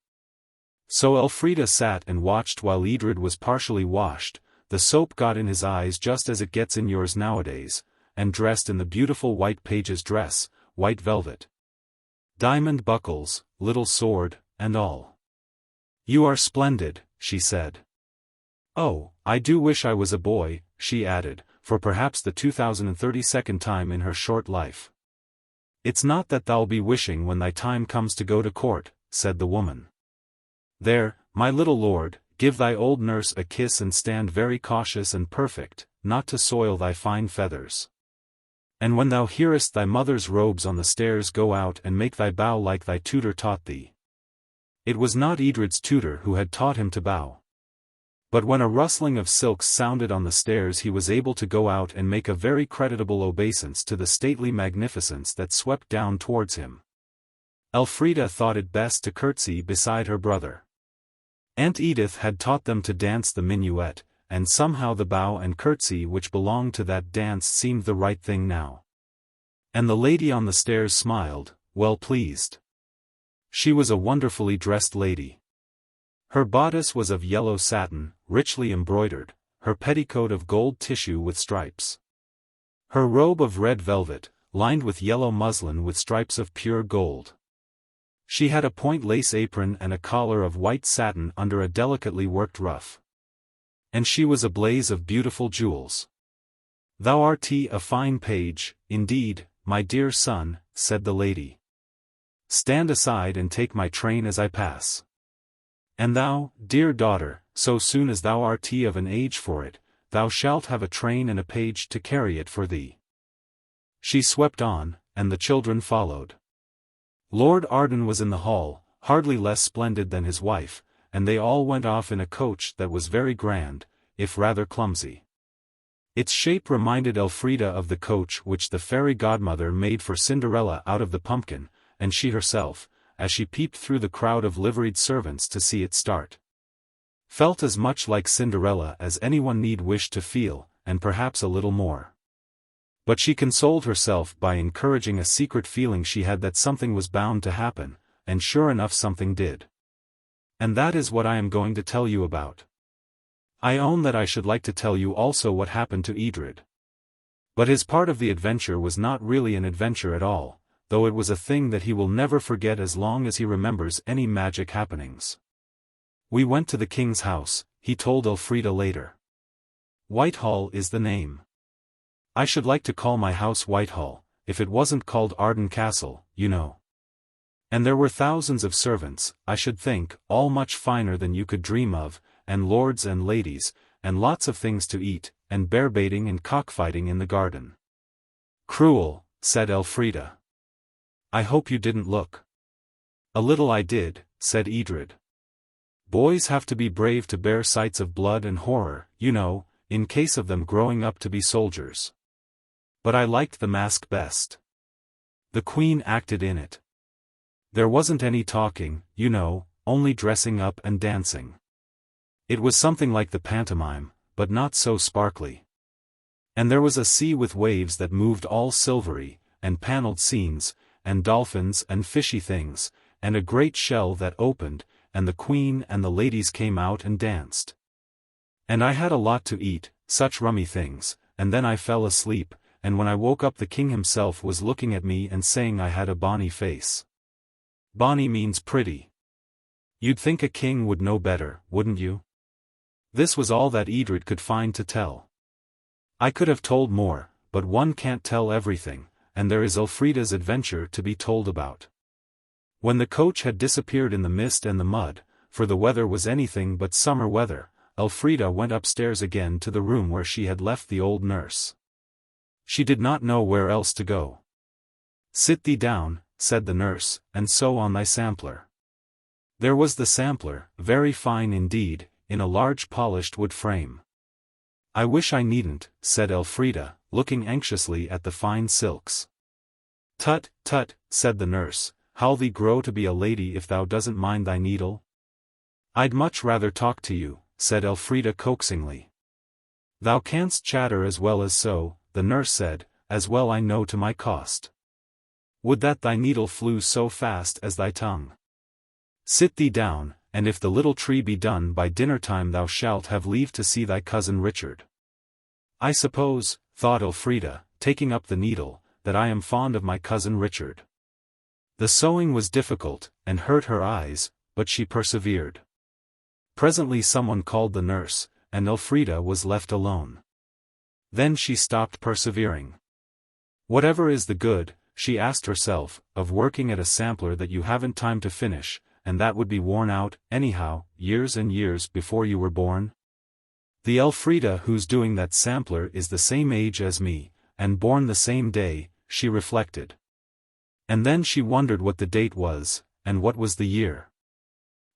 So Elfrida sat and watched while Edred was partially washed, the soap got in his eyes just as it gets in yours nowadays, and dressed in the beautiful white page's dress, white velvet, diamond buckles, little sword, and all. "You are splendid," she said. "Oh, I do wish I was a boy," she added, for perhaps the 2032nd time in her short life. "It's not that thou'll be wishing when thy time comes to go to court," said the woman. "There, my little lord, give thy old nurse a kiss and stand very cautious and perfect, not to soil thy fine feathers. And when thou hearest thy mother's robes on the stairs, go out and make thy bow like thy tutor taught thee." It was not Edred's tutor who had taught him to bow. But when a rustling of silks sounded on the stairs, he was able to go out and make a very creditable obeisance to the stately magnificence that swept down towards him. Elfrida thought it best to curtsy beside her brother. Aunt Edith had taught them to dance the minuet, and somehow the bow and curtsy which belonged to that dance seemed the right thing now. And the lady on the stairs smiled, well pleased. She was a wonderfully dressed lady. Her bodice was of yellow satin, richly embroidered, her petticoat of gold tissue with stripes. Her robe of red velvet, lined with yellow muslin with stripes of pure gold. She had a point lace apron and a collar of white satin under a delicately worked ruff. And she was a blaze of beautiful jewels. "Thou art a fine page, indeed, my dear son," said the lady. "Stand aside and take my train as I pass. And thou, dear daughter, so soon as thou art of an age for it, thou shalt have a train and a page to carry it for thee." She swept on, and the children followed. Lord Arden was in the hall, hardly less splendid than his wife, and they all went off in a coach that was very grand, if rather clumsy. Its shape reminded Elfrida of the coach which the fairy godmother made for Cinderella out of the pumpkin, and she herself, as she peeped through the crowd of liveried servants to see it start, felt as much like Cinderella as anyone need wish to feel, and perhaps a little more. But she consoled herself by encouraging a secret feeling she had that something was bound to happen, and sure enough something did. And that is what I am going to tell you about. I own that I should like to tell you also what happened to Edred. But his part of the adventure was not really an adventure at all, though it was a thing that he will never forget as long as he remembers any magic happenings. "We went to the king's house," he told Elfrida later. "Whitehall is the name. I should like to call my house Whitehall, if it wasn't called Arden Castle, you know. And there were thousands of servants, I should think, all much finer than you could dream of, and lords and ladies, and lots of things to eat, and bear-baiting and cockfighting in the garden." "Cruel," said Elfrida. "I hope you didn't look." "A little I did," said Edred. "Boys have to be brave to bear sights of blood and horror, you know, in case of them growing up to be soldiers. But I liked the mask best. The Queen acted in it. There wasn't any talking, you know, only dressing up and dancing. It was something like the pantomime, but not so sparkly. And there was a sea with waves that moved all silvery, and panelled scenes, and dolphins and fishy things, and a great shell that opened, and the Queen and the ladies came out and danced. And I had a lot to eat, such rummy things, and then I fell asleep, and when I woke up the King himself was looking at me and saying I had a bonny face. Bonny means pretty. You'd think a king would know better, wouldn't you? This was all that Edred could find to tell. I could have told more, but one can't tell everything, and there is Elfrida's adventure to be told about. When the coach had disappeared in the mist and the mud, for the weather was anything but summer weather, Elfrida went upstairs again to the room where she had left the old nurse. She did not know where else to go. "Sit thee down," said the nurse, "and sew on thy sampler." There was the sampler, very fine indeed, in a large polished wood frame. "I wish I needn't," said Elfrida, looking anxiously at the fine silks. "Tut, tut," said the nurse, "how'll thee grow to be a lady if thou doesn't mind thy needle?" "I'd much rather talk to you," said Elfrida coaxingly. "Thou canst chatter as well as sew," the nurse said, "as well I know to my cost. Would that thy needle flew so fast as thy tongue. Sit thee down, and if the little tree be done by dinner-time thou shalt have leave to see thy cousin Richard." "I suppose," thought Elfrida, taking up the needle, "that I am fond of my cousin Richard." The sewing was difficult, and hurt her eyes, but she persevered. Presently someone called the nurse, and Elfrida was left alone. Then she stopped persevering. Whatever is the good, she asked herself, of working at a sampler that you haven't time to finish, and that would be worn out, anyhow, years and years before you were born? The Elfrida who's doing that sampler is the same age as me, and born the same day, she reflected. And then she wondered what the date was, and what was the year.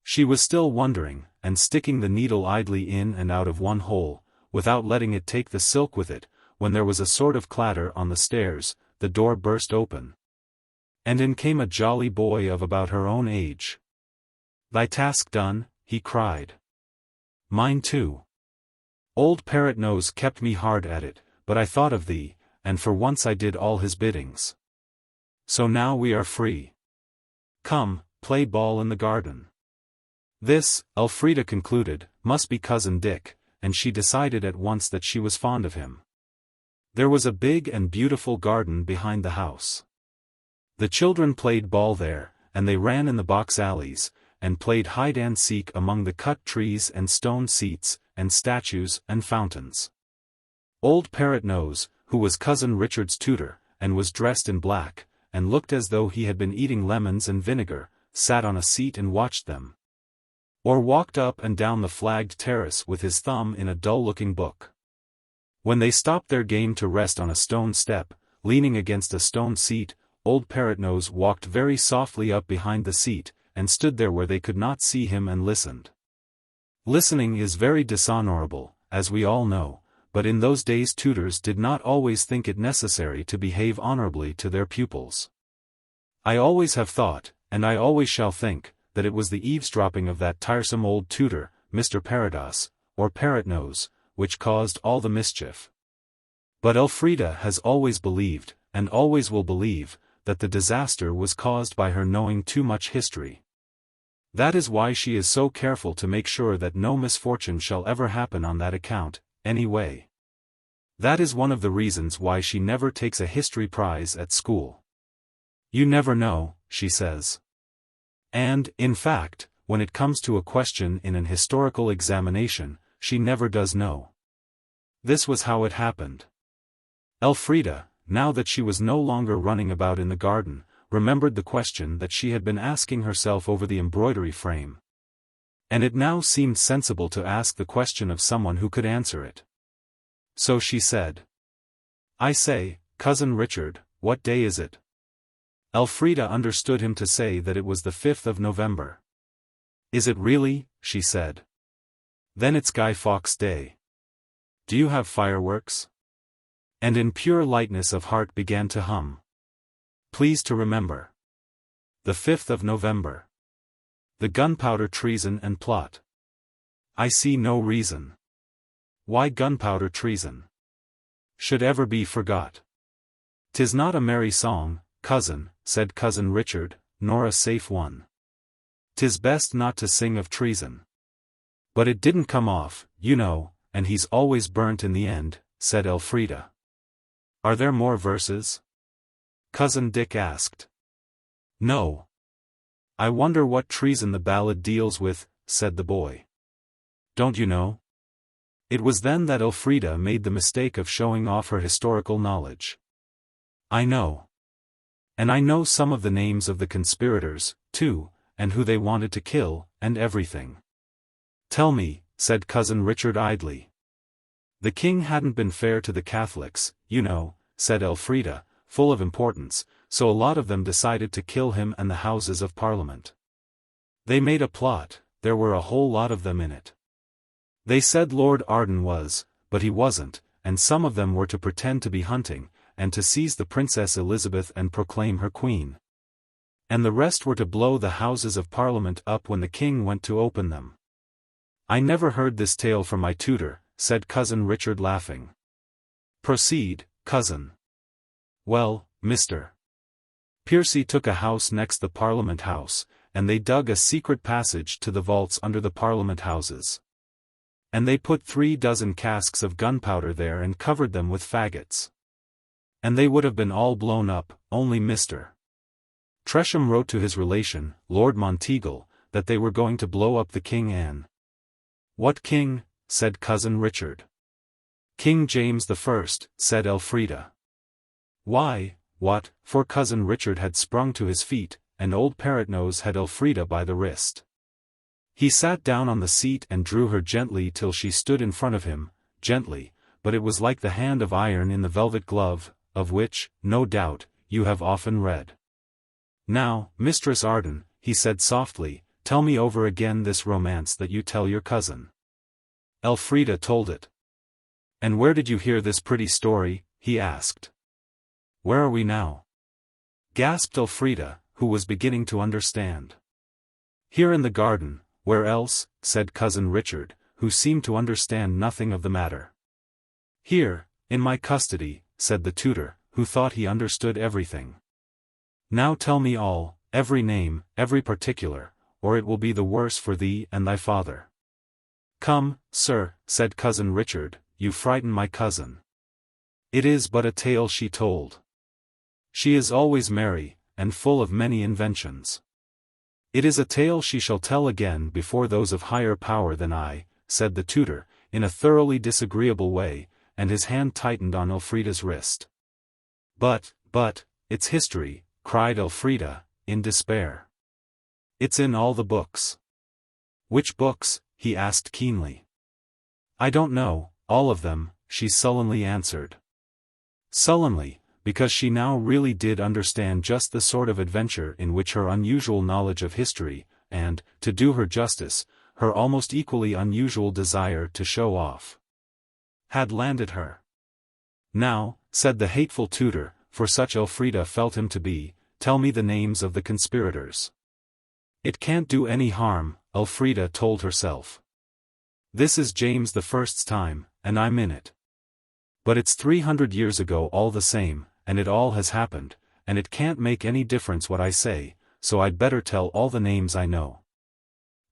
She was still wondering, and sticking the needle idly in and out of one hole, without letting it take the silk with it, when there was a sort of clatter on the stairs, the door burst open. And in came a jolly boy of about her own age. "Thy task done?" he cried. "Mine too. Old Parrot-nose kept me hard at it, but I thought of thee, and for once I did all his biddings. So now we are free. Come, play ball in the garden." This, Elfrida concluded, must be Cousin Dick, and she decided at once that she was fond of him. There was a big and beautiful garden behind the house. The children played ball there, and they ran in the box alleys, and played hide-and-seek among the cut trees and stone seats, and statues and fountains. Old Parrot-nose, who was Cousin Richard's tutor, and was dressed in black, and looked as though he had been eating lemons and vinegar, sat on a seat and watched them. Or walked up and down the flagged terrace with his thumb in a dull-looking book. When they stopped their game to rest on a stone step, leaning against a stone seat, old Parrot-nose walked very softly up behind the seat, and stood there where they could not see him and listened. Listening is very dishonorable, as we all know, but in those days tutors did not always think it necessary to behave honorably to their pupils. I always have thought, and I always shall think, that it was the eavesdropping of that tiresome old tutor, Mr. Parados, or Parrot-nose, which caused all the mischief. But Elfrida has always believed, and always will believe, that the disaster was caused by her knowing too much history. That is why she is so careful to make sure that no misfortune shall ever happen on that account, anyway. That is one of the reasons why she never takes a history prize at school. "You never know," she says. And, in fact, when it comes to a question in an historical examination, she never does know. This was how it happened. Elfrida, now that she was no longer running about in the garden, remembered the question that she had been asking herself over the embroidery frame. And it now seemed sensible to ask the question of someone who could answer it. So she said, "I say, Cousin Richard, what day is it?" Elfrida understood him to say that it was the 5th of November. "Is it really?" she said. "Then it's Guy Fawkes' Day. Do you have fireworks?" And in pure lightness of heart began to hum. Please to remember. The 5th of November. The gunpowder treason and plot. I see no reason why gunpowder treason should ever be forgot. 'Tis not a merry song, cousin, said Cousin Richard, nor a safe one. 'Tis best not to sing of treason. But it didn't come off, you know, and he's always burnt in the end, said Elfrida. Are there more verses? Cousin Dick asked. No. I wonder what treason the ballad deals with, said the boy. Don't you know? It was then that Elfrida made the mistake of showing off her historical knowledge. I know. And I know some of the names of the conspirators, too, and who they wanted to kill, and everything. Tell me, said Cousin Richard idly. The king hadn't been fair to the Catholics, you know, said Elfrida, full of importance, so a lot of them decided to kill him and the Houses of Parliament. They made a plot, there were a whole lot of them in it. They said Lord Arden was, but he wasn't, and some of them were to pretend to be hunting, and to seize the Princess Elizabeth and proclaim her queen. And the rest were to blow the Houses of Parliament up when the king went to open them. I never heard this tale from my tutor, said Cousin Richard laughing. Proceed, cousin. Well, Mr. Piercy took a house next the Parliament House, and they dug a secret passage to the vaults under the Parliament Houses. And they put 36 casks of gunpowder there and covered them with faggots. And they would have been all blown up, only Mr. Tresham wrote to his relation, Lord Monteagle, that they were going to blow up the King Anne. What king? Said Cousin Richard. King James I, said Elfrida. Why, what, for Cousin Richard had sprung to his feet, and old Parrotnose had Elfrida by the wrist. He sat down on the seat and drew her gently till she stood in front of him, gently, but it was like the hand of iron in the velvet glove, of which, no doubt, you have often read. Now, Mistress Arden, he said softly, tell me over again this romance that you tell your cousin. Elfrida told it. And where did you hear this pretty story? He asked. Where are we now? Gasped Elfrida, who was beginning to understand. Here in the garden, where else? Said Cousin Richard, who seemed to understand nothing of the matter. Here, in my custody, said the tutor, who thought he understood everything. Now tell me all, every name, every particular, or it will be the worse for thee and thy father. Come, sir, said Cousin Richard, you frighten my cousin. It is but a tale she told. She is always merry, and full of many inventions. It is a tale she shall tell again before those of higher power than I, said the tutor, in a thoroughly disagreeable way, and his hand tightened on Elfrida's wrist. But, it's history, cried Elfrida, in despair. It's in all the books. Which books? He asked keenly. I don't know, all of them, she sullenly answered. Sullenly, because she now really did understand just the sort of adventure in which her unusual knowledge of history, and, to do her justice, her almost equally unusual desire to show off, had landed her. Now, said the hateful tutor, for such Elfrida felt him to be, tell me the names of the conspirators. It can't do any harm, Elfrida told herself. This is James I's time, and I'm in it. But it's 300 years ago all the same, and it all has happened, and it can't make any difference what I say, so I'd better tell all the names I know.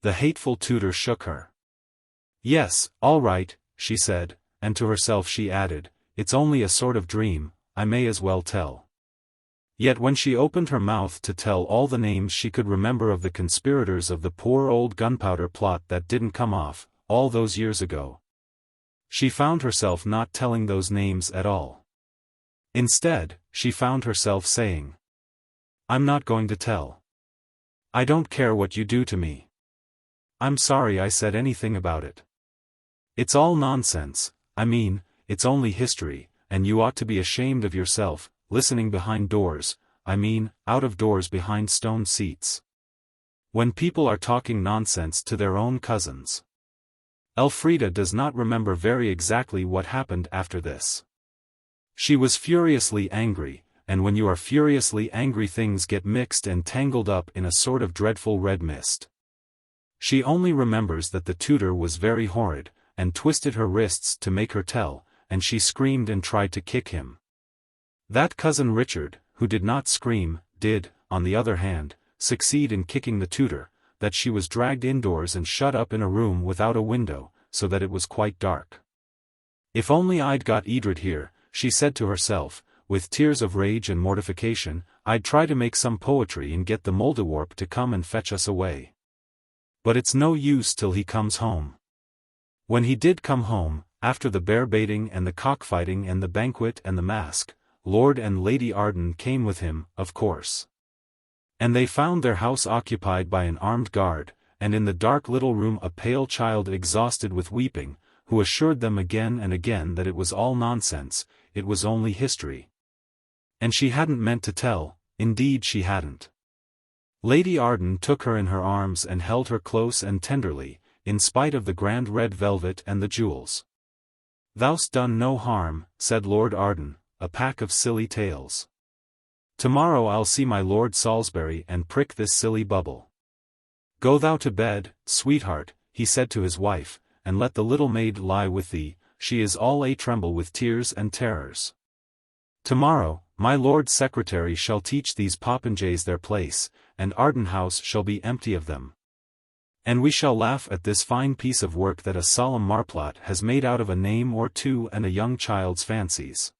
The hateful tutor shook her. Yes, all right, she said, and to herself she added, it's only a sort of dream, I may as well tell. Yet when she opened her mouth to tell all the names she could remember of the conspirators of the poor old Gunpowder Plot that didn't come off, all those years ago, she found herself not telling those names at all. Instead, she found herself saying, I'm not going to tell. I don't care what you do to me. I'm sorry I said anything about it. It's all nonsense, I mean, it's only history, and you ought to be ashamed of yourself, listening behind doors, I mean, out of doors behind stone seats, when people are talking nonsense to their own cousins. Elfrida does not remember very exactly what happened after this. She was furiously angry, and when you are furiously angry things get mixed and tangled up in a sort of dreadful red mist. She only remembers that the tutor was very horrid, and twisted her wrists to make her tell, and she screamed and tried to kick him. That cousin Richard, who did not scream, did, on the other hand, succeed in kicking the tutor, that she was dragged indoors and shut up in a room without a window, so that it was quite dark. If only I'd got Edred here, she said to herself, with tears of rage and mortification, I'd try to make some poetry and get the Mouldiwarp to come and fetch us away. But it's no use till he comes home. When he did come home, after the bear baiting and the cockfighting and the banquet and the mask, Lord and Lady Arden came with him, of course. And they found their house occupied by an armed guard, and in the dark little room a pale child exhausted with weeping, who assured them again and again that it was all nonsense, it was only history. And she hadn't meant to tell, indeed she hadn't. Lady Arden took her in her arms and held her close and tenderly, in spite of the grand red velvet and the jewels. "Thou'st done no harm," said Lord Arden, "a pack of silly tales. Tomorrow I'll see my Lord Salisbury and prick this silly bubble. Go thou to bed, sweetheart," he said to his wife, "and let the little maid lie with thee, she is all a-tremble with tears and terrors. Tomorrow, my Lord Secretary shall teach these popinjays their place, and Arden House shall be empty of them. And we shall laugh at this fine piece of work that a solemn marplot has made out of a name or two and a young child's fancies.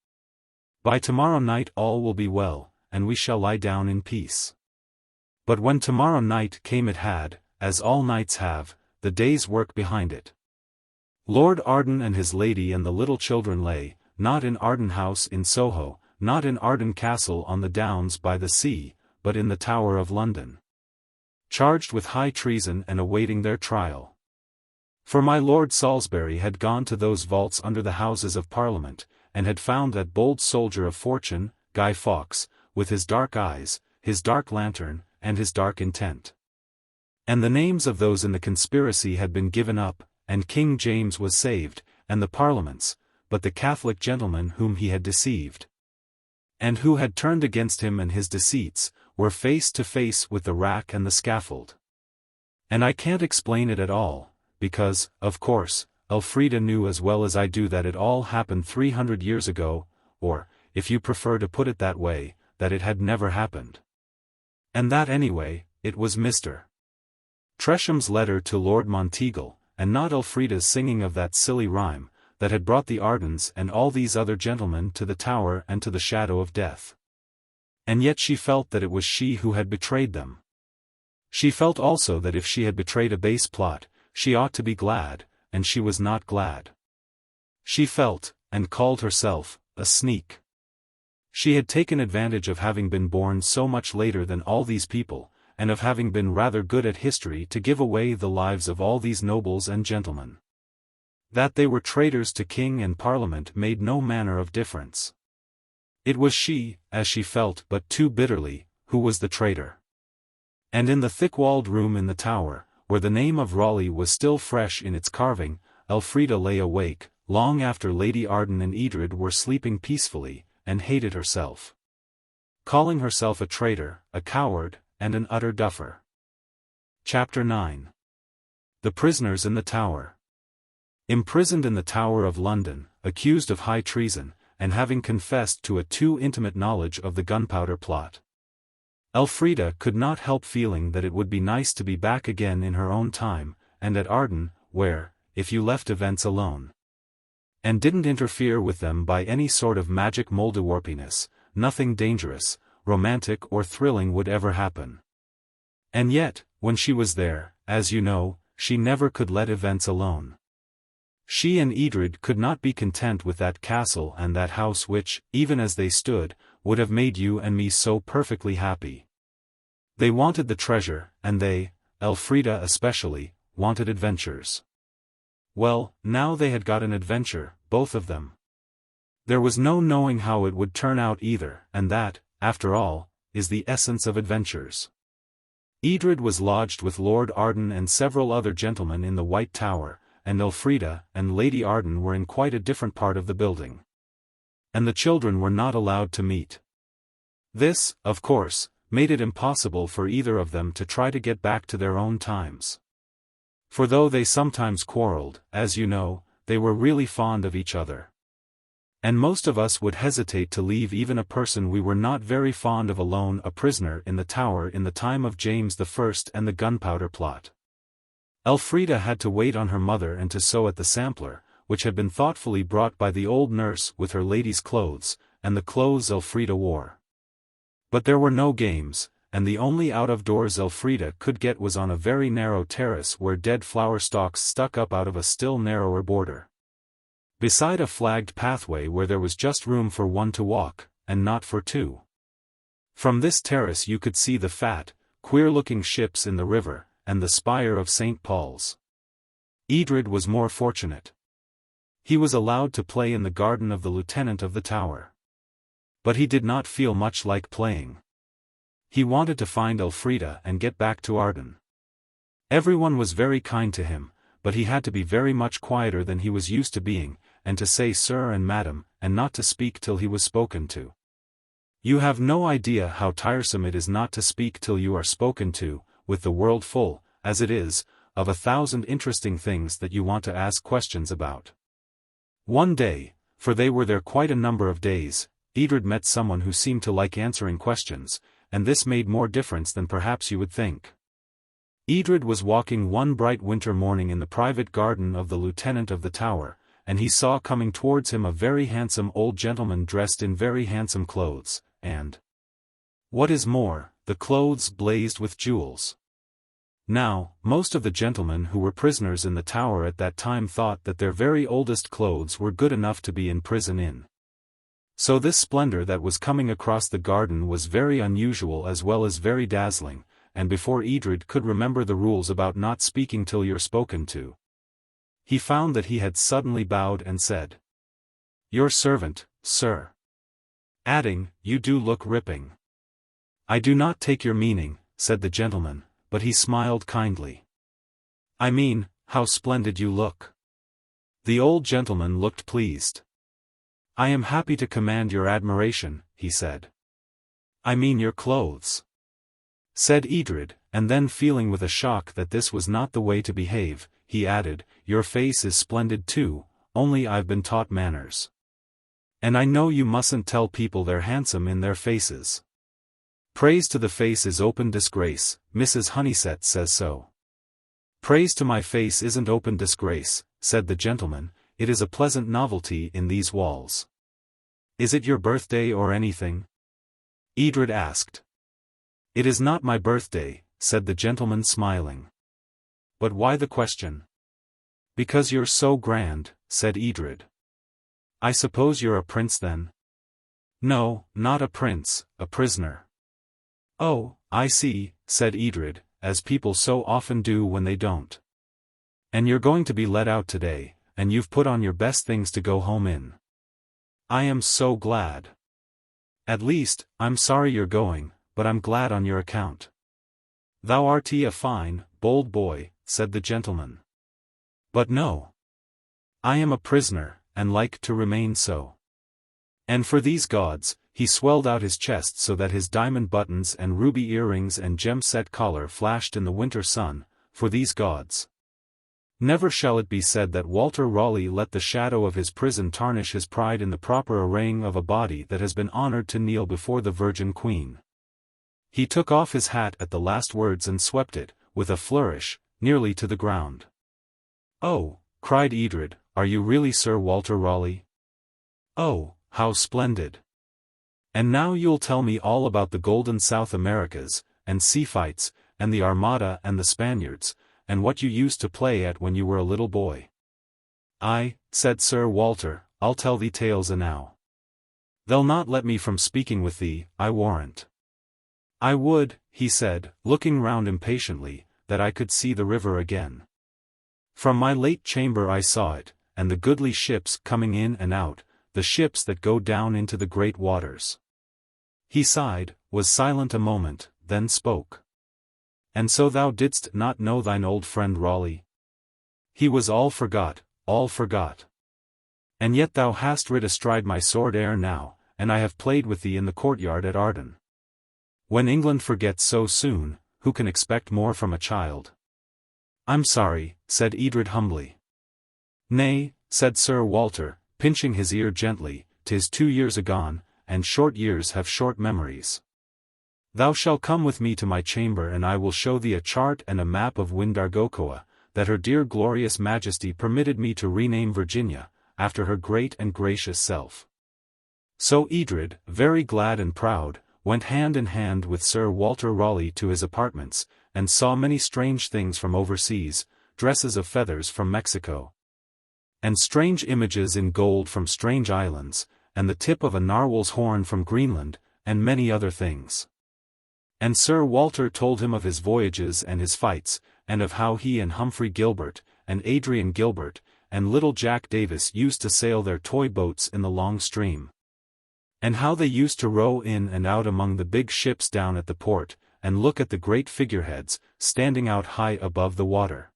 By tomorrow night all will be well, and we shall lie down in peace." But when tomorrow night came it had, as all nights have, the day's work behind it. Lord Arden and his lady and the little children lay, not in Arden House in Soho, not in Arden Castle on the Downs by the sea, but in the Tower of London, charged with high treason and awaiting their trial. For my Lord Salisbury had gone to those vaults under the Houses of Parliament, and had found that bold soldier of fortune, Guy Fawkes, with his dark eyes, his dark lantern, and his dark intent. And the names of those in the conspiracy had been given up, and King James was saved, and the parliaments, but the Catholic gentlemen whom he had deceived, and who had turned against him and his deceits, were face to face with the rack and the scaffold. And I can't explain it at all, because, of course, Elfrida knew as well as I do that it all happened 300 years ago, or, if you prefer to put it that way, that it had never happened. And that anyway, it was Mr. Tresham's letter to Lord Monteagle, and not Elfrida's singing of that silly rhyme, that had brought the Ardens and all these other gentlemen to the Tower and to the shadow of death. And yet she felt that it was she who had betrayed them. She felt also that if she had betrayed a base plot, she ought to be glad, and she was not glad. She felt, and called herself, a sneak. She had taken advantage of having been born so much later than all these people, and of having been rather good at history to give away the lives of all these nobles and gentlemen. That they were traitors to king and parliament made no manner of difference. It was she, as she felt but too bitterly, who was the traitor. And in the thick-walled room in the Tower, where the name of Raleigh was still fresh in its carving, Elfrida lay awake, long after Lady Arden and Edred were sleeping peacefully, and hated herself. Calling herself a traitor, a coward, and an utter duffer. Chapter 9. The Prisoners in the Tower. Imprisoned in the Tower of London, accused of high treason, and having confessed to a too intimate knowledge of the Gunpowder Plot, Elfrida could not help feeling that it would be nice to be back again in her own time, and at Arden, where, if you left events alone, and didn't interfere with them by any sort of magic Mouldiwarpiness, nothing dangerous, romantic or thrilling would ever happen. And yet, when she was there, as you know, she never could let events alone. She and Edred could not be content with that castle and that house which, even as they stood, would have made you and me so perfectly happy. They wanted the treasure, and they, Elfrida especially, wanted adventures. Well, now they had got an adventure, both of them. There was no knowing how it would turn out either, and that, after all, is the essence of adventures. Edred was lodged with Lord Arden and several other gentlemen in the White Tower, and Elfrida and Lady Arden were in quite a different part of the building. And the children were not allowed to meet. This, of course, made it impossible for either of them to try to get back to their own times. For though they sometimes quarreled, as you know, they were really fond of each other. And most of us would hesitate to leave even a person we were not very fond of alone a prisoner in the Tower in the time of James I and the Gunpowder Plot. Elfrida had to wait on her mother and to sew at the sampler, which had been thoughtfully brought by the old nurse with her lady's clothes, and the clothes Elfrida wore. But there were no games, and the only out-of-doors Elfrida could get was on a very narrow terrace where dead flower stalks stuck up out of a still narrower border. Beside a flagged pathway where there was just room for one to walk, and not for two. From this terrace you could see the fat, queer-looking ships in the river, and the spire of St. Paul's. Edred was more fortunate. He was allowed to play in the garden of the lieutenant of the Tower. But he did not feel much like playing. He wanted to find Elfrida and get back to Arden. Everyone was very kind to him, but he had to be very much quieter than he was used to being, and to say sir and madam, and not to speak till he was spoken to. You have no idea how tiresome it is not to speak till you are spoken to, with the world full, as it is, of 1,000 interesting things that you want to ask questions about. One day, for they were there quite a number of days, Edred met someone who seemed to like answering questions, and this made more difference than perhaps you would think. Edred was walking one bright winter morning in the private garden of the lieutenant of the Tower, and he saw coming towards him a very handsome old gentleman dressed in very handsome clothes, and, what is more, the clothes blazed with jewels. Now, most of the gentlemen who were prisoners in the Tower at that time thought that their very oldest clothes were good enough to be in prison in. So this splendor that was coming across the garden was very unusual as well as very dazzling, and before Edred could remember the rules about not speaking till you're spoken to, he found that he had suddenly bowed and said, "Your servant, sir." Adding, "You do look ripping." "I do not take your meaning," said the gentleman, but he smiled kindly. "I mean, how splendid you look." The old gentleman looked pleased. "I am happy to command your admiration," he said. "I mean your clothes," said Edred, and then feeling with a shock that this was not the way to behave, he added, "Your face is splendid too, only I've been taught manners. And I know you mustn't tell people they're handsome in their faces. Praise to the face is open disgrace, Mrs. Honeysett says so." "Praise to my face isn't open disgrace," said the gentleman, "it is a pleasant novelty in these walls." "Is it your birthday or anything?" Edred asked. "It is not my birthday," said the gentleman smiling. "But why the question?" "Because you're so grand," said Edred. "I suppose you're a prince then?" "No, not a prince, a prisoner." "Oh, I see," said Edred, as people so often do when they don't. "And you're going to be let out today, and you've put on your best things to go home in. I am so glad. At least, I'm sorry you're going, but I'm glad on your account." "Thou art a fine, bold boy," said the gentleman. "But no. I am a prisoner, and like to remain so. And for these gods," he swelled out his chest so that his diamond buttons and ruby earrings and gem-set collar flashed in the winter sun, "for these gods. Never shall it be said that Walter Raleigh let the shadow of his prison tarnish his pride in the proper arraying of a body that has been honored to kneel before the Virgin Queen." He took off his hat at the last words and swept it, with a flourish, nearly to the ground. "Oh," cried Edred, "are you really Sir Walter Raleigh? Oh, how splendid! And now you'll tell me all about the golden South Americas, and sea fights, and the Armada and the Spaniards, and what you used to play at when you were a little boy." "Aye," said Sir Walter, "I'll tell thee tales enow. They'll not let me from speaking with thee, I warrant." "I would," he said, looking round impatiently, "that I could see the river again. From my late chamber I saw it, and the goodly ships coming in and out, the ships that go down into the great waters." He sighed, was silent a moment, then spoke. "And so thou didst not know thine old friend Raleigh? He was all forgot, all forgot. And yet thou hast rid astride my sword ere now, and I have played with thee in the courtyard at Arden. When England forgets so soon, who can expect more from a child? I'm sorry, said Edred humbly. Nay, said Sir Walter, pinching his ear gently, 'tis 2 years agone, and short years have short memories. Thou shalt come with me to my chamber and I will show thee a chart and a map of Windargocoa, that her dear glorious majesty permitted me to rename Virginia, after her great and gracious self. So Edred, very glad and proud, went hand in hand with Sir Walter Raleigh to his apartments, and saw many strange things from overseas, dresses of feathers from Mexico, and strange images in gold from strange islands, and the tip of a narwhal's horn from Greenland, and many other things. And Sir Walter told him of his voyages and his fights, and of how he and Humphrey Gilbert, and Adrian Gilbert, and little Jack Davis used to sail their toy boats in the long stream, and how they used to row in and out among the big ships down at the port, and look at the great figureheads, standing out high above the water,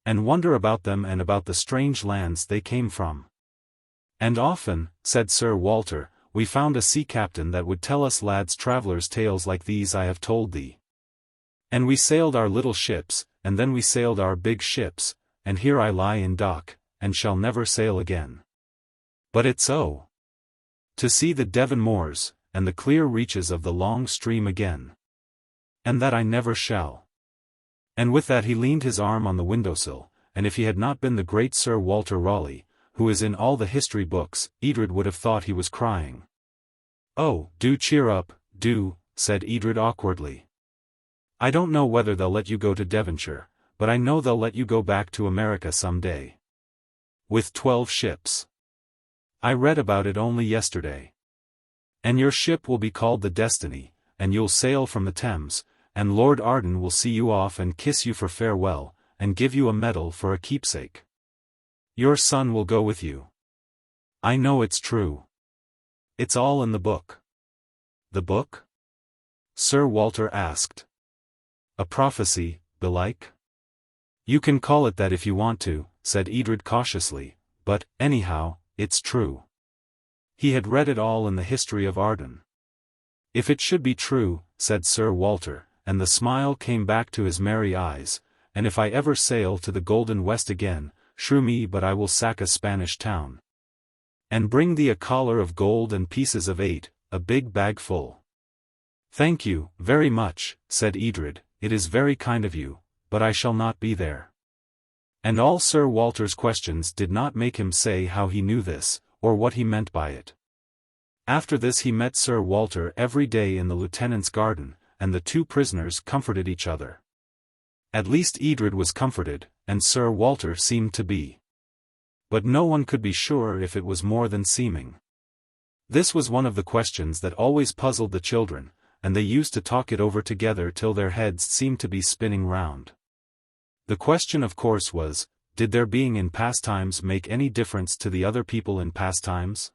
and wonder about them and about the strange lands they came from. And often, said Sir Walter, we found a sea captain that would tell us lads' travellers' tales like these I have told thee. And we sailed our little ships, and then we sailed our big ships, and here I lie in dock, and shall never sail again. But it's to see the Devon moors, and the clear reaches of the long stream again. And that I never shall. And with that he leaned his arm on the windowsill, and if he had not been the great Sir Walter Raleigh, who is in all the history books, Edred would have thought he was crying. Oh, do cheer up, do, said Edred awkwardly. I don't know whether they'll let you go to Devonshire, but I know they'll let you go back to America some day. With 12 ships. I read about it only yesterday. And your ship will be called the Destiny, and you'll sail from the Thames, and Lord Arden will see you off and kiss you for farewell, and give you a medal for a keepsake. Your son will go with you. I know it's true. It's all in the book. The book? Sir Walter asked. A prophecy, belike? You can call it that if you want to, said Edred cautiously, but, anyhow, it's true. He had read it all in the history of Arden. If it should be true, said Sir Walter, and the smile came back to his merry eyes, and if I ever sail to the Golden West again, shrew me but I will sack a Spanish town. And bring thee a collar of gold and pieces of 8, a big bag full. Thank you, very much, said Edred, it is very kind of you, but I shall not be there. And all Sir Walter's questions did not make him say how he knew this, or what he meant by it. After this he met Sir Walter every day in the lieutenant's garden, and the two prisoners comforted each other. At least Edred was comforted, and Sir Walter seemed to be. But no one could be sure if it was more than seeming. This was one of the questions that always puzzled the children, and they used to talk it over together till their heads seemed to be spinning round. The question of course was, did their being in Pastimes make any difference to the other people in Pastimes?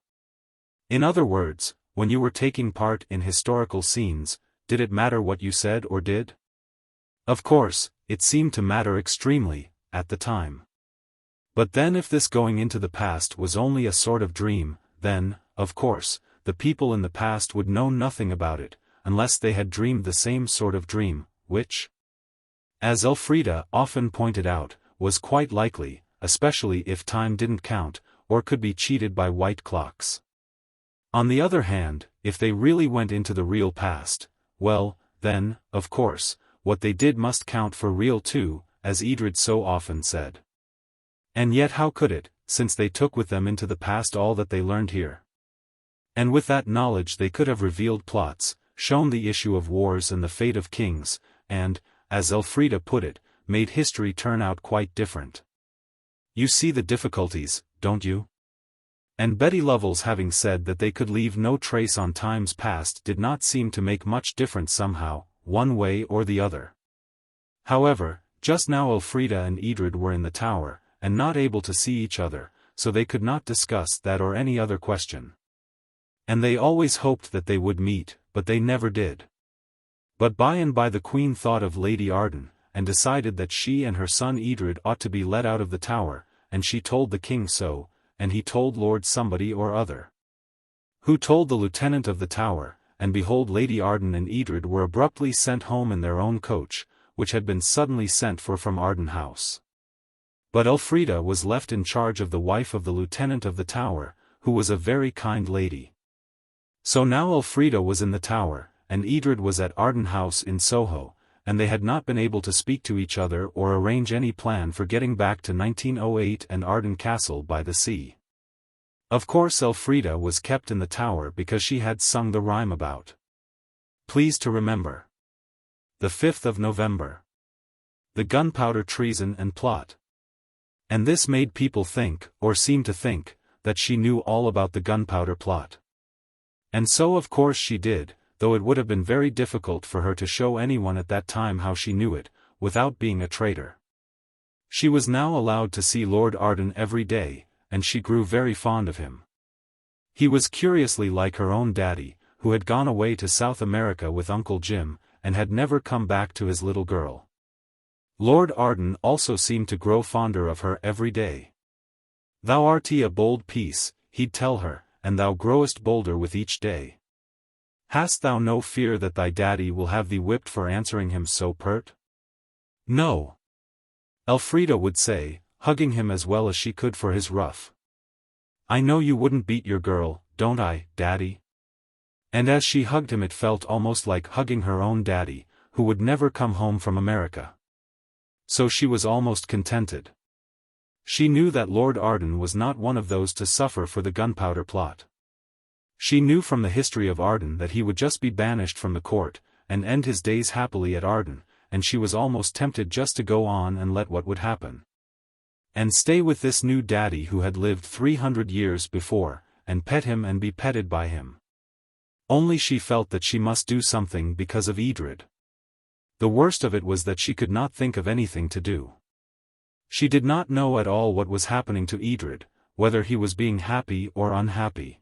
In other words, when you were taking part in historical scenes, did it matter what you said or did? Of course, it seemed to matter extremely, at the time. But then if this going into the past was only a sort of dream, then, of course, the people in the past would know nothing about it, unless they had dreamed the same sort of dream, which, as Elfrida often pointed out, was quite likely, especially if time didn't count, or could be cheated by white clocks. On the other hand, if they really went into the real past, well, then, of course, what they did must count for real too, as Edred so often said. And yet how could it, since they took with them into the past all that they learned here? And with that knowledge they could have revealed plots, shown the issue of wars and the fate of kings, and, as Elfrida put it, made history turn out quite different. You see the difficulties, don't you? And Betty Lovell's having said that they could leave no trace on times past did not seem to make much difference somehow, one way or the other. However, just now Elfrida and Edred were in the tower, and not able to see each other, so they could not discuss that or any other question. And they always hoped that they would meet, but they never did. But by and by the Queen thought of Lady Arden, and decided that she and her son Edred ought to be let out of the tower, and she told the king so, and he told Lord somebody or other, who told the lieutenant of the tower, and behold Lady Arden and Edred were abruptly sent home in their own coach, which had been suddenly sent for from Arden House. But Elfrida was left in charge of the wife of the lieutenant of the Tower, who was a very kind lady. So now Elfrida was in the Tower, and Edred was at Arden House in Soho, and they had not been able to speak to each other or arrange any plan for getting back to 1908 and Arden Castle by the sea. Of course Elfrida was kept in the Tower because she had sung the rhyme about "Please to remember the 5th of November, the gunpowder treason and plot." And this made people think, or seem to think, that she knew all about the gunpowder plot. And so of course she did, though it would have been very difficult for her to show anyone at that time how she knew it, without being a traitor. She was now allowed to see Lord Arden every day, and she grew very fond of him. He was curiously like her own daddy, who had gone away to South America with Uncle Jim, and had never come back to his little girl. Lord Arden also seemed to grow fonder of her every day. "Thou art a bold piece," he'd tell her, "and thou growest bolder with each day. Hast thou no fear that thy daddy will have thee whipped for answering him so pert?" "No," Elfrida would say, hugging him as well as she could for his rough. "I know you wouldn't beat your girl, don't I, Daddy?" And as she hugged him it felt almost like hugging her own daddy, who would never come home from America. So she was almost contented. She knew that Lord Arden was not one of those to suffer for the gunpowder plot. She knew from the history of Arden that he would just be banished from the court, and end his days happily at Arden, and she was almost tempted just to go on and let what would happen. And stay with this new daddy who had lived 300 years before, and pet him and be petted by him. Only she felt that she must do something because of Edred. The worst of it was that she could not think of anything to do. She did not know at all what was happening to Edred, whether he was being happy or unhappy.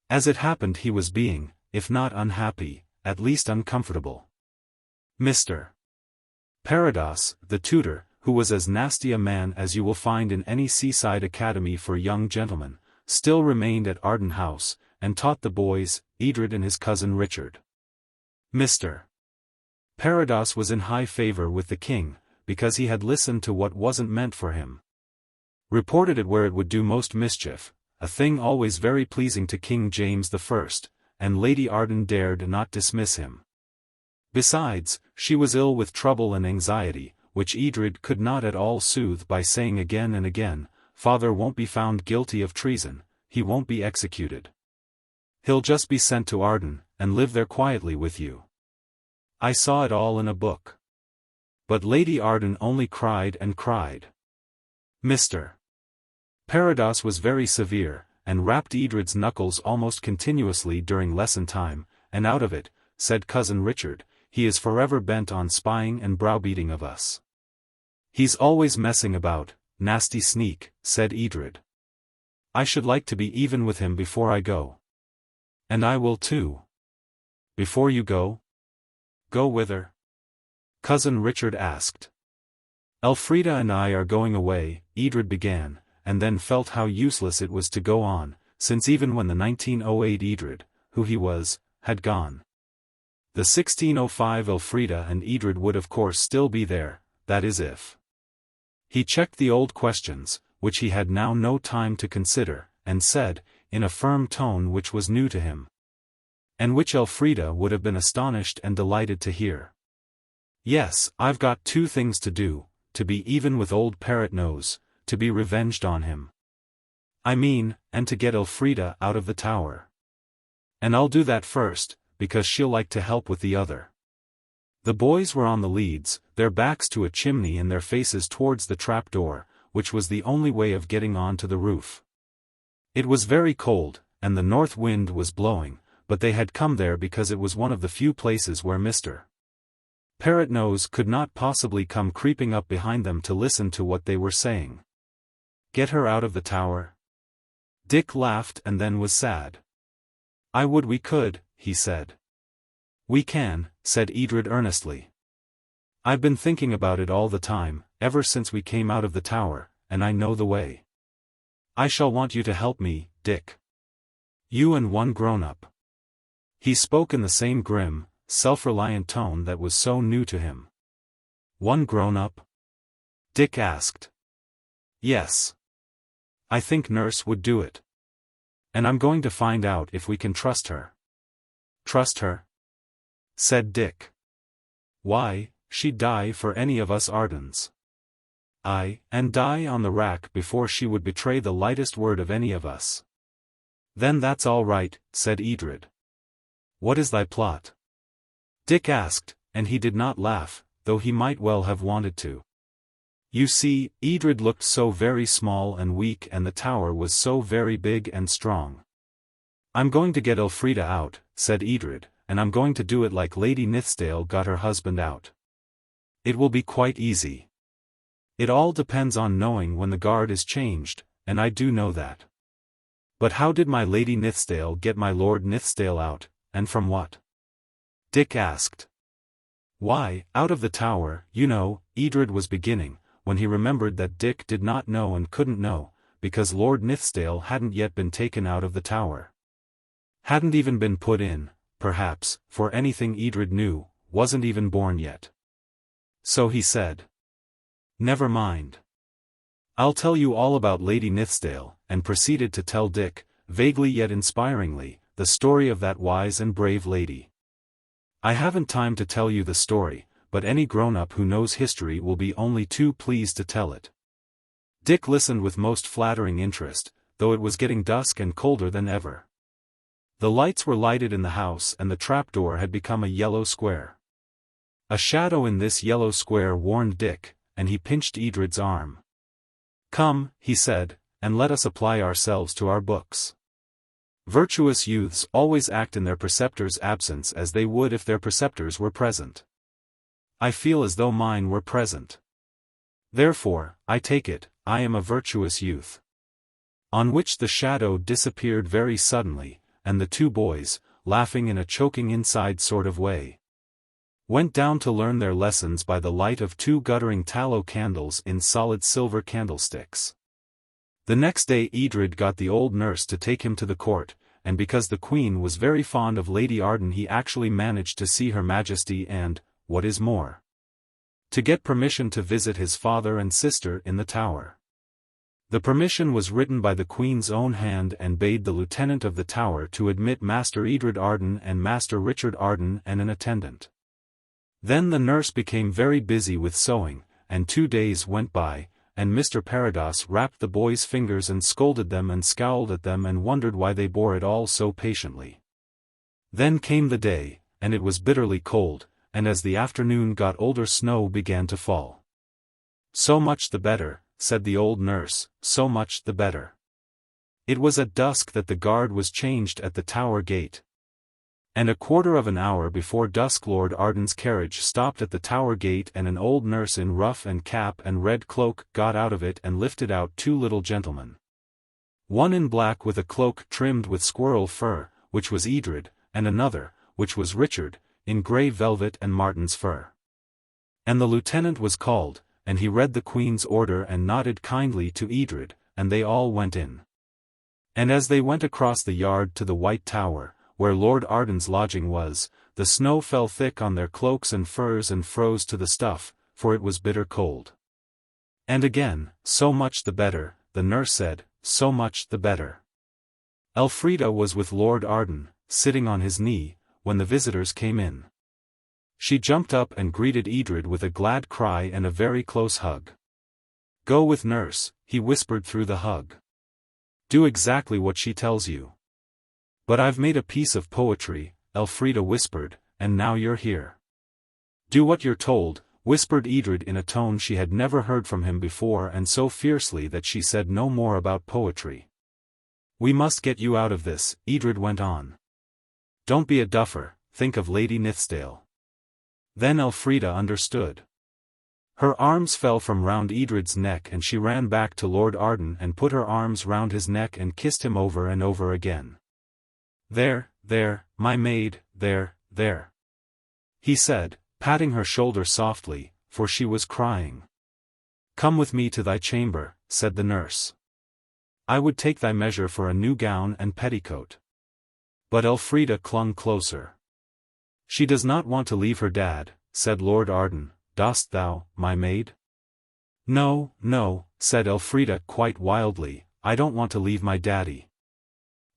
As it happened he was being, if not unhappy, at least uncomfortable. Mr. Parados, the tutor, who was as nasty a man as you will find in any seaside academy for young gentlemen, still remained at Arden House, and taught the boys, Edred and his cousin Richard. Mr. Parados was in high favor with the king, because he had listened to what wasn't meant for him. Reported it where it would do most mischief, a thing always very pleasing to King James I, and Lady Arden dared not dismiss him. Besides, she was ill with trouble and anxiety, which Edred could not at all soothe by saying again and again, "Father won't be found guilty of treason, he won't be executed. He'll just be sent to Arden, and live there quietly with you. I saw it all in a book." But Lady Arden only cried and cried. Mr. Parados was very severe, and rapped Edred's knuckles almost continuously during lesson time, and out of it, said Cousin Richard, "He is forever bent on spying and browbeating of us." "He's always messing about, nasty sneak," said Edred. "I should like to be even with him before I go." "And I will too." "Before you go?" "Go whither?" Cousin Richard asked. "Elfrida and I are going away," Edred began, and then felt how useless it was to go on, since even when the 1908 Edred, who he was, had gone, the 1605 Elfrida and Edred would of course still be there, that is if. He checked the old questions, which he had now no time to consider, and said, in a firm tone which was new to him, and which Elfrida would have been astonished and delighted to hear. "Yes, I've got two things to do, to be even with old Parrot Nose, to be revenged on him. I mean, and to get Elfrida out of the tower. And I'll do that first, because she'll like to help with the other." The boys were on the leads, their backs to a chimney and their faces towards the trapdoor, which was the only way of getting on to the roof. It was very cold, and the north wind was blowing, but they had come there because it was one of the few places where Mr. Parrot Nose could not possibly come creeping up behind them to listen to what they were saying. "Get her out of the tower?" Dick laughed and then was sad. "I would we could," he said. "We can," said Edred earnestly. "I've been thinking about it all the time, ever since we came out of the tower, and I know the way. I shall want you to help me, Dick. You and one grown-up." He spoke in the same grim, self-reliant tone that was so new to him. "One grown-up?" Dick asked. "Yes. I think nurse would do it. And I'm going to find out if we can trust her." "Trust her?" said Dick. "Why, she'd die for any of us Ardens. Aye, and die on the rack before she would betray the lightest word of any of us." "Then that's all right," said Edred. "What is thy plot?" Dick asked, and he did not laugh, though he might well have wanted to. You see, Edred looked so very small and weak and the tower was so very big and strong. "I'm going to get Elfrida out," said Edred, "and I'm going to do it like Lady Nithsdale got her husband out. It will be quite easy. It all depends on knowing when the guard is changed, and I do know that. But how did my Lady Nithsdale get my Lord Nithsdale out, and from what?" Dick asked. "Why, out of the tower, you know," Edred was beginning, when he remembered that Dick did not know and couldn't know, because Lord Nithsdale hadn't yet been taken out of the tower. Hadn't even been put in, perhaps, for anything Edred knew, wasn't even born yet. So he said, "Never mind. I'll tell you all about Lady Nithsdale," and proceeded to tell Dick, vaguely yet inspiringly, the story of that wise and brave lady. I haven't time to tell you the story, but any grown-up who knows history will be only too pleased to tell it. Dick listened with most flattering interest, though it was getting dusk and colder than ever. The lights were lighted in the house and the trapdoor had become a yellow square. A shadow in this yellow square warned Dick, and he pinched Edred's arm. "Come," he said, "and let us apply ourselves to our books. Virtuous youths always act in their preceptor's absence as they would if their preceptors were present. I feel as though mine were present. Therefore, I take it, I am a virtuous youth." On which the shadow disappeared very suddenly, and the two boys, laughing in a choking inside sort of way, went down to learn their lessons by the light of two guttering tallow candles in solid silver candlesticks. The next day Edred got the old nurse to take him to the court, and because the Queen was very fond of Lady Arden he actually managed to see Her Majesty and, what is more, to get permission to visit his father and sister in the tower. The permission was written by the Queen's own hand and bade the lieutenant of the tower to admit Master Edred Arden and Master Richard Arden and an attendant. Then the nurse became very busy with sewing, and 2 days went by, and Mr. Parados rapped the boys' fingers and scolded them and scowled at them and wondered why they bore it all so patiently. Then came the day, and it was bitterly cold, and as the afternoon got older snow began to fall. "So much the better," said the old nurse, "so much the better." It was at dusk that the guard was changed at the tower gate. And a quarter of an hour before dusk Lord Arden's carriage stopped at the tower gate and an old nurse in ruff and cap and red cloak got out of it and lifted out 2 little gentlemen. One in black with a cloak trimmed with squirrel fur, which was Edred, and another, which was Richard, in grey velvet and marten's fur. And the lieutenant was called, and he read the Queen's order and nodded kindly to Edred, and they all went in. And as they went across the yard to the White Tower, where Lord Arden's lodging was, the snow fell thick on their cloaks and furs and froze to the stuff, for it was bitter cold. And again, "So much the better," the nurse said, "so much the better." Elfrida was with Lord Arden, sitting on his knee, when the visitors came in. She jumped up and greeted Edred with a glad cry and a very close hug. "Go with nurse," he whispered through the hug. "Do exactly what she tells you." "But I've made a piece of poetry," Elfrida whispered, "and now you're here." "Do what you're told," whispered Edred in a tone she had never heard from him before and so fiercely that she said no more about poetry. "We must get you out of this," Edred went on. "Don't be a duffer, think of Lady Nithsdale." Then Elfrida understood. Her arms fell from round Edred's neck and she ran back to Lord Arden and put her arms round his neck and kissed him over and over again. "There, there, my maid, there, there," he said, patting her shoulder softly, for she was crying. "Come with me to thy chamber," said the nurse. "I would take thy measure for a new gown and petticoat." But Elfrida clung closer. "She does not want to leave her dad," said Lord Arden. "Dost thou, my maid?" "No, no," said Elfrida quite wildly, "I don't want to leave my daddy."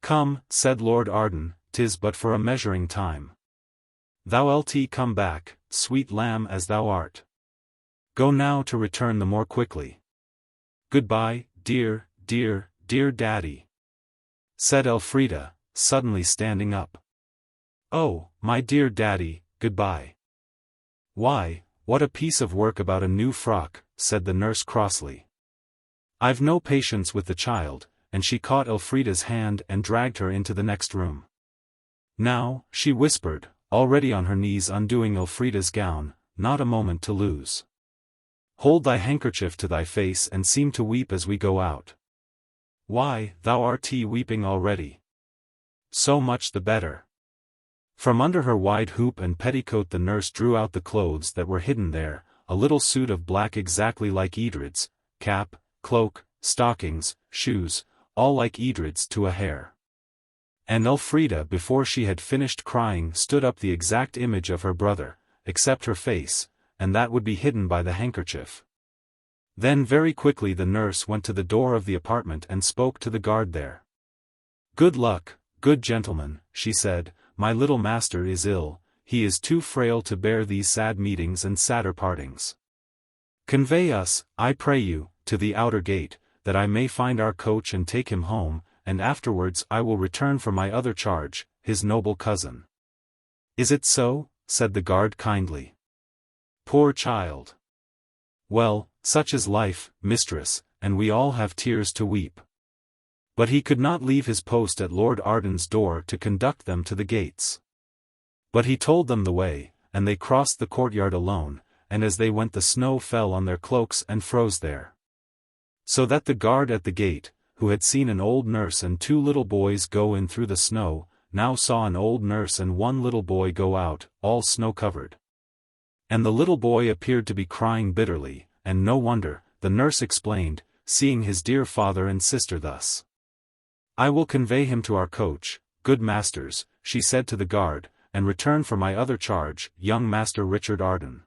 "Come," said Lord Arden, "'tis but for a measuring time. Thou'lt come back, sweet lamb as thou art. Go now to return the more quickly." "Goodbye, dear, dear, dear daddy," said Elfrida, suddenly standing up. "Oh, my dear daddy, goodbye." "Why, what a piece of work about a new frock," said the nurse crossly. "I've no patience with the child," and she caught Elfrida's hand and dragged her into the next room. "Now," she whispered, already on her knees undoing Elfrida's gown, "not a moment to lose. Hold thy handkerchief to thy face and seem to weep as we go out. Why, thou art weeping already. So much the better." From under her wide hoop and petticoat the nurse drew out the clothes that were hidden there, a little suit of black exactly like Edred's, cap, cloak, stockings, shoes, all like Edred's to a hair. And Elfrida, before she had finished crying, stood up the exact image of her brother, except her face, and that would be hidden by the handkerchief. Then very quickly the nurse went to the door of the apartment and spoke to the guard there. "Good luck, good gentleman," she said, "my little master is ill, he is too frail to bear these sad meetings and sadder partings. Convey us, I pray you, to the outer gate, that I may find our coach and take him home, and afterwards I will return for my other charge, his noble cousin." "Is it so?" said the guard kindly. "Poor child. Well, such is life, mistress, and we all have tears to weep." But he could not leave his post at Lord Arden's door to conduct them to the gates. But he told them the way, and they crossed the courtyard alone, and as they went the snow fell on their cloaks and froze there. So that the guard at the gate, who had seen an old nurse and two little boys go in through the snow, now saw an old nurse and one little boy go out, all snow-covered. And the little boy appeared to be crying bitterly, and no wonder, the nurse explained, seeing his dear father and sister thus. "I will convey him to our coach, good masters," she said to the guard, "and return for my other charge, young Master Richard Arden."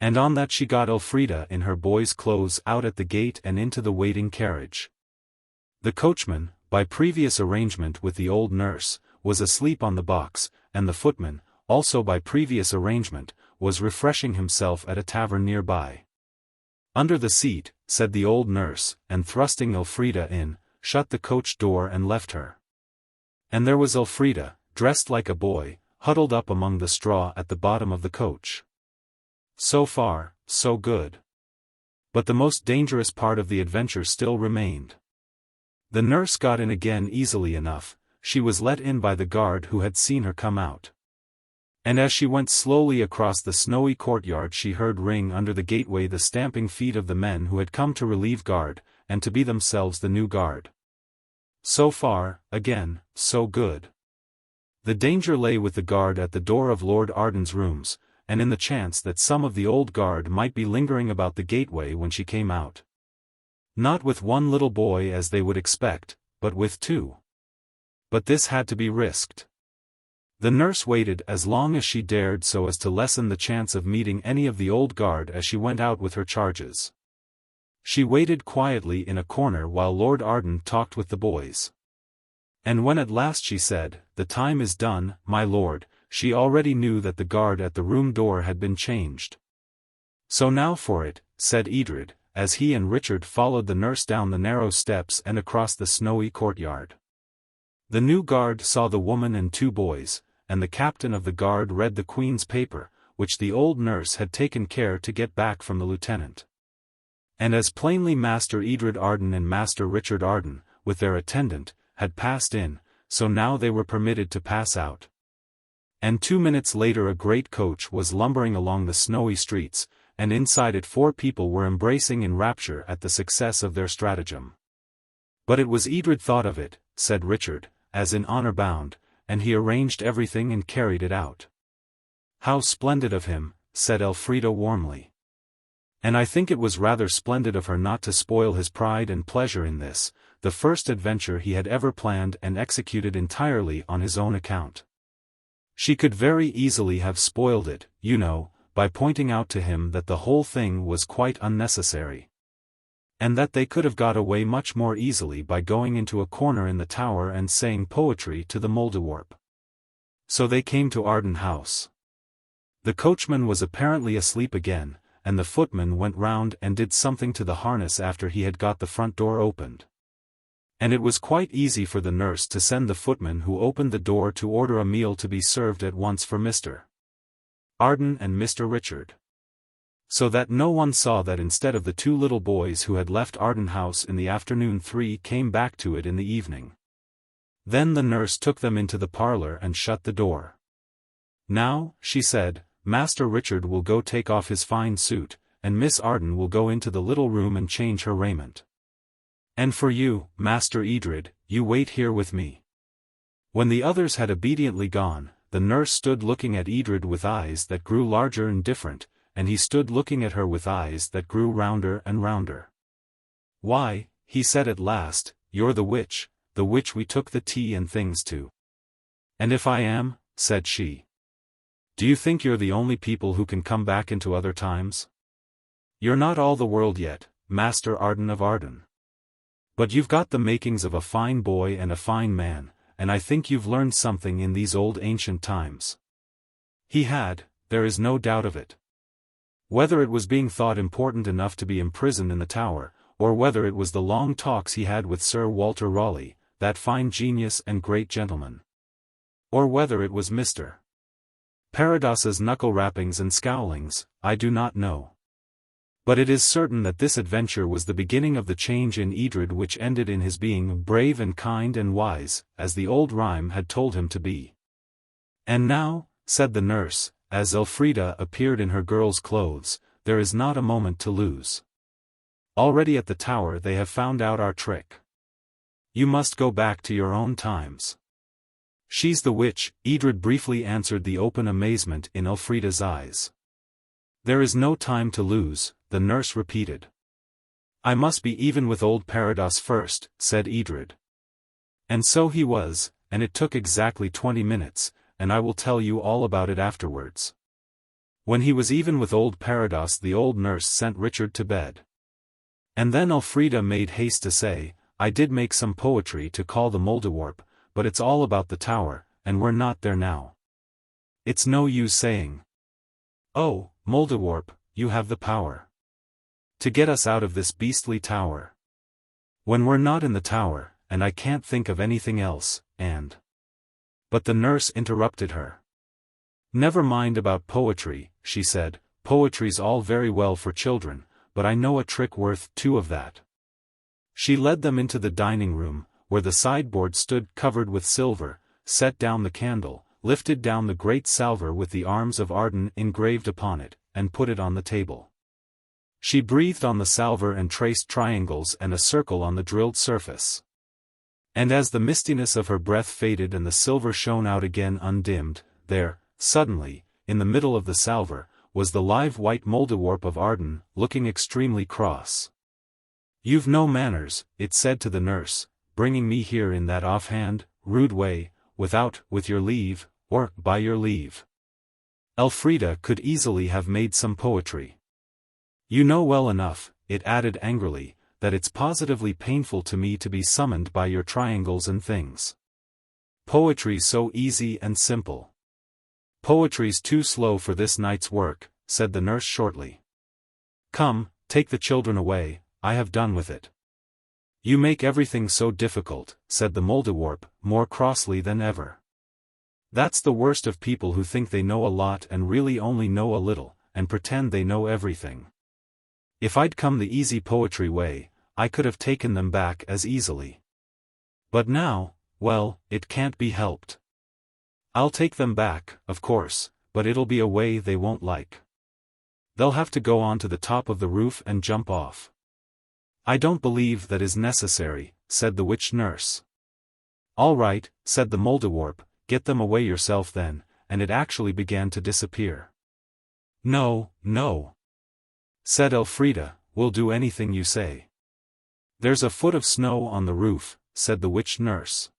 And on that she got Elfrida in her boy's clothes out at the gate and into the waiting carriage. The coachman, by previous arrangement with the old nurse, was asleep on the box, and the footman, also by previous arrangement, was refreshing himself at a tavern nearby. "Under the seat," said the old nurse, and thrusting Elfrida in, shut the coach door and left her. And there was Elfrida, dressed like a boy, huddled up among the straw at the bottom of the coach. So far, so good. But the most dangerous part of the adventure still remained. The nurse got in again easily enough, she was let in by the guard who had seen her come out. And as she went slowly across the snowy courtyard she heard ring under the gateway the stamping feet of the men who had come to relieve guard, and to be themselves the new guard. So far, again, so good. The danger lay with the guard at the door of Lord Arden's rooms, and in the chance that some of the old guard might be lingering about the gateway when she came out. Not with one little boy as they would expect, but with two. But this had to be risked. The nurse waited as long as she dared so as to lessen the chance of meeting any of the old guard as she went out with her charges. She waited quietly in a corner while Lord Arden talked with the boys. And when at last she said, "The time is done, my lord," she already knew that the guard at the room door had been changed. "So now for it," said Edred, as he and Richard followed the nurse down the narrow steps and across the snowy courtyard. The new guard saw the woman and two boys, and the captain of the guard read the Queen's paper, which the old nurse had taken care to get back from the lieutenant. And as plainly Master Edred Arden and Master Richard Arden, with their attendant, had passed in, so now they were permitted to pass out. And 2 minutes later a great coach was lumbering along the snowy streets, and inside it 4 people were embracing in rapture at the success of their stratagem. "But it was Edred thought of it," said Richard, as in honor bound, "and he arranged everything and carried it out." "How splendid of him," said Elfrida warmly. And I think it was rather splendid of her not to spoil his pride and pleasure in this, the first adventure he had ever planned and executed entirely on his own account. She could very easily have spoiled it, you know, by pointing out to him that the whole thing was quite unnecessary. And that they could have got away much more easily by going into a corner in the tower and saying poetry to the Mouldiwarp. So they came to Arden House. The coachman was apparently asleep again, and the footman went round and did something to the harness after he had got the front door opened. And it was quite easy for the nurse to send the footman who opened the door to order a meal to be served at once for Mr. Arden and Mr. Richard. So that no one saw that instead of the two little boys who had left Arden House in the afternoon, three came back to it in the evening. Then the nurse took them into the parlour and shut the door. "Now," she said, "Master Richard will go take off his fine suit, and Miss Arden will go into the little room and change her raiment. And for you, Master Edred, you wait here with me." When the others had obediently gone, the nurse stood looking at Edred with eyes that grew larger and different, and he stood looking at her with eyes that grew rounder and rounder. "Why," he said at last, "you're the witch we took the tea and things to." "And if I am," said she, "do you think you're the only people who can come back into other times? You're not all the world yet, Master Arden of Arden. But you've got the makings of a fine boy and a fine man, and I think you've learned something in these old ancient times." He had, there is no doubt of it. Whether it was being thought important enough to be imprisoned in the tower, or whether it was the long talks he had with Sir Walter Raleigh, that fine genius and great gentleman. Or whether it was Mr. Parados's knuckle-rappings and scowlings, I do not know. But it is certain that this adventure was the beginning of the change in Edred which ended in his being brave and kind and wise, as the old rhyme had told him to be. "And now," said the nurse, as Elfrida appeared in her girl's clothes, "there is not a moment to lose. Already at the tower they have found out our trick. You must go back to your own times." "She's the witch," Edred briefly answered, the open amazement in Elfrida's eyes. "There is no time to lose," the nurse repeated. "I must be even with old Parados first," said Edred. And so he was, and it took exactly 20 minutes, and I will tell you all about it afterwards. When he was even with old Parados, the old nurse sent Richard to bed. And then Elfrida made haste to say, "I did make some poetry to call the Mouldiwarp, but it's all about the tower, and we're not there now. It's no use saying, 'Oh, Mouldiwarp, you have the power to get us out of this beastly tower,' when we're not in the tower, and I can't think of anything else, and—" But the nurse interrupted her. "Never mind about poetry," she said, "poetry's all very well for children, but I know a trick worth two of that." She led them into the dining room, where the sideboard stood covered with silver, set down the candle, lifted down the great salver with the arms of Arden engraved upon it, and put it on the table. She breathed on the salver and traced triangles and a circle on the drilled surface. And as the mistiness of her breath faded and the silver shone out again undimmed, there, suddenly, in the middle of the salver, was the live white Mouldiwarp of Arden, looking extremely cross. "You've no manners," it said to the nurse, "bringing me here in that offhand, rude way, without, with your leave, or, by your leave." Elfrida could easily have made some poetry. "You know well enough," it added angrily, "that it's positively painful to me to be summoned by your triangles and things. Poetry's so easy and simple." "Poetry's too slow for this night's work," said the nurse shortly. "Come, take the children away, I have done with it." "You make everything so difficult," said the Mouldiwarp, more crossly than ever. "That's the worst of people who think they know a lot and really only know a little, and pretend they know everything. If I'd come the easy poetry way, I could have taken them back as easily. But now, well, it can't be helped. I'll take them back, of course, but it'll be a way they won't like. They'll have to go on to the top of the roof and jump off." "I don't believe that is necessary," said the witch nurse. "All right," said the Mouldiwarp, "get them away yourself then," and it actually began to disappear. "No, no. said Elfrida, "we'll do anything you say." "There's a foot of snow on the roof," said the witch nurse.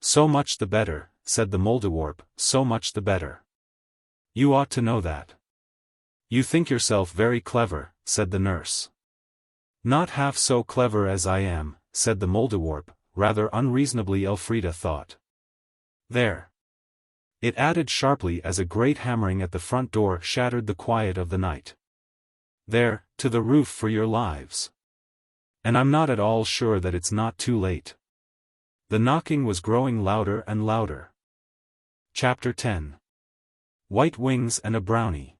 "So much the better," said the Mouldiwarp, "so much the better. You ought to know that." "You think yourself very clever," said the nurse. "Not half so clever as I am," said the Mouldiwarp, rather unreasonably Elfrida thought. "There!" it added sharply as a great hammering at the front door shattered the quiet of the night. "There, to the roof for your lives. And I'm not at all sure that it's not too late." The knocking was growing louder and louder. Chapter 10. White Wings and a Brownie.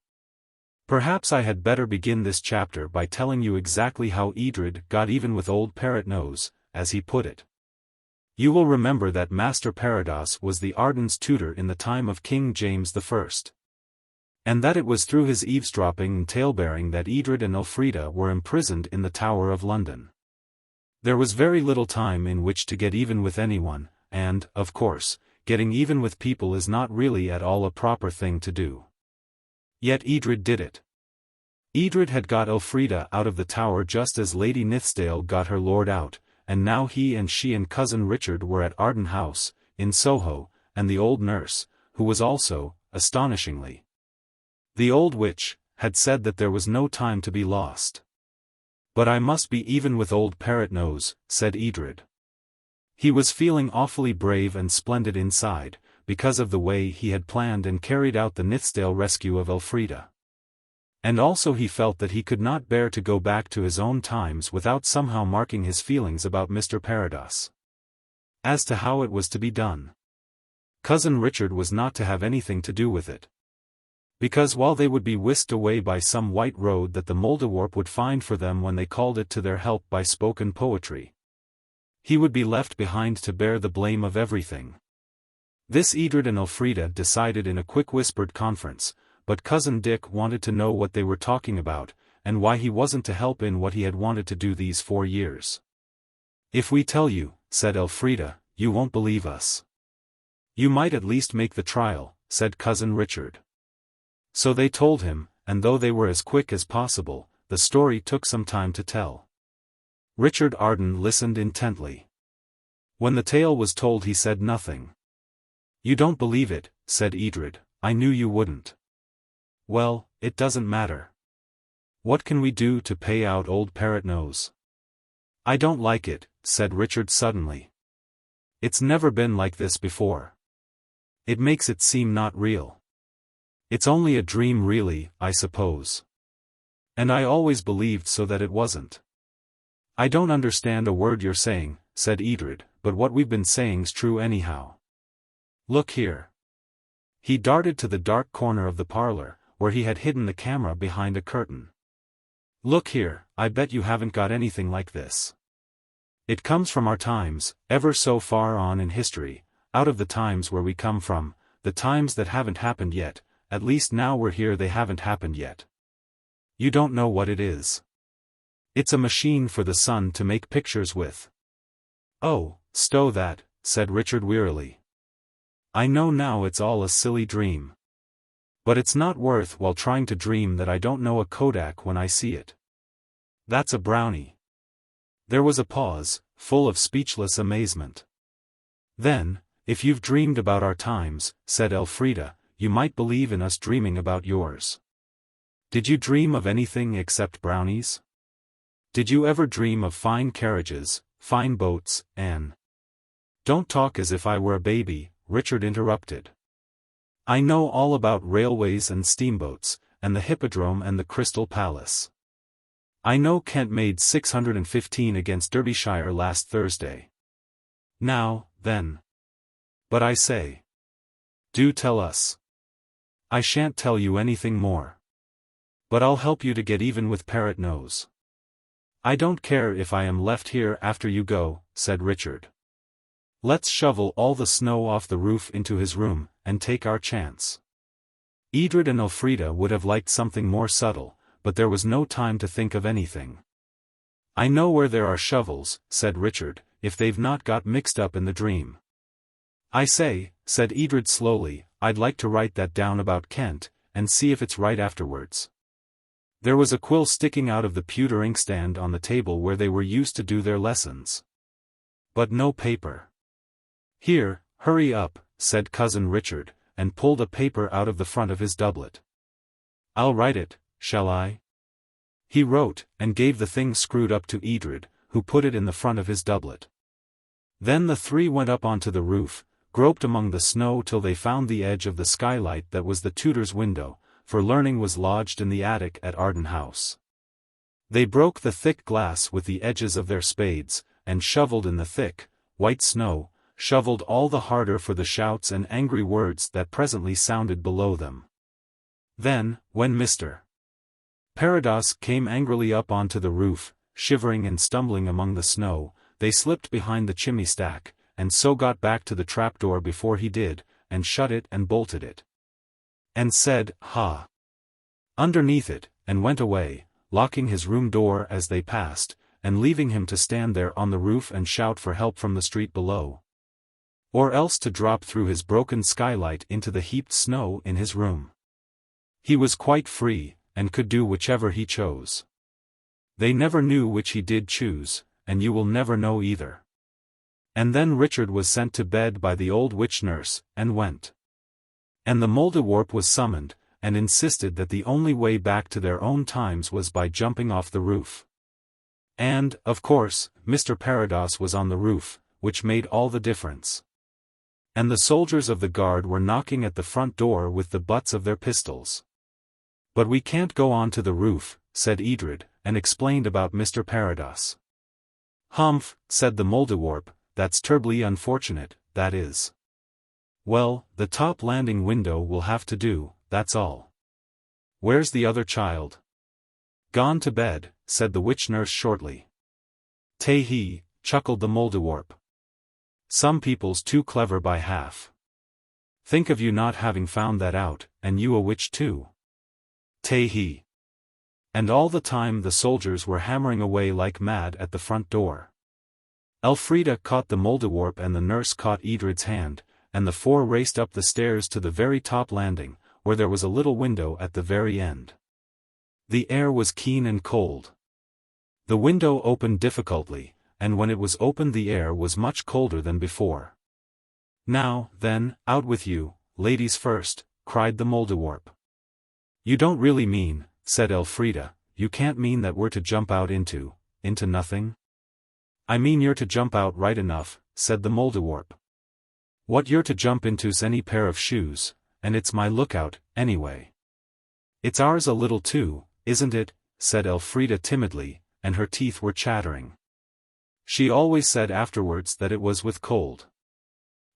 Perhaps I had better begin this chapter by telling you exactly how Edred got even with old Parrot Nose, as he put it. You will remember that Master Parados was the Ardens' tutor in the time of King James I. And that it was through his eavesdropping and talebearing that Edred and Elfrida were imprisoned in the Tower of London. There was very little time in which to get even with anyone, and, of course, getting even with people is not really at all a proper thing to do. Yet Edred did it. Edred had got Elfrida out of the tower just as Lady Nithsdale got her lord out, and now he and she and Cousin Richard were at Arden House, in Soho, and the old nurse, who was also, astonishingly, the old witch, had said that there was no time to be lost. "But I must be even with old Parrot Nose," said Edred. He was feeling awfully brave and splendid inside, because of the way he had planned and carried out the Nithsdale rescue of Elfrida. And also he felt that he could not bear to go back to his own times without somehow marking his feelings about Mr. Parados. As to how it was to be done, Cousin Richard was not to have anything to do with it. Because while they would be whisked away by some white road that the Mouldiwarp would find for them when they called it to their help by spoken poetry, he would be left behind to bear the blame of everything. This Edred and Elfrida decided in a quick whispered conference, but Cousin Dick wanted to know what they were talking about, and why he wasn't to help in what he had wanted to do these 4 years. "If we tell you," said Elfrida, "you won't believe us." "You might at least make the trial," said Cousin Richard. So they told him, and though they were as quick as possible, the story took some time to tell. Richard Arden listened intently. When the tale was told he said nothing. "You don't believe it," said Edred, "I knew you wouldn't." "Well, it doesn't matter. What can we do to pay out old Parrot Nose?" "I don't like it," said Richard suddenly. "It's never been like this before. It makes it seem not real. It's only a dream really, I suppose. And I always believed so that it wasn't." "I don't understand a word you're saying," said Edred, "but what we've been saying's true anyhow. Look here." He darted to the dark corner of the parlour, where he had hidden the camera behind a curtain. "Look here, I bet you haven't got anything like this. It comes from our times, ever so far on in history, out of the times where we come from, the times that haven't happened yet, at least now we're here they haven't happened yet. You don't know what it is. It's a machine for the sun to make pictures with." "Oh, stow that," said Richard wearily. "I know now it's all a silly dream. But it's not worth while trying to dream that I don't know a Kodak when I see it. That's a Brownie." There was a pause, full of speechless amazement. "Then, if you've dreamed about our times," said Elfrida, "you might believe in us dreaming about yours. Did you dream of anything except brownies? Did you ever dream of fine carriages, fine boats, and—" "Don't talk as if I were a baby," Richard interrupted. "I know all about railways and steamboats, and the Hippodrome and the Crystal Palace. I know Kent made 615 against Derbyshire last Thursday. Now, then. But I say. Do tell us." "I shan't tell you anything more. But I'll help you to get even with Parrot Nose." "I don't care if I am left here after you go," said Richard. "Let's shovel all the snow off the roof into his room, and take our chance." Edred and Elfrida would have liked something more subtle, but there was no time to think of anything. "I know where there are shovels," said Richard, "if they've not got mixed up in the dream." "I say," said Edred slowly, "I'd like to write that down about Kent, and see if it's right afterwards." There was a quill sticking out of the pewter inkstand on the table where they were used to do their lessons. But no paper. "Here, hurry up," said Cousin Richard, and pulled a paper out of the front of his doublet. "I'll write it, shall I?" He wrote, and gave the thing screwed up to Edred, who put it in the front of his doublet. Then the three went up onto the roof, groped among the snow till they found the edge of the skylight that was the tutor's window, for learning was lodged in the attic at Arden House. They broke the thick glass with the edges of their spades, and shoveled in the thick, white snow, shoveled all the harder for the shouts and angry words that presently sounded below them. Then, when Mr. Parados came angrily up onto the roof, shivering and stumbling among the snow, they slipped behind the chimney stack, and so got back to the trapdoor before he did, and shut it and bolted it. And said, "Ha!" underneath it, and went away, locking his room door as they passed, and leaving him to stand there on the roof and shout for help from the street below. Or else to drop through his broken skylight into the heaped snow in his room. He was quite free, and could do whichever he chose. They never knew which he did choose, and you will never know either. And then Richard was sent to bed by the old witch nurse, and went. And the Mouldiwarp was summoned, and insisted that the only way back to their own times was by jumping off the roof. And, of course, Mr. Parados was on the roof, which made all the difference. And the soldiers of the guard were knocking at the front door with the butts of their pistols. "But we can't go on to the roof," said Edred, and explained about Mr. Parados. "Humph," said the Mouldiwarp, "that's terribly unfortunate, that is. Well, the top landing window will have to do, that's all." "Where's the other child?" "Gone to bed," said the witch nurse shortly. "Tee-hee," chuckled the Mouldiwarp. "Some people's too clever by half. Think of you not having found that out, and you a witch too. Tee-hee." And all the time the soldiers were hammering away like mad at the front door. Elfrida caught the Mouldiwarp and the nurse caught Edred's hand, and the four raced up the stairs to the very top landing, where there was a little window at the very end. The air was keen and cold. The window opened difficultly, and when it was opened the air was much colder than before. "Now, then, out with you, ladies first," cried the Mouldiwarp. "You don't really mean," said Elfrida, "you can't mean that we're to jump out into nothing?" "I mean you're to jump out right enough," said the Mouldiwarp. "What you're to jump into's any pair of shoes, and it's my lookout, anyway." "It's ours a little too, isn't it?" said Elfrida timidly, and her teeth were chattering. She always said afterwards that it was with cold.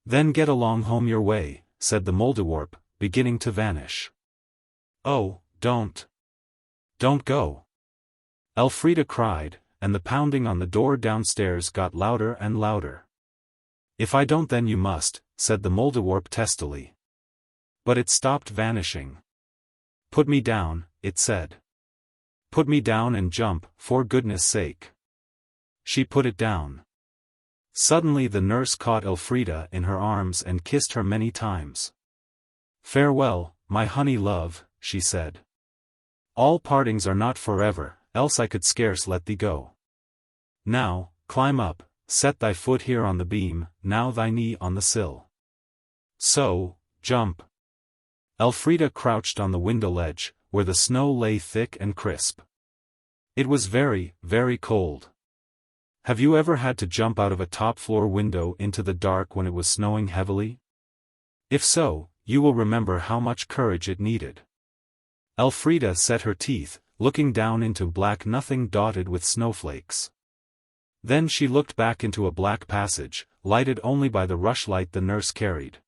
"Then get along home your way," said the Mouldiwarp, beginning to vanish. "Oh, don't go!" Elfrida cried, and the pounding on the door downstairs got louder and louder. "If I don't then you must," said the Mouldiwarp testily. But it stopped vanishing. "Put me down," it said. "Put me down and jump, for goodness sake." She put it down. Suddenly the nurse caught Elfrida in her arms and kissed her many times. "Farewell, my honey love," she said. "All partings are not forever, else I could scarce let thee go. Now, climb up, set thy foot here on the beam, now thy knee on the sill. So, jump." Elfrida crouched on the window ledge, where the snow lay thick and crisp. It was very, very cold. Have you ever had to jump out of a top-floor window into the dark when it was snowing heavily? If so, you will remember how much courage it needed. Elfrida set her teeth, looking down into black nothing dotted with snowflakes. Then she looked back into a black passage, lighted only by the rushlight the nurse carried.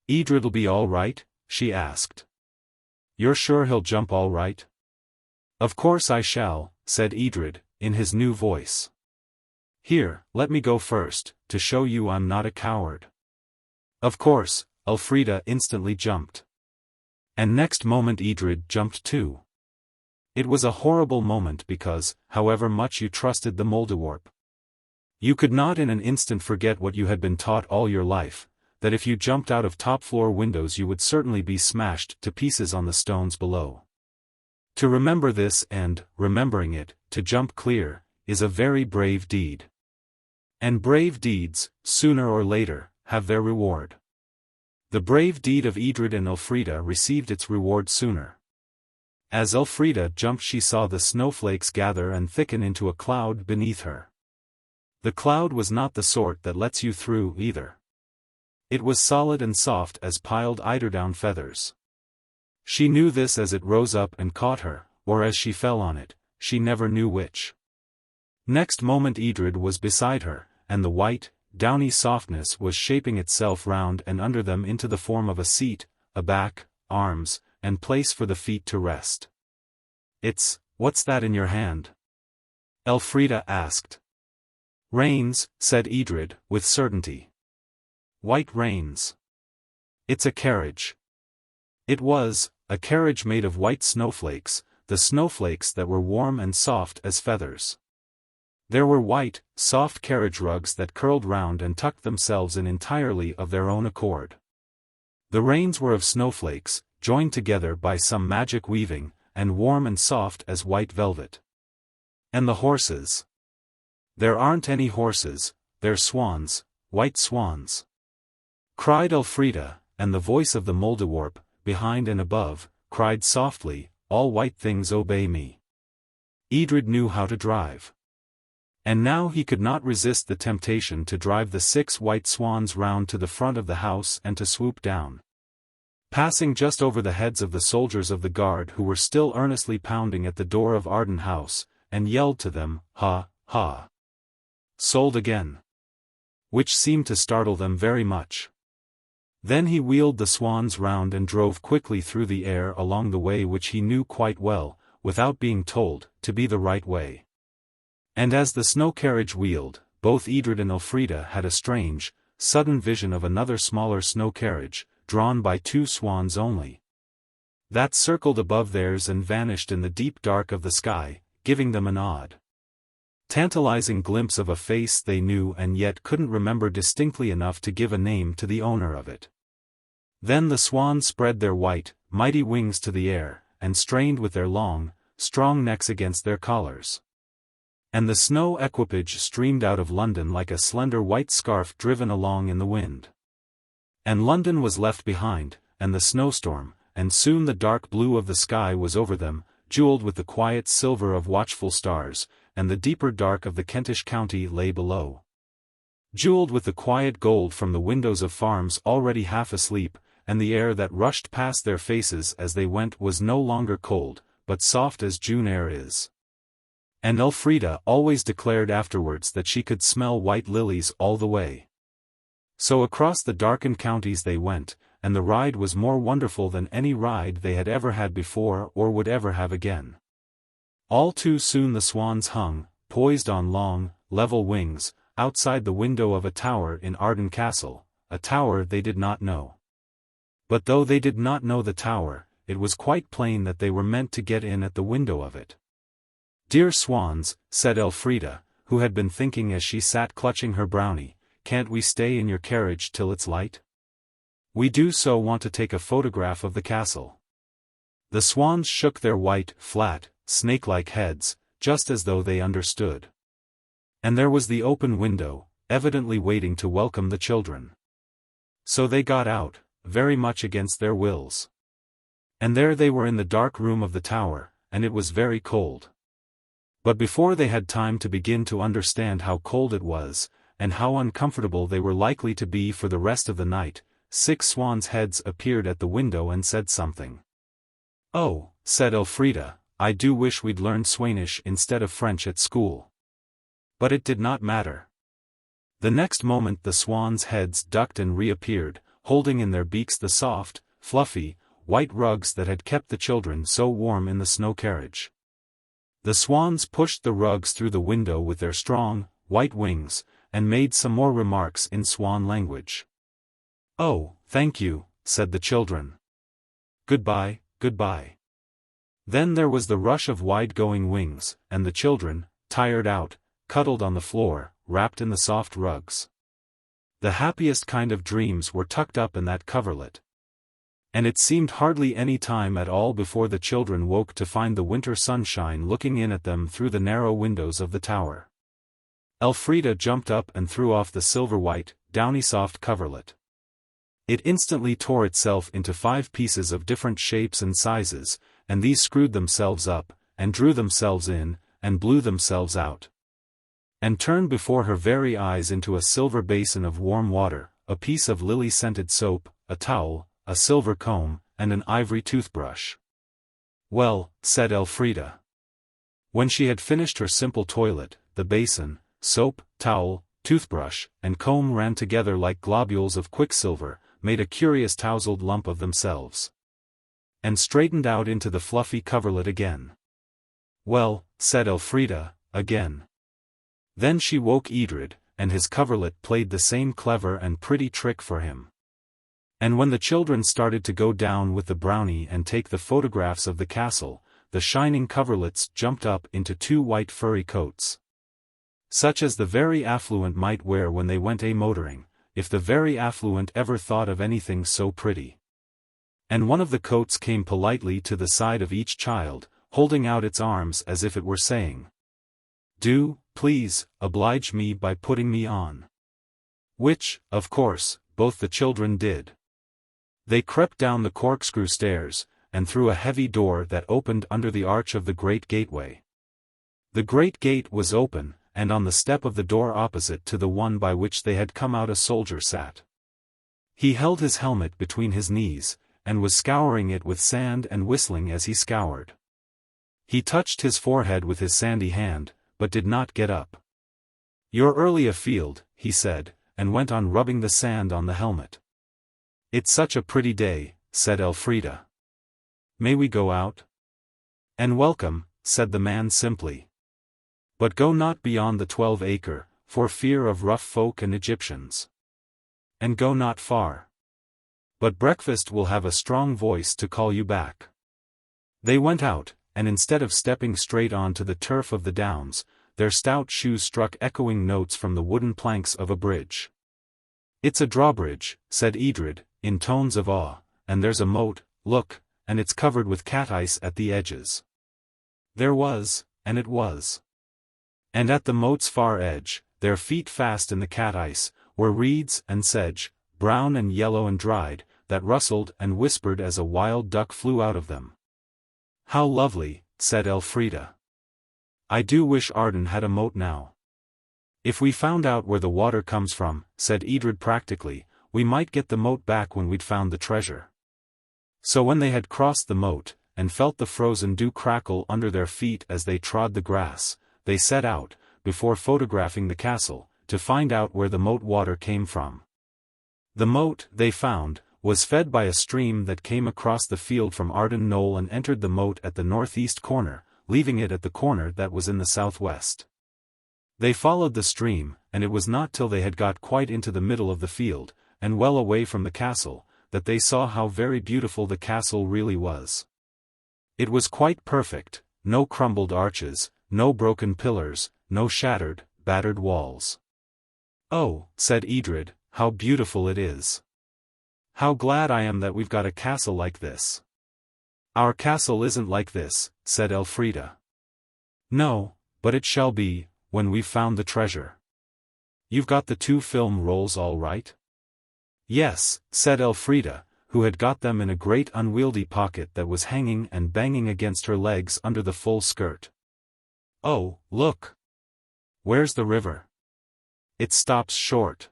"Edred'll be all right?" she asked. "You're sure he'll jump all right?" "Of course I shall," said Edred, in his new voice. "Here, let me go first, to show you I'm not a coward." Of course, Elfrida instantly jumped. And next moment Edred jumped too. It was a horrible moment because, however much you trusted the Mouldiwarp, you could not in an instant forget what you had been taught all your life, that if you jumped out of top-floor windows you would certainly be smashed to pieces on the stones below. To remember this and, remembering it, to jump clear, is a very brave deed. And brave deeds, sooner or later, have their reward. The brave deed of Edred and Elfrida received its reward sooner. As Elfrida jumped, she saw the snowflakes gather and thicken into a cloud beneath her. The cloud was not the sort that lets you through either. It was solid and soft as piled eiderdown feathers. She knew this as it rose up and caught her, or as she fell on it, she never knew which. Next moment Edred was beside her, and the white, downy softness was shaping itself round and under them into the form of a seat, a back, arms, and place for the feet to rest. What's that in your hand?" Elfrida asked. "Reins," said Edred, with certainty. "White reins. It's a carriage." It was, a carriage made of white snowflakes, the snowflakes that were warm and soft as feathers. There were white, soft carriage rugs that curled round and tucked themselves in entirely of their own accord. The reins were of snowflakes, joined together by some magic weaving, and warm and soft as white velvet. "And the horses?" "There aren't any horses, they're swans, white swans," cried Elfrida, and the voice of the Mouldiwarp, behind and above, cried softly, "All white things obey me." Edred knew how to drive. And now he could not resist the temptation to drive the 6 white swans round to the front of the house and to swoop down. Passing just over the heads of the soldiers of the guard who were still earnestly pounding at the door of Arden House, and yelled to them, "Ha, ha! Sold again!" which seemed to startle them very much. Then he wheeled the swans round and drove quickly through the air along the way which he knew quite well, without being told, to be the right way. And as the snow carriage wheeled, both Edred and Elfrida had a strange, sudden vision of another smaller snow carriage, drawn by 2 swans only. That circled above theirs and vanished in the deep dark of the sky, giving them an odd, tantalizing glimpse of a face they knew and yet couldn't remember distinctly enough to give a name to the owner of it. Then the swans spread their white, mighty wings to the air, and strained with their long, strong necks against their collars. And the snow equipage streamed out of London like a slender white scarf driven along in the wind. And London was left behind, and the snowstorm, and soon the dark blue of the sky was over them, jeweled with the quiet silver of watchful stars, and the deeper dark of the Kentish county lay below, jeweled with the quiet gold from the windows of farms already half asleep, and the air that rushed past their faces as they went was no longer cold, but soft as June air is. And Elfrida always declared afterwards that she could smell white lilies all the way. So across the darkened counties they went, and the ride was more wonderful than any ride they had ever had before or would ever have again. All too soon the swans hung, poised on long, level wings, outside the window of a tower in Arden Castle, a tower they did not know. But though they did not know the tower, it was quite plain that they were meant to get in at the window of it. "Dear swans," said Elfrida, who had been thinking as she sat clutching her brownie, "can't we stay in your carriage till it's light? We do so want to take a photograph of the castle." The swans shook their white, flat, snake-like heads, just as though they understood. And there was the open window, evidently waiting to welcome the children. So they got out, very much against their wills. And there they were in the dark room of the tower, and it was very cold. But before they had time to begin to understand how cold it was, and how uncomfortable they were likely to be for the rest of the night, 6 swans' heads appeared at the window and said something. "Oh," said Elfrida, "I do wish we'd learned Swanish instead of French at school." But it did not matter. The next moment the swans' heads ducked and reappeared, holding in their beaks the soft, fluffy, white rugs that had kept the children so warm in the snow carriage. The swans pushed the rugs through the window with their strong, white wings, and made some more remarks in swan language. "Oh, thank you," said the children. "Goodbye, goodbye." Then there was the rush of wide-going wings, and the children, tired out, cuddled on the floor, wrapped in the soft rugs. The happiest kind of dreams were tucked up in that coverlet. And it seemed hardly any time at all before the children woke to find the winter sunshine looking in at them through the narrow windows of the tower. Elfrida jumped up and threw off the silver-white, downy-soft coverlet. It instantly tore itself into 5 pieces of different shapes and sizes, and these screwed themselves up, and drew themselves in, and blew themselves out. And turned before her very eyes into a silver basin of warm water, a piece of lily-scented soap, a towel, a silver comb, and an ivory toothbrush. "Well," said Elfrida. When she had finished her simple toilet, the basin, soap, towel, toothbrush, and comb ran together like globules of quicksilver, made a curious tousled lump of themselves, and straightened out into the fluffy coverlet again. "Well," said Elfrida, again. Then she woke Edred, and his coverlet played the same clever and pretty trick for him. And when the children started to go down with the Brownie and take the photographs of the castle, the shining coverlets jumped up into 2 white furry coats, such as the very affluent might wear when they went a-motoring, if the very affluent ever thought of anything so pretty. And one of the coats came politely to the side of each child, holding out its arms as if it were saying, "Do, please, oblige me by putting me on." Which, of course, both the children did. They crept down the corkscrew stairs, and through a heavy door that opened under the arch of the great gateway. The great gate was open, and on the step of the door opposite to the one by which they had come out a soldier sat. He held his helmet between his knees, and was scouring it with sand and whistling as he scoured. He touched his forehead with his sandy hand, but did not get up. "You're early afield," he said, and went on rubbing the sand on the helmet. "It's such a pretty day," said Elfrida. "May we go out?" "And welcome," said the man simply. "But go not beyond the 12-acre, for fear of rough folk and Egyptians. And go not far. But breakfast will have a strong voice to call you back." They went out, and instead of stepping straight on to the turf of the downs, their stout shoes struck echoing notes from the wooden planks of a bridge. "It's a drawbridge," said Edred, in tones of awe, "and there's a moat, look, and it's covered with cat-ice at the edges." There was, and it was. And at the moat's far edge, their feet fast in the cat-ice, were reeds and sedge, brown and yellow and dried, that rustled and whispered as a wild duck flew out of them. "How lovely," said Elfrida. "I do wish Arden had a moat now." "If we found out where the water comes from," said Edred practically, "we might get the moat back when we'd found the treasure." So when they had crossed the moat, and felt the frozen dew crackle under their feet as they trod the grass, they set out, before photographing the castle, to find out where the moat water came from. The moat, they found, was fed by a stream that came across the field from Arden Knoll and entered the moat at the northeast corner, leaving it at the corner that was in the southwest. They followed the stream, and it was not till they had got quite into the middle of the field, and well away from the castle, that they saw how very beautiful the castle really was. It was quite perfect, no crumbled arches, no broken pillars, no shattered, battered walls. "Oh," said Edred, "how beautiful it is. How glad I am that we've got a castle like this." "Our castle isn't like this," said Elfrida. "No, but it shall be, when we've found the treasure. You've got the 2 film rolls all right?" "Yes," said Elfrida, who had got them in a great unwieldy pocket that was hanging and banging against her legs under the full skirt. "Oh, look! Where's the river? It stops short."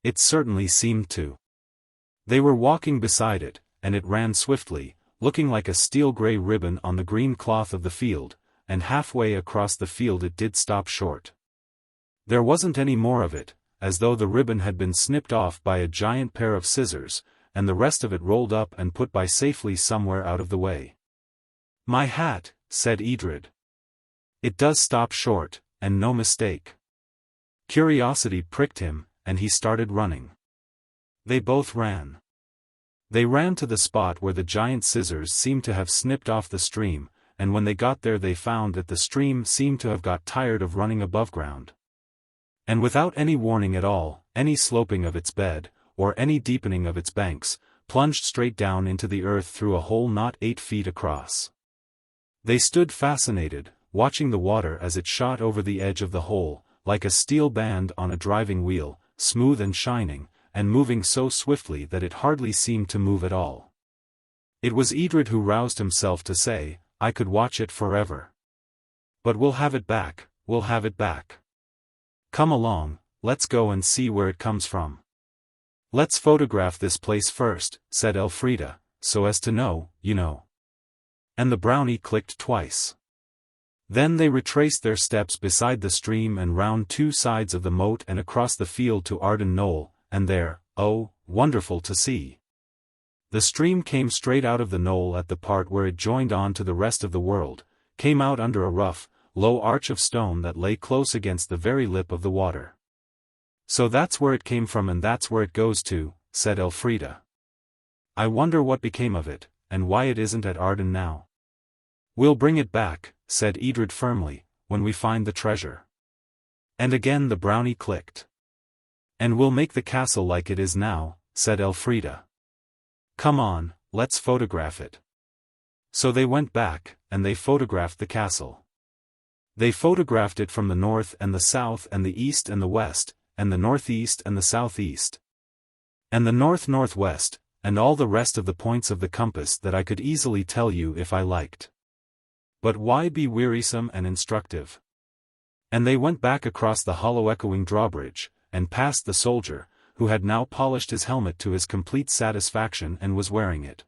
It certainly seemed to. They were walking beside it, and it ran swiftly, looking like a steel-grey ribbon on the green cloth of the field, and halfway across the field it did stop short. There wasn't any more of it, as though the ribbon had been snipped off by a giant pair of scissors, and the rest of it rolled up and put by safely somewhere out of the way. "My hat," said Edred. "It does stop short, and no mistake." Curiosity pricked him, and he started running. They both ran. They ran to the spot where the giant scissors seemed to have snipped off the stream, and when they got there they found that the stream seemed to have got tired of running above ground. And without any warning at all, any sloping of its bed, or any deepening of its banks, plunged straight down into the earth through a hole not 8 feet across. They stood fascinated, watching the water as it shot over the edge of the hole, like a steel band on a driving wheel, smooth and shining, and moving so swiftly that it hardly seemed to move at all. It was Edred who roused himself to say, "I could watch it forever. But we'll have it back, we'll have it back. Come along, let's go and see where it comes from." "Let's photograph this place first," said Elfrida, "so as to know, you know." And the Brownie clicked twice. Then they retraced their steps beside the stream and round 2 sides of the moat and across the field to Arden Knoll, and there, oh, wonderful to see! The stream came straight out of the knoll at the part where it joined on to the rest of the world, came out under a rough, low arch of stone that lay close against the very lip of the water. "So that's where it came from and that's where it goes to," said Elfrida. "I wonder what became of it, and why it isn't at Arden now." "We'll bring it back," said Edred firmly, "when we find the treasure." And again the Brownie clicked. "And we'll make the castle like it is now," said Elfrida. "Come on, let's photograph it." So they went back, and they photographed the castle. They photographed it from the north and the south and the east and the west, and the northeast and the southeast, and the north-northwest, and all the rest of the points of the compass that I could easily tell you if I liked. But why be wearisome and instructive? And they went back across the hollow echoing drawbridge, and past the soldier, who had now polished his helmet to his complete satisfaction and was wearing it.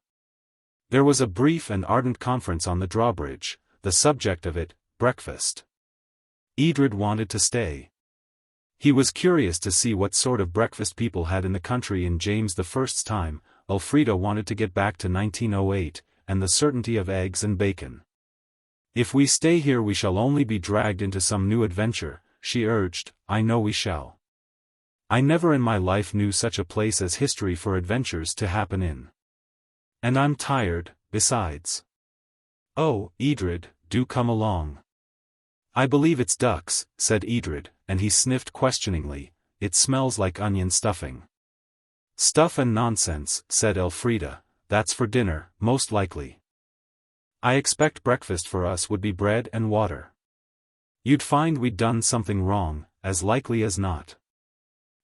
There was a brief and ardent conference on the drawbridge, the subject of it, breakfast. Edred wanted to stay. He was curious to see what sort of breakfast people had in the country in James I's time. Elfrida wanted to get back to 1908, and the certainty of eggs and bacon. "If we stay here we shall only be dragged into some new adventure," she urged. "I know we shall. I never in my life knew such a place as history for adventures to happen in. And I'm tired, besides." "Oh, Edred, do come along." "I believe it's ducks," said Edred, and he sniffed questioningly. "It smells like onion stuffing." "Stuff and nonsense," said Elfrida. "That's for dinner, most likely. I expect breakfast for us would be bread and water. You'd find we'd done something wrong, as likely as not."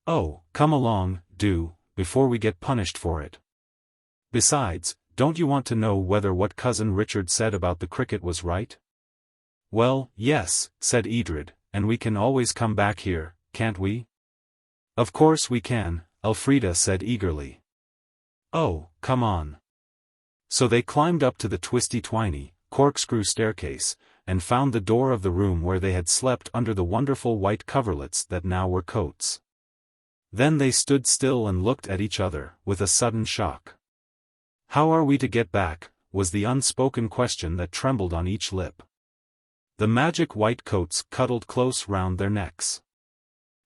"Oh, come along, do, before we get punished for it. Besides, don't you want to know whether what Cousin Richard said about the cricket was right?" "Well, yes," said Edred, "and we can always come back here, can't we?" "Of course we can," Elfrida said eagerly. "Oh, come on." So they climbed up to the twisty-twiny, corkscrew staircase, and found the door of the room where they had slept under the wonderful white coverlets that now were coats. Then they stood still and looked at each other, with a sudden shock. "How are we to get back?" was the unspoken question that trembled on each lip. The magic white coats cuddled close round their necks.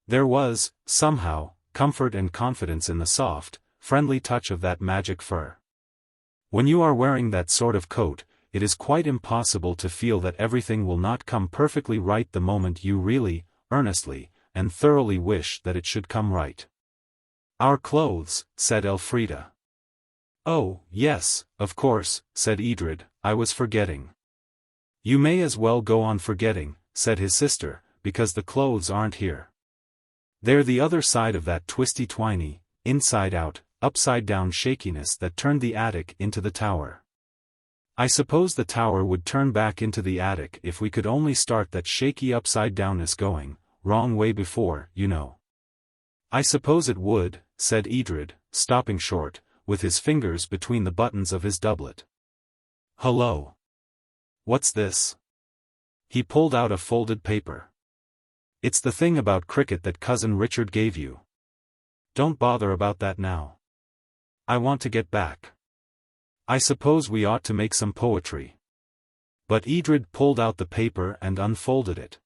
There was, somehow, comfort and confidence in the soft, friendly touch of that magic fur. When you are wearing that sort of coat, it is quite impossible to feel that everything will not come perfectly right the moment you really, earnestly, and thoroughly wish that it should come right. "Our clothes," said Elfrida. "Oh, yes, of course," said Edred, "I was forgetting." "You may as well go on forgetting," said his sister, "because the clothes aren't here. They're the other side of that twisty-twiny, inside-out, upside-down shakiness that turned the attic into the tower. I suppose the tower would turn back into the attic if we could only start that shaky upside-downness going, wrong way before, you know." "I suppose it would," said Edred, stopping short, with his fingers between the buttons of his doublet. "Hullo! What's this?" He pulled out a folded paper. "It's the thing about cricket that Cousin Richard gave you. Don't bother about that now. I want to get back. I suppose we ought to make some poetry." But Edred pulled out the paper and unfolded it.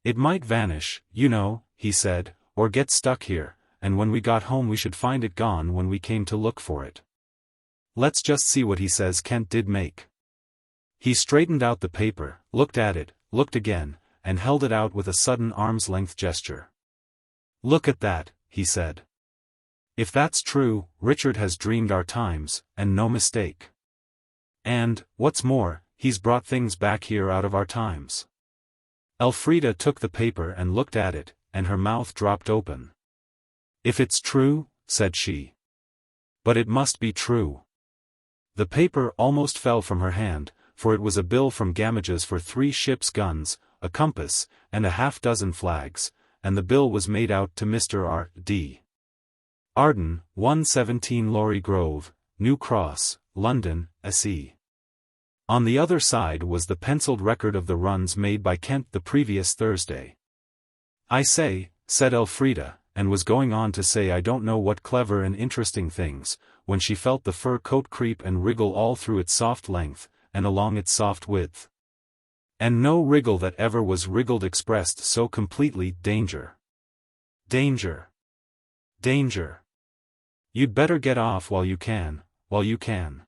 "It might vanish, you know," he said, "or get stuck here, and when we got home we should find it gone when we came to look for it. Let's just see what he says Kent did make." He straightened out the paper, looked at it, looked again, and held it out with a sudden arm's-length gesture. "Look at that," he said. If that's true, Richard has dreamed our times, and no mistake. And, what's more, he's brought things back here out of our times. Elfrida took the paper and looked at it, and her mouth dropped open. If it's true, said she. But it must be true. The paper almost fell from her hand, for it was a bill from Gamages for 3 ships' guns, a compass, and a half-dozen flags, and the bill was made out to Mr. R.D. Arden, 117 Laurie Grove, New Cross, London, S.E. On the other side was the penciled record of the runs made by Kent the previous Thursday. I say, said Elfrida, and was going on to say I don't know what clever and interesting things, when she felt the fur coat creep and wriggle all through its soft length, and along its soft width. And no wriggle that ever was wriggled expressed so completely danger. Danger. Danger. You'd better get off while you can, while you can.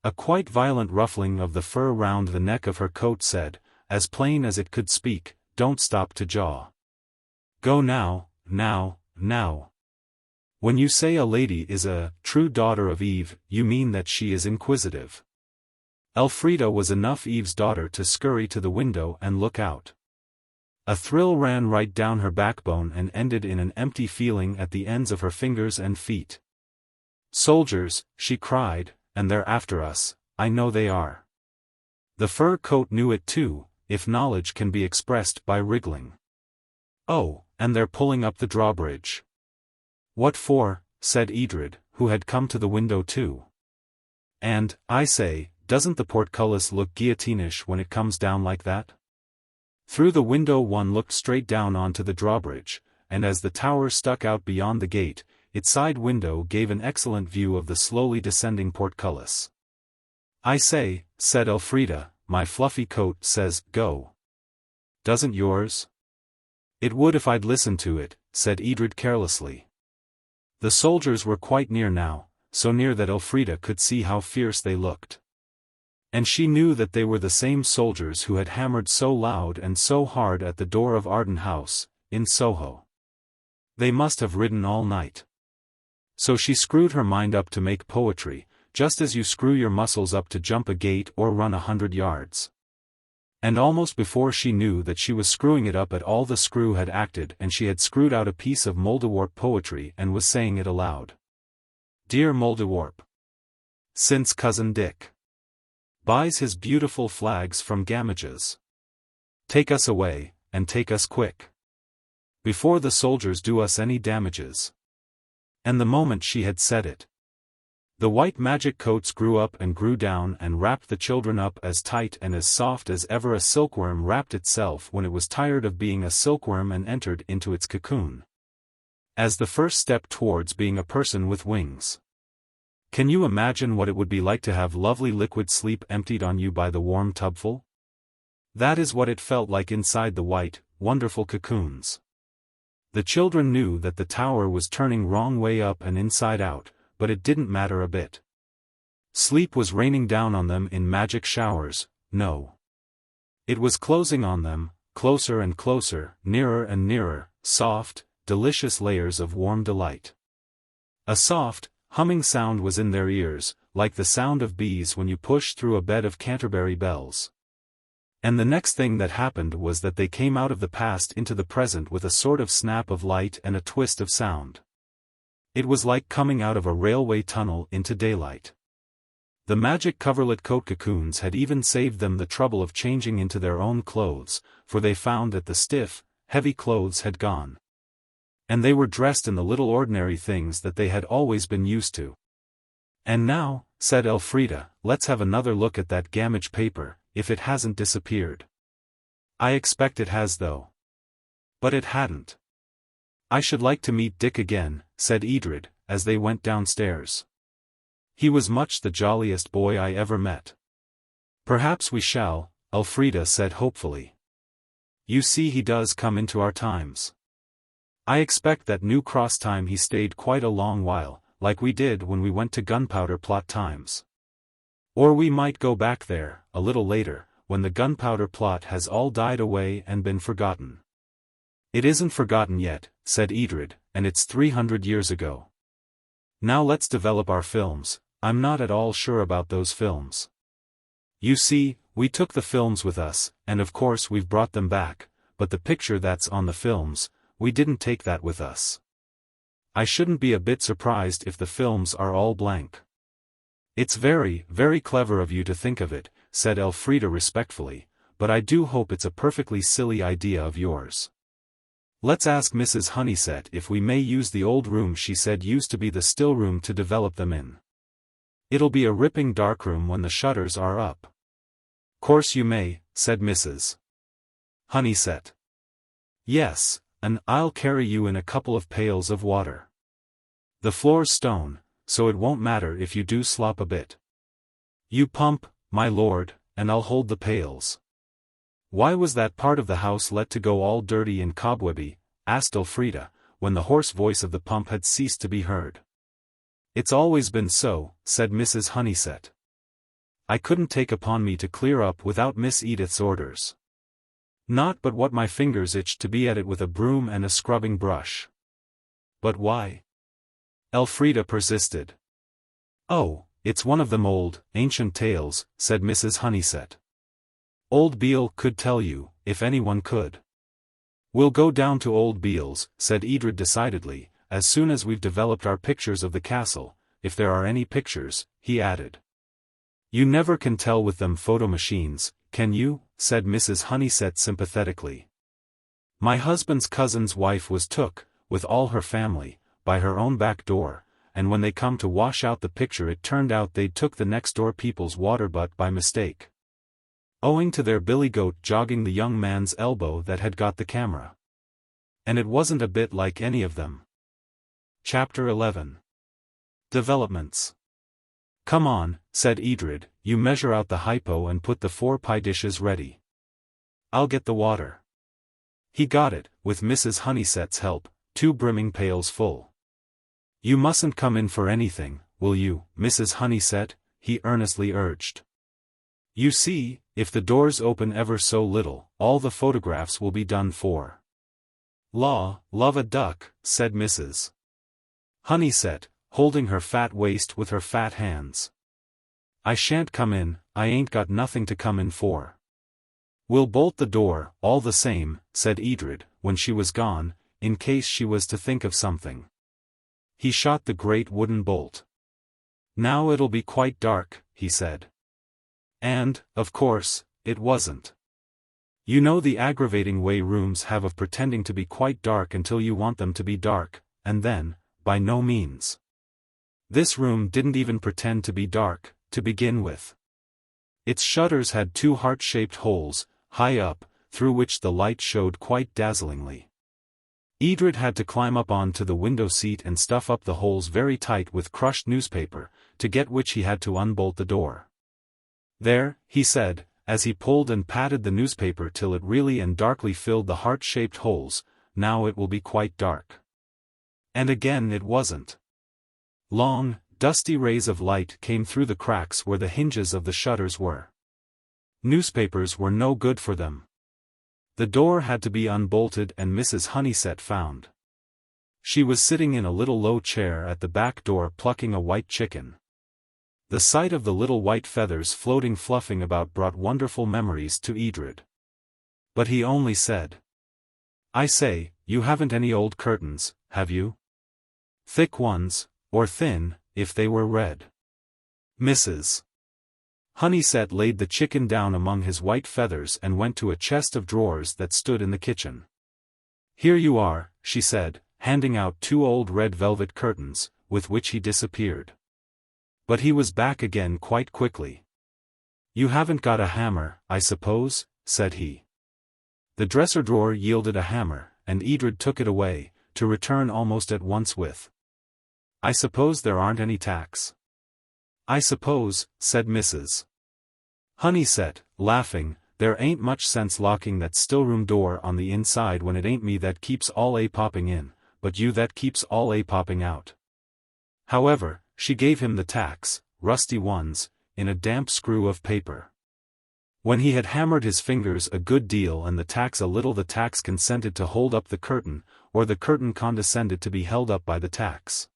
A quite violent ruffling of the fur round the neck of her coat said, as plain as it could speak, don't stop to jaw. Go now, now, now. When you say a lady is a true daughter of Eve, you mean that she is inquisitive. Elfrida was enough Eve's daughter to scurry to the window and look out. A thrill ran right down her backbone and ended in an empty feeling at the ends of her fingers and feet. Soldiers, she cried, and they're after us, I know they are. The fur coat knew it too, if knowledge can be expressed by wriggling. Oh, and they're pulling up the drawbridge. What for? Said Edred, who had come to the window too. And, I say, doesn't the portcullis look guillotinish when it comes down like that? Through the window one looked straight down onto the drawbridge, and as the tower stuck out beyond the gate, its side window gave an excellent view of the slowly descending portcullis. I say, said Elfrida, my fluffy coat says, go. Doesn't yours? It would if I'd listened to it, said Edred carelessly. The soldiers were quite near now, so near that Elfrida could see how fierce they looked. And she knew that they were the same soldiers who had hammered so loud and so hard at the door of Arden House, in Soho. They must have ridden all night. So she screwed her mind up to make poetry, just as you screw your muscles up to jump a gate or run 100 yards. And almost before she knew that she was screwing it up at all, the screw had acted and she had screwed out a piece of Mouldiwarp poetry and was saying it aloud. Dear Mouldiwarp. Since Cousin Dick buys his beautiful flags from Gamages, take us away, and take us quick, before the soldiers do us any damages. And the moment she had said it, the white magic coats grew up and grew down and wrapped the children up as tight and as soft as ever a silkworm wrapped itself when it was tired of being a silkworm and entered into its cocoon, as the first step towards being a person with wings. Can you imagine what it would be like to have lovely liquid sleep emptied on you by the warm tubful? That is what it felt like inside the white, wonderful cocoons. The children knew that the tower was turning wrong way up and inside out, but it didn't matter a bit. Sleep was raining down on them in magic showers, no. It was closing on them, closer and closer, nearer and nearer, soft, delicious layers of warm delight. A soft, humming sound was in their ears, like the sound of bees when you push through a bed of Canterbury bells. And the next thing that happened was that they came out of the past into the present with a sort of snap of light and a twist of sound. It was like coming out of a railway tunnel into daylight. The magic coverlet coat cocoons had even saved them the trouble of changing into their own clothes, for they found that the stiff, heavy clothes had gone. And they were dressed in the little ordinary things that they had always been used to. And now, said Elfrida, let's have another look at that Gamage paper, if it hasn't disappeared. I expect it has though. But it hadn't. I should like to meet Dick again, said Edred, as they went downstairs. He was much the jolliest boy I ever met. Perhaps we shall, Elfrida said hopefully. You see, he does come into our times. I expect that New Cross time he stayed quite a long while, like we did when we went to Gunpowder Plot times. Or we might go back there, a little later, when the Gunpowder Plot has all died away and been forgotten. It isn't forgotten yet, said Edred, and it's 300 years ago. Now let's develop our films. I'm not at all sure about those films. You see, we took the films with us, and of course we've brought them back, but the picture that's on the films, we didn't take that with us. I shouldn't be a bit surprised if the films are all blank. It's very, very clever of you to think of it, said Elfrida respectfully, but I do hope it's a perfectly silly idea of yours. Let's ask Mrs. Honeysett if we may use the old room she said used to be the still room to develop them in. It'll be a ripping dark room when the shutters are up. Course you may, said Mrs. Honeysett. Yes, and I'll carry you in a couple of pails of water. The floor's stone, so it won't matter if you do slop a bit. You pump, my lord, and I'll hold the pails. Why was that part of the house let to go all dirty and cobwebby? Asked Elfrida, when the hoarse voice of the pump had ceased to be heard. It's always been so, said Mrs. Honeysett. I couldn't take upon me to clear up without Miss Edith's orders. Not but what my fingers itched to be at it with a broom and a scrubbing brush. But why? Elfrida persisted. Oh, it's one of them old, ancient tales, said Mrs. Honeysett. Old Beale could tell you, if anyone could. We'll go down to Old Beale's, said Edred decidedly, as soon as we've developed our pictures of the castle, if there are any pictures, he added. You never can tell with them photo machines, can you? Said Mrs. Honeysett sympathetically. My husband's cousin's wife was took, with all her family, by her own back door, and when they come to wash out the picture it turned out they'd took the next door people's water butt by mistake. Owing to their billy goat jogging the young man's elbow that had got the camera. And it wasn't a bit like any of them. Chapter 11. Developments. Come on, said Edred, you measure out the hypo and put the 4 pie dishes ready. I'll get the water. He got it, with Mrs. Honeysett's help, 2 brimming pails full. You mustn't come in for anything, will you, Mrs. Honeysett? He earnestly urged. You see, if the doors open ever so little, all the photographs will be done for. Law, love a duck, said Mrs. Honeysett, holding her fat waist with her fat hands. I shan't come in, I ain't got nothing to come in for. We'll bolt the door, all the same, said Edred, when she was gone, in case she was to think of something. He shot the great wooden bolt. Now it'll be quite dark, he said. And, of course, it wasn't. You know the aggravating way rooms have of pretending to be quite dark until you want them to be dark, and then, by no means. This room didn't even pretend to be dark, to begin with. Its shutters had 2 heart-shaped holes, high up, through which the light showed quite dazzlingly. Edred had to climb up onto the window seat and stuff up the holes very tight with crushed newspaper, to get which he had to unbolt the door. There, he said, as he pulled and patted the newspaper till it really and darkly filled the heart-shaped holes, now it will be quite dark. And again it wasn't. Long, dusty rays of light came through the cracks where the hinges of the shutters were. Newspapers were no good for them. The door had to be unbolted and Mrs. Honeysett found. She was sitting in a little low chair at the back door plucking a white chicken. The sight of the little white feathers floating fluffing about brought wonderful memories to Edred. But he only said, I say, you haven't any old curtains, have you? Thick ones, or thin, if they were red. Mrs. Honeysett laid the chicken down among his white feathers and went to a chest of drawers that stood in the kitchen. Here you are, she said, handing out 2 old red velvet curtains, with which he disappeared. But he was back again quite quickly. You haven't got a hammer, I suppose, said he. The dresser drawer yielded a hammer, and Edred took it away, to return almost at once with, I suppose there aren't any tacks. I suppose, said Mrs. Honeysett, laughing, there ain't much sense locking that still-room door on the inside when it ain't me that keeps all popping in, but you that keeps all popping out. However, she gave him the tacks, rusty ones, in a damp screw of paper. When he had hammered his fingers a good deal and the tacks a little, the tacks consented to hold up the curtain, or the curtain condescended to be held up by the tacks.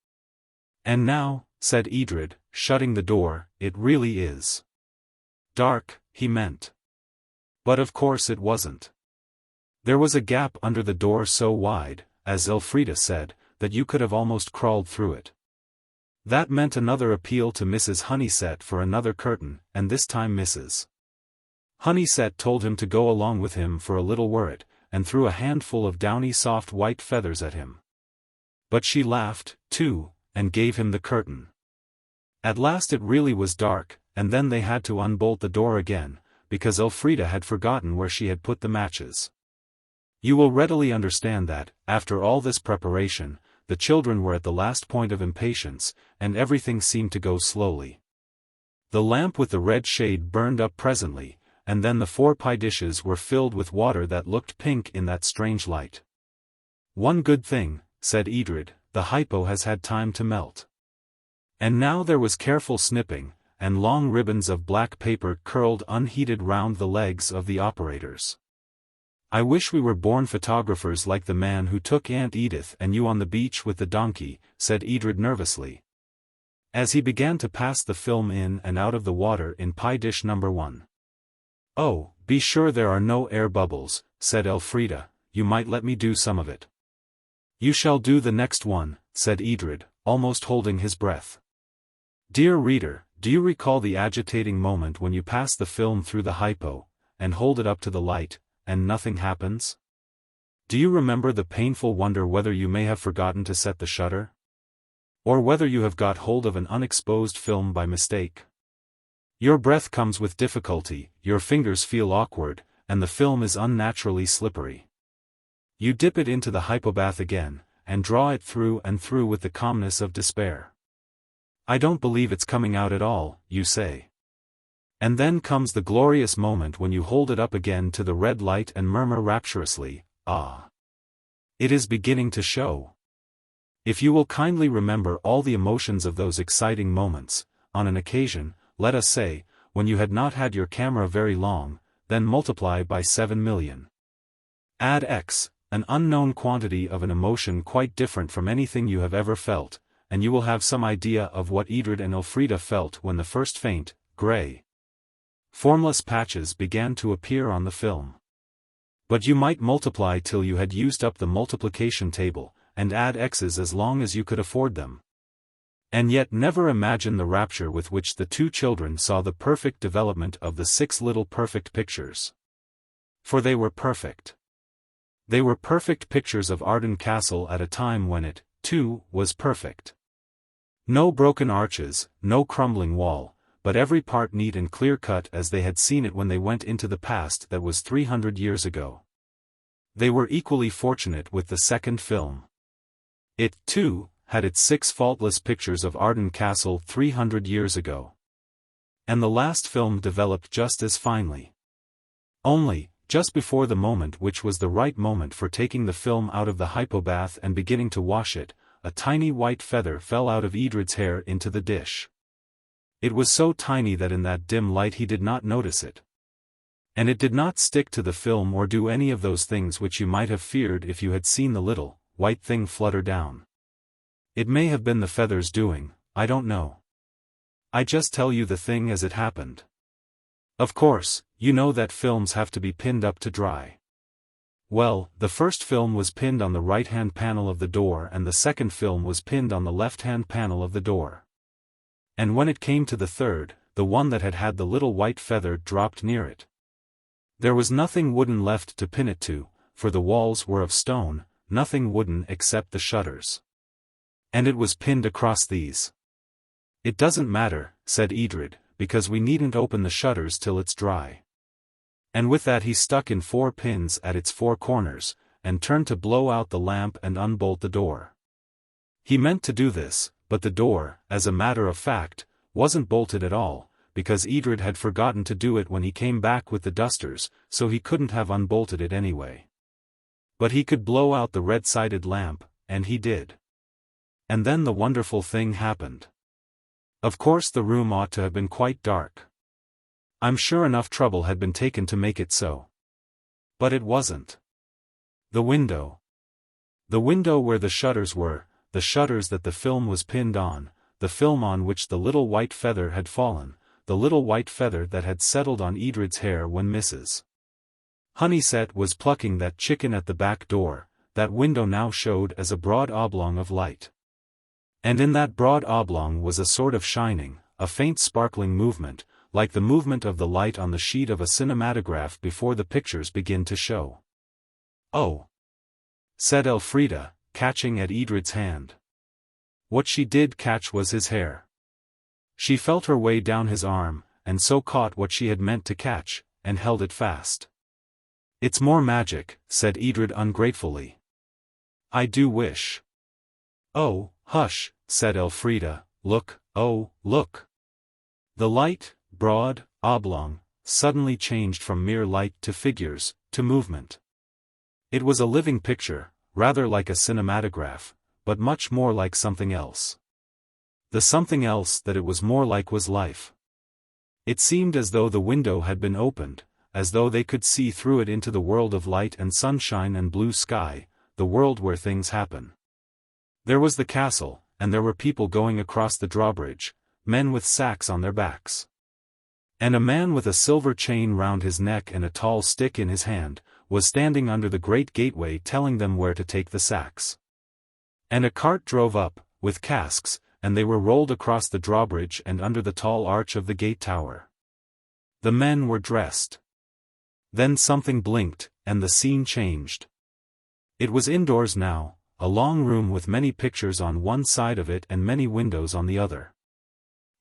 "And now," said Edred, shutting the door, "it really is dark," he meant. But of course it wasn't. There was a gap under the door so wide, as Elfrida said, that you could have almost crawled through it. That meant another appeal to Mrs. Honeysett for another curtain, and this time Mrs. Honeysett told him to go along with him for a little whirret, and threw a handful of downy soft white feathers at him. But she laughed, too, and gave him the curtain. At last it really was dark, and then they had to unbolt the door again, because Elfrida had forgotten where she had put the matches. You will readily understand that, after all this preparation, the children were at the last point of impatience, and everything seemed to go slowly. The lamp with the red shade burned up presently, and then the 4 pie dishes were filled with water that looked pink in that strange light. "One good thing," said Edred, "the hypo has had time to melt." And now there was careful snipping, and long ribbons of black paper curled unheeded round the legs of the operators. "I wish we were born photographers like the man who took Aunt Edith and you on the beach with the donkey," said Edred nervously, as he began to pass the film in and out of the water in pie dish number 1. "Oh, be sure there are no air bubbles," said Elfrida, "you might let me do some of it." "You shall do the next one," said Edred, almost holding his breath. Dear reader, do you recall the agitating moment when you pass the film through the hypo, and hold it up to the light, and nothing happens? Do you remember the painful wonder whether you may have forgotten to set the shutter? Or whether you have got hold of an unexposed film by mistake? Your breath comes with difficulty, your fingers feel awkward, and the film is unnaturally slippery. You dip it into the hypobath again, and draw it through and through with the calmness of despair. "I don't believe it's coming out at all," you say. And then comes the glorious moment when you hold it up again to the red light and murmur rapturously, "Ah! It is beginning to show." If you will kindly remember all the emotions of those exciting moments, on an occasion, let us say, when you had not had your camera very long, then multiply by 7,000,000. Add X, an unknown quantity of an emotion quite different from anything you have ever felt, and you will have some idea of what Edred and Elfrida felt when the first faint, grey, formless patches began to appear on the film. But you might multiply till you had used up the multiplication table, and add X's as long as you could afford them. And yet never imagine the rapture with which the 2 children saw the perfect development of the 6 little perfect pictures. For they were perfect. They were perfect pictures of Arden Castle at a time when it, too, was perfect. No broken arches, no crumbling wall, but every part neat and clear-cut as they had seen it when they went into the past that was 300 years ago. They were equally fortunate with the second film. It, too, had its 6 faultless pictures of Arden Castle 300 years ago. And the last film developed just as finely. Only, just before the moment which was the right moment for taking the film out of the hypobath and beginning to wash it, a tiny white feather fell out of Edred's hair into the dish. It was so tiny that in that dim light he did not notice it. And it did not stick to the film or do any of those things which you might have feared if you had seen the little, white thing flutter down. It may have been the feather's doing, I don't know. I just tell you the thing as it happened. Of course, you know that films have to be pinned up to dry. Well, the first film was pinned on the right-hand panel of the door and the second film was pinned on the left-hand panel of the door. And when it came to the third, the one that had had the little white feather dropped near it. There was nothing wooden left to pin it to, for the walls were of stone, nothing wooden except the shutters. And it was pinned across these. "It doesn't matter," said Edred, "because we needn't open the shutters till it's dry." And with that he stuck in 4 pins at its 4 corners, and turned to blow out the lamp and unbolt the door. He meant to do this, but the door, as a matter of fact, wasn't bolted at all, because Edred had forgotten to do it when he came back with the dusters, so he couldn't have unbolted it anyway. But he could blow out the red-sided lamp, and he did. And then the wonderful thing happened. Of course the room ought to have been quite dark. I'm sure enough trouble had been taken to make it so. But it wasn't. The window where the shutters were, the shutters that the film was pinned on, the film on which the little white feather had fallen, the little white feather that had settled on Edred's hair when Mrs. Honeysett was plucking that chicken at the back door. That window now showed as a broad oblong of light. And in that broad oblong was a sort of shining, a faint sparkling movement, like the movement of the light on the sheet of a cinematograph before the pictures begin to show. "Oh!" said Elfrida, catching at Edred's hand. What she did catch was his hair. She felt her way down his arm, and so caught what she had meant to catch, and held it fast. "It's more magic," said Edred ungratefully. "I do wish." "Oh, hush," said Elfrida, "look, oh, look." The light, broad, oblong, suddenly changed from mere light to figures, to movement. It was a living picture, rather like a cinematograph, but much more like something else. The something else that it was more like was life. It seemed as though the window had been opened, as though they could see through it into the world of light and sunshine and blue sky, the world where things happen. There was the castle, and there were people going across the drawbridge, men with sacks on their backs. And a man with a silver chain round his neck and a tall stick in his hand, was standing under the great gateway telling them where to take the sacks. And a cart drove up, with casks, and they were rolled across the drawbridge and under the tall arch of the gate tower. The men were dressed. Then something blinked, and the scene changed. It was indoors now, a long room with many pictures on one side of it and many windows on the other.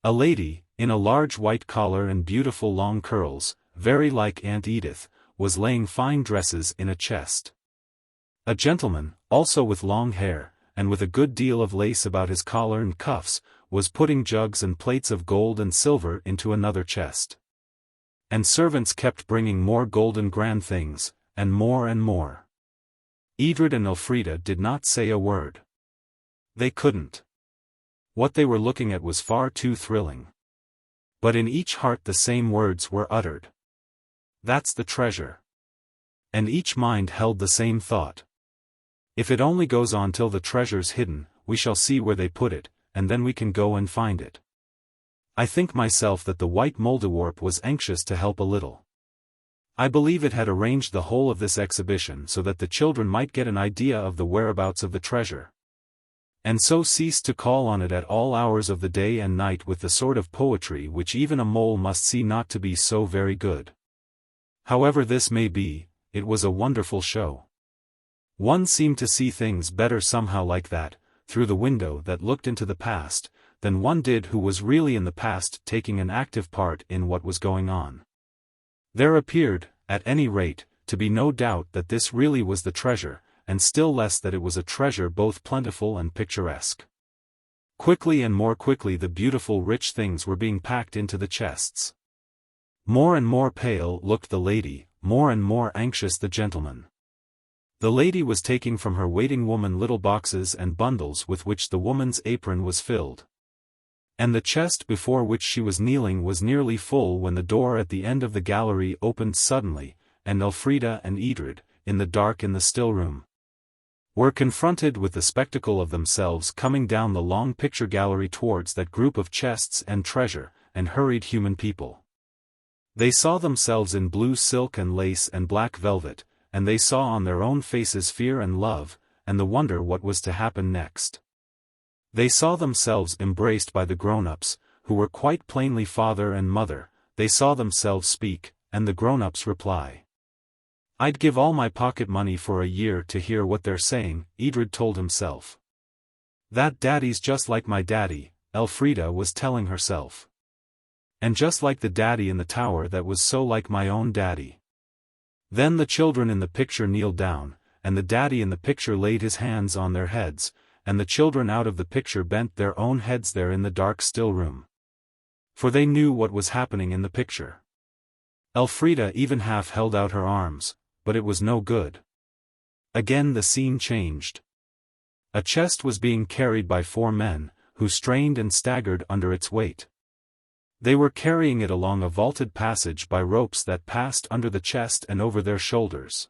A lady, in a large white collar and beautiful long curls, very like Aunt Edith, was laying fine dresses in a chest. A gentleman, also with long hair, and with a good deal of lace about his collar and cuffs, was putting jugs and plates of gold and silver into another chest. And servants kept bringing more golden grand things, and more and more. Edred and Elfrida did not say a word. They couldn't. What they were looking at was far too thrilling. But in each heart the same words were uttered. "That's the treasure." And each mind held the same thought. "If it only goes on till the treasure's hidden, we shall see where they put it, and then we can go and find it." I think myself that the white Mouldiwarp was anxious to help a little. I believe it had arranged the whole of this exhibition so that the children might get an idea of the whereabouts of the treasure. And so ceased to call on it at all hours of the day and night with the sort of poetry which even a mole must see not to be so very good. However this may be, it was a wonderful show. One seemed to see things better somehow like that, through the window that looked into the past, than one did who was really in the past taking an active part in what was going on. There appeared, at any rate, to be no doubt that this really was the treasure, and still less that it was a treasure both plentiful and picturesque. Quickly and more quickly the beautiful rich things were being packed into the chests. More and more pale looked the lady, more and more anxious the gentleman. The lady was taking from her waiting woman little boxes and bundles with which the woman's apron was filled. And the chest before which she was kneeling was nearly full when the door at the end of the gallery opened suddenly, and Elfrida and Edred, in the dark in the still room, were confronted with the spectacle of themselves coming down the long picture gallery towards that group of chests and treasure, and hurried human people. They saw themselves in blue silk and lace and black velvet, and they saw on their own faces fear and love, and the wonder what was to happen next. They saw themselves embraced by the grown-ups, who were quite plainly father and mother. They saw themselves speak, and the grown-ups reply. "I'd give all my pocket money for a year to hear what they're saying," Edred told himself. "That daddy's just like my daddy," Elfrida was telling herself. "And just like the daddy in the tower that was so like my own daddy." Then the children in the picture kneeled down, and the daddy in the picture laid his hands on their heads, and the children out of the picture bent their own heads there in the dark still room. For they knew what was happening in the picture. Elfrida even half held out her arms, but it was no good. Again the scene changed. A chest was being carried by 4 men, who strained and staggered under its weight. They were carrying it along a vaulted passage by ropes that passed under the chest and over their shoulders.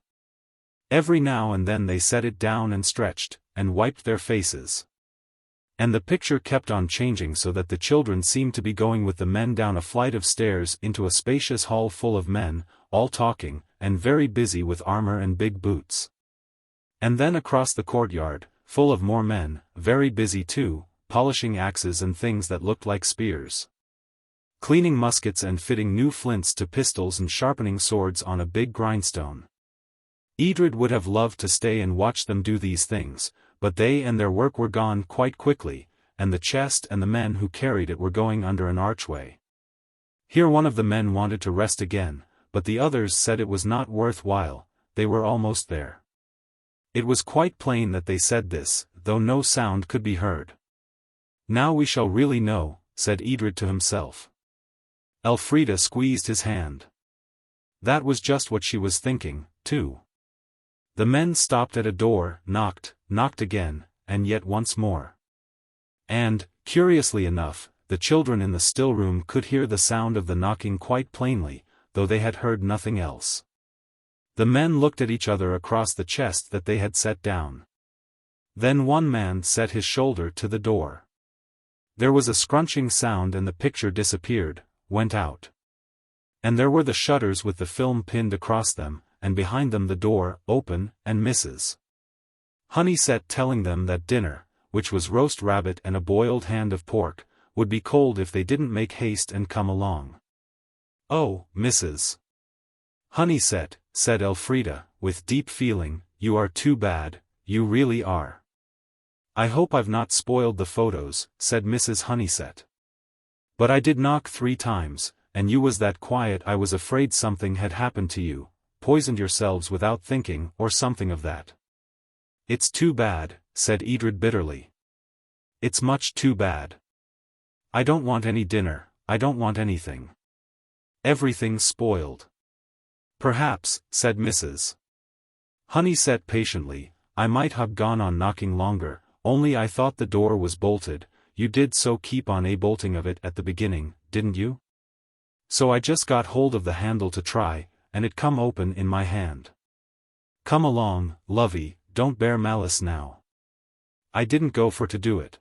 Every now and then they set it down and stretched, and wiped their faces. And the picture kept on changing so that the children seemed to be going with the men down a flight of stairs into a spacious hall full of men, all talking, and very busy with armor and big boots. And then across the courtyard, full of more men, very busy too, polishing axes and things that looked like spears. Cleaning muskets and fitting new flints to pistols and sharpening swords on a big grindstone. Edred would have loved to stay and watch them do these things, but they and their work were gone quite quickly, and the chest and the men who carried it were going under an archway. Here one of the men wanted to rest again, but the others said it was not worth while, they were almost there. It was quite plain that they said this, though no sound could be heard. Now we shall really know, said Edred to himself. Elfrida squeezed his hand. That was just what she was thinking, too. The men stopped at a door, knocked again, and yet once more. And, curiously enough, the children in the still room could hear the sound of the knocking quite plainly, though they had heard nothing else. The men looked at each other across the chest that they had set down. Then one man set his shoulder to the door. There was a scrunching sound and the picture disappeared, went out. And there were the shutters with the film pinned across them, and behind them the door, open, and Mrs. Honeysett telling them that dinner, which was roast rabbit and a boiled hand of pork, would be cold if they didn't make haste and come along. Oh, Mrs. Honeysett, said Elfrida, with deep feeling, you are too bad, you really are. I hope I've not spoiled the photos, said Mrs. Honeysett. But I did knock 3 times, and you was that quiet I was afraid something had happened to you, poisoned yourselves without thinking or something of that. It's too bad, said Edred bitterly. It's much too bad. I don't want any dinner, I don't want anything. Everything's spoiled. Perhaps, said Mrs. Honeysett patiently, I might have gone on knocking longer, only I thought the door was bolted. You did so keep on bolting of it at the beginning, didn't you? So I just got hold of the handle to try, and it come open in my hand. Come along, lovey, don't bear malice now. I didn't go for to do it.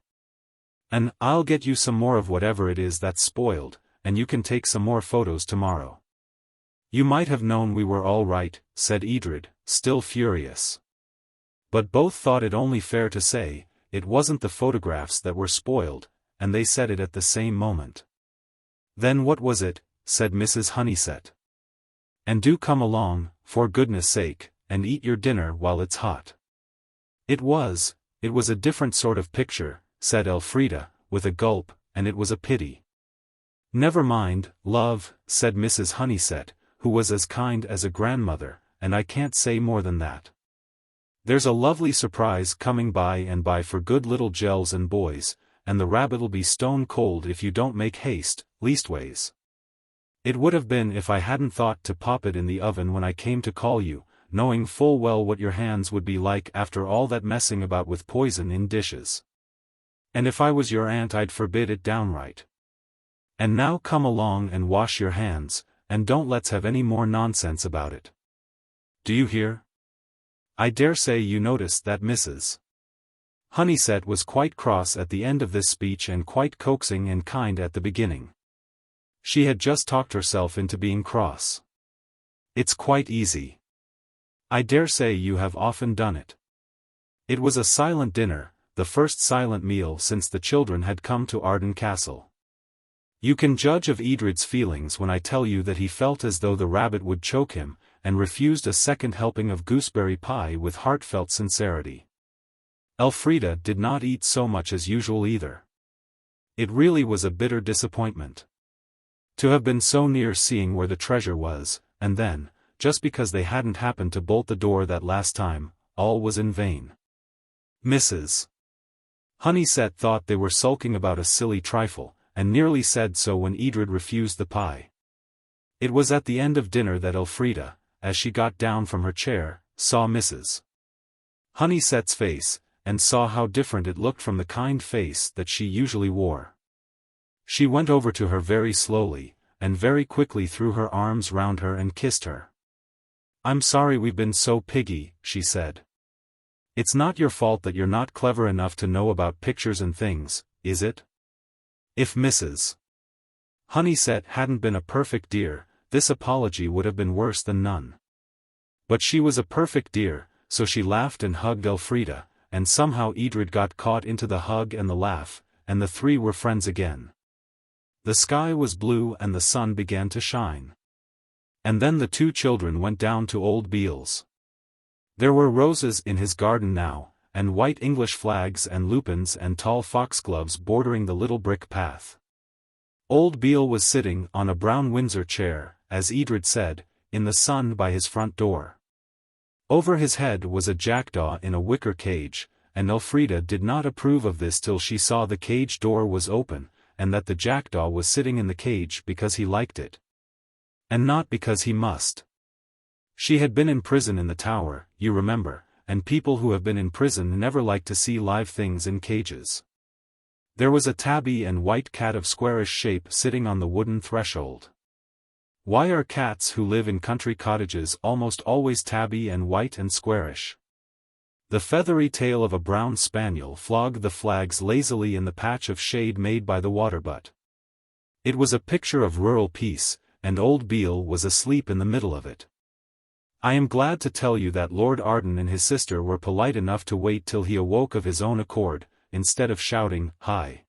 And I'll get you some more of whatever it is that's spoiled, and you can take some more photos tomorrow. You might have known we were all right, said Edred, still furious. But both thought it only fair to say, it wasn't the photographs that were spoiled, and they said it at the same moment. Then what was it, said Mrs. Honeysett. And do come along, for goodness sake, and eat your dinner while it's hot. It was a different sort of picture, said Elfrida, with a gulp, and it was a pity. Never mind, love, said Mrs. Honeysett, who was as kind as a grandmother, and I can't say more than that. There's a lovely surprise coming by and by for good little gels and boys, and the rabbit'll be stone cold if you don't make haste, leastways. It would have been if I hadn't thought to pop it in the oven when I came to call you, knowing full well what your hands would be like after all that messing about with poison in dishes. And if I was your aunt I'd forbid it downright. And now come along and wash your hands, and don't let's have any more nonsense about it. Do you hear? I dare say you noticed that Mrs. Honeysett was quite cross at the end of this speech and quite coaxing and kind at the beginning. She had just talked herself into being cross. It's quite easy. I dare say you have often done it. It was a silent dinner, the first silent meal since the children had come to Arden Castle. You can judge of Edred's feelings when I tell you that he felt as though the rabbit would choke him, and refused a second helping of gooseberry pie with heartfelt sincerity. Elfrida did not eat so much as usual either. It really was a bitter disappointment. To have been so near seeing where the treasure was, and then, just because they hadn't happened to bolt the door that last time, all was in vain. Mrs. Honeysett thought they were sulking about a silly trifle, and nearly said so when Edred refused the pie. It was at the end of dinner that Elfrida, as she got down from her chair, saw Mrs. Honeysett's face, and saw how different it looked from the kind face that she usually wore. She went over to her very slowly, and very quickly threw her arms round her and kissed her. I'm sorry we've been so piggy, she said. It's not your fault that you're not clever enough to know about pictures and things, is it? If Mrs. Honeysett hadn't been a perfect dear, this apology would have been worse than none. But she was a perfect dear, so she laughed and hugged Elfrida, and somehow Edred got caught into the hug and the laugh, and the three were friends again. The sky was blue and the sun began to shine. And then the two children went down to old Beale's. There were roses in his garden now, and white English flags and lupins and tall foxgloves bordering the little brick path. Old Beale was sitting on a brown Windsor chair, as Edred said, in the sun by his front door. Over his head was a jackdaw in a wicker cage, and Elfrida did not approve of this till she saw the cage door was open, and that the jackdaw was sitting in the cage because he liked it. And not because he must. She had been in prison in the tower, you remember, and people who have been in prison never like to see live things in cages. There was a tabby and white cat of squarish shape sitting on the wooden threshold. Why are cats who live in country cottages almost always tabby and white and squarish? The feathery tail of a brown spaniel flogged the flags lazily in the patch of shade made by the water butt. It was a picture of rural peace, and old Beale was asleep in the middle of it. I am glad to tell you that Lord Arden and his sister were polite enough to wait till he awoke of his own accord, instead of shouting, "Hi!"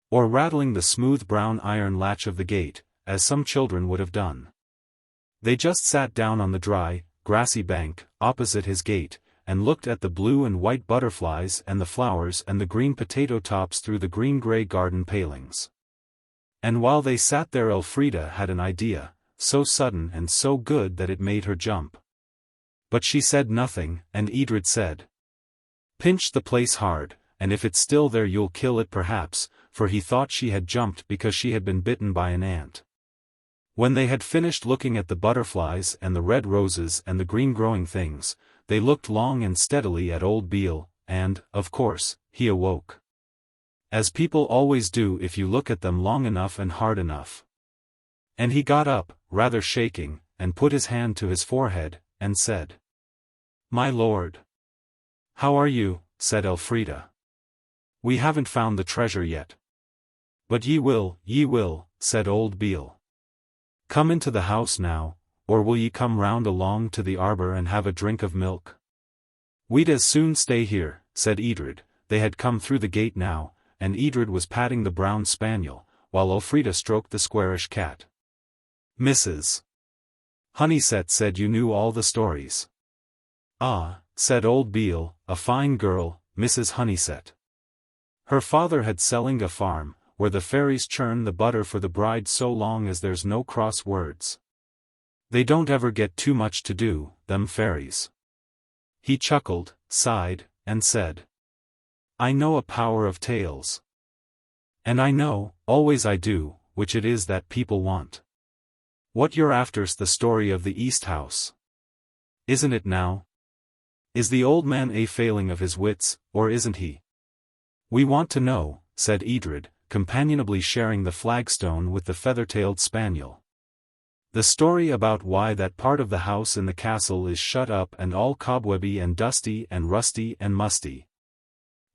or rattling the smooth brown iron latch of the gate, as some children would have done. They just sat down on the dry, grassy bank, opposite his gate, and looked at the blue and white butterflies and the flowers and the green potato tops through the green-grey garden palings. And while they sat there Elfrida had an idea, so sudden and so good that it made her jump. But she said nothing, and Edred said, "Pinch the place hard, and if it's still there you'll kill it perhaps," for he thought she had jumped because she had been bitten by an ant. When they had finished looking at the butterflies and the red roses and the green growing things, they looked long and steadily at old Beale, and, of course, he awoke. As people always do if you look at them long enough and hard enough. And he got up, rather shaking, and put his hand to his forehead, and said, "My lord." "How are you?" said Elfrida. "We haven't found the treasure yet." "But ye will," said old Beale. "Come into the house now, or will ye come round along to the arbour and have a drink of milk?" "We'd as soon stay here," said Edred. They had come through the gate now, and Edred was patting the brown spaniel, while Elfrida stroked the squarish cat. "Mrs. Honeysett said you knew all the stories." "Ah," said old Beale, "a fine girl, Mrs. Honeysett. Her father had selling a farm, where the fairies churn the butter for the bride so long as there's no cross words. They don't ever get too much to do, them fairies." He chuckled, sighed, and said, "I know a power of tales. And I know, always I do, which it is that people want. What you're after's the story of the East House. Isn't it now? Is the old man a failing of his wits, or isn't he?" "We want to know," said Edred, companionably sharing the flagstone with the feather-tailed spaniel. "The story about why that part of the house in the castle is shut up and all cobwebby and dusty and rusty and musty.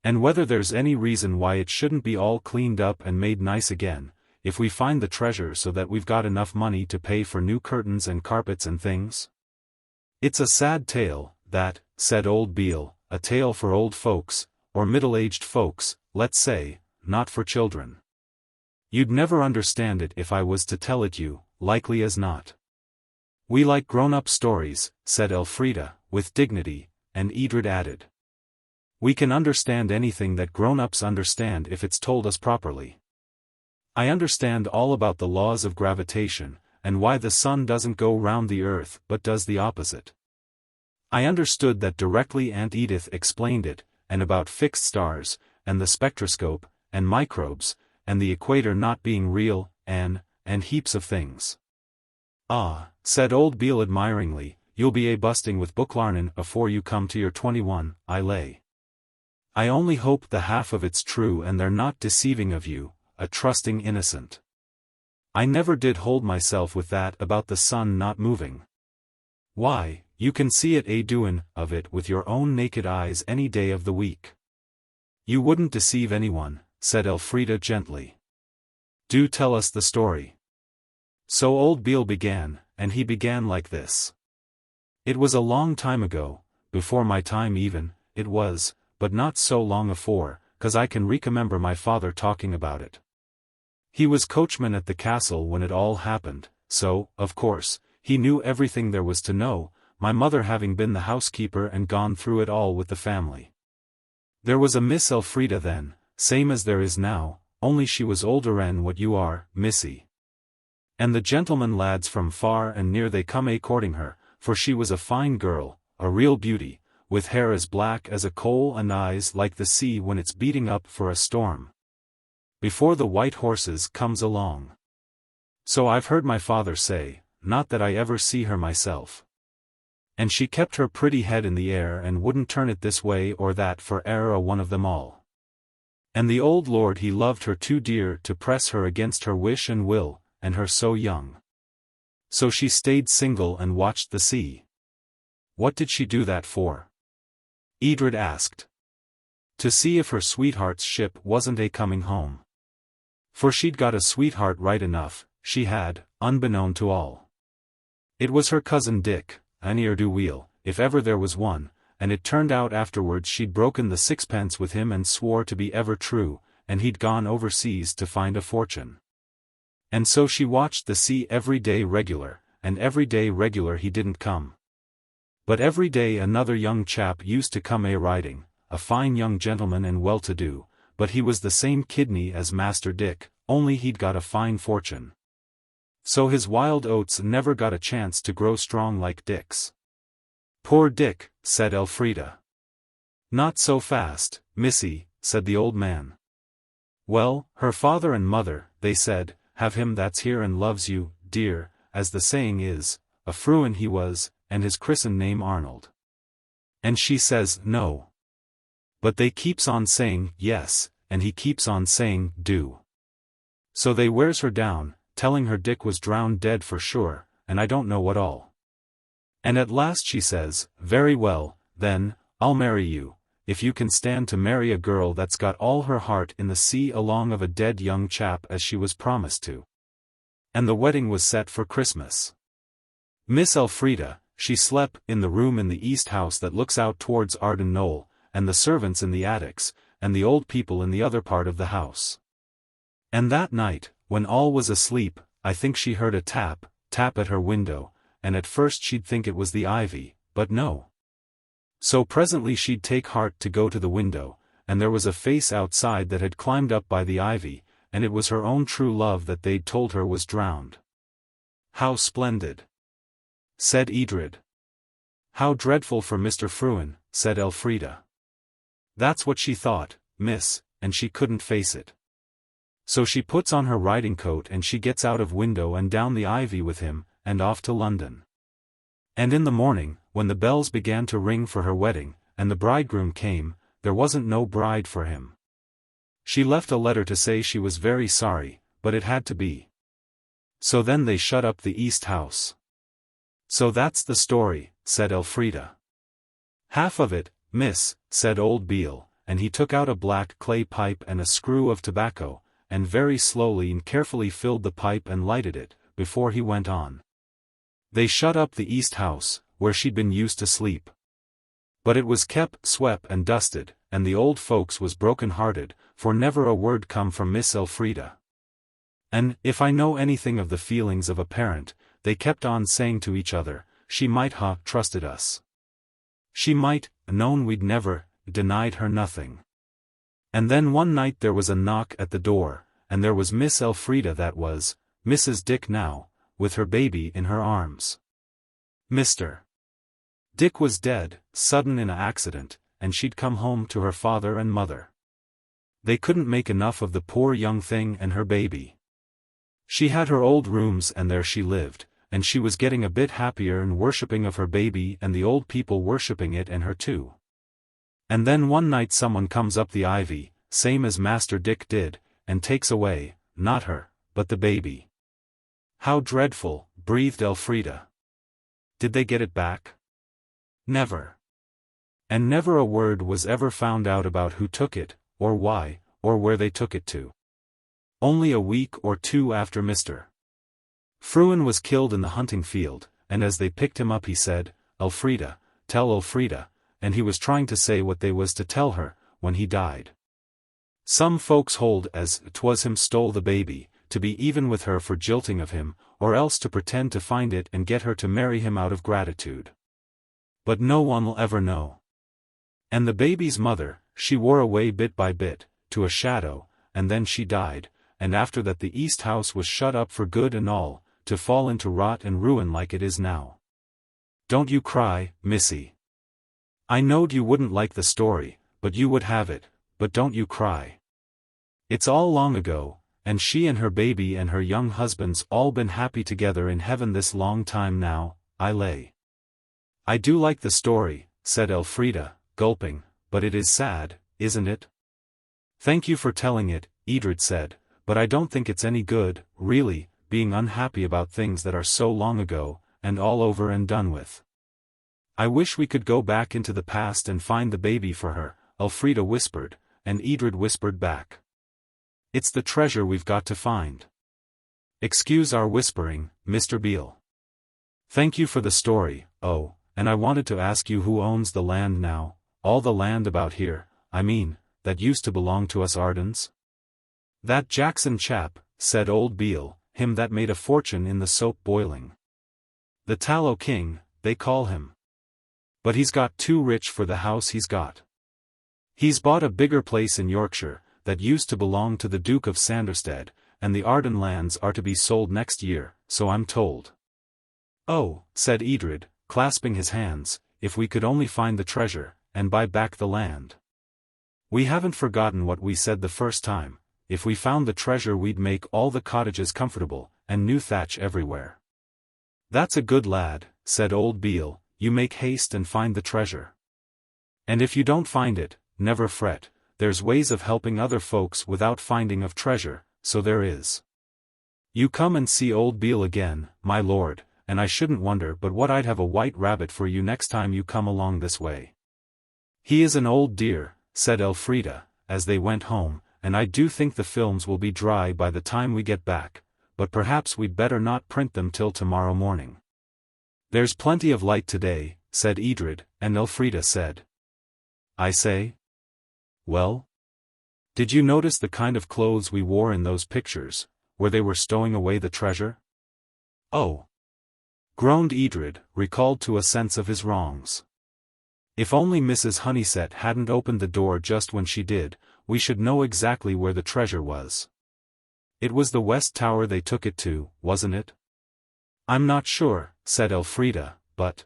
And whether there's any reason why it shouldn't be all cleaned up and made nice again, if we find the treasure so that we've got enough money to pay for new curtains and carpets and things. It's a sad tale, that," said old Beale, "a tale for old folks, or middle-aged folks, let's say, not for children. You'd never understand it if I was to tell it you, likely as not." "We like grown-up stories," said Elfrida, with dignity, and Edred added, "We can understand anything that grown-ups understand if it's told us properly. I understand all about the laws of gravitation, and why the sun doesn't go round the earth but does the opposite. I understood that directly Aunt Edith explained it, and about fixed stars, and the spectroscope, and microbes, and the equator not being real, and heaps of things." "Ah," said old Beale admiringly, "you'll be busting with booklarnin' afore you come to your 21, I lay. I only hope the half of it's true and they're not deceiving of you, a trusting innocent. I never did hold myself with that about the sun not moving. Why, you can see it doin' of it with your own naked eyes any day of the week. You wouldn't deceive anyone, said Elfrida gently. Do tell us the story. So old Beale began, and he began like this. It was a long time ago, before my time even, it was, but not so long afore, 'cause I can recomember my father talking about it. He was coachman at the castle when it all happened, so, of course, he knew everything there was to know, my mother having been the housekeeper and gone through it all with the family. There was a Miss Elfrida then, same as there is now, only she was older'n what you are, missy. And the gentlemen lads from far and near they come courting her, for she was a fine girl, a real beauty, with hair as black as a coal and eyes like the sea when it's beating up for a storm. Before the white horses comes along. So I've heard my father say, not that I ever see her myself. And she kept her pretty head in the air and wouldn't turn it this way or that for e'er a one of them all. And the old lord he loved her too dear to press her against her wish and will, and her so young. So she stayed single and watched the sea. What did she do that for? Edred asked. To see if her sweetheart's ship wasn't coming home. For she'd got a sweetheart right enough, she had, unbeknown to all. It was her cousin Dick, an ear-do-wheel, if ever there was one, and it turned out afterwards she'd broken the sixpence with him and swore to be ever true, and he'd gone overseas to find a fortune. And so she watched the sea every day regular, and every day regular he didn't come. But every day another young chap used to come riding, a fine young gentleman and well-to-do, but he was the same kidney as Master Dick, only he'd got a fine fortune. So his wild oats never got a chance to grow strong like Dick's. Poor Dick, said Elfrida. Not so fast, missy, said the old man. Well, her father and mother, they said, have him that's here and loves you, dear, as the saying is, a fruin he was, and his christened name Arnold. And she says no. But they keeps on saying yes, and he keeps on saying do. So they wears her down, telling her Dick was drowned dead for sure, and I don't know what all. And at last she says, very well, then, I'll marry you, if you can stand to marry a girl that's got all her heart in the sea along of a dead young chap as she was promised to. And the wedding was set for Christmas. Miss Elfrida, she slept in the room in the east house that looks out towards Arden Knoll, and the servants in the attics, and the old people in the other part of the house. And that night, when all was asleep, I think she heard a tap at her window, and at first she'd think it was the ivy, but no. So presently she'd take heart to go to the window, and there was a face outside that had climbed up by the ivy, and it was her own true love that they'd told her was drowned. How splendid! Said Edred. How dreadful for Mr. Fruin, said Elfrida. That's what she thought, miss, and she couldn't face it. So she puts on her riding coat and she gets out of window and down the ivy with him, and off to London. And in the morning, when the bells began to ring for her wedding, and the bridegroom came, there wasn't no bride for him. She left a letter to say she was very sorry, but it had to be. So then they shut up the east house. So that's the story, said Elfrida. Half of it, miss, said old Beale, and he took out a black clay pipe and a screw of tobacco, and very slowly and carefully filled the pipe and lighted it, before he went on. They shut up the east house, where she'd been used to sleep. But it was kept swept and dusted, and the old folks was broken-hearted, for never a word come from Miss Elfrida. And, if I know anything of the feelings of a parent, they kept on saying to each other, she might ha' trusted us. She might, known we'd never denied her nothing. And then one night there was a knock at the door, and there was Miss Elfrida, that was, Mrs. Dick now, with her baby in her arms. Mr. Dick was dead, sudden in a accident, and she'd come home to her father and mother. They couldn't make enough of the poor young thing and her baby. She had her old rooms and there she lived, and she was getting a bit happier and worshipping of her baby and the old people worshipping it and her too. And then one night someone comes up the ivy, same as Master Dick did, and takes away, not her, but the baby. How dreadful, breathed Elfrida. Did they get it back? Never. And never a word was ever found out about who took it, or why, or where they took it to. Only a week or two after Mr. Fruin was killed in the hunting field, and as they picked him up he said, "Elfrida, tell Elfrida," and he was trying to say what they was to tell her, when he died. Some folks hold as 'twas him stole the baby, to be even with her for jilting of him, or else to pretend to find it and get her to marry him out of gratitude. But no one'll ever know. And the baby's mother, she wore away bit by bit, to a shadow, and then she died, and after that the East House was shut up for good and all, to fall into rot and ruin like it is now. Don't you cry, missy. I knowed you wouldn't like the story, but you would have it, but don't you cry. It's all long ago, and she and her baby and her young husband's all been happy together in heaven this long time now, I lay. I do like the story, said Elfrida, gulping, but it is sad, isn't it? Thank you for telling it, Edred said, but I don't think it's any good, really, being unhappy about things that are so long ago, and all over and done with. I wish we could go back into the past and find the baby for her, Elfrida whispered, and Edred whispered back. It's the treasure we've got to find. Excuse our whispering, Mr. Beale. Thank you for the story, oh, and I wanted to ask you who owns the land now, all the land about here, I mean, that used to belong to us Ardens? That Jackson chap, said old Beale, him that made a fortune in the soap boiling. The Tallow King, they call him. But he's got too rich for the house he's got. He's bought a bigger place in Yorkshire, that used to belong to the Duke of Sanderstead, and the Arden lands are to be sold next year, so I'm told. Oh, said Edred, clasping his hands, if we could only find the treasure, and buy back the land. We haven't forgotten what we said the first time, if we found the treasure we'd make all the cottages comfortable, and new thatch everywhere. That's a good lad, said old Beale, you make haste and find the treasure. And if you don't find it, never fret, there's ways of helping other folks without finding of treasure, so there is. You come and see old Beale again, my lord, and I shouldn't wonder but what I'd have a white rabbit for you next time you come along this way. He is an old dear, said Elfrida, as they went home, and I do think the films will be dry by the time we get back, but perhaps we'd better not print them till tomorrow morning. There's plenty of light today, said Edred, and Elfrida said. I say? Well? Did you notice the kind of clothes we wore in those pictures, where they were stowing away the treasure? Oh! Groaned Edred, recalled to a sense of his wrongs. If only Mrs. Honeysett hadn't opened the door just when she did, we should know exactly where the treasure was. It was the West Tower they took it to, wasn't it? I'm not sure, said Elfrida, but...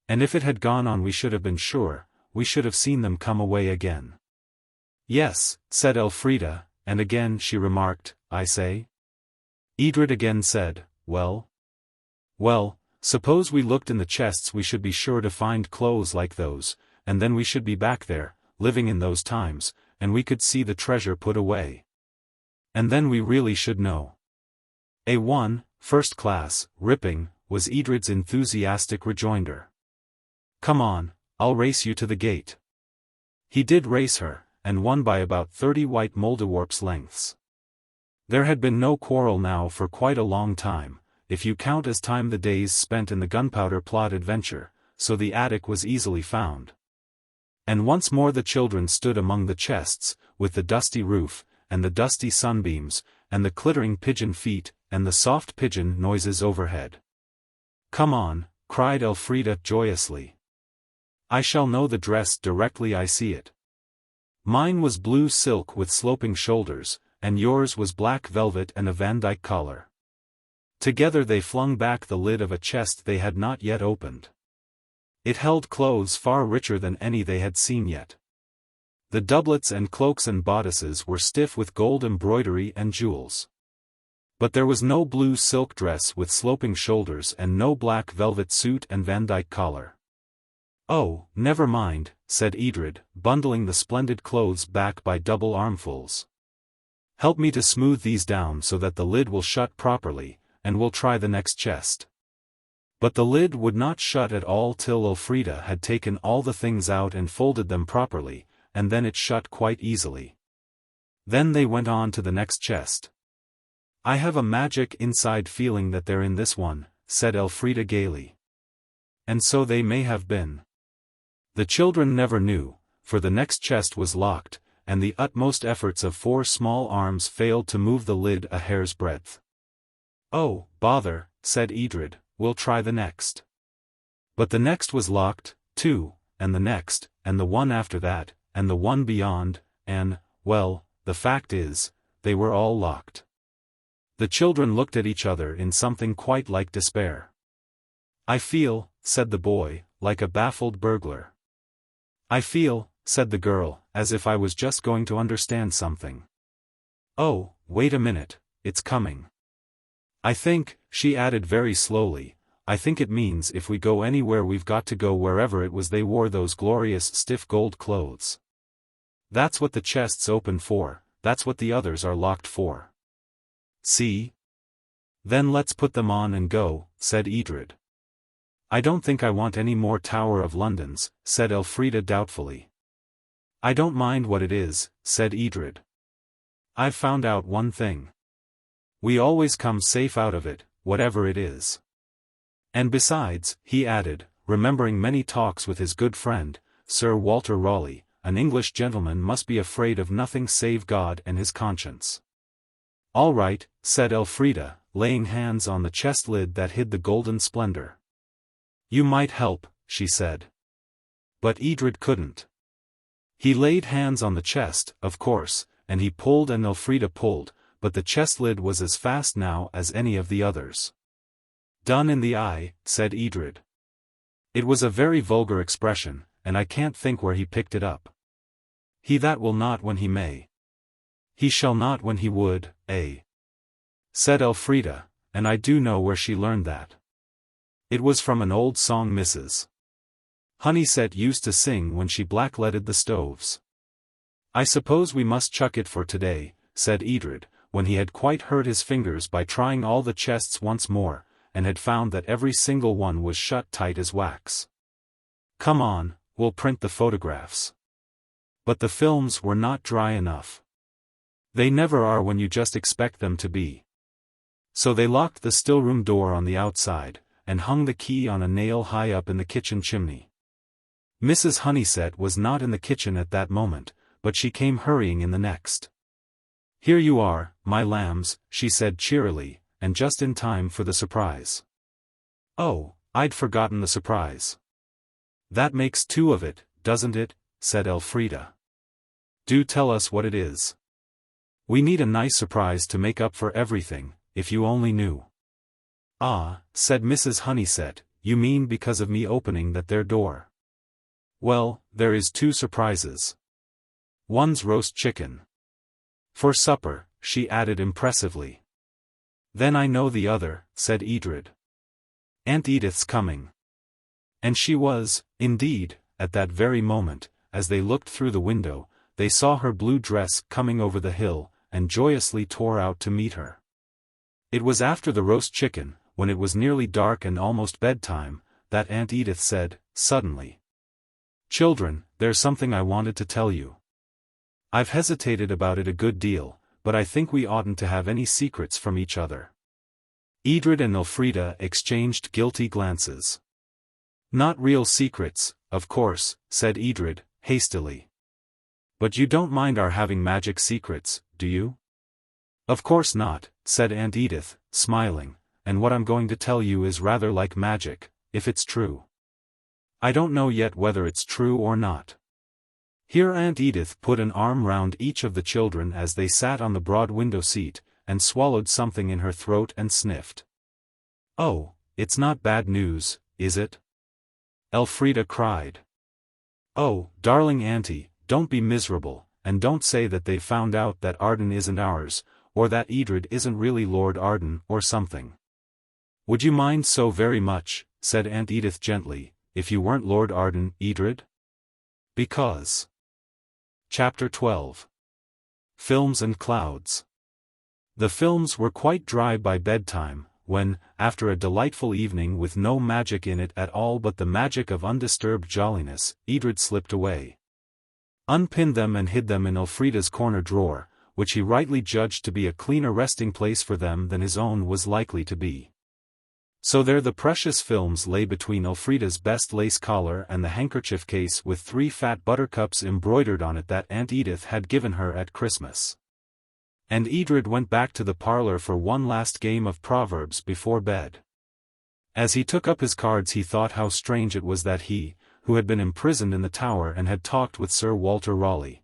And if it had gone on we should have been sure, we should have seen them come away again. Yes, said Elfrida, and again she remarked, I say? Edred again said, well? Well, suppose we looked in the chests we should be sure to find clothes like those, and then we should be back there, living in those times, and we could see the treasure put away. And then we really should know. A1, first class, ripping, was Edred's enthusiastic rejoinder. Come on, I'll race you to the gate. He did race her, and won by about 30 white Mouldiwarp's lengths. There had been no quarrel now for quite a long time, if you count as time the days spent in the Gunpowder Plot adventure, so the attic was easily found. And once more the children stood among the chests, with the dusty roof, and the dusty sunbeams, and the clittering pigeon feet, and the soft pigeon noises overhead. Come on, cried Elfrida joyously. I shall know the dress directly I see it. Mine was blue silk with sloping shoulders, and yours was black velvet and a Vandyke collar. Together they flung back the lid of a chest they had not yet opened. It held clothes far richer than any they had seen yet. The doublets and cloaks and bodices were stiff with gold embroidery and jewels. But there was no blue silk dress with sloping shoulders and no black velvet suit and Vandyke collar. Oh, never mind, said Edred, bundling the splendid clothes back by double armfuls. Help me to smooth these down so that the lid will shut properly, and we'll try the next chest. But the lid would not shut at all till Elfrida had taken all the things out and folded them properly, and then it shut quite easily. Then they went on to the next chest. "I have a magic inside feeling that they're in this one," said Elfrida gaily. And so they may have been. The children never knew, for the next chest was locked, and the utmost efforts of 4 small arms failed to move the lid a hair's breadth. "Oh, bother," said Edred, "we'll try the next." But the next was locked, too, and the next, and the one after that, and the one beyond, and, well, the fact is, they were all locked. The children looked at each other in something quite like despair. "I feel," said the boy, "like a baffled burglar." "I feel," said the girl, "as if I was just going to understand something. Oh, wait a minute, it's coming. I think," she added very slowly, "I think it means if we go anywhere we've got to go wherever it was they wore those glorious stiff gold clothes. That's what the chest's open for, that's what the others are locked for. See? Then let's put them on and go," said Edred. "I don't think I want any more Tower of Londons," said Elfrida doubtfully. "I don't mind what it is," said Edred. "I've found out one thing. We always come safe out of it, whatever it is. And besides," he added, remembering many talks with his good friend, Sir Walter Raleigh, "an English gentleman must be afraid of nothing save God and his conscience." "All right," said Elfrida, laying hands on the chest lid that hid the golden splendor. "You might help," she said. But Edred couldn't. He laid hands on the chest, of course, and he pulled and Elfrida pulled, but the chest lid was as fast now as any of the others. "Done in the eye," said Edred. It was a very vulgar expression, and I can't think where he picked it up. "He that will not when he may. He shall not when he would, eh?" said Elfrida, and I do know where she learned that. It was from an old song Mrs. Honeysett used to sing when she blackleaded the stoves. "I suppose we must chuck it for today," said Edred, when he had quite hurt his fingers by trying all the chests once more, and had found that every single one was shut tight as wax. "Come on, we'll print the photographs." But the films were not dry enough. They never are when you just expect them to be. So they locked the stillroom door on the outside, and hung the key on a nail high up in the kitchen chimney. Mrs. Honeysett was not in the kitchen at that moment, but she came hurrying in the next. "Here you are, my lambs," she said cheerily, and just in time for the surprise. "Oh, I'd forgotten the surprise." "That makes 2 of it, doesn't it?" said Elfrida. "Do tell us what it is. We need a nice surprise to make up for everything, if you only knew." "Ah," said Mrs. Honeysett, "you mean because of me opening that there door. Well, there is 2 surprises. One's roast chicken. For supper," she added impressively. "Then I know the other," said Edred. "Aunt Edith's coming." And she was, indeed, at that very moment, as they looked through the window, they saw her blue dress coming over the hill, and joyously tore out to meet her. It was after the roast chicken, when it was nearly dark and almost bedtime, that Aunt Edith said, suddenly, "Children, there's something I wanted to tell you. I've hesitated about it a good deal, but I think we oughtn't to have any secrets from each other." Edred and Elfrida exchanged guilty glances. "Not real secrets, of course," said Edred, hastily. "But you don't mind our having magic secrets, do you?" "Of course not," said Aunt Edith, smiling, "and what I'm going to tell you is rather like magic, if it's true. I don't know yet whether it's true or not." Here Aunt Edith put an arm round each of the children as they sat on the broad window seat, and swallowed something in her throat and sniffed. "Oh, it's not bad news, is it?" Elfrida cried. "Oh, darling Auntie, don't be miserable, and don't say that they've found out that Arden isn't ours, or that Edred isn't really Lord Arden, or something. Would you mind so very much," said Aunt Edith gently, "if you weren't Lord Arden, Edred? Because—" Chapter 12. Films and Clouds. The films were quite dry by bedtime, when, after a delightful evening with no magic in it at all but the magic of undisturbed jolliness, Edred slipped away, unpinned them and hid them in Elfrida's corner drawer, which he rightly judged to be a cleaner resting place for them than his own was likely to be. So there the precious films lay between Elfrida's best lace collar and the handkerchief case with 3 fat buttercups embroidered on it that Aunt Edith had given her at Christmas. And Edred went back to the parlour for one last game of Proverbs before bed. As he took up his cards he thought how strange it was that he, who had been imprisoned in the tower and had talked with Sir Walter Raleigh,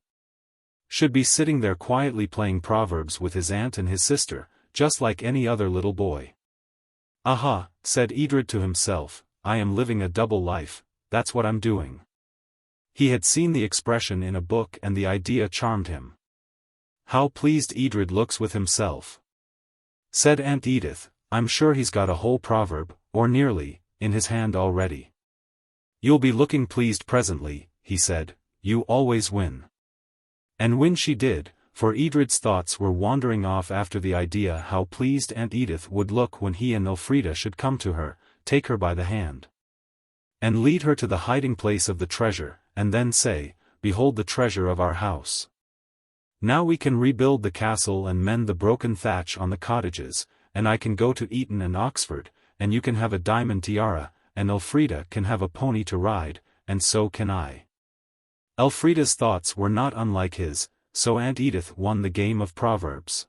should be sitting there quietly playing Proverbs with his aunt and his sister, just like any other little boy. "Aha," said Edred to himself, "I am living a double life, that's what I'm doing." He had seen the expression in a book and the idea charmed him. "How pleased Edred looks with himself," said Aunt Edith. "I'm sure he's got a whole proverb, or nearly, in his hand already." "You'll be looking pleased presently," he said, "you always win." And when she did, for Edred's thoughts were wandering off after the idea how pleased Aunt Edith would look when he and Elfrida should come to her, take her by the hand, and lead her to the hiding place of the treasure, and then say, "Behold the treasure of our house. Now we can rebuild the castle and mend the broken thatch on the cottages, and I can go to Eton and Oxford, and you can have a diamond tiara, and Elfrida can have a pony to ride, and so can I." Elfrida's thoughts were not unlike his, so Aunt Edith won the game of Proverbs.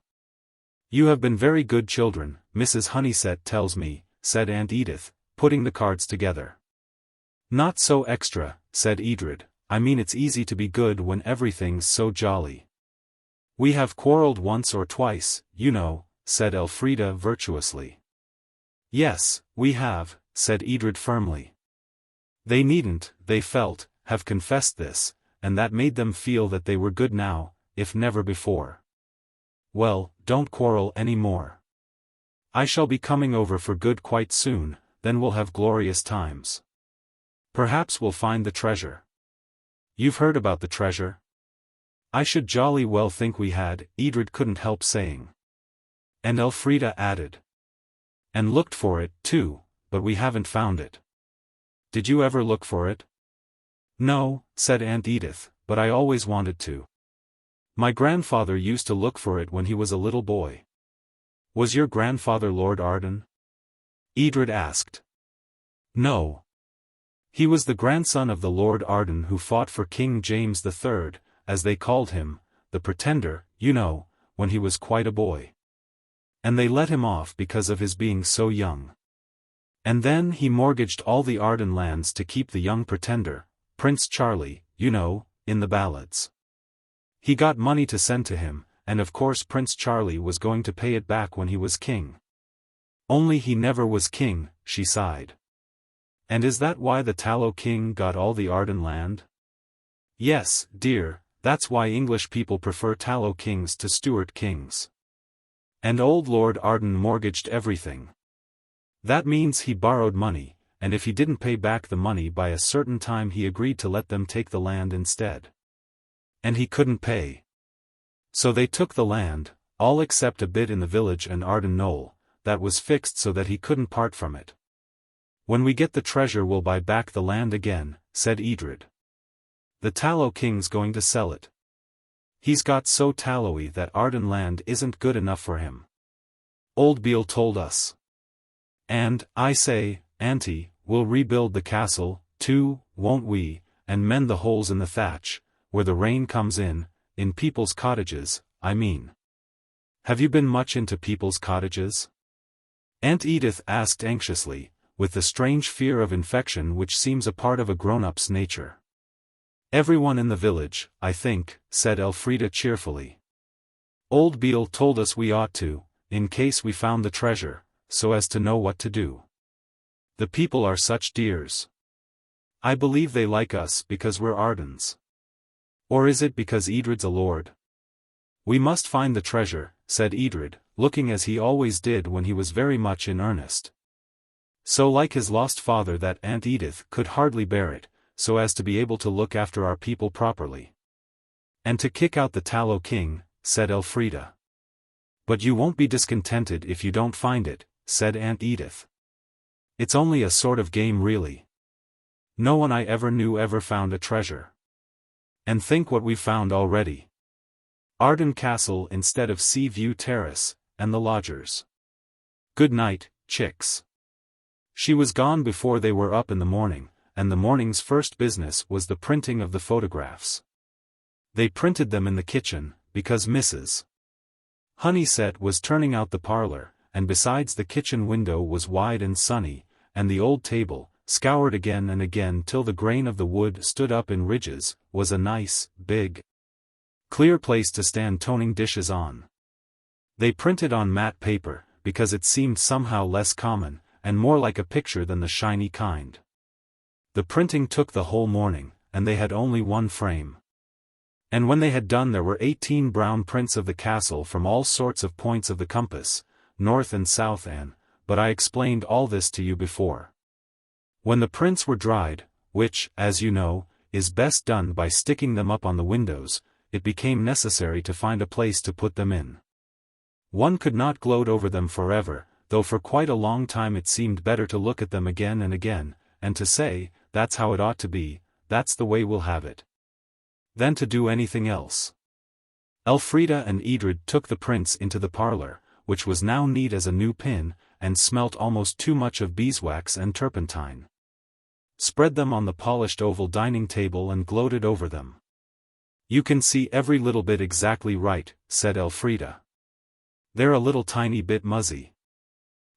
"You have been very good children, Mrs. Honeysett tells me," said Aunt Edith, putting the cards together. "Not so extra," said Edred, "I mean it's easy to be good when everything's so jolly." "We have quarrelled once or twice, you know," said Elfrida virtuously. "Yes, we have," said Edred firmly. They needn't, they felt, have confessed this, and that made them feel that they were good now, if never before. "Well, don't quarrel any more. I shall be coming over for good quite soon, then we'll have glorious times. Perhaps we'll find the treasure." "You've heard about the treasure?" "I should jolly well think we had," Edred couldn't help saying. And Elfrida added, "And looked for it, too, but we haven't found it." "Did you ever look for it?" "No," said Aunt Edith, "but I always wanted to. My grandfather used to look for it when he was a little boy." "Was your grandfather Lord Arden?" Edred asked. "No. He was the grandson of the Lord Arden who fought for King James III, as they called him, the Pretender, you know, when he was quite a boy. And they let him off because of his being so young. And then he mortgaged all the Arden lands to keep the young Pretender, Prince Charlie, you know, in the ballads. He got money to send to him, and of course Prince Charlie was going to pay it back when he was king. Only he never was king," she sighed. "And is that why the Tallow King got all the Arden land?" "Yes, dear, that's why English people prefer Tallow Kings to Stuart Kings. And old Lord Arden mortgaged everything. That means he borrowed money, and if he didn't pay back the money by a certain time he agreed to let them take the land instead. And he couldn't pay. So they took the land, all except a bit in the village and Arden Knoll, that was fixed so that he couldn't part from it. When we get the treasure we'll buy back the land again," said Edred. "The Tallow King's going to sell it. He's got so tallowy that Arden land isn't good enough for him. Old Beale told us. And, I say, Auntie, we'll rebuild the castle, too, won't we, and mend the holes in the thatch, where the rain comes in people's cottages, I mean. Have you been much into people's cottages?" Aunt Edith asked anxiously, with the strange fear of infection which seems a part of a grown-up's nature. "Everyone in the village, I think," said Elfrida cheerfully. "Old Beale told us we ought to, in case we found the treasure, so as to know what to do. The people are such dears. I believe they like us because we're Ardens. Or is it because Edred's a lord?" "We must find the treasure," said Edred, looking as he always did when he was very much in earnest. So like his lost father that Aunt Edith could hardly bear it, so as to be able to look after our people properly. "And to kick out the Tallow King," said Elfrida. "But you won't be discontented if you don't find it," said Aunt Edith. "It's only a sort of game really. No one I ever knew ever found a treasure. And think what we've found already. Arden Castle instead of Sea View Terrace, and the lodgers. Good night, chicks." She was gone before they were up in the morning, and the morning's first business was the printing of the photographs. They printed them in the kitchen, because Mrs. Honeysett was turning out the parlour, and besides the kitchen window was wide and sunny, and the old table, scoured again and again till the grain of the wood stood up in ridges, was a nice, big, clear place to stand toning dishes on. They printed on matte paper, because it seemed somehow less common, and more like a picture than the shiny kind. The printing took the whole morning, and they had only one frame. And when they had done there were 18 brown prints of the castle from all sorts of points of the compass, north and south but I explained all this to you before. When the prints were dried, which, as you know, is best done by sticking them up on the windows, it became necessary to find a place to put them in. One could not gloat over them forever, though for quite a long time it seemed better to look at them again and again, and to say, "That's how it ought to be, that's the way we'll have it," than to do anything else. Elfrida and Edred took the prints into the parlour, which was now neat as a new pin, and smelt almost too much of beeswax and turpentine. Spread them on the polished oval dining table and gloated over them. "You can see every little bit exactly right," said Elfrida. "They're a little tiny bit muzzy.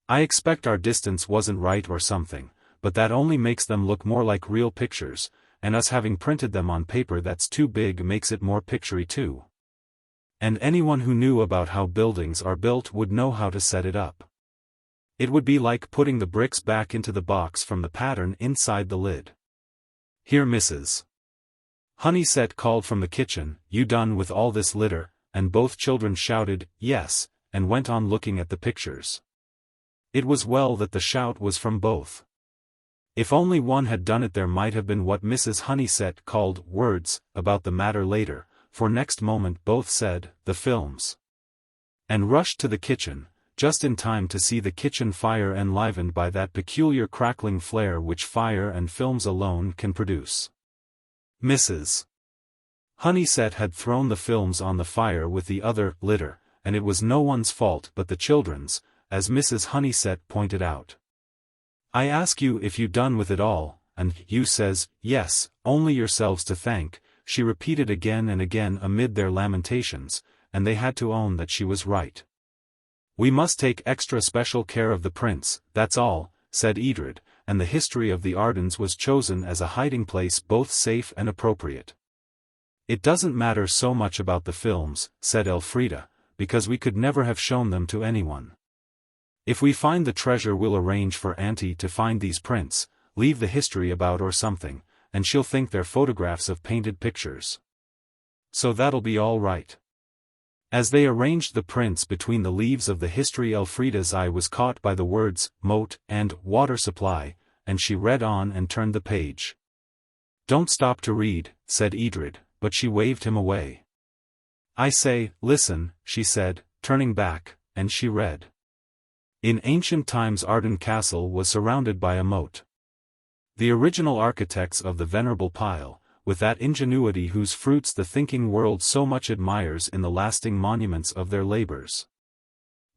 I expect our distance wasn't right or something, but that only makes them look more like real pictures, and us having printed them on paper that's too big makes it more pictury too. And anyone who knew about how buildings are built would know how to set it up. It would be like putting the bricks back into the box from the pattern inside the lid." Here Mrs. Honeysett called from the kitchen, "You done with all this litter?" and both children shouted, "Yes," and went on looking at the pictures. It was well that the shout was from both. If only one had done it there might have been what Mrs. Honeysett called words about the matter later, for next moment both said, "The films," and rushed to the kitchen, just in time to see the kitchen fire enlivened by that peculiar crackling flare which fire and films alone can produce. Mrs. Honeysett had thrown the films on the fire with the other litter, and it was no one's fault but the children's, as Mrs. Honeysett pointed out. "I ask you if you done with it all, and you says, yes, only yourselves to thank," she repeated again and again amid their lamentations, and they had to own that she was right. "We must take extra special care of the prints, that's all," said Edred, and the history of the Ardens was chosen as a hiding place both safe and appropriate. "It doesn't matter so much about the films," said Elfrida, "because we could never have shown them to anyone. If we find the treasure we'll arrange for Auntie to find these prints, leave the history about or something, and she'll think they're photographs of painted pictures. So that'll be all right." As they arranged the prints between the leaves of the history, Elfrida's eye was caught by the words, moat, and water supply, and she read on and turned the page. "Don't stop to read," said Edred, but she waved him away. "I say, listen," she said, turning back, and she read. "In ancient times Arden Castle was surrounded by a moat. The original architects of the venerable pile, with that ingenuity whose fruits the thinking world so much admires in the lasting monuments of their labors,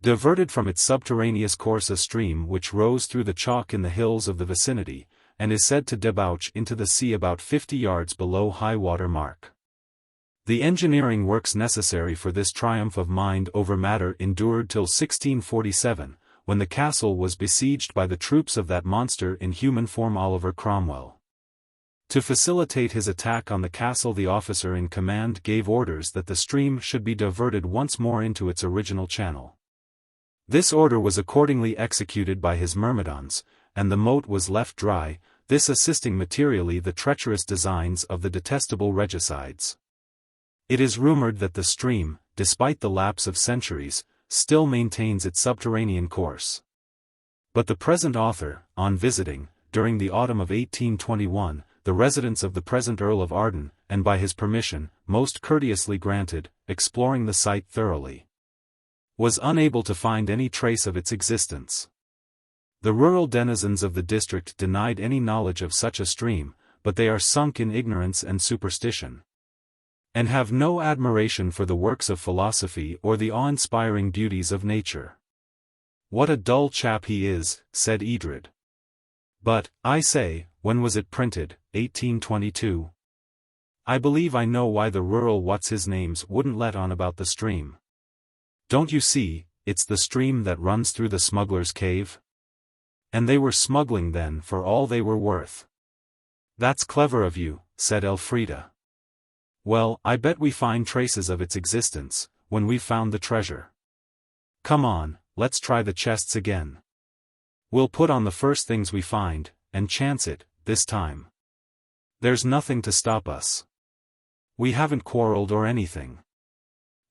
diverted from its subterraneous course a stream which rose through the chalk in the hills of the vicinity, and is said to debouch into the sea about 50 yards below high water mark. The engineering works necessary for this triumph of mind over matter endured till 1647, when the castle was besieged by the troops of that monster in human form Oliver Cromwell. To facilitate his attack on the castle, the officer in command gave orders that the stream should be diverted once more into its original channel. This order was accordingly executed by his myrmidons, and the moat was left dry, this assisting materially the treacherous designs of the detestable regicides. It is rumored that the stream, despite the lapse of centuries, still maintains its subterranean course. But the present author, on visiting, during the autumn of 1821, the residence of the present Earl of Arden, and by his permission, most courteously granted, exploring the site thoroughly, was unable to find any trace of its existence. The rural denizens of the district denied any knowledge of such a stream, but they are sunk in ignorance and superstition, and have no admiration for the works of philosophy or the awe-inspiring beauties of nature. "What a dull chap he is," said Edred. "But, I say, when was it printed, 1822? I believe I know why the rural what's-his-names wouldn't let on about the stream. Don't you see, it's the stream that runs through the smuggler's cave? And they were smuggling then for all they were worth." "That's clever of you," said Elfrida. "Well, I bet we find traces of its existence, when we've found the treasure. Come on, let's try the chests again. We'll put on the first things we find, and chance it, this time. There's nothing to stop us. We haven't quarreled or anything."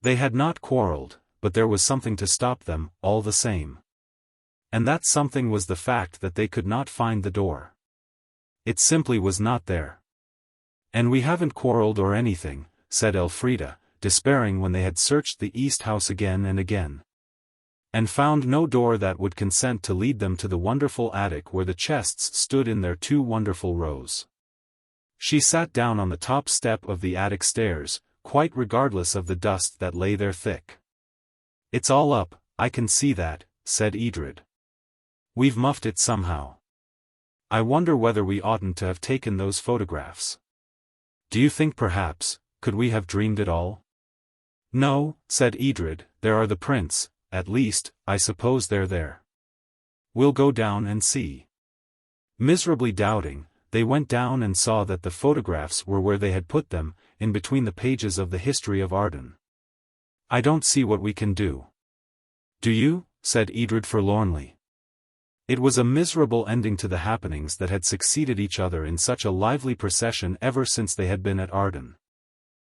They had not quarreled, but there was something to stop them, all the same. And that something was the fact that they could not find the door. It simply was not there. "And we haven't quarreled or anything," said Elfrida, despairing when they had searched the east house again and again, and found no door that would consent to lead them to the wonderful attic where the chests stood in their 2 wonderful rows. She sat down on the top step of the attic stairs, quite regardless of the dust that lay there thick. "It's all up, I can see that," said Edred. "We've muffed it somehow. I wonder whether we oughtn't to have taken those photographs. Do you think perhaps, could we have dreamed it all?" "No," said Edred, "there are the prints, at least, I suppose they're there. We'll go down and see." Miserably doubting, they went down and saw that the photographs were where they had put them, in between the pages of the history of Arden. "I don't see what we can do." "Do you?" said Edred forlornly. It was a miserable ending to the happenings that had succeeded each other in such a lively procession ever since they had been at Arden.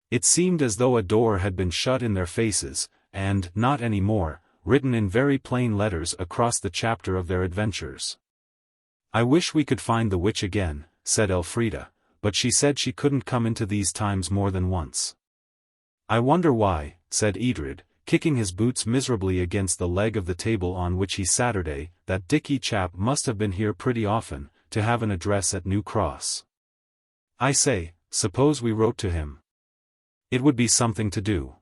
It seemed as though a door had been shut in their faces, and, not any more, written in very plain letters across the chapter of their adventures. "I wish we could find the witch again," said Elfrida, but she said she couldn't come into these times more than once. "I wonder why," said Edred, kicking his boots miserably against the leg of the table on which he Saturday, "that Dicky chap must have been here pretty often, to have an address at New Cross. I say, suppose we wrote to him? It would be something to do."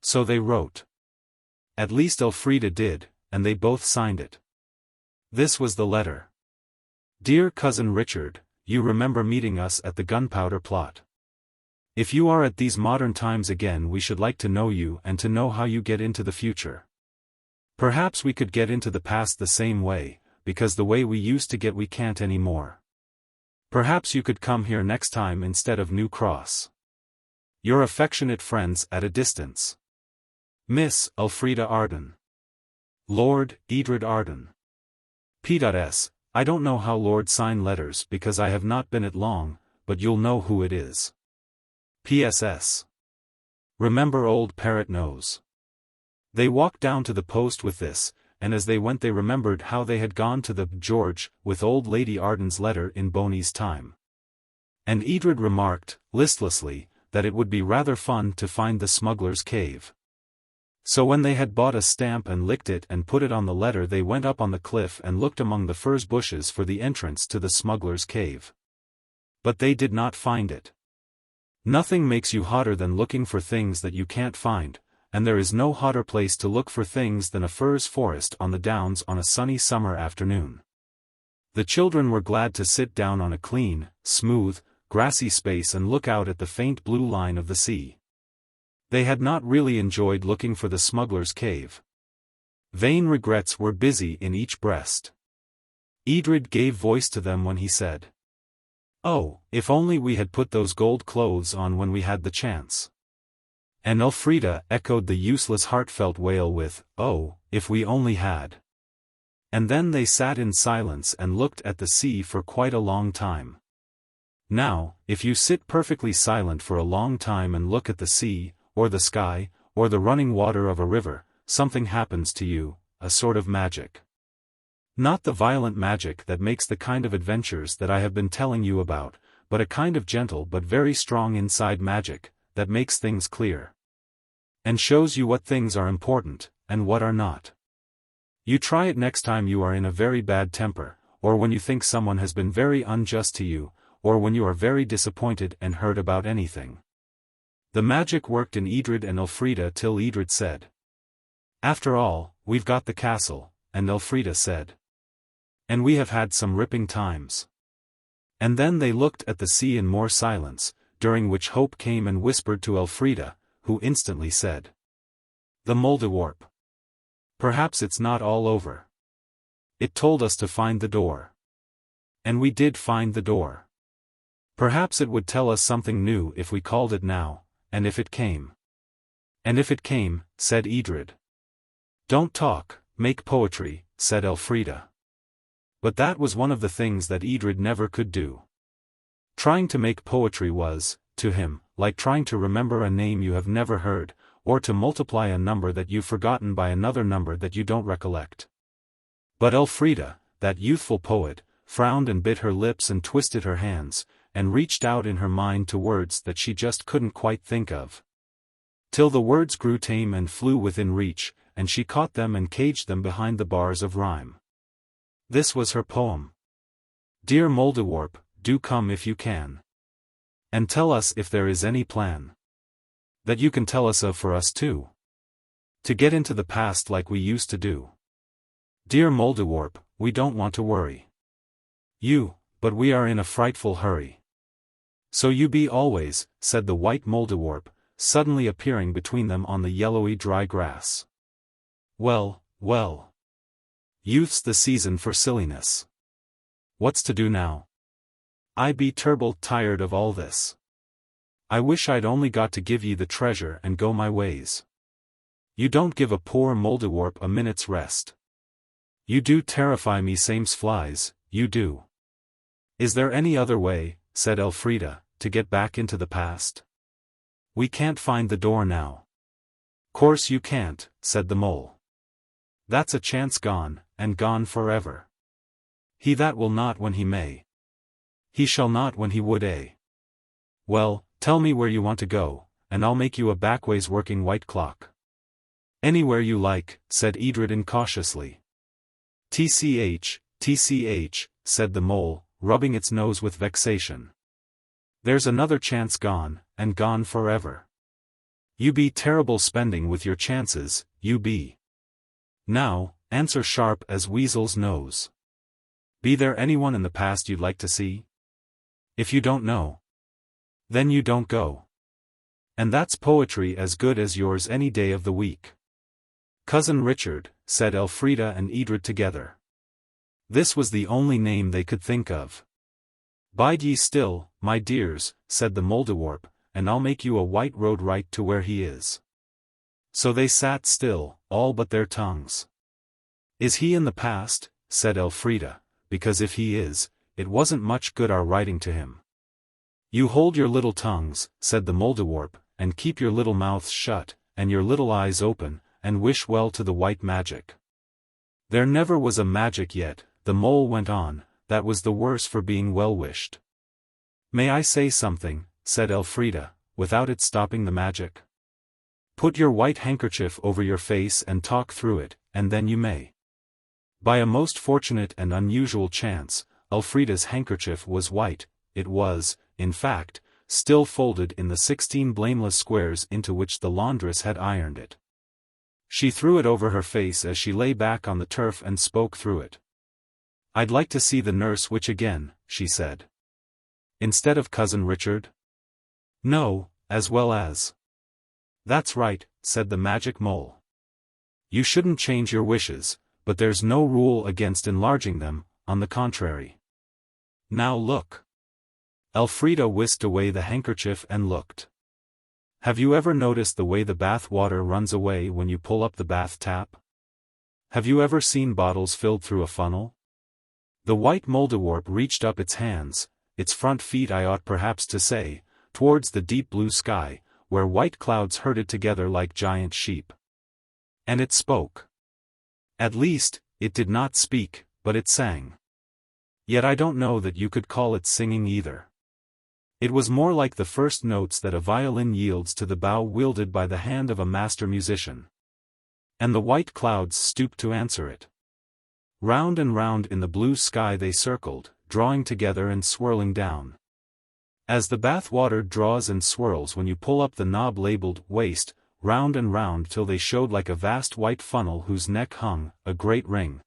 So they wrote. At least Elfrida did, and they both signed it. This was the letter. "Dear Cousin Richard, you remember meeting us at the Gunpowder Plot. If you are at these modern times again, we should like to know you and to know how you get into the future. Perhaps we could get into the past the same way, because the way we used to get we can't any more. Perhaps you could come here next time instead of New Cross. Your affectionate friends at a distance. Miss Elfrida Arden. Lord Edred Arden. P.S. I don't know how Lord sign letters because I have not been it long, but you'll know who it is. P.S.S. Remember old Parrot Nose." They walked down to the post with this, and as they went they remembered how they had gone to the George with old Lady Arden's letter in Boney's time. And Edred remarked, listlessly, that it would be rather fun to find the smuggler's cave. So when they had bought a stamp and licked it and put it on the letter, they went up on the cliff and looked among the furze bushes for the entrance to the smuggler's cave. But they did not find it. Nothing makes you hotter than looking for things that you can't find, and there is no hotter place to look for things than a furze forest on the downs on a sunny summer afternoon. The children were glad to sit down on a clean, smooth, grassy space and look out at the faint blue line of the sea. They had not really enjoyed looking for the smuggler's cave. Vain regrets were busy in each breast. Edred gave voice to them when he said, "Oh, if only we had put those gold clothes on when we had the chance." And Elfrida echoed the useless heartfelt wail with, "Oh, if we only had." And then they sat in silence and looked at the sea for quite a long time. Now, if you sit perfectly silent for a long time and look at the sea, or the sky, or the running water of a river, something happens to you, a sort of magic. Not the violent magic that makes the kind of adventures that I have been telling you about, but a kind of gentle but very strong inside magic, that makes things clear. And shows you what things are important, and what are not. You try it next time you are in a very bad temper, or when you think someone has been very unjust to you, or when you are very disappointed and hurt about anything. The magic worked in Edred and Elfrida till Edred said, "After all, we've got the castle," and Elfrida said, "And we have had some ripping times." And then they looked at the sea in more silence, during which Hope came and whispered to Elfrida, who instantly said, "The Mouldiwarp. Perhaps it's not all over. It told us to find the door. And we did find the door. Perhaps it would tell us something new if we called it now, and if it came." "And if it came," said Edred. "Don't talk, make poetry," said Elfrida. But that was one of the things that Edred never could do. Trying to make poetry was, to him, like trying to remember a name you have never heard, or to multiply a number that you've forgotten by another number that you don't recollect. But Elfrida, that youthful poet, frowned and bit her lips and twisted her hands, and reached out in her mind to words that she just couldn't quite think of. Till the words grew tame and flew within reach, and she caught them and caged them behind the bars of rhyme. This was her poem. "Dear Mouldiwarp, do come if you can. And tell us if there is any plan that you can tell us of for us too. To get into the past like we used to do. Dear Mouldiwarp, we don't want to worry you, but we are in a frightful hurry. So you be always," said the white Mouldiwarp, suddenly appearing between them on the yellowy dry grass. "Well, well. Youth's the season for silliness. What's to do now? I be turble tired of all this. I wish I'd only got to give ye the treasure and go my ways. You don't give a poor Mouldiwarp a minute's rest. You do terrify me same's flies, you do." "Is there any other way," said Elfrida, "to get back into the past? We can't find the door now." "Course you can't," said the mole. "That's a chance gone, and gone forever. He that will not when he may. He shall not when he would, eh? Well, tell me where you want to go, and I'll make you a backways working white clock." "Anywhere you like," said Edred incautiously. "TCH, said the mole, rubbing its nose with vexation. "There's another chance gone, and gone forever. You be terrible spending with your chances, you be. Now, answer sharp as weasel's nose. Be there anyone in the past you'd like to see? If you don't know, then you don't go. And that's poetry as good as yours any day of the week." "Cousin Richard," said Elfrida and Edred together. This was the only name they could think of. "Bide ye still, my dears," said the Mouldiwarp, "and I'll make you a white road right to where he is." So they sat still, all but their tongues. "Is he in the past?" said Elfrida, "because if he is, it wasn't much good our writing to him." "You hold your little tongues," said the Mouldiwarp, "and keep your little mouths shut, and your little eyes open, and wish well to the white magic." "There never was a magic yet," the mole went on, "that was the worse for being well-wished." "May I say something?" said Elfrida, "without it stopping the magic? Put your white handkerchief over your face and talk through it, and then you may." By a most fortunate and unusual chance, Elfrida's handkerchief was white. It was, in fact, still folded in the 16 blameless squares into which the laundress had ironed it. She threw it over her face as she lay back on the turf and spoke through it. "I'd like to see the nurse witch again," she said. "Instead of Cousin Richard?" "No, as well as." "That's right," said the magic mole. "You shouldn't change your wishes, but there's no rule against enlarging them, on the contrary. Now look." Elfrida whisked away the handkerchief and looked. "Have you ever noticed the way the bath water runs away when you pull up the bath tap? Have you ever seen bottles filled through a funnel?" The white Mouldiwarp reached up its hands, its front feet I ought perhaps to say, towards the deep blue sky, where white clouds herded together like giant sheep. And it spoke. At least, it did not speak, but it sang. Yet I don't know that you could call it singing either. It was more like the first notes that a violin yields to the bow wielded by the hand of a master musician. And the white clouds stooped to answer it. Round and round in the blue sky they circled, drawing together and swirling down. As the bath water draws and swirls when you pull up the knob labeled waste, round and round till they showed like a vast white funnel whose neck hung, a great ring,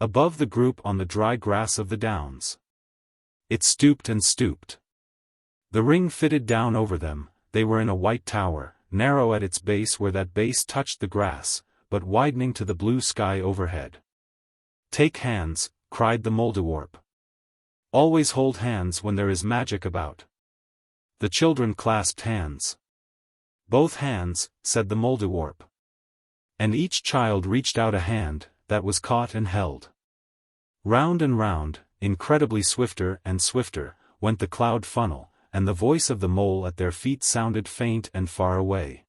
above the group on the dry grass of the downs. It stooped and stooped. The ring fitted down over them. They were in a white tower, narrow at its base where that base touched the grass, but widening to the blue sky overhead. "Take hands," cried the Mouldiwarp. "Always hold hands when there is magic about." The children clasped hands. "Both hands," said the Mouldiwarp. And each child reached out a hand, that was caught and held. Round and round, incredibly swifter and swifter, went the cloud funnel, and the voice of the mole at their feet sounded faint and far away.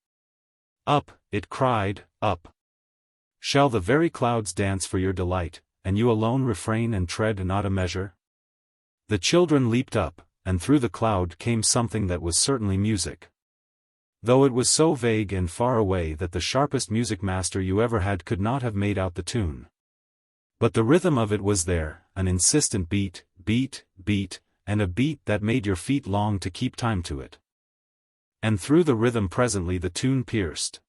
"Up," it cried, "up. Shall the very clouds dance for your delight, and you alone refrain and tread not a measure?" The children leaped up, and through the cloud came something that was certainly music. Though it was so vague and far away that the sharpest music master you ever had could not have made out the tune. But the rhythm of it was there, an insistent beat, beat, beat, and a beat that made your feet long to keep time to it. And through the rhythm presently the tune pierced.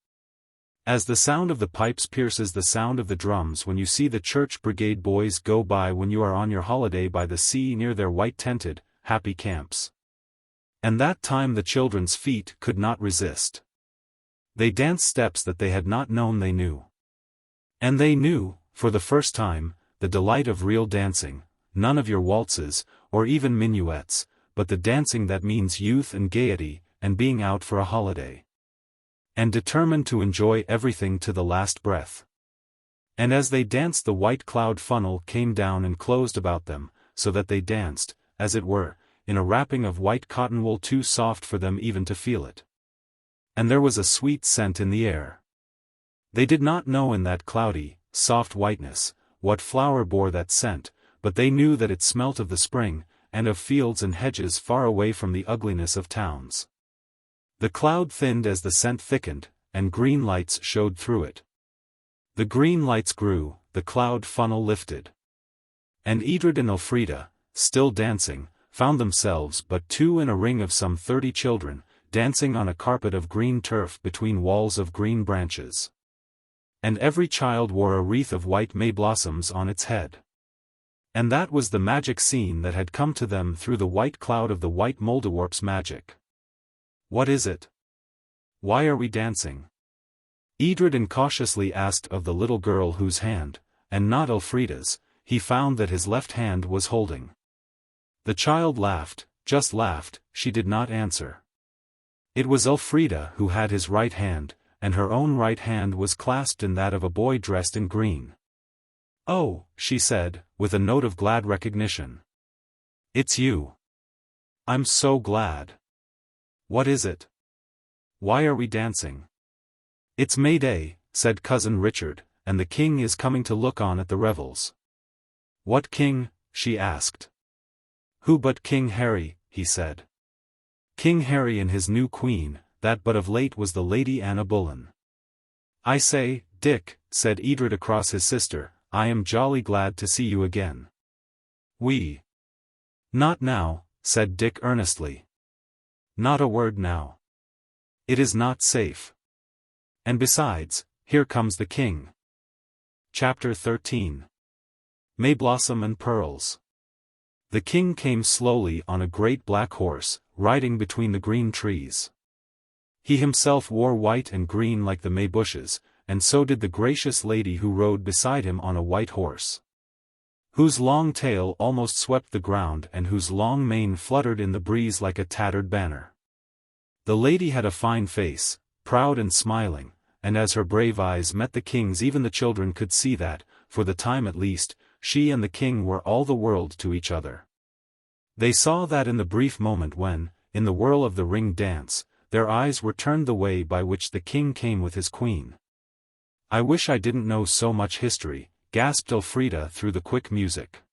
As the sound of the pipes pierces the sound of the drums when you see the church brigade boys go by when you are on your holiday by the sea near their white-tented, happy camps. And that time the children's feet could not resist. They danced steps that they had not known they knew. And they knew, for the first time, the delight of real dancing, none of your waltzes, or even minuets, but the dancing that means youth and gaiety, and being out for a holiday. And determined to enjoy everything to the last breath. And as they danced the white cloud funnel came down and closed about them, so that they danced, as it were, in a wrapping of white cotton wool too soft for them even to feel it. And there was a sweet scent in the air. They did not know in that cloudy, soft whiteness, what flower bore that scent, but they knew that it smelt of the spring, and of fields and hedges far away from the ugliness of towns. The cloud thinned as the scent thickened, and green lights showed through it. The green lights grew, the cloud funnel lifted. And Edred and Elfrida, still dancing, found themselves but two in a ring of some 30 children, dancing on a carpet of green turf between walls of green branches. And every child wore a wreath of white may blossoms on its head. And that was the magic scene that had come to them through the white cloud of the white Mouldiwarp's magic. "What is it? Why are we dancing?" Edred incautiously asked of the little girl whose hand, and not Elfrida's, he found that his left hand was holding. The child laughed, just laughed, she did not answer. It was Elfrida who had his right hand, and her own right hand was clasped in that of a boy dressed in green. "Oh," she said, with a note of glad recognition. "It's you. I'm so glad. What is it? Why are we dancing?" "It's May Day," said Cousin Richard, "and the king is coming to look on at the revels." "What king?" she asked. "Who but King Harry," he said. "King Harry and his new queen, that but of late was the Lady Anna Boleyn." "I say, Dick," said Edred across his sister, "I am jolly glad to see you again." "We." "Not now," said Dick earnestly. "Not a word now. It is not safe. And besides, here comes the king." Chapter 13. Mayblossom and Pearls. The king came slowly on a great black horse, riding between the green trees. He himself wore white and green like the may bushes, and so did the gracious lady who rode beside him on a white horse, whose long tail almost swept the ground and whose long mane fluttered in the breeze like a tattered banner. The lady had a fine face, proud and smiling, and as her brave eyes met the king's even the children could see that, for the time at least, she and the king were all the world to each other. They saw that in the brief moment when, in the whirl of the ring dance, their eyes were turned the way by which the king came with his queen. "I wish I didn't know so much history," gasped Elfrida through the quick music.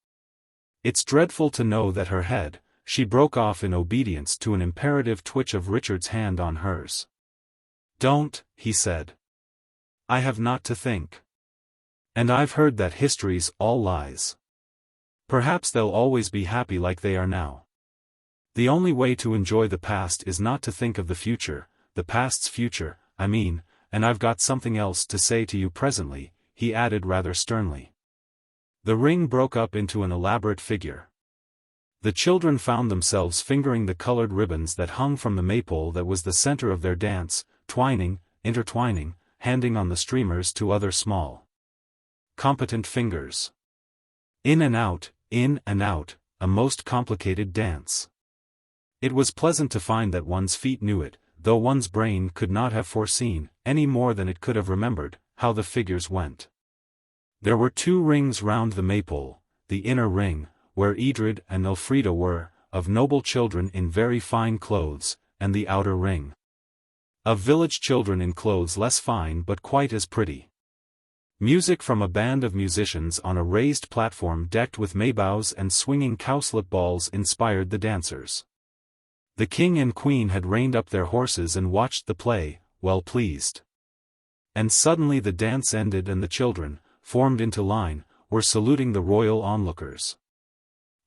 "It's dreadful to know that her head," she broke off in obedience to an imperative twitch of Richard's hand on hers. "Don't," he said. "I have not to think." And I've heard that history's all lies. Perhaps they'll always be happy like they are now. The only way to enjoy the past is not to think of the future, the past's future, I mean, and I've got something else to say to you presently, he added rather sternly. The ring broke up into an elaborate figure. The children found themselves fingering the colored ribbons that hung from the maypole that was the center of their dance, twining, intertwining, handing on the streamers to other small, competent fingers. In and out, a most complicated dance. It was pleasant to find that one's feet knew it, though one's brain could not have foreseen, any more than it could have remembered, how the figures went. There were 2 rings round the maypole, the inner ring, where Edred and Elfrida were, of noble children in very fine clothes, and the outer ring of village children in clothes less fine but quite as pretty. Music from a band of musicians on a raised platform decked with mayboughs and swinging cowslip balls inspired the dancers. The king and queen had reined up their horses and watched the play, well pleased. And suddenly the dance ended and the children, formed into line, were saluting the royal onlookers.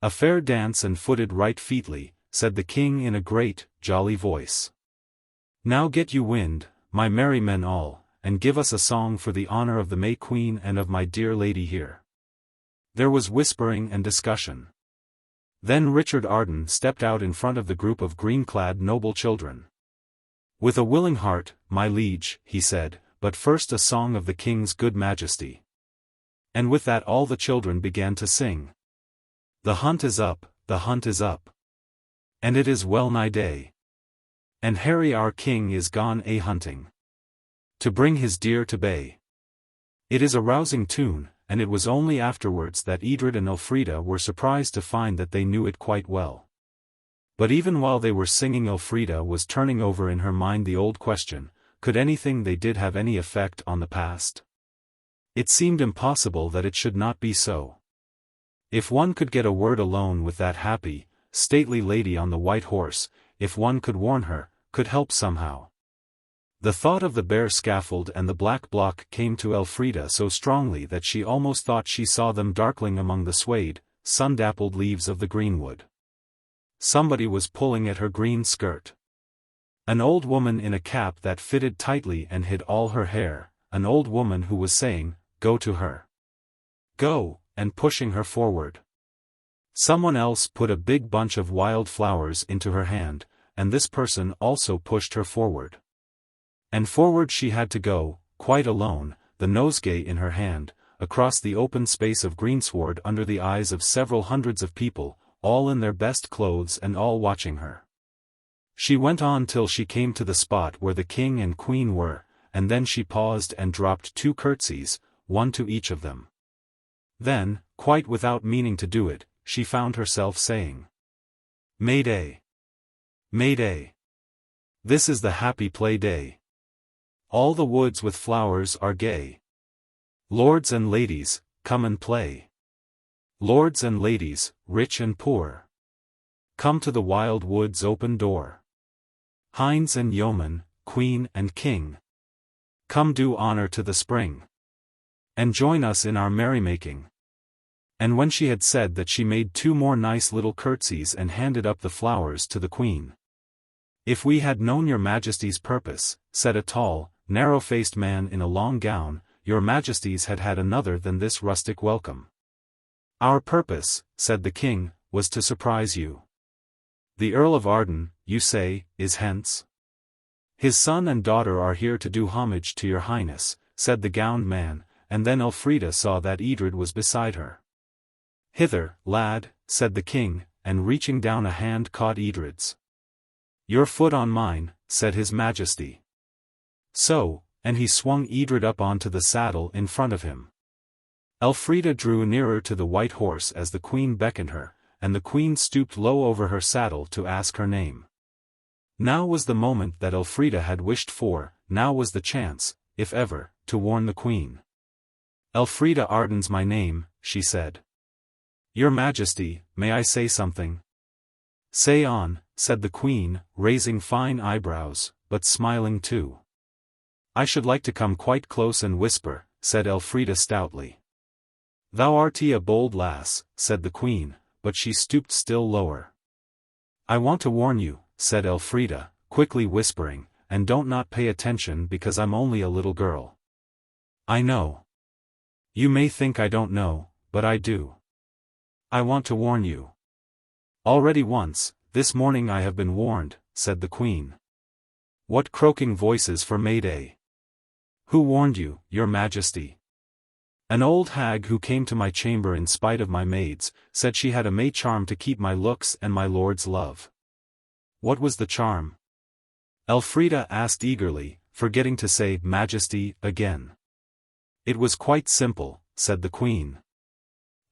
"A fair dance and footed right featly," said the king in a great, jolly voice. "Now get you wind, my merry men all, and give us a song for the honor of the May Queen and of my dear lady here." There was whispering and discussion. Then Richard Arden stepped out in front of the group of green-clad noble children. "With a willing heart, my liege," he said, "but first a song of the king's good majesty." And with that all the children began to sing. "The hunt is up, the hunt is up. And it is well nigh day. And Harry our king is gone a-hunting, to bring his deer to bay." It is a rousing tune, and it was only afterwards that Edred and Elfrida were surprised to find that they knew it quite well. But even while they were singing Elfrida was turning over in her mind the old question, could anything they did have any effect on the past? It seemed impossible that it should not be so. If one could get a word alone with that happy, stately lady on the white horse, if one could warn her, could help somehow. The thought of the bare scaffold and the black block came to Elfrida so strongly that she almost thought she saw them darkling among the swayed, sun-dappled leaves of the greenwood. Somebody was pulling at her green skirt. An old woman in a cap that fitted tightly and hid all her hair, an old woman who was saying, "Go to her. Go," and pushing her forward. Someone else put a big bunch of wild flowers into her hand, and this person also pushed her forward. And forward she had to go, quite alone, the nosegay in her hand, across the open space of greensward under the eyes of several hundreds of people, all in their best clothes and all watching her. She went on till she came to the spot where the king and queen were, and then she paused and dropped 2 curtsies, one to each of them. Then, quite without meaning to do it, she found herself saying, "May-day! May-day! This is the happy play day. All the woods with flowers are gay. Lords and ladies, come and play. Lords and ladies, rich and poor, come to the wild wood's open door. Hinds and yeomen, queen and king, come do honor to the spring, and join us in our merrymaking." And when she had said that she made 2 more nice little curtsies and handed up the flowers to the queen. "If we had known your majesty's purpose," said a tall, narrow-faced man in a long gown, "your majesties had had another than this rustic welcome." "Our purpose," said the king, "was to surprise you. The Earl of Arden, you say, is hence? His son and daughter are here to do homage to your highness," said the gowned man, and then Elfrida saw that Edred was beside her. "Hither, lad," said the king, and reaching down a hand caught Edred's. "Your foot on mine," said his majesty. "So," and he swung Edred up onto the saddle in front of him. Elfrida drew nearer to the white horse as the queen beckoned her, and the queen stooped low over her saddle to ask her name. Now was the moment that Elfrida had wished for, now was the chance, if ever, to warn the queen. "Elfrida Arden's my name," she said. "Your majesty, may I say something?" "Say on," said the queen, raising fine eyebrows, but smiling too. "I should like to come quite close and whisper," said Elfrida stoutly. Thou art a bold lass, said the queen, but she stooped still lower. I want to warn you, said Elfrida, quickly whispering, and don't not pay attention because I'm only a little girl. I know. You may think I don't know, but I do. I want to warn you. Already once, this morning I have been warned, said the queen. What croaking voices for Mayday! Who warned you, your majesty? An old hag who came to my chamber in spite of my maids, said she had a May charm to keep my looks and my lord's love. What was the charm? Elfrida asked eagerly, forgetting to say majesty again. It was quite simple, said the queen.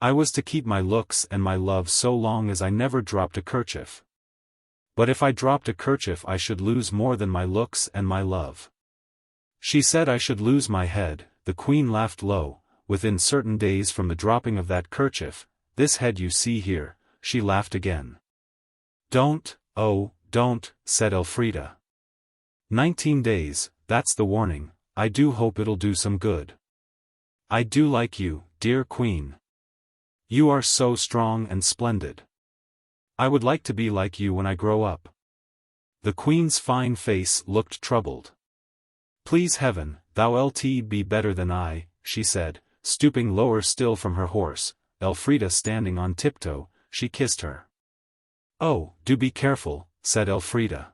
I was to keep my looks and my love so long as I never dropped a kerchief. But if I dropped a kerchief I should lose more than my looks and my love. She said I should lose my head. The queen laughed low. Within certain days from the dropping of that kerchief, this head you see here, she laughed again. Don't, oh, don't, said Elfrida. 19 days, that's the warning. I do hope it'll do some good. I do like you, dear queen. You are so strong and splendid. I would like to be like you when I grow up. The queen's fine face looked troubled. Please heaven, thou'lt be better than I, she said, stooping lower still from her horse. Elfrida standing on tiptoe, she kissed her. Oh, do be careful, said Elfrida.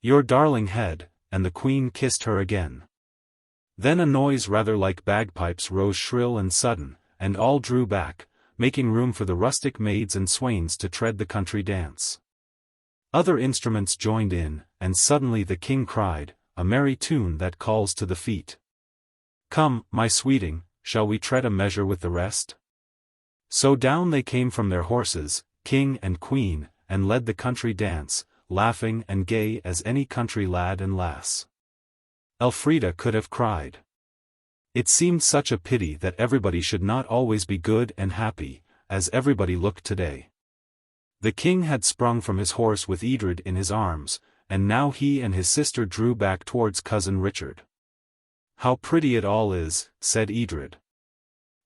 Your darling head, and the queen kissed her again. Then a noise rather like bagpipes rose shrill and sudden, and all drew back, making room for the rustic maids and swains to tread the country dance. Other instruments joined in, and suddenly the king cried, a merry tune that calls to the feet. Come, my sweeting, shall we tread a measure with the rest? So down they came from their horses, king and queen, and led the country dance, laughing and gay as any country lad and lass. Elfrida could have cried. It seemed such a pity that everybody should not always be good and happy, as everybody looked today. The king had sprung from his horse with Edred in his arms, and now he and his sister drew back towards cousin Richard. How pretty it all is, said Edred.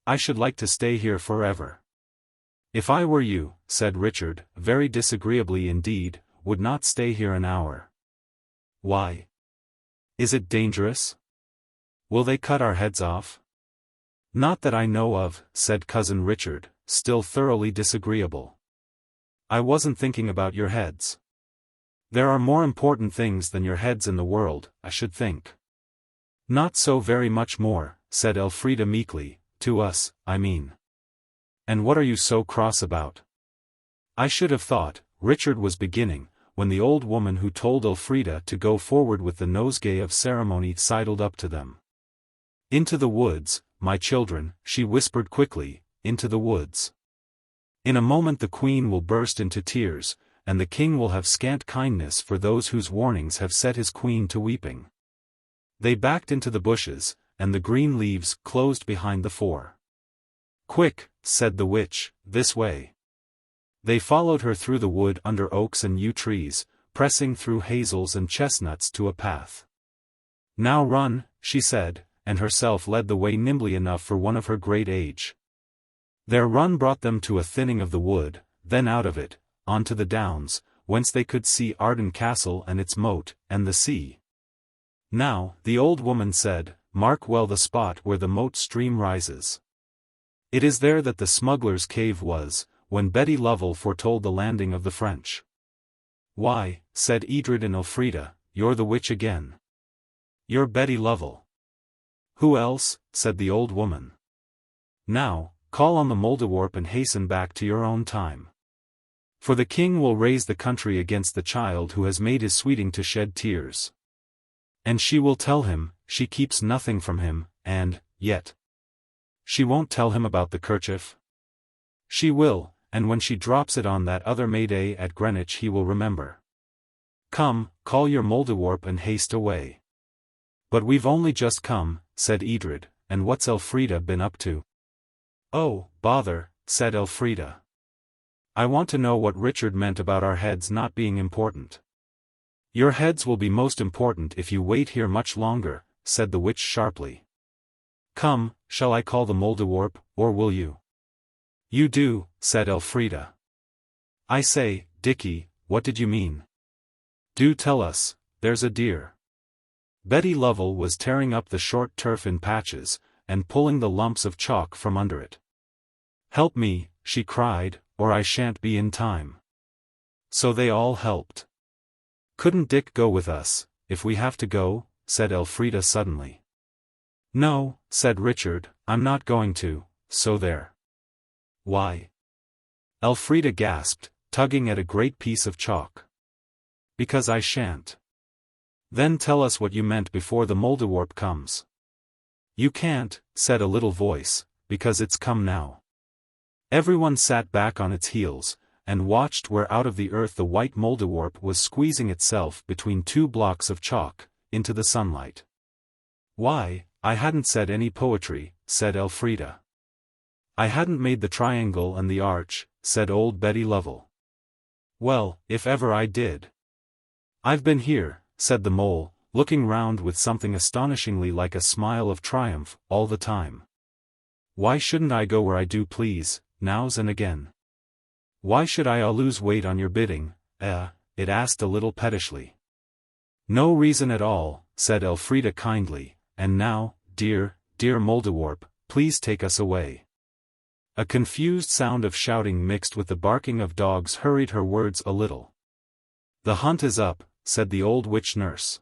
I should like to stay here forever. If I were you, said Richard, very disagreeably indeed, would not stay here an hour. Why? Is it dangerous? Will they cut our heads off? Not that I know of, said cousin Richard, still thoroughly disagreeable. I wasn't thinking about your heads. There are more important things than your heads in the world, I should think. Not so very much more, said Elfrida meekly, to us, I mean. And what are you so cross about? I should have thought, Richard was beginning, when the old woman who told Elfrida to go forward with the nosegay of ceremony sidled up to them. Into the woods, my children, she whispered quickly, into the woods. In a moment the queen will burst into tears, and the king will have scant kindness for those whose warnings have set his queen to weeping. They backed into the bushes, and the green leaves closed behind the four. Quick, said the witch, this way. They followed her through the wood under oaks and yew trees, pressing through hazels and chestnuts to a path. Now run, she said, and herself led the way nimbly enough for one of her great age. Their run brought them to a thinning of the wood, then out of it, onto the downs, whence they could see Arden Castle and its moat, and the sea. Now, the old woman said, mark well the spot where the moat stream rises. It is there that the smuggler's cave was, when Betty Lovell foretold the landing of the French. Why, said Edred and Elfrida, you're the witch again. You're Betty Lovell. Who else, said the old woman. Now, call on the Mouldiwarp and hasten back to your own time. For the king will raise the country against the child who has made his sweeting to shed tears. And she will tell him, she keeps nothing from him, and, yet. She won't tell him about the kerchief? She will, and when she drops it on that other May Day at Greenwich he will remember. Come, call your Mouldiwarp and haste away. But we've only just come, said Edred, and what's Elfrida been up to? Oh, bother, said Elfrida. I want to know what Richard meant about our heads not being important. Your heads will be most important if you wait here much longer, said the witch sharply. Come, shall I call the Mouldiwarp, or will you? You do, said Elfrida. I say, Dickie, what did you mean? Do tell us, there's a dear. Betty Lovell was tearing up the short turf in patches, and pulling the lumps of chalk from under it. Help me, she cried, or I shan't be in time. So they all helped. Couldn't Dick go with us, if we have to go? Said Elfrida suddenly. No, said Richard, I'm not going to, so there. Why? Elfrida gasped, tugging at a great piece of chalk. Because I shan't. Then tell us what you meant before the Mouldiwarp comes. You can't, said a little voice, because it's come now. Everyone sat back on its heels, and watched where out of the earth the white Mouldiwarp was squeezing itself between two blocks of chalk, into the sunlight. Why, I hadn't said any poetry, said Elfrida. I hadn't made the triangle and the arch, said old Betty Lovell. Well, if ever I did. I've been here, said the mole, looking round with something astonishingly like a smile of triumph, all the time. Why shouldn't I go where I do please, nows and again? Why should I lose weight on your bidding, it asked a little pettishly. No reason at all, said Elfrida kindly, and now, dear Mouldiwarp, please take us away. A confused sound of shouting mixed with the barking of dogs hurried her words a little. The hunt is up, said the old witch nurse.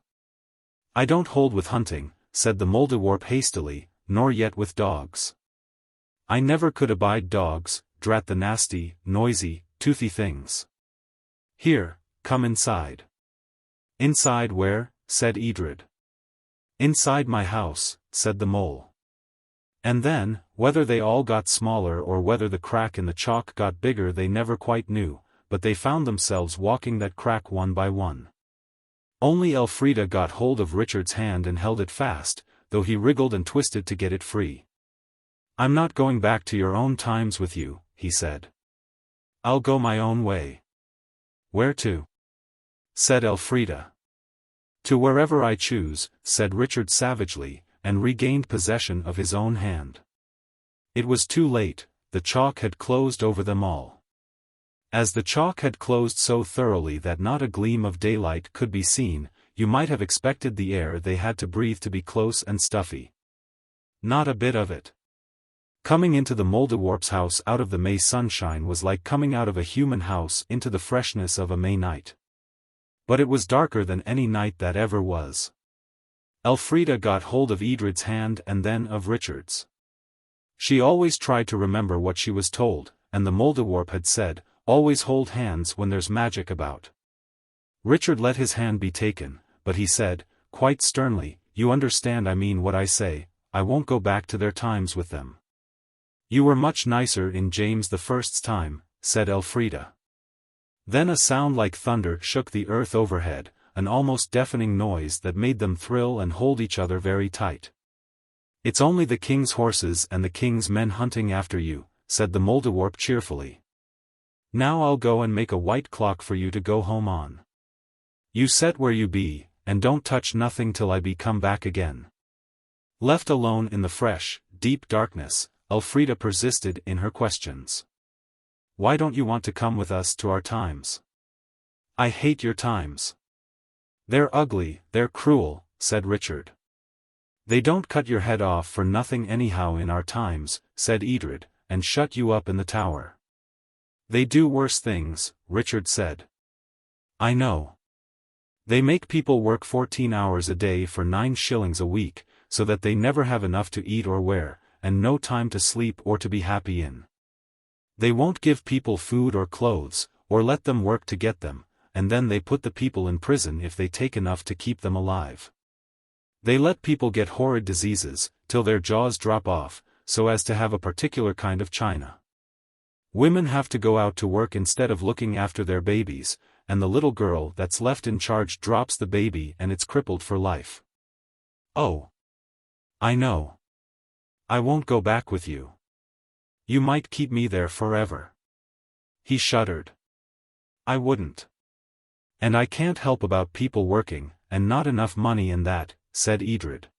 I don't hold with hunting, said the Mouldiwarp hastily, nor yet with dogs. I never could abide dogs, drat the nasty, noisy, toothy things. Here, come inside. Inside where? Said Edred. Inside my house, said the mole. And then, whether they all got smaller or whether the crack in the chalk got bigger they never quite knew, but they found themselves walking that crack one by one. Only Elfrida got hold of Richard's hand and held it fast, though he wriggled and twisted to get it free. I'm not going back to your own times with you, he said. I'll go my own way. Where to? Said Elfrida. To wherever I choose, said Richard savagely, and regained possession of his own hand. It was too late, the chalk had closed over them all. As the chalk had closed so thoroughly that not a gleam of daylight could be seen, you might have expected the air they had to breathe to be close and stuffy. Not a bit of it. Coming into the Mouldiwarp's house out of the May sunshine was like coming out of a human house into the freshness of a May night. But it was darker than any night that ever was. Elfrida got hold of Edred's hand and then of Richard's. She always tried to remember what she was told, and the Mouldiwarp had said, always hold hands when there's magic about. Richard let his hand be taken, but he said, quite sternly, you understand I mean what I say, I won't go back to their times with them. You were much nicer in James I's time, said Elfrida. Then a sound like thunder shook the earth overhead, an almost deafening noise that made them thrill and hold each other very tight. It's only the king's horses and the king's men hunting after you, said the Mouldiwarp cheerfully. Now I'll go and make a white clock for you to go home on. You set where you be, and don't touch nothing till I be come back again. Left alone in the fresh, deep darkness, Elfrida persisted in her questions. Why don't you want to come with us to our times? I hate your times. They're ugly, they're cruel, said Richard. They don't cut your head off for nothing anyhow in our times, said Edred, and shut you up in the tower. They do worse things, Richard said. I know. They make people work 14 hours a day for 9 shillings a week, so that they never have enough to eat or wear, and no time to sleep or to be happy in. They won't give people food or clothes, or let them work to get them, and then they put the people in prison if they take enough to keep them alive. They let people get horrid diseases, till their jaws drop off, so as to have a particular kind of china. Women have to go out to work instead of looking after their babies, and the little girl that's left in charge drops the baby and it's crippled for life. Oh. I know. I won't go back with you. You might keep me there forever. He shuddered. I wouldn't. And I can't help about people working, and not enough money in that, said Edred.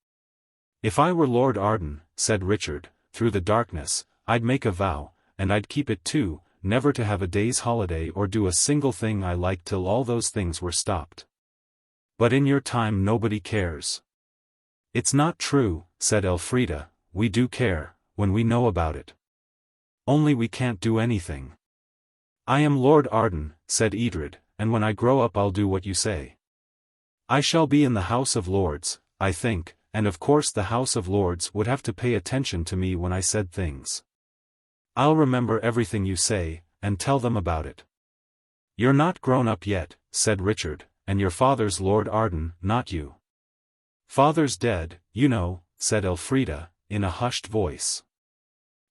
"If I were Lord Arden," said Richard, through the darkness, "I'd make a vow, and I'd keep it too, never to have a day's holiday or do a single thing I liked till all those things were stopped. But in your time nobody cares." "It's not true," said Elfrida, "we do care, when we know about it. Only we can't do anything." "I am Lord Arden," said Edred, "and when I grow up I'll do what you say. I shall be in the House of Lords, I think, and of course the House of Lords would have to pay attention to me when I said things. I'll remember everything you say, and tell them about it." "You're not grown up yet," said Richard, "and your father's Lord Arden, not you." "Father's dead, you know," said Elfrida, in a hushed voice.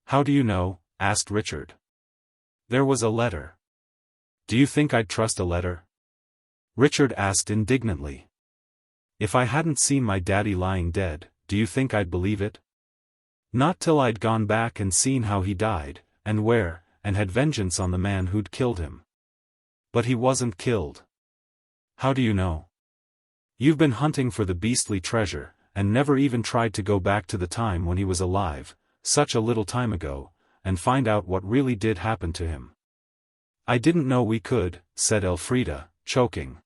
"How do you know?" asked Richard. "There was a letter." "Do you think I'd trust a letter?" Richard asked indignantly. "If I hadn't seen my daddy lying dead, do you think I'd believe it? Not till I'd gone back and seen how he died, and where, and had vengeance on the man who'd killed him. But he wasn't killed." "How do you know?" "You've been hunting for the beastly treasure, and never even tried to go back to the time when he was alive, such a little time ago, and find out what really did happen to him." "I didn't know we could," said Elfrida, choking.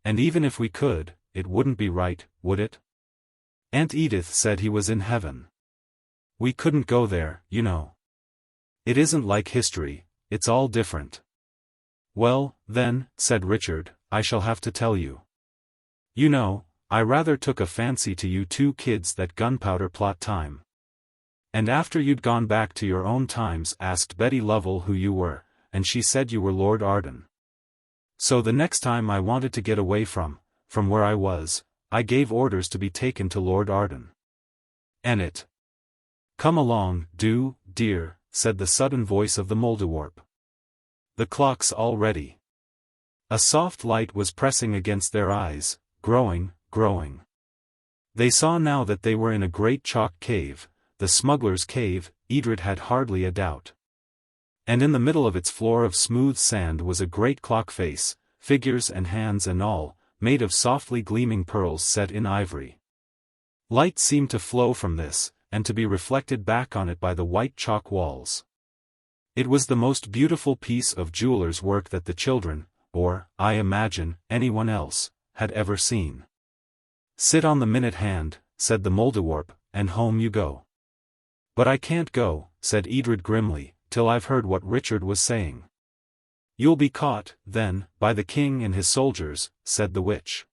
"And even if we could, it wouldn't be right, would it? Aunt Edith said he was in heaven. We couldn't go there, you know. It isn't like history, it's all different." "Well, then," said Richard, "I shall have to tell you. You know, I rather took a fancy to you two kids that Gunpowder Plot time. And after you'd gone back to your own times asked Betty Lovell who you were, and she said you were Lord Arden. So the next time I wanted to get away from where I was, I gave orders to be taken to Lord Arden. And it—" "Come along, do, dear," said the sudden voice of the Mouldiwarp. "The clock's all ready." A soft light was pressing against their eyes, growing. They saw now that they were in a great chalk cave, the smuggler's cave, Edred had hardly a doubt. And in the middle of its floor of smooth sand was a great clock face, figures and hands and all, made of softly gleaming pearls set in ivory. Light seemed to flow from this, and to be reflected back on it by the white chalk walls. It was the most beautiful piece of jeweler's work that the children, or, I imagine, anyone else, had ever seen. "Sit on the minute hand," said the Mouldiwarp, "and home you go." "But I can't go," said Edred grimly, "till I've heard what Richard was saying." "You'll be caught, then, by the king and his soldiers," said the witch.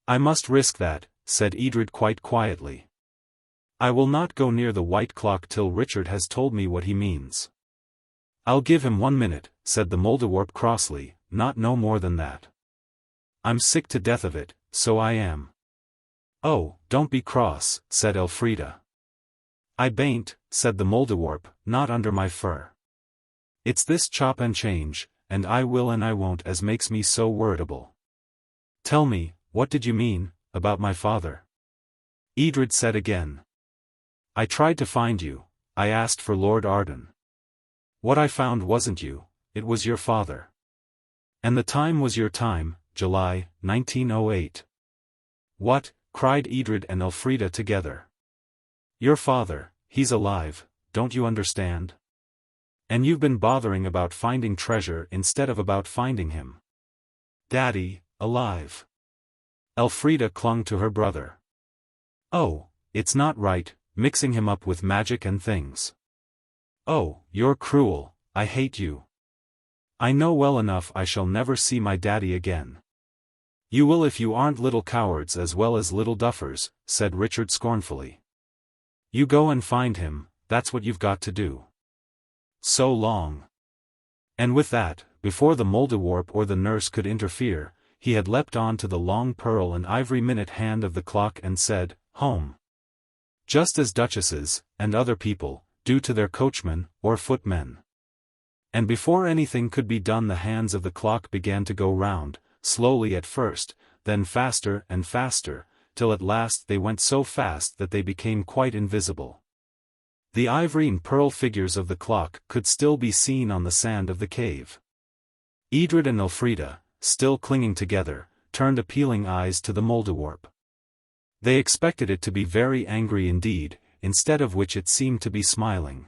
"I must risk that," said Edred quite quietly. "I will not go near the white clock till Richard has told me what he means." "I'll give him 1 minute," said the Mouldiwarp crossly, "not no more than that. I'm sick to death of it, so I am." "Oh, don't be cross," said Elfrida. "I bain't," said the Mouldiwarp, "not under my fur. It's this chop and change, and I will and I won't as makes me so worritable. Tell me, what did you mean, about my father?" Edred said again. "I tried to find you, I asked for Lord Arden. What I found wasn't you, it was your father. And the time was your time, July, 1908. "What?" cried Edred and Elfrida together. "Your father, he's alive, don't you understand? And you've been bothering about finding treasure instead of about finding him. Daddy, alive." Elfrida clung to her brother. "Oh, it's not right, mixing him up with magic and things. Oh, you're cruel, I hate you. I know well enough I shall never see my daddy again." "You will if you aren't little cowards as well as little duffers," said Richard scornfully. "You go and find him, that's what you've got to do. So long." And with that, before the Mouldiwarp or the nurse could interfere, he had leapt on to the long pearl and ivory minute hand of the clock and said, "Home." Just as duchesses, and other people, do to their coachmen, or footmen. And before anything could be done the hands of the clock began to go round, slowly at first, then faster and faster, till at last they went so fast that they became quite invisible. The ivory and pearl figures of the clock could still be seen on the sand of the cave. Edred and Elfrida, still clinging together, turned appealing eyes to the Mouldiwarp. They expected it to be very angry indeed, instead of which it seemed to be smiling.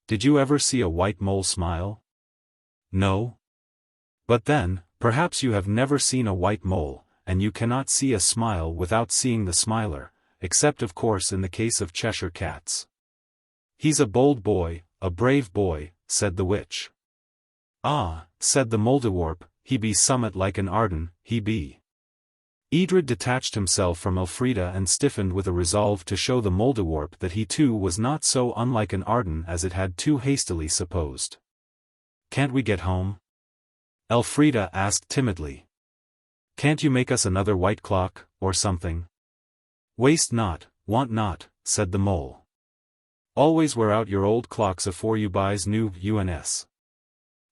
Did you ever see a white mole smile? No? But then, perhaps you have never seen a white mole, and you cannot see a smile without seeing the smiler, except of course in the case of Cheshire cats. He's a bold boy, a brave boy, said the witch. Ah, said the Mouldiwarp, he be summat like an Arden, he be. Edred detached himself from Elfrida and stiffened with a resolve to show the Mouldiwarp that he too was not so unlike an Arden as it had too hastily supposed. Can't we get home? Elfrida asked timidly. Can't you make us another white clock, or something? Waste not, want not, said the mole. Always wear out your old clocks afore you buys new uns.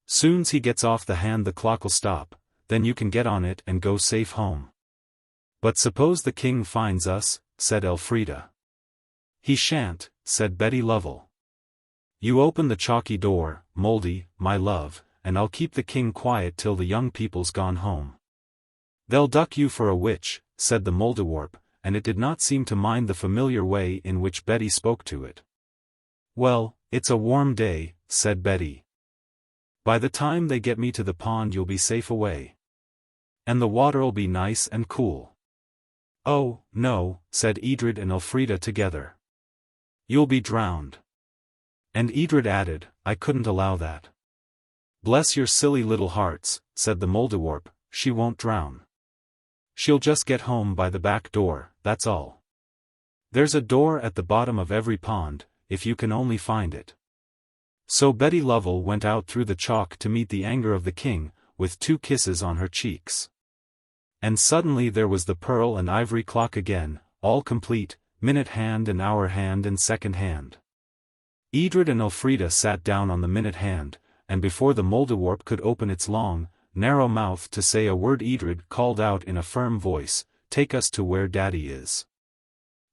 Soon's he gets off the hand the clock'll stop, then you can get on it and go safe home. But suppose the king finds us, said Elfrida. He shan't, said Betty Lovell. You open the chalky door, Mouldy, my love, and I'll keep the king quiet till the young people's gone home. They'll duck you for a witch, said the Mouldiwarp, and it did not seem to mind the familiar way in which Betty spoke to it. Well, it's a warm day, said Betty. By the time they get me to the pond you'll be safe away. And the water'll be nice and cool. Oh, no, said Edred and Elfrida together. You'll be drowned. And Edred added, I couldn't allow that. Bless your silly little hearts, said the Mouldiwarp, she won't drown. She'll just get home by the back door, that's all. There's a door at the bottom of every pond, if you can only find it. So Betty Lovell went out through the chalk to meet the anger of the king, with 2 kisses on her cheeks. And suddenly there was the pearl and ivory clock again, all complete, minute hand and hour hand and second hand. Edred and Elfrida sat down on the minute hand, and before the Mouldiwarp could open its long, narrow mouth to say a word Edred called out in a firm voice, Take us to where Daddy is.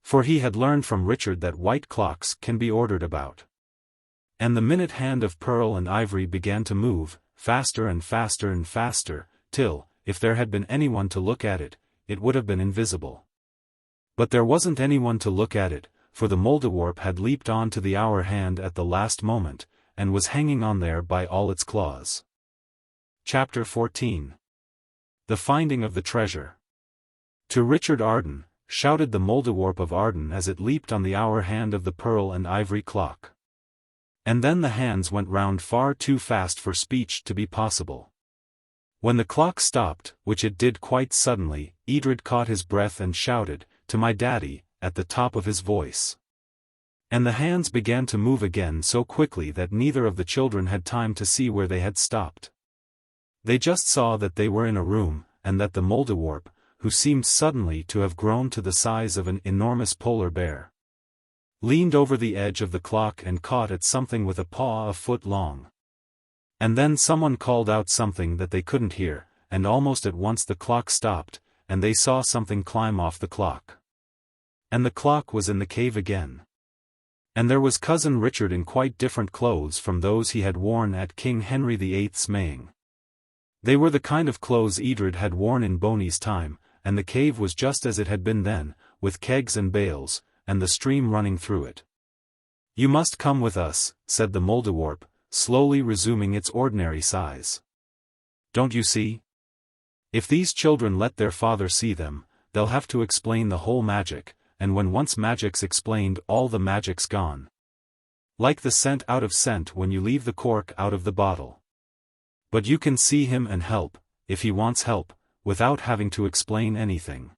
For he had learned from Richard that white clocks can be ordered about. And the minute hand of pearl and ivory began to move, faster and faster and faster, till, if there had been anyone to look at it, it would have been invisible. But there wasn't anyone to look at it, for the Mouldiwarp had leaped on to the hour hand at the last moment, and was hanging on there by all its claws. Chapter 14. The Finding of the Treasure. To Richard Arden, shouted the Mouldiwarp of Arden as it leaped on the hour hand of the pearl and ivory clock. And then the hands went round far too fast for speech to be possible. When the clock stopped, which it did quite suddenly, Edred caught his breath and shouted, To my daddy, at the top of his voice. And the hands began to move again so quickly that neither of the children had time to see where they had stopped. They just saw that they were in a room, and that the Mouldiwarp, who seemed suddenly to have grown to the size of an enormous polar bear, leaned over the edge of the clock and caught at something with a paw a foot long. And then someone called out something that they couldn't hear, and almost at once the clock stopped, and they saw something climb off the clock. And the clock was in the cave again. And there was Cousin Richard in quite different clothes from those he had worn at King Henry VIII's maying. They were the kind of clothes Edred had worn in Boney's time, and the cave was just as it had been then, with kegs and bales, and the stream running through it. You must come with us, said the Mouldiwarp, slowly resuming its ordinary size. Don't you see? If these children let their father see them, they'll have to explain the whole magic, and when once magic's explained all the magic's gone. Like the scent out of scent when you leave the cork out of the bottle. But you can see him and help, if he wants help, without having to explain anything.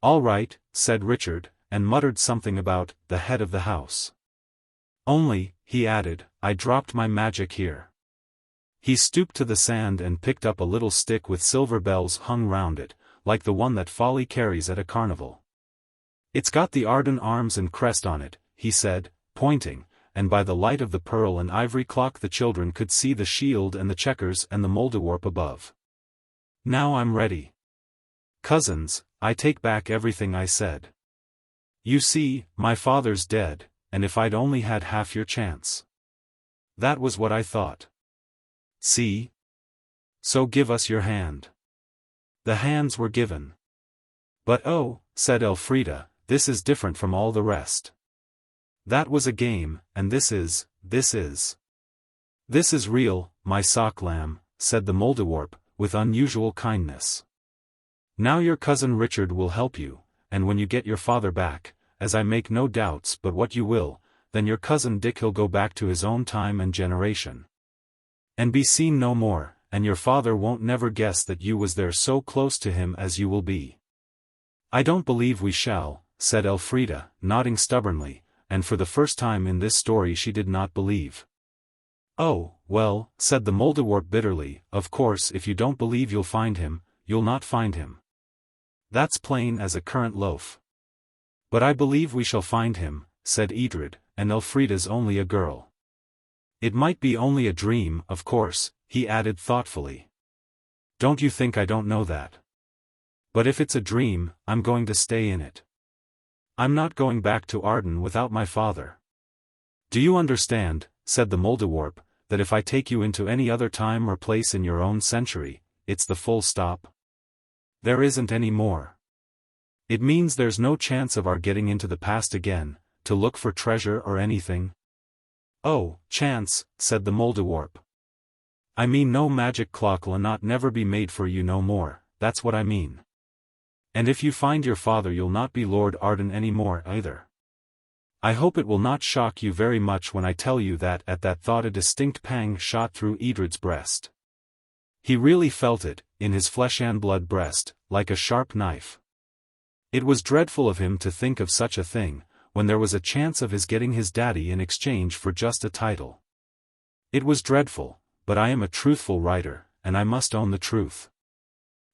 All right, said Richard, and muttered something about the head of the house. Only, he added, I dropped my magic here. He stooped to the sand and picked up a little stick with silver bells hung round it, like the one that Folly carries at a carnival. It's got the Arden arms and crest on it, he said, pointing, and by the light of the pearl and ivory clock the children could see the shield and the checkers and the Mouldiwarp above. Now I'm ready. Cousins, I take back everything I said. You see, my father's dead, and if I'd only had half your chance. That was what I thought. See? So give us your hand. The hands were given. But oh, said Elfrida, this is different from all the rest. That was a game, and this is real, my sock lamb, said the Mouldiwarp, with unusual kindness. Now your cousin Richard will help you, and when you get your father back, as I make no doubts but what you will, then your cousin Dick he'll go back to his own time and generation. And be seen no more, and your father won't never guess that you was there so close to him as you will be. I don't believe we shall, said Elfrida, nodding stubbornly, and for the first time in this story she did not believe. Oh, well, said the Mouldiwarp bitterly, of course if you don't believe you'll find him, you'll not find him. That's plain as a currant loaf. But I believe we shall find him, said Edred, and Elfrida's only a girl. It might be only a dream, of course, he added thoughtfully. Don't you think I don't know that? But if it's a dream, I'm going to stay in it. I'm not going back to Arden without my father. Do you understand, said the Mouldiwarp, that if I take you into any other time or place in your own century, it's the full stop? There isn't any more. It means there's no chance of our getting into the past again, to look for treasure or anything. Oh, chance, said the Mouldiwarp. I mean no magic clock'll not never be made for you no more, that's what I mean. And if you find your father you'll not be Lord Arden any more either. I hope it will not shock you very much when I tell you that at that thought a distinct pang shot through Edred's breast. He really felt it, in his flesh and blood breast, like a sharp knife. It was dreadful of him to think of such a thing, when there was a chance of his getting his daddy in exchange for just a title. It was dreadful, but I am a truthful writer, and I must own the truth.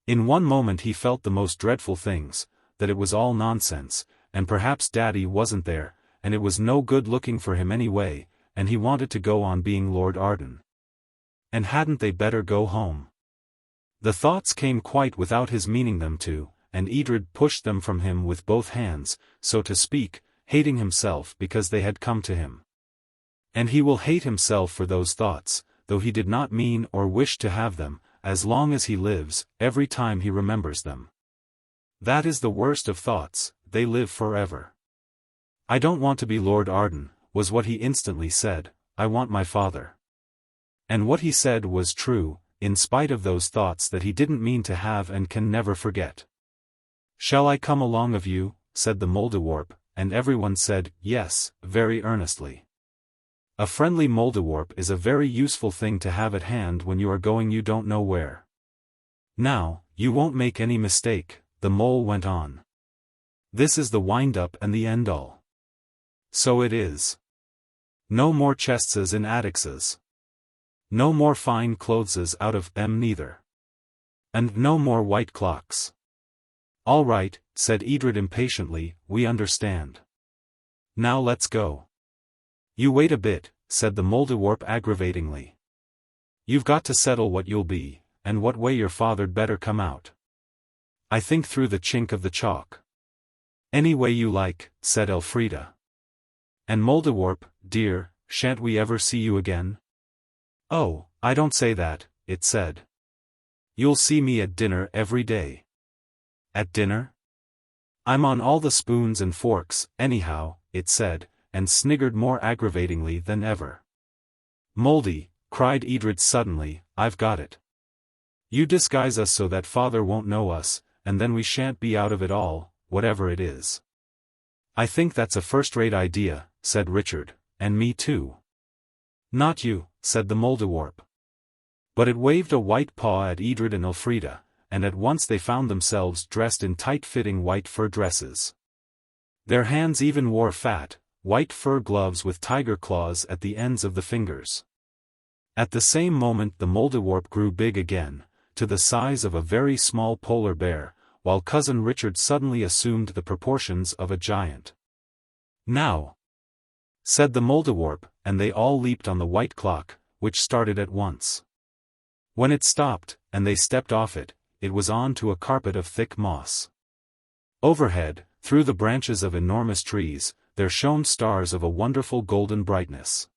In one moment he felt the most dreadful things, that it was all nonsense, and perhaps daddy wasn't there, and it was no good looking for him anyway, and he wanted to go on being Lord Arden. And hadn't they better go home? The thoughts came quite without his meaning them to, and Edred pushed them from him with both hands, so to speak, hating himself because they had come to him. And he will hate himself for those thoughts, though he did not mean or wish to have them, as long as he lives, every time he remembers them. That is the worst of thoughts, they live forever. I don't want to be Lord Arden, was what he instantly said, I want my father. And what he said was true, in spite of those thoughts that he didn't mean to have and can never forget. Shall I come along of you, said the Mouldiwarp, and everyone said, yes, very earnestly. A friendly Mouldiwarp is a very useful thing to have at hand when you are going you don't know where. Now, you won't make any mistake, the mole went on. This is the wind-up and the end-all. So it is. No more chestses in attics. No more fine clotheses out of them neither. And no more white clocks. All right, said Edred impatiently, we understand. Now let's go. You wait a bit, said the Mouldiwarp aggravatingly. You've got to settle what you'll be, and what way your father'd better come out. I think through the chink of the chalk. Any way you like, said Elfrida. And Mouldiwarp, dear, shan't we ever see you again? Oh, I don't say that, it said. You'll see me at dinner every day. At dinner? I'm on all the spoons and forks, anyhow, it said, and sniggered more aggravatingly than ever. Mouldy, cried Edred suddenly, I've got it. You disguise us so that father won't know us, and then we shan't be out of it all, whatever it is. I think that's a first-rate idea, said Richard, and me too. Not you, said the Mouldiwarp. But it waved a white paw at Edred and Elfrida, and at once they found themselves dressed in tight-fitting white fur dresses. Their hands even wore fat, white fur gloves with tiger claws at the ends of the fingers. At the same moment the Mouldiwarp grew big again, to the size of a very small polar bear, while Cousin Richard suddenly assumed the proportions of a giant. Now, said the Mouldiwarp, and they all leaped on the white clock, which started at once. When it stopped, and they stepped off it, it was on to a carpet of thick moss. Overhead, through the branches of enormous trees, there shone stars of a wonderful golden brightness.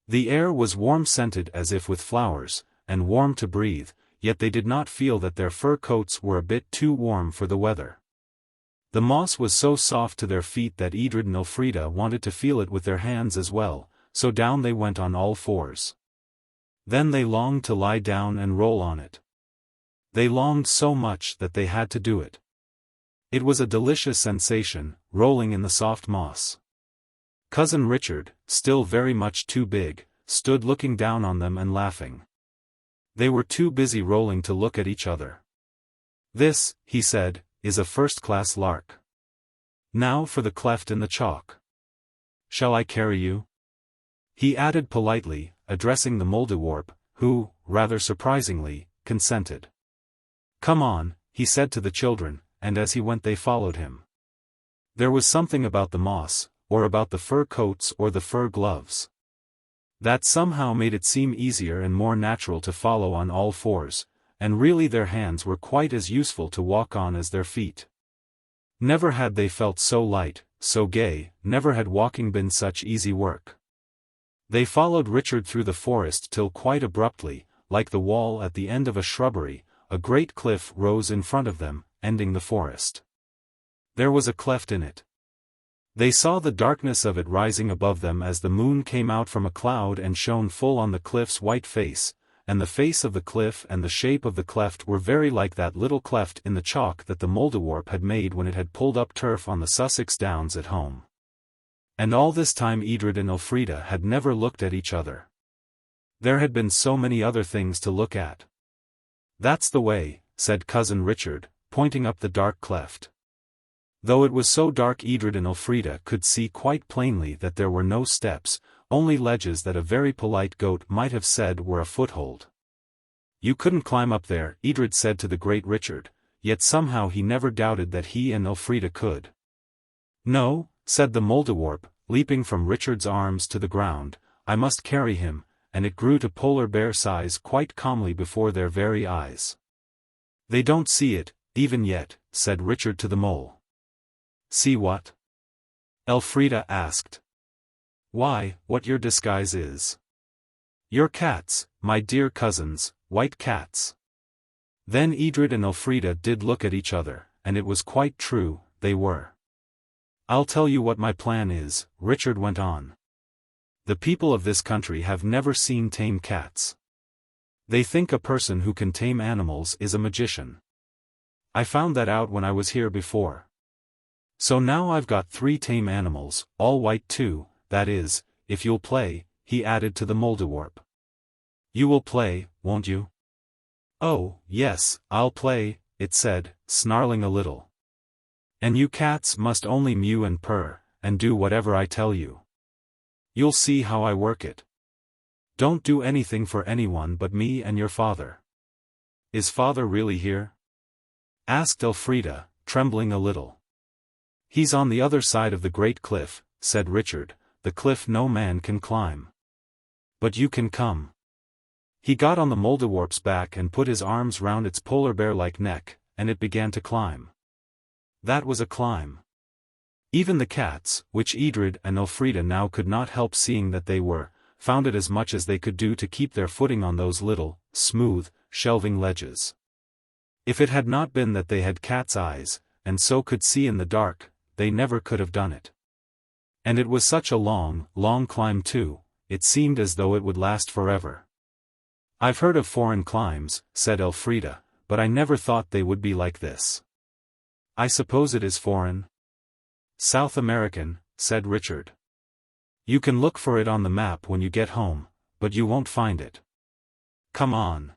The air was warm-scented as if with flowers, and warm to breathe, yet they did not feel that their fur coats were a bit too warm for the weather. The moss was so soft to their feet that Edred and Elfrida wanted to feel it with their hands as well, so down they went on all fours. Then they longed to lie down and roll on it. They longed so much that they had to do it. It was a delicious sensation, rolling in the soft moss. Cousin Richard, still very much too big, stood looking down on them and laughing. They were too busy rolling to look at each other. "This," he said, "is a first-class lark. Now for the cleft in the chalk. Shall I carry you?" He added politely, addressing the Mouldiwarp, who, rather surprisingly, consented. "Come on," he said to the children, and as he went they followed him. There was something about the moss, or about the fur coats or the fur gloves, that somehow made it seem easier and more natural to follow on all fours, and really their hands were quite as useful to walk on as their feet. Never had they felt so light, so gay, never had walking been such easy work. They followed Richard through the forest till quite abruptly, like the wall at the end of a shrubbery, a great cliff rose in front of them, ending the forest. There was a cleft in it. They saw the darkness of it rising above them as the moon came out from a cloud and shone full on the cliff's white face, and the face of the cliff and the shape of the cleft were very like that little cleft in the chalk that the Mouldiwarp had made when it had pulled up turf on the Sussex Downs at home. And all this time Edred and Elfrida had never looked at each other. There had been so many other things to look at. "That's the way," said Cousin Richard, pointing up the dark cleft. Though it was so dark Edred and Elfrida could see quite plainly that there were no steps, only ledges that a very polite goat might have said were a foothold. "You couldn't climb up there," Edred said to the great Richard, yet somehow he never doubted that he and Elfrida could. "No," said the Mouldiwarp, leaping from Richard's arms to the ground, "I must carry him," and it grew to polar bear size quite calmly before their very eyes. "They don't see it, even yet," said Richard to the mole. "See what?" Elfrida asked. "Why, what your disguise is. You're cats, my dear cousins, white cats." Then Edred and Elfrida did look at each other, and it was quite true, they were. "I'll tell you what my plan is," Richard went on. "The people of this country have never seen tame cats. They think a person who can tame animals is a magician. I found that out when I was here before. So now I've got 3 tame animals, all white too, that is, if you'll play," he added to the Mouldiwarp. "You will play, won't you?" "Oh, yes, I'll play," it said, snarling a little. "And you cats must only mew and purr, and do whatever I tell you. You'll see how I work it. Don't do anything for anyone but me and your father." "Is father really here?" asked Elfrida, trembling a little. "He's on the other side of the great cliff," said Richard, "the cliff no man can climb. But you can come." He got on the Mouldiwarp's back and put his arms round its polar bear-like neck, and it began to climb. That was a climb. Even the cats, which Edred and Elfrida now could not help seeing that they were, found it as much as they could do to keep their footing on those little, smooth, shelving ledges. If it had not been that they had cat's eyes, and so could see in the dark, they never could have done it. And it was such a long, long climb too, it seemed as though it would last forever. "I've heard of foreign climbs," said Elfrida, "but I never thought they would be like this." "I suppose it is foreign." "South American," said Richard. "You can look for it on the map when you get home, but you won't find it. Come on."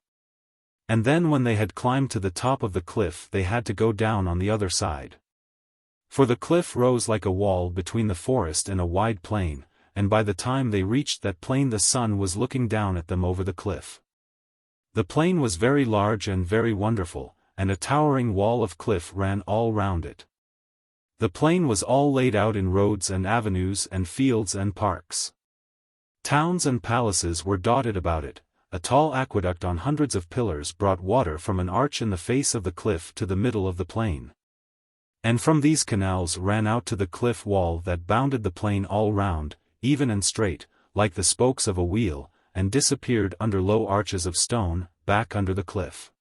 And then when they had climbed to the top of the cliff they had to go down on the other side. For the cliff rose like a wall between the forest and a wide plain, and by the time they reached that plain the sun was looking down at them over the cliff. The plain was very large and very wonderful, and a towering wall of cliff ran all round it. The plain was all laid out in roads and avenues and fields and parks. Towns and palaces were dotted about it. A tall aqueduct on hundreds of pillars brought water from an arch in the face of the cliff to the middle of the plain. And from these canals ran out to the cliff wall that bounded the plain all round, even and straight, like the spokes of a wheel, and disappeared under low arches of stone, back under the cliff.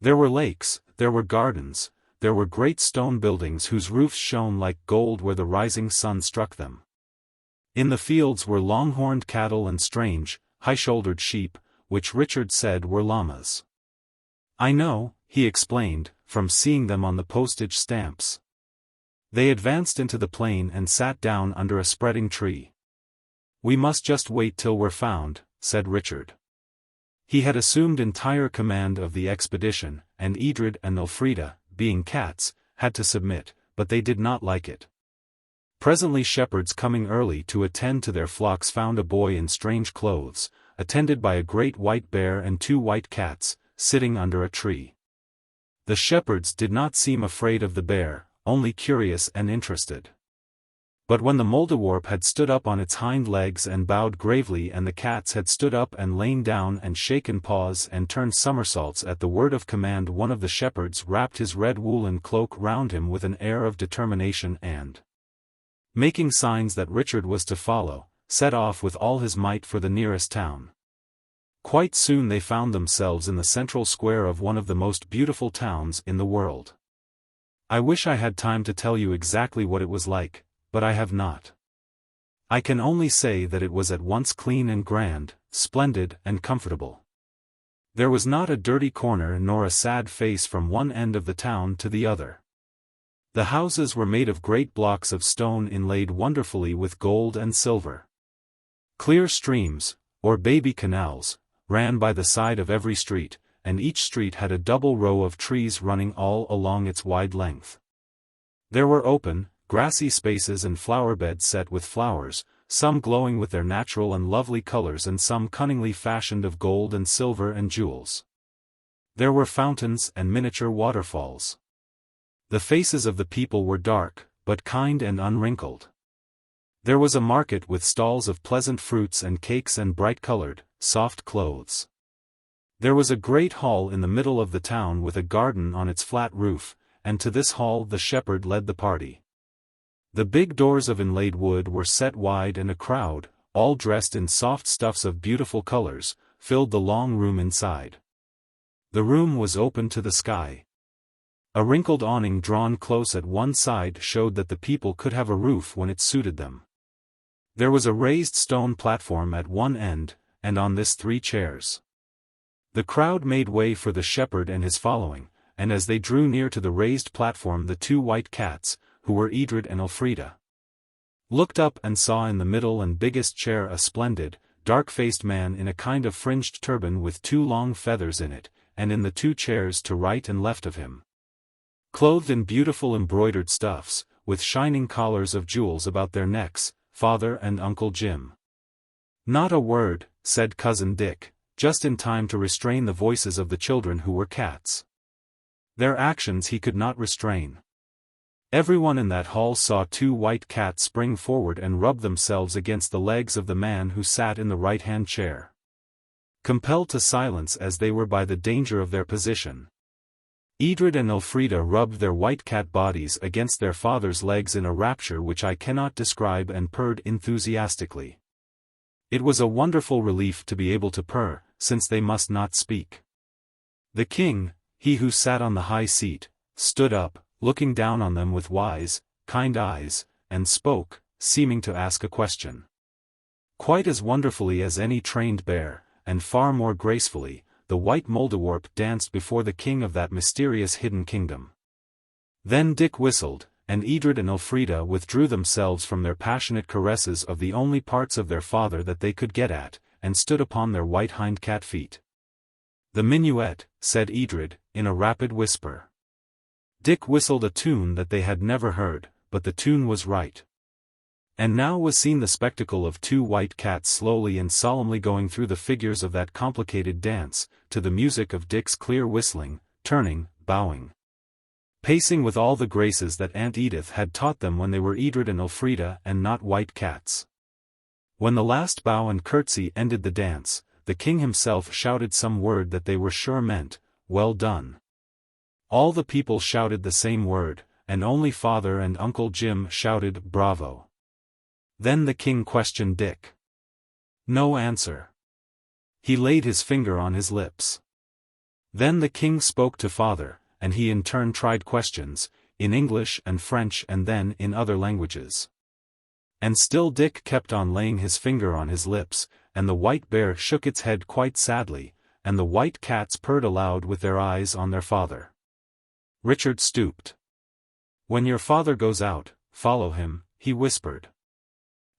There were lakes, there were gardens, there were great stone buildings whose roofs shone like gold where the rising sun struck them. In the fields were long-horned cattle and strange, high-shouldered sheep, which Richard said were llamas. "I know," he explained, "from seeing them on the postage stamps." They advanced into the plain and sat down under a spreading tree. "We must just wait till we're found," said Richard. He had assumed entire command of the expedition, and Edred and Elfrida, being cats, had to submit, but they did not like it. Presently shepherds coming early to attend to their flocks found a boy in strange clothes, attended by a great white bear and 2 white cats, sitting under a tree. The shepherds did not seem afraid of the bear, only curious and interested. But when the Mouldiwarp had stood up on its hind legs and bowed gravely and the cats had stood up and lain down and shaken paws and turned somersaults at the word of command, one of the shepherds wrapped his red woolen cloak round him with an air of determination and, making signs that Richard was to follow, set off with all his might for the nearest town. Quite soon they found themselves in the central square of one of the most beautiful towns in the world. I wish I had time to tell you exactly what it was like, but I have not. I can only say that it was at once clean and grand, splendid and comfortable. There was not a dirty corner nor a sad face from one end of the town to the other. The houses were made of great blocks of stone inlaid wonderfully with gold and silver. Clear streams, or baby canals, ran by the side of every street, and each street had a double row of trees running all along its wide length. There were open, grassy spaces and flower beds set with flowers, some glowing with their natural and lovely colors and some cunningly fashioned of gold and silver and jewels. There were fountains and miniature waterfalls. The faces of the people were dark, but kind and unwrinkled. There was a market with stalls of pleasant fruits and cakes and bright-colored, soft clothes. There was a great hall in the middle of the town with a garden on its flat roof, and to this hall the shepherd led the party. The big doors of inlaid wood were set wide and a crowd, all dressed in soft stuffs of beautiful colors, filled the long room inside. The room was open to the sky. A wrinkled awning drawn close at one side showed that the people could have a roof when it suited them. There was a raised stone platform at one end, and on this 3 chairs. The crowd made way for the shepherd and his following, and as they drew near to the raised platform the 2 white cats, who were Edred and Elfrida, looked up and saw in the middle and biggest chair a splendid, dark-faced man in a kind of fringed turban with 2 long feathers in it, and in the 2 chairs to right and left of him, clothed in beautiful embroidered stuffs, with shining collars of jewels about their necks, Father and Uncle Jim. "Not a word," said Cousin Dick, just in time to restrain the voices of the children who were cats. Their actions he could not restrain. Everyone in that hall saw 2 white cats spring forward and rub themselves against the legs of the man who sat in the right-hand chair, compelled to silence as they were by the danger of their position. Edred and Elfrida rubbed their white cat bodies against their father's legs in a rapture which I cannot describe and purred enthusiastically. It was a wonderful relief to be able to purr, since they must not speak. The king, he who sat on the high seat, stood up, looking down on them with wise, kind eyes, and spoke, seeming to ask a question. Quite as wonderfully as any trained bear, and far more gracefully, the white Mouldiwarp danced before the king of that mysterious hidden kingdom. Then Dick whistled, and Edred and Elfrida withdrew themselves from their passionate caresses of the only parts of their father that they could get at, and stood upon their white hind-cat feet. "The minuet," said Edred, in a rapid whisper. Dick whistled a tune that they had never heard, but the tune was right. And now was seen the spectacle of 2 white cats slowly and solemnly going through the figures of that complicated dance, to the music of Dick's clear whistling, turning, bowing, pacing with all the graces that Aunt Edith had taught them when they were Edred and Elfrida and not white cats. When the last bow and curtsy ended the dance, the king himself shouted some word that they were sure meant, "Well done." All the people shouted the same word, and only Father and Uncle Jim shouted "Bravo." Then the king questioned Dick. No answer. He laid his finger on his lips. Then the king spoke to Father, and he in turn tried questions, in English and French and then in other languages. And still Dick kept on laying his finger on his lips, and the white bear shook its head quite sadly, and the white cats purred aloud with their eyes on their father. Richard stooped. "When your father goes out, follow him," he whispered.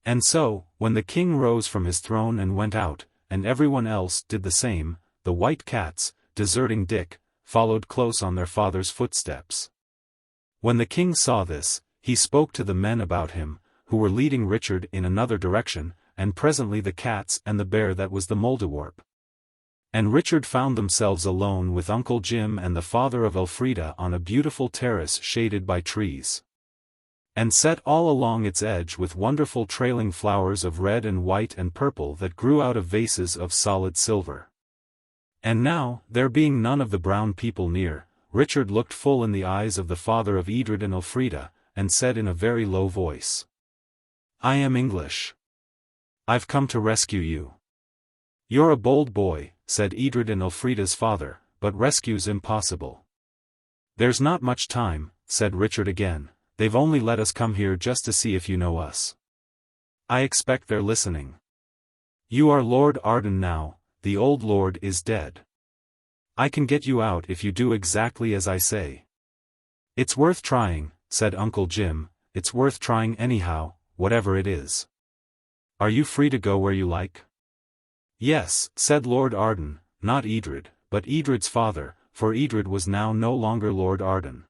And so, when the king rose from his throne and went out, and everyone else did the same, the white cats, deserting Dick, followed close on their father's footsteps. When the king saw this, he spoke to the men about him, who were leading Richard in another direction, and presently the cats and the bear that was the Mouldiwarp. And Richard found themselves alone with Uncle Jim and the father of Elfrida on a beautiful terrace shaded by trees, and set all along its edge with wonderful trailing flowers of red and white and purple that grew out of vases of solid silver. And now, there being none of the brown people near, Richard looked full in the eyes of the father of Edred and Elfrida, and said in a very low voice, "I am English. I've come to rescue you." "You're a bold boy," said Edred and Elfrida's father, "but rescue's impossible." "There's not much time," said Richard again, "they've only let us come here just to see if you know us. I expect they're listening. You are Lord Arden now, the old lord is dead. I can get you out if you do exactly as I say." "It's worth trying," said Uncle Jim, "it's worth trying anyhow, whatever it is. Are you free to go where you like?" "Yes," said Lord Arden, not Edred, but Edred's father, for Edred was now no longer Lord Arden.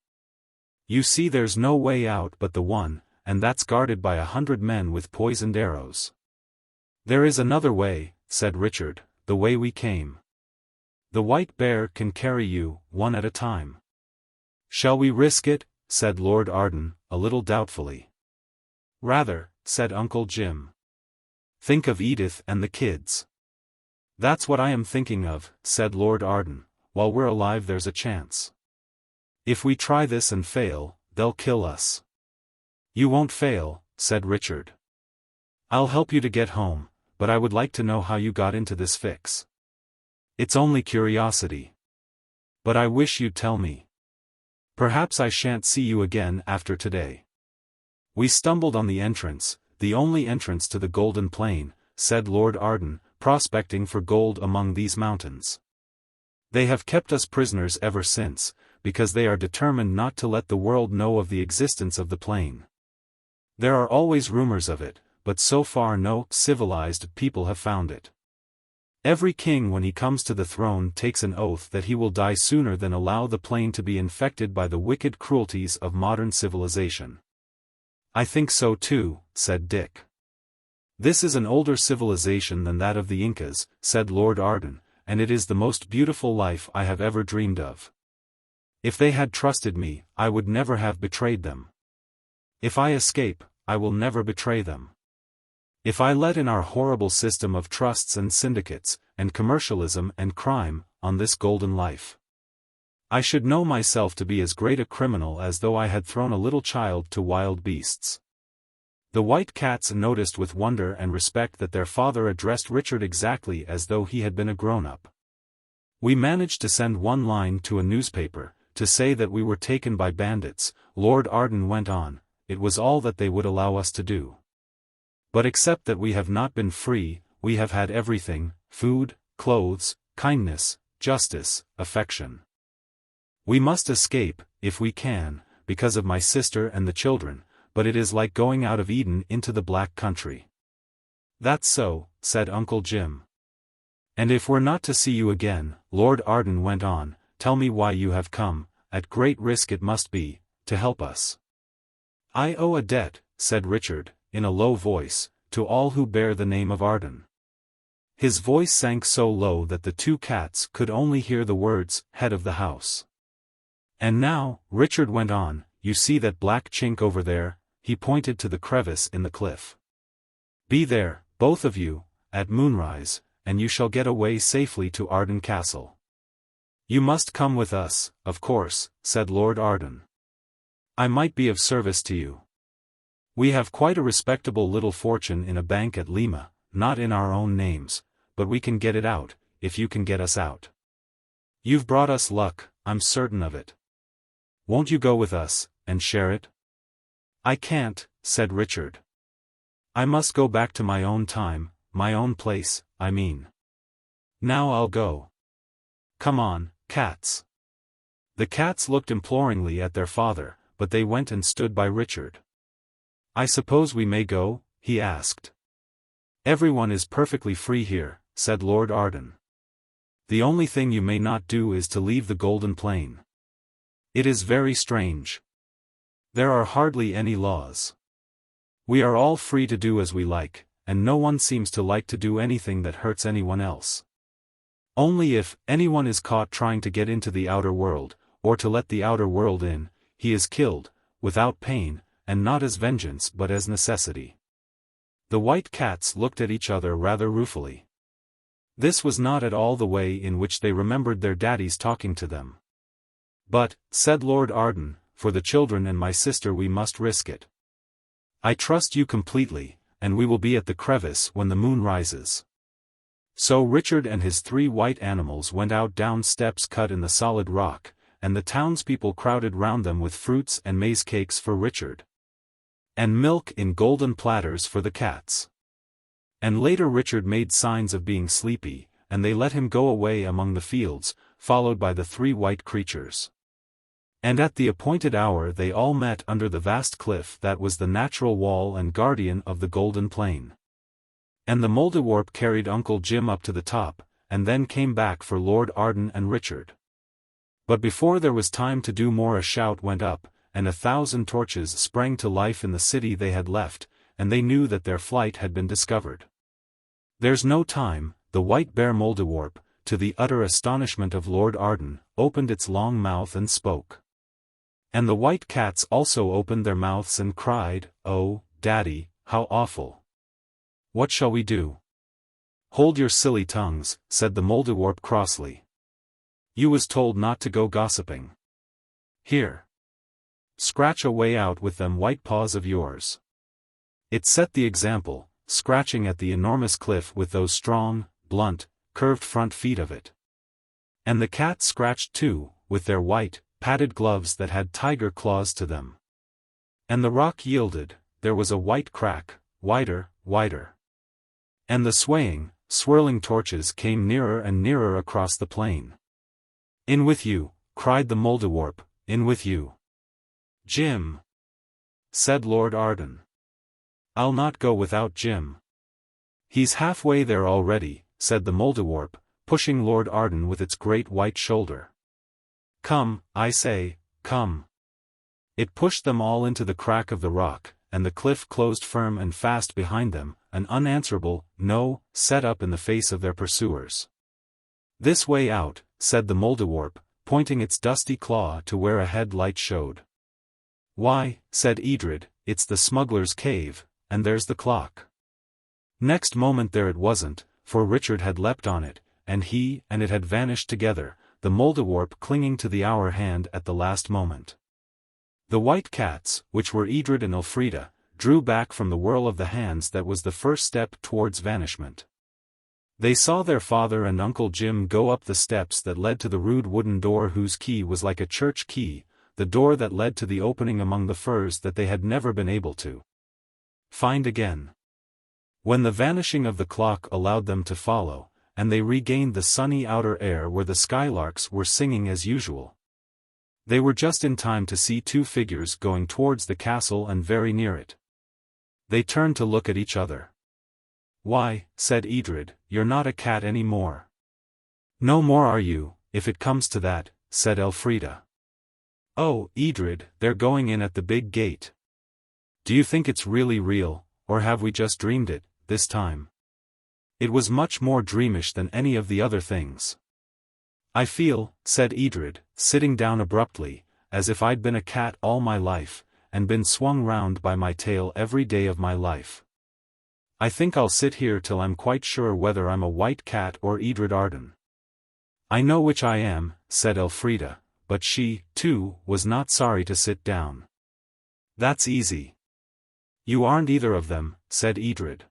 "You see there's no way out but the one, and that's guarded by 100 men with poisoned arrows." "There is another way," said Richard, "the way we came. The white bear can carry you, one at a time." "Shall we risk it?" said Lord Arden, a little doubtfully. "Rather," said Uncle Jim. "Think of Edith and the kids." "That's what I am thinking of," said Lord Arden. "While we're alive there's a chance. If we try this and fail, they'll kill us." "You won't fail," said Richard. "I'll help you to get home, but I would like to know how you got into this fix. It's only curiosity. But I wish you'd tell me. Perhaps I shan't see you again after today." "We stumbled on the entrance, the only entrance to the Golden Plain," said Lord Arden, "prospecting for gold among these mountains. They have kept us prisoners ever since, because they are determined not to let the world know of the existence of the plain. There are always rumors of it, but so far no civilized people have found it. Every king when he comes to the throne takes an oath that he will die sooner than allow the plain to be infected by the wicked cruelties of modern civilization." "I think so too," said Dick. "This is an older civilization than that of the Incas," said Lord Arden, "and it is the most beautiful life I have ever dreamed of. If they had trusted me, I would never have betrayed them. If I escape, I will never betray them. If I let in our horrible system of trusts and syndicates, and commercialism and crime, on this golden life, I should know myself to be as great a criminal as though I had thrown a little child to wild beasts." The white cats noticed with wonder and respect that their father addressed Richard exactly as though he had been a grown-up. "We managed to send one line to a newspaper, to say that we were taken by bandits," Lord Arden went on. "It was all that they would allow us to do. But except that we have not been free, we have had everything: food, clothes, kindness, justice, affection. We must escape, if we can, because of my sister and the children, but it is like going out of Eden into the Black Country." "That's so," said Uncle Jim. "And if we're not to see you again," Lord Arden went on, "tell me why you have come, at great risk it must be, to help us." "I owe a debt," said Richard, in a low voice, "to all who bear the name of Arden." His voice sank so low that the two cats could only hear the words, "head of the house." "And now," Richard went on, "you see that black chink over there?" He pointed to the crevice in the cliff. "Be there, both of you, at moonrise, and you shall get away safely to Arden Castle." "You must come with us, of course," said Lord Arden. "I might be of service to you. We have quite a respectable little fortune in a bank at Lima, not in our own names, but we can get it out, if you can get us out. You've brought us luck, I'm certain of it." Won't you go with us, and share it? I can't, said Richard. I must go back to my own time, my own place, I mean. Now I'll go. Come on, cats. The cats looked imploringly at their father, but they went and stood by Richard. I suppose we may go? He asked. Everyone is perfectly free here, said Lord Arden. The only thing you may not do is to leave the Golden Plain. It is very strange. There are hardly any laws. We are all free to do as we like, and no one seems to like to do anything that hurts anyone else. Only if anyone is caught trying to get into the outer world, or to let the outer world in, he is killed, without pain, and not as vengeance but as necessity. The white cats looked at each other rather ruefully. This was not at all the way in which they remembered their daddies talking to them. But, said Lord Arden, for the children and my sister we must risk it. I trust you completely, and we will be at the crevice when the moon rises. So Richard and his 3 white animals went out down steps cut in the solid rock, and the townspeople crowded round them with fruits and maize cakes for Richard. And milk in golden platters for the cats. And later Richard made signs of being sleepy, and they let him go away among the fields, followed by the 3 white creatures. And at the appointed hour they all met under the vast cliff that was the natural wall and guardian of the Golden Plain. And the Mouldiwarp carried Uncle Jim up to the top, and then came back for Lord Arden and Richard. But before there was time to do more a shout went up, and 1,000 torches sprang to life in the city they had left, and they knew that their flight had been discovered. There's no time, the white bear Mouldiwarp, to the utter astonishment of Lord Arden, opened its long mouth and spoke. And the white cats also opened their mouths and cried, "Oh, Daddy, how awful! What shall we do?" "Hold your silly tongues," said the Mouldiwarp crossly. "You was told not to go gossiping. Here. Scratch a way out with them white paws of yours." It set the example, scratching at the enormous cliff with those strong, blunt, curved front feet of it. And the cats scratched too, with their white, padded gloves that had tiger claws to them. And the rock yielded, there was a white crack, wider, wider. And the swaying, swirling torches came nearer and nearer across the plain. "In with you," cried the Mouldiwarp, "in with you." "Jim," said Lord Arden. "I'll not go without Jim." "He's halfway there already," said the Mouldiwarp, pushing Lord Arden with its great white shoulder. "Come, I say, come." It pushed them all into the crack of the rock, and the cliff closed firm and fast behind them, an unanswerable "no" set up in the face of their pursuers. "This way out," said the Mouldiwarp, pointing its dusty claw to where a head-light showed. "Why," said Edred, "it's the smuggler's cave, and there's the clock." Next moment there it wasn't, for Richard had leapt on it, and he and it had vanished together, the Mouldiwarp clinging to the hour hand at the last moment. The white cats, which were Edred and Elfrida, drew back from the whirl of the hands that was the first step towards vanishment. They saw their father and Uncle Jim go up the steps that led to the rude wooden door whose key was like a church key, the door that led to the opening among the firs that they had never been able to find again. When the vanishing of the clock allowed them to follow, and they regained the sunny outer air where the skylarks were singing as usual. They were just in time to see 2 figures going towards the castle and very near it. They turned to look at each other. "Why," said Edred, "you're not a cat any more." "No more are you, if it comes to that," said Elfrida. "Oh, Edred, they're going in at the big gate. Do you think it's really real, or have we just dreamed it, this time?" It was much more dreamish than any of the other things. "I feel," said Edred, sitting down abruptly, "as if I'd been a cat all my life, and been swung round by my tail every day of my life. I think I'll sit here till I'm quite sure whether I'm a white cat or Edred Arden." "I know which I am," said Elfrida, but she, too, was not sorry to sit down. "That's easy. You aren't either of them," said Edred.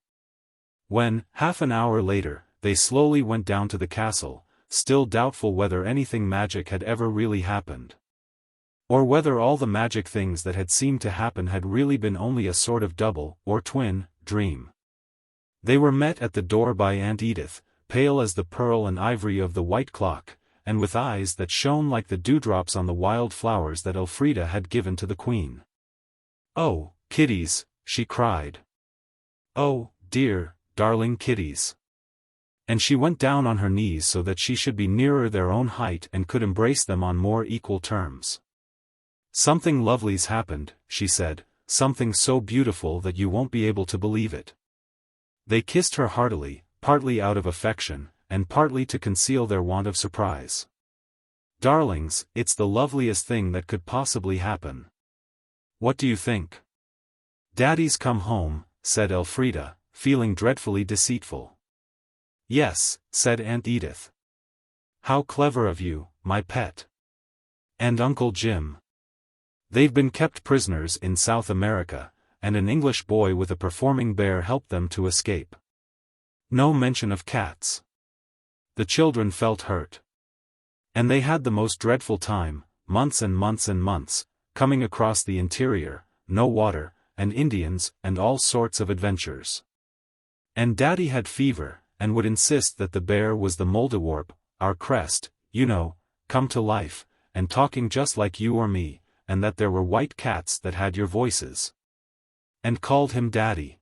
When, half an hour later, they slowly went down to the castle, still doubtful whether anything magic had ever really happened. Or whether all the magic things that had seemed to happen had really been only a sort of double, or twin, dream. They were met at the door by Aunt Edith, pale as the pearl and ivory of the white clock, and with eyes that shone like the dewdrops on the wild flowers that Elfrida had given to the Queen. "Oh, kiddies," she cried. "Oh, dear, darling kiddies." And she went down on her knees so that she should be nearer their own height and could embrace them on more equal terms. "Something lovely's happened," she said, "something so beautiful that you won't be able to believe it." They kissed her heartily, partly out of affection, and partly to conceal their want of surprise. "Darlings, it's the loveliest thing that could possibly happen. What do you think?" "Daddy's come home," said Elfrida, feeling dreadfully deceitful. "Yes," said Aunt Edith. "How clever of you, my pet. And Uncle Jim. They've been kept prisoners in South America, and an English boy with a performing bear helped them to escape. No mention of cats." The children felt hurt. "And they had the most dreadful time, months and months and months, coming across the interior, no water, and Indians, and all sorts of adventures. And Daddy had fever, and would insist that the bear was the Mouldiwarp, our crest, you know, come to life, and talking just like you or me, and that there were white cats that had your voices. And called him Daddy.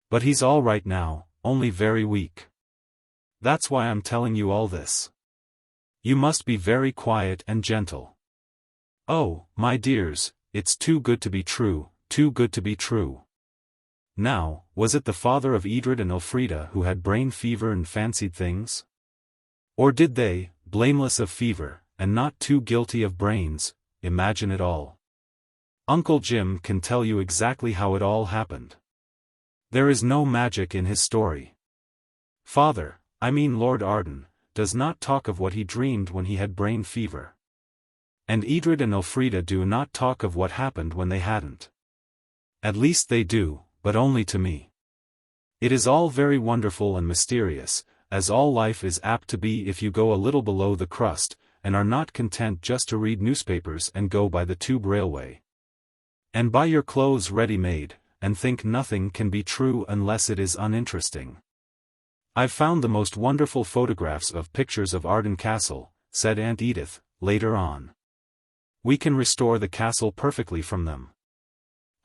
But he's all right now, only very weak. That's why I'm telling you all this. You must be very quiet and gentle. Oh, my dears, it's too good to be true, too good to be true." Now, was it the father of Edred and Elfrida who had brain fever and fancied things? Or did they, blameless of fever, and not too guilty of brains, imagine it all? Uncle Jim can tell you exactly how it all happened. There is no magic in his story. Father, I mean Lord Arden, does not talk of what he dreamed when he had brain fever. And Edred and Elfrida do not talk of what happened when they hadn't. At least they do, but only to me. It is all very wonderful and mysterious, as all life is apt to be if you go a little below the crust, and are not content just to read newspapers and go by the tube railway. And buy your clothes ready-made, and think nothing can be true unless it is uninteresting. "I've found the most wonderful photographs of pictures of Arden Castle," said Aunt Edith, later on. "We can restore the castle perfectly from them.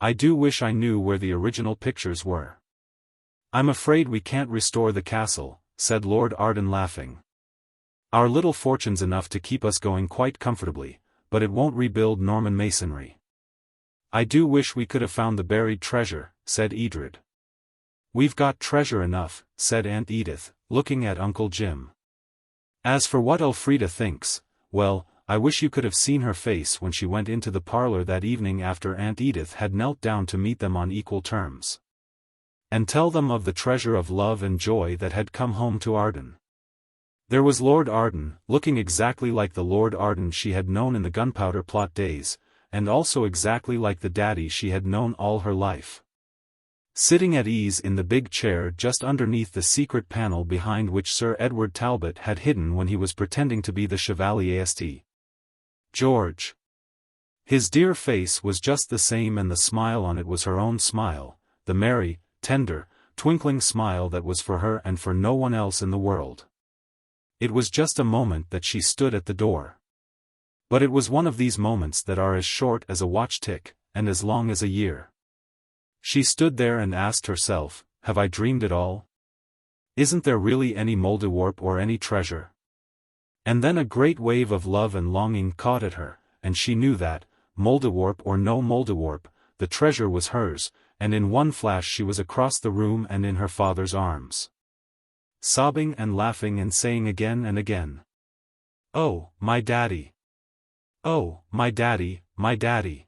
I do wish I knew where the original pictures were." "I'm afraid we can't restore the castle," said Lord Arden laughing. "Our little fortune's enough to keep us going quite comfortably, but it won't rebuild Norman masonry." "I do wish we could have found the buried treasure," said Edred. "We've got treasure enough," said Aunt Edith, looking at Uncle Jim. "As for what Elfrida thinks, well, I wish you could have seen her face when she went into the parlour that evening after Aunt Edith had knelt down to meet them on equal terms. And tell them of the treasure of love and joy that had come home to Arden. There was Lord Arden, looking exactly like the Lord Arden she had known in the Gunpowder Plot days, and also exactly like the daddy she had known all her life. Sitting at ease in the big chair just underneath the secret panel behind which Sir Edward Talbot had hidden when he was pretending to be the Chevalier St. George. His dear face was just the same, and the smile on it was her own smile, the merry, tender, twinkling smile that was for her and for no one else in the world. It was just a moment that she stood at the door. But it was one of these moments that are as short as a watch tick, and as long as a year. She stood there and asked herself, have I dreamed it all? Isn't there really any Mouldiwarp or any treasure? And then a great wave of love and longing caught at her, and she knew that, Mouldiwarp or no Mouldiwarp, the treasure was hers, and in one flash she was across the room and in her father's arms. Sobbing and laughing and saying again and again, "Oh, my daddy! Oh, my daddy, my daddy!"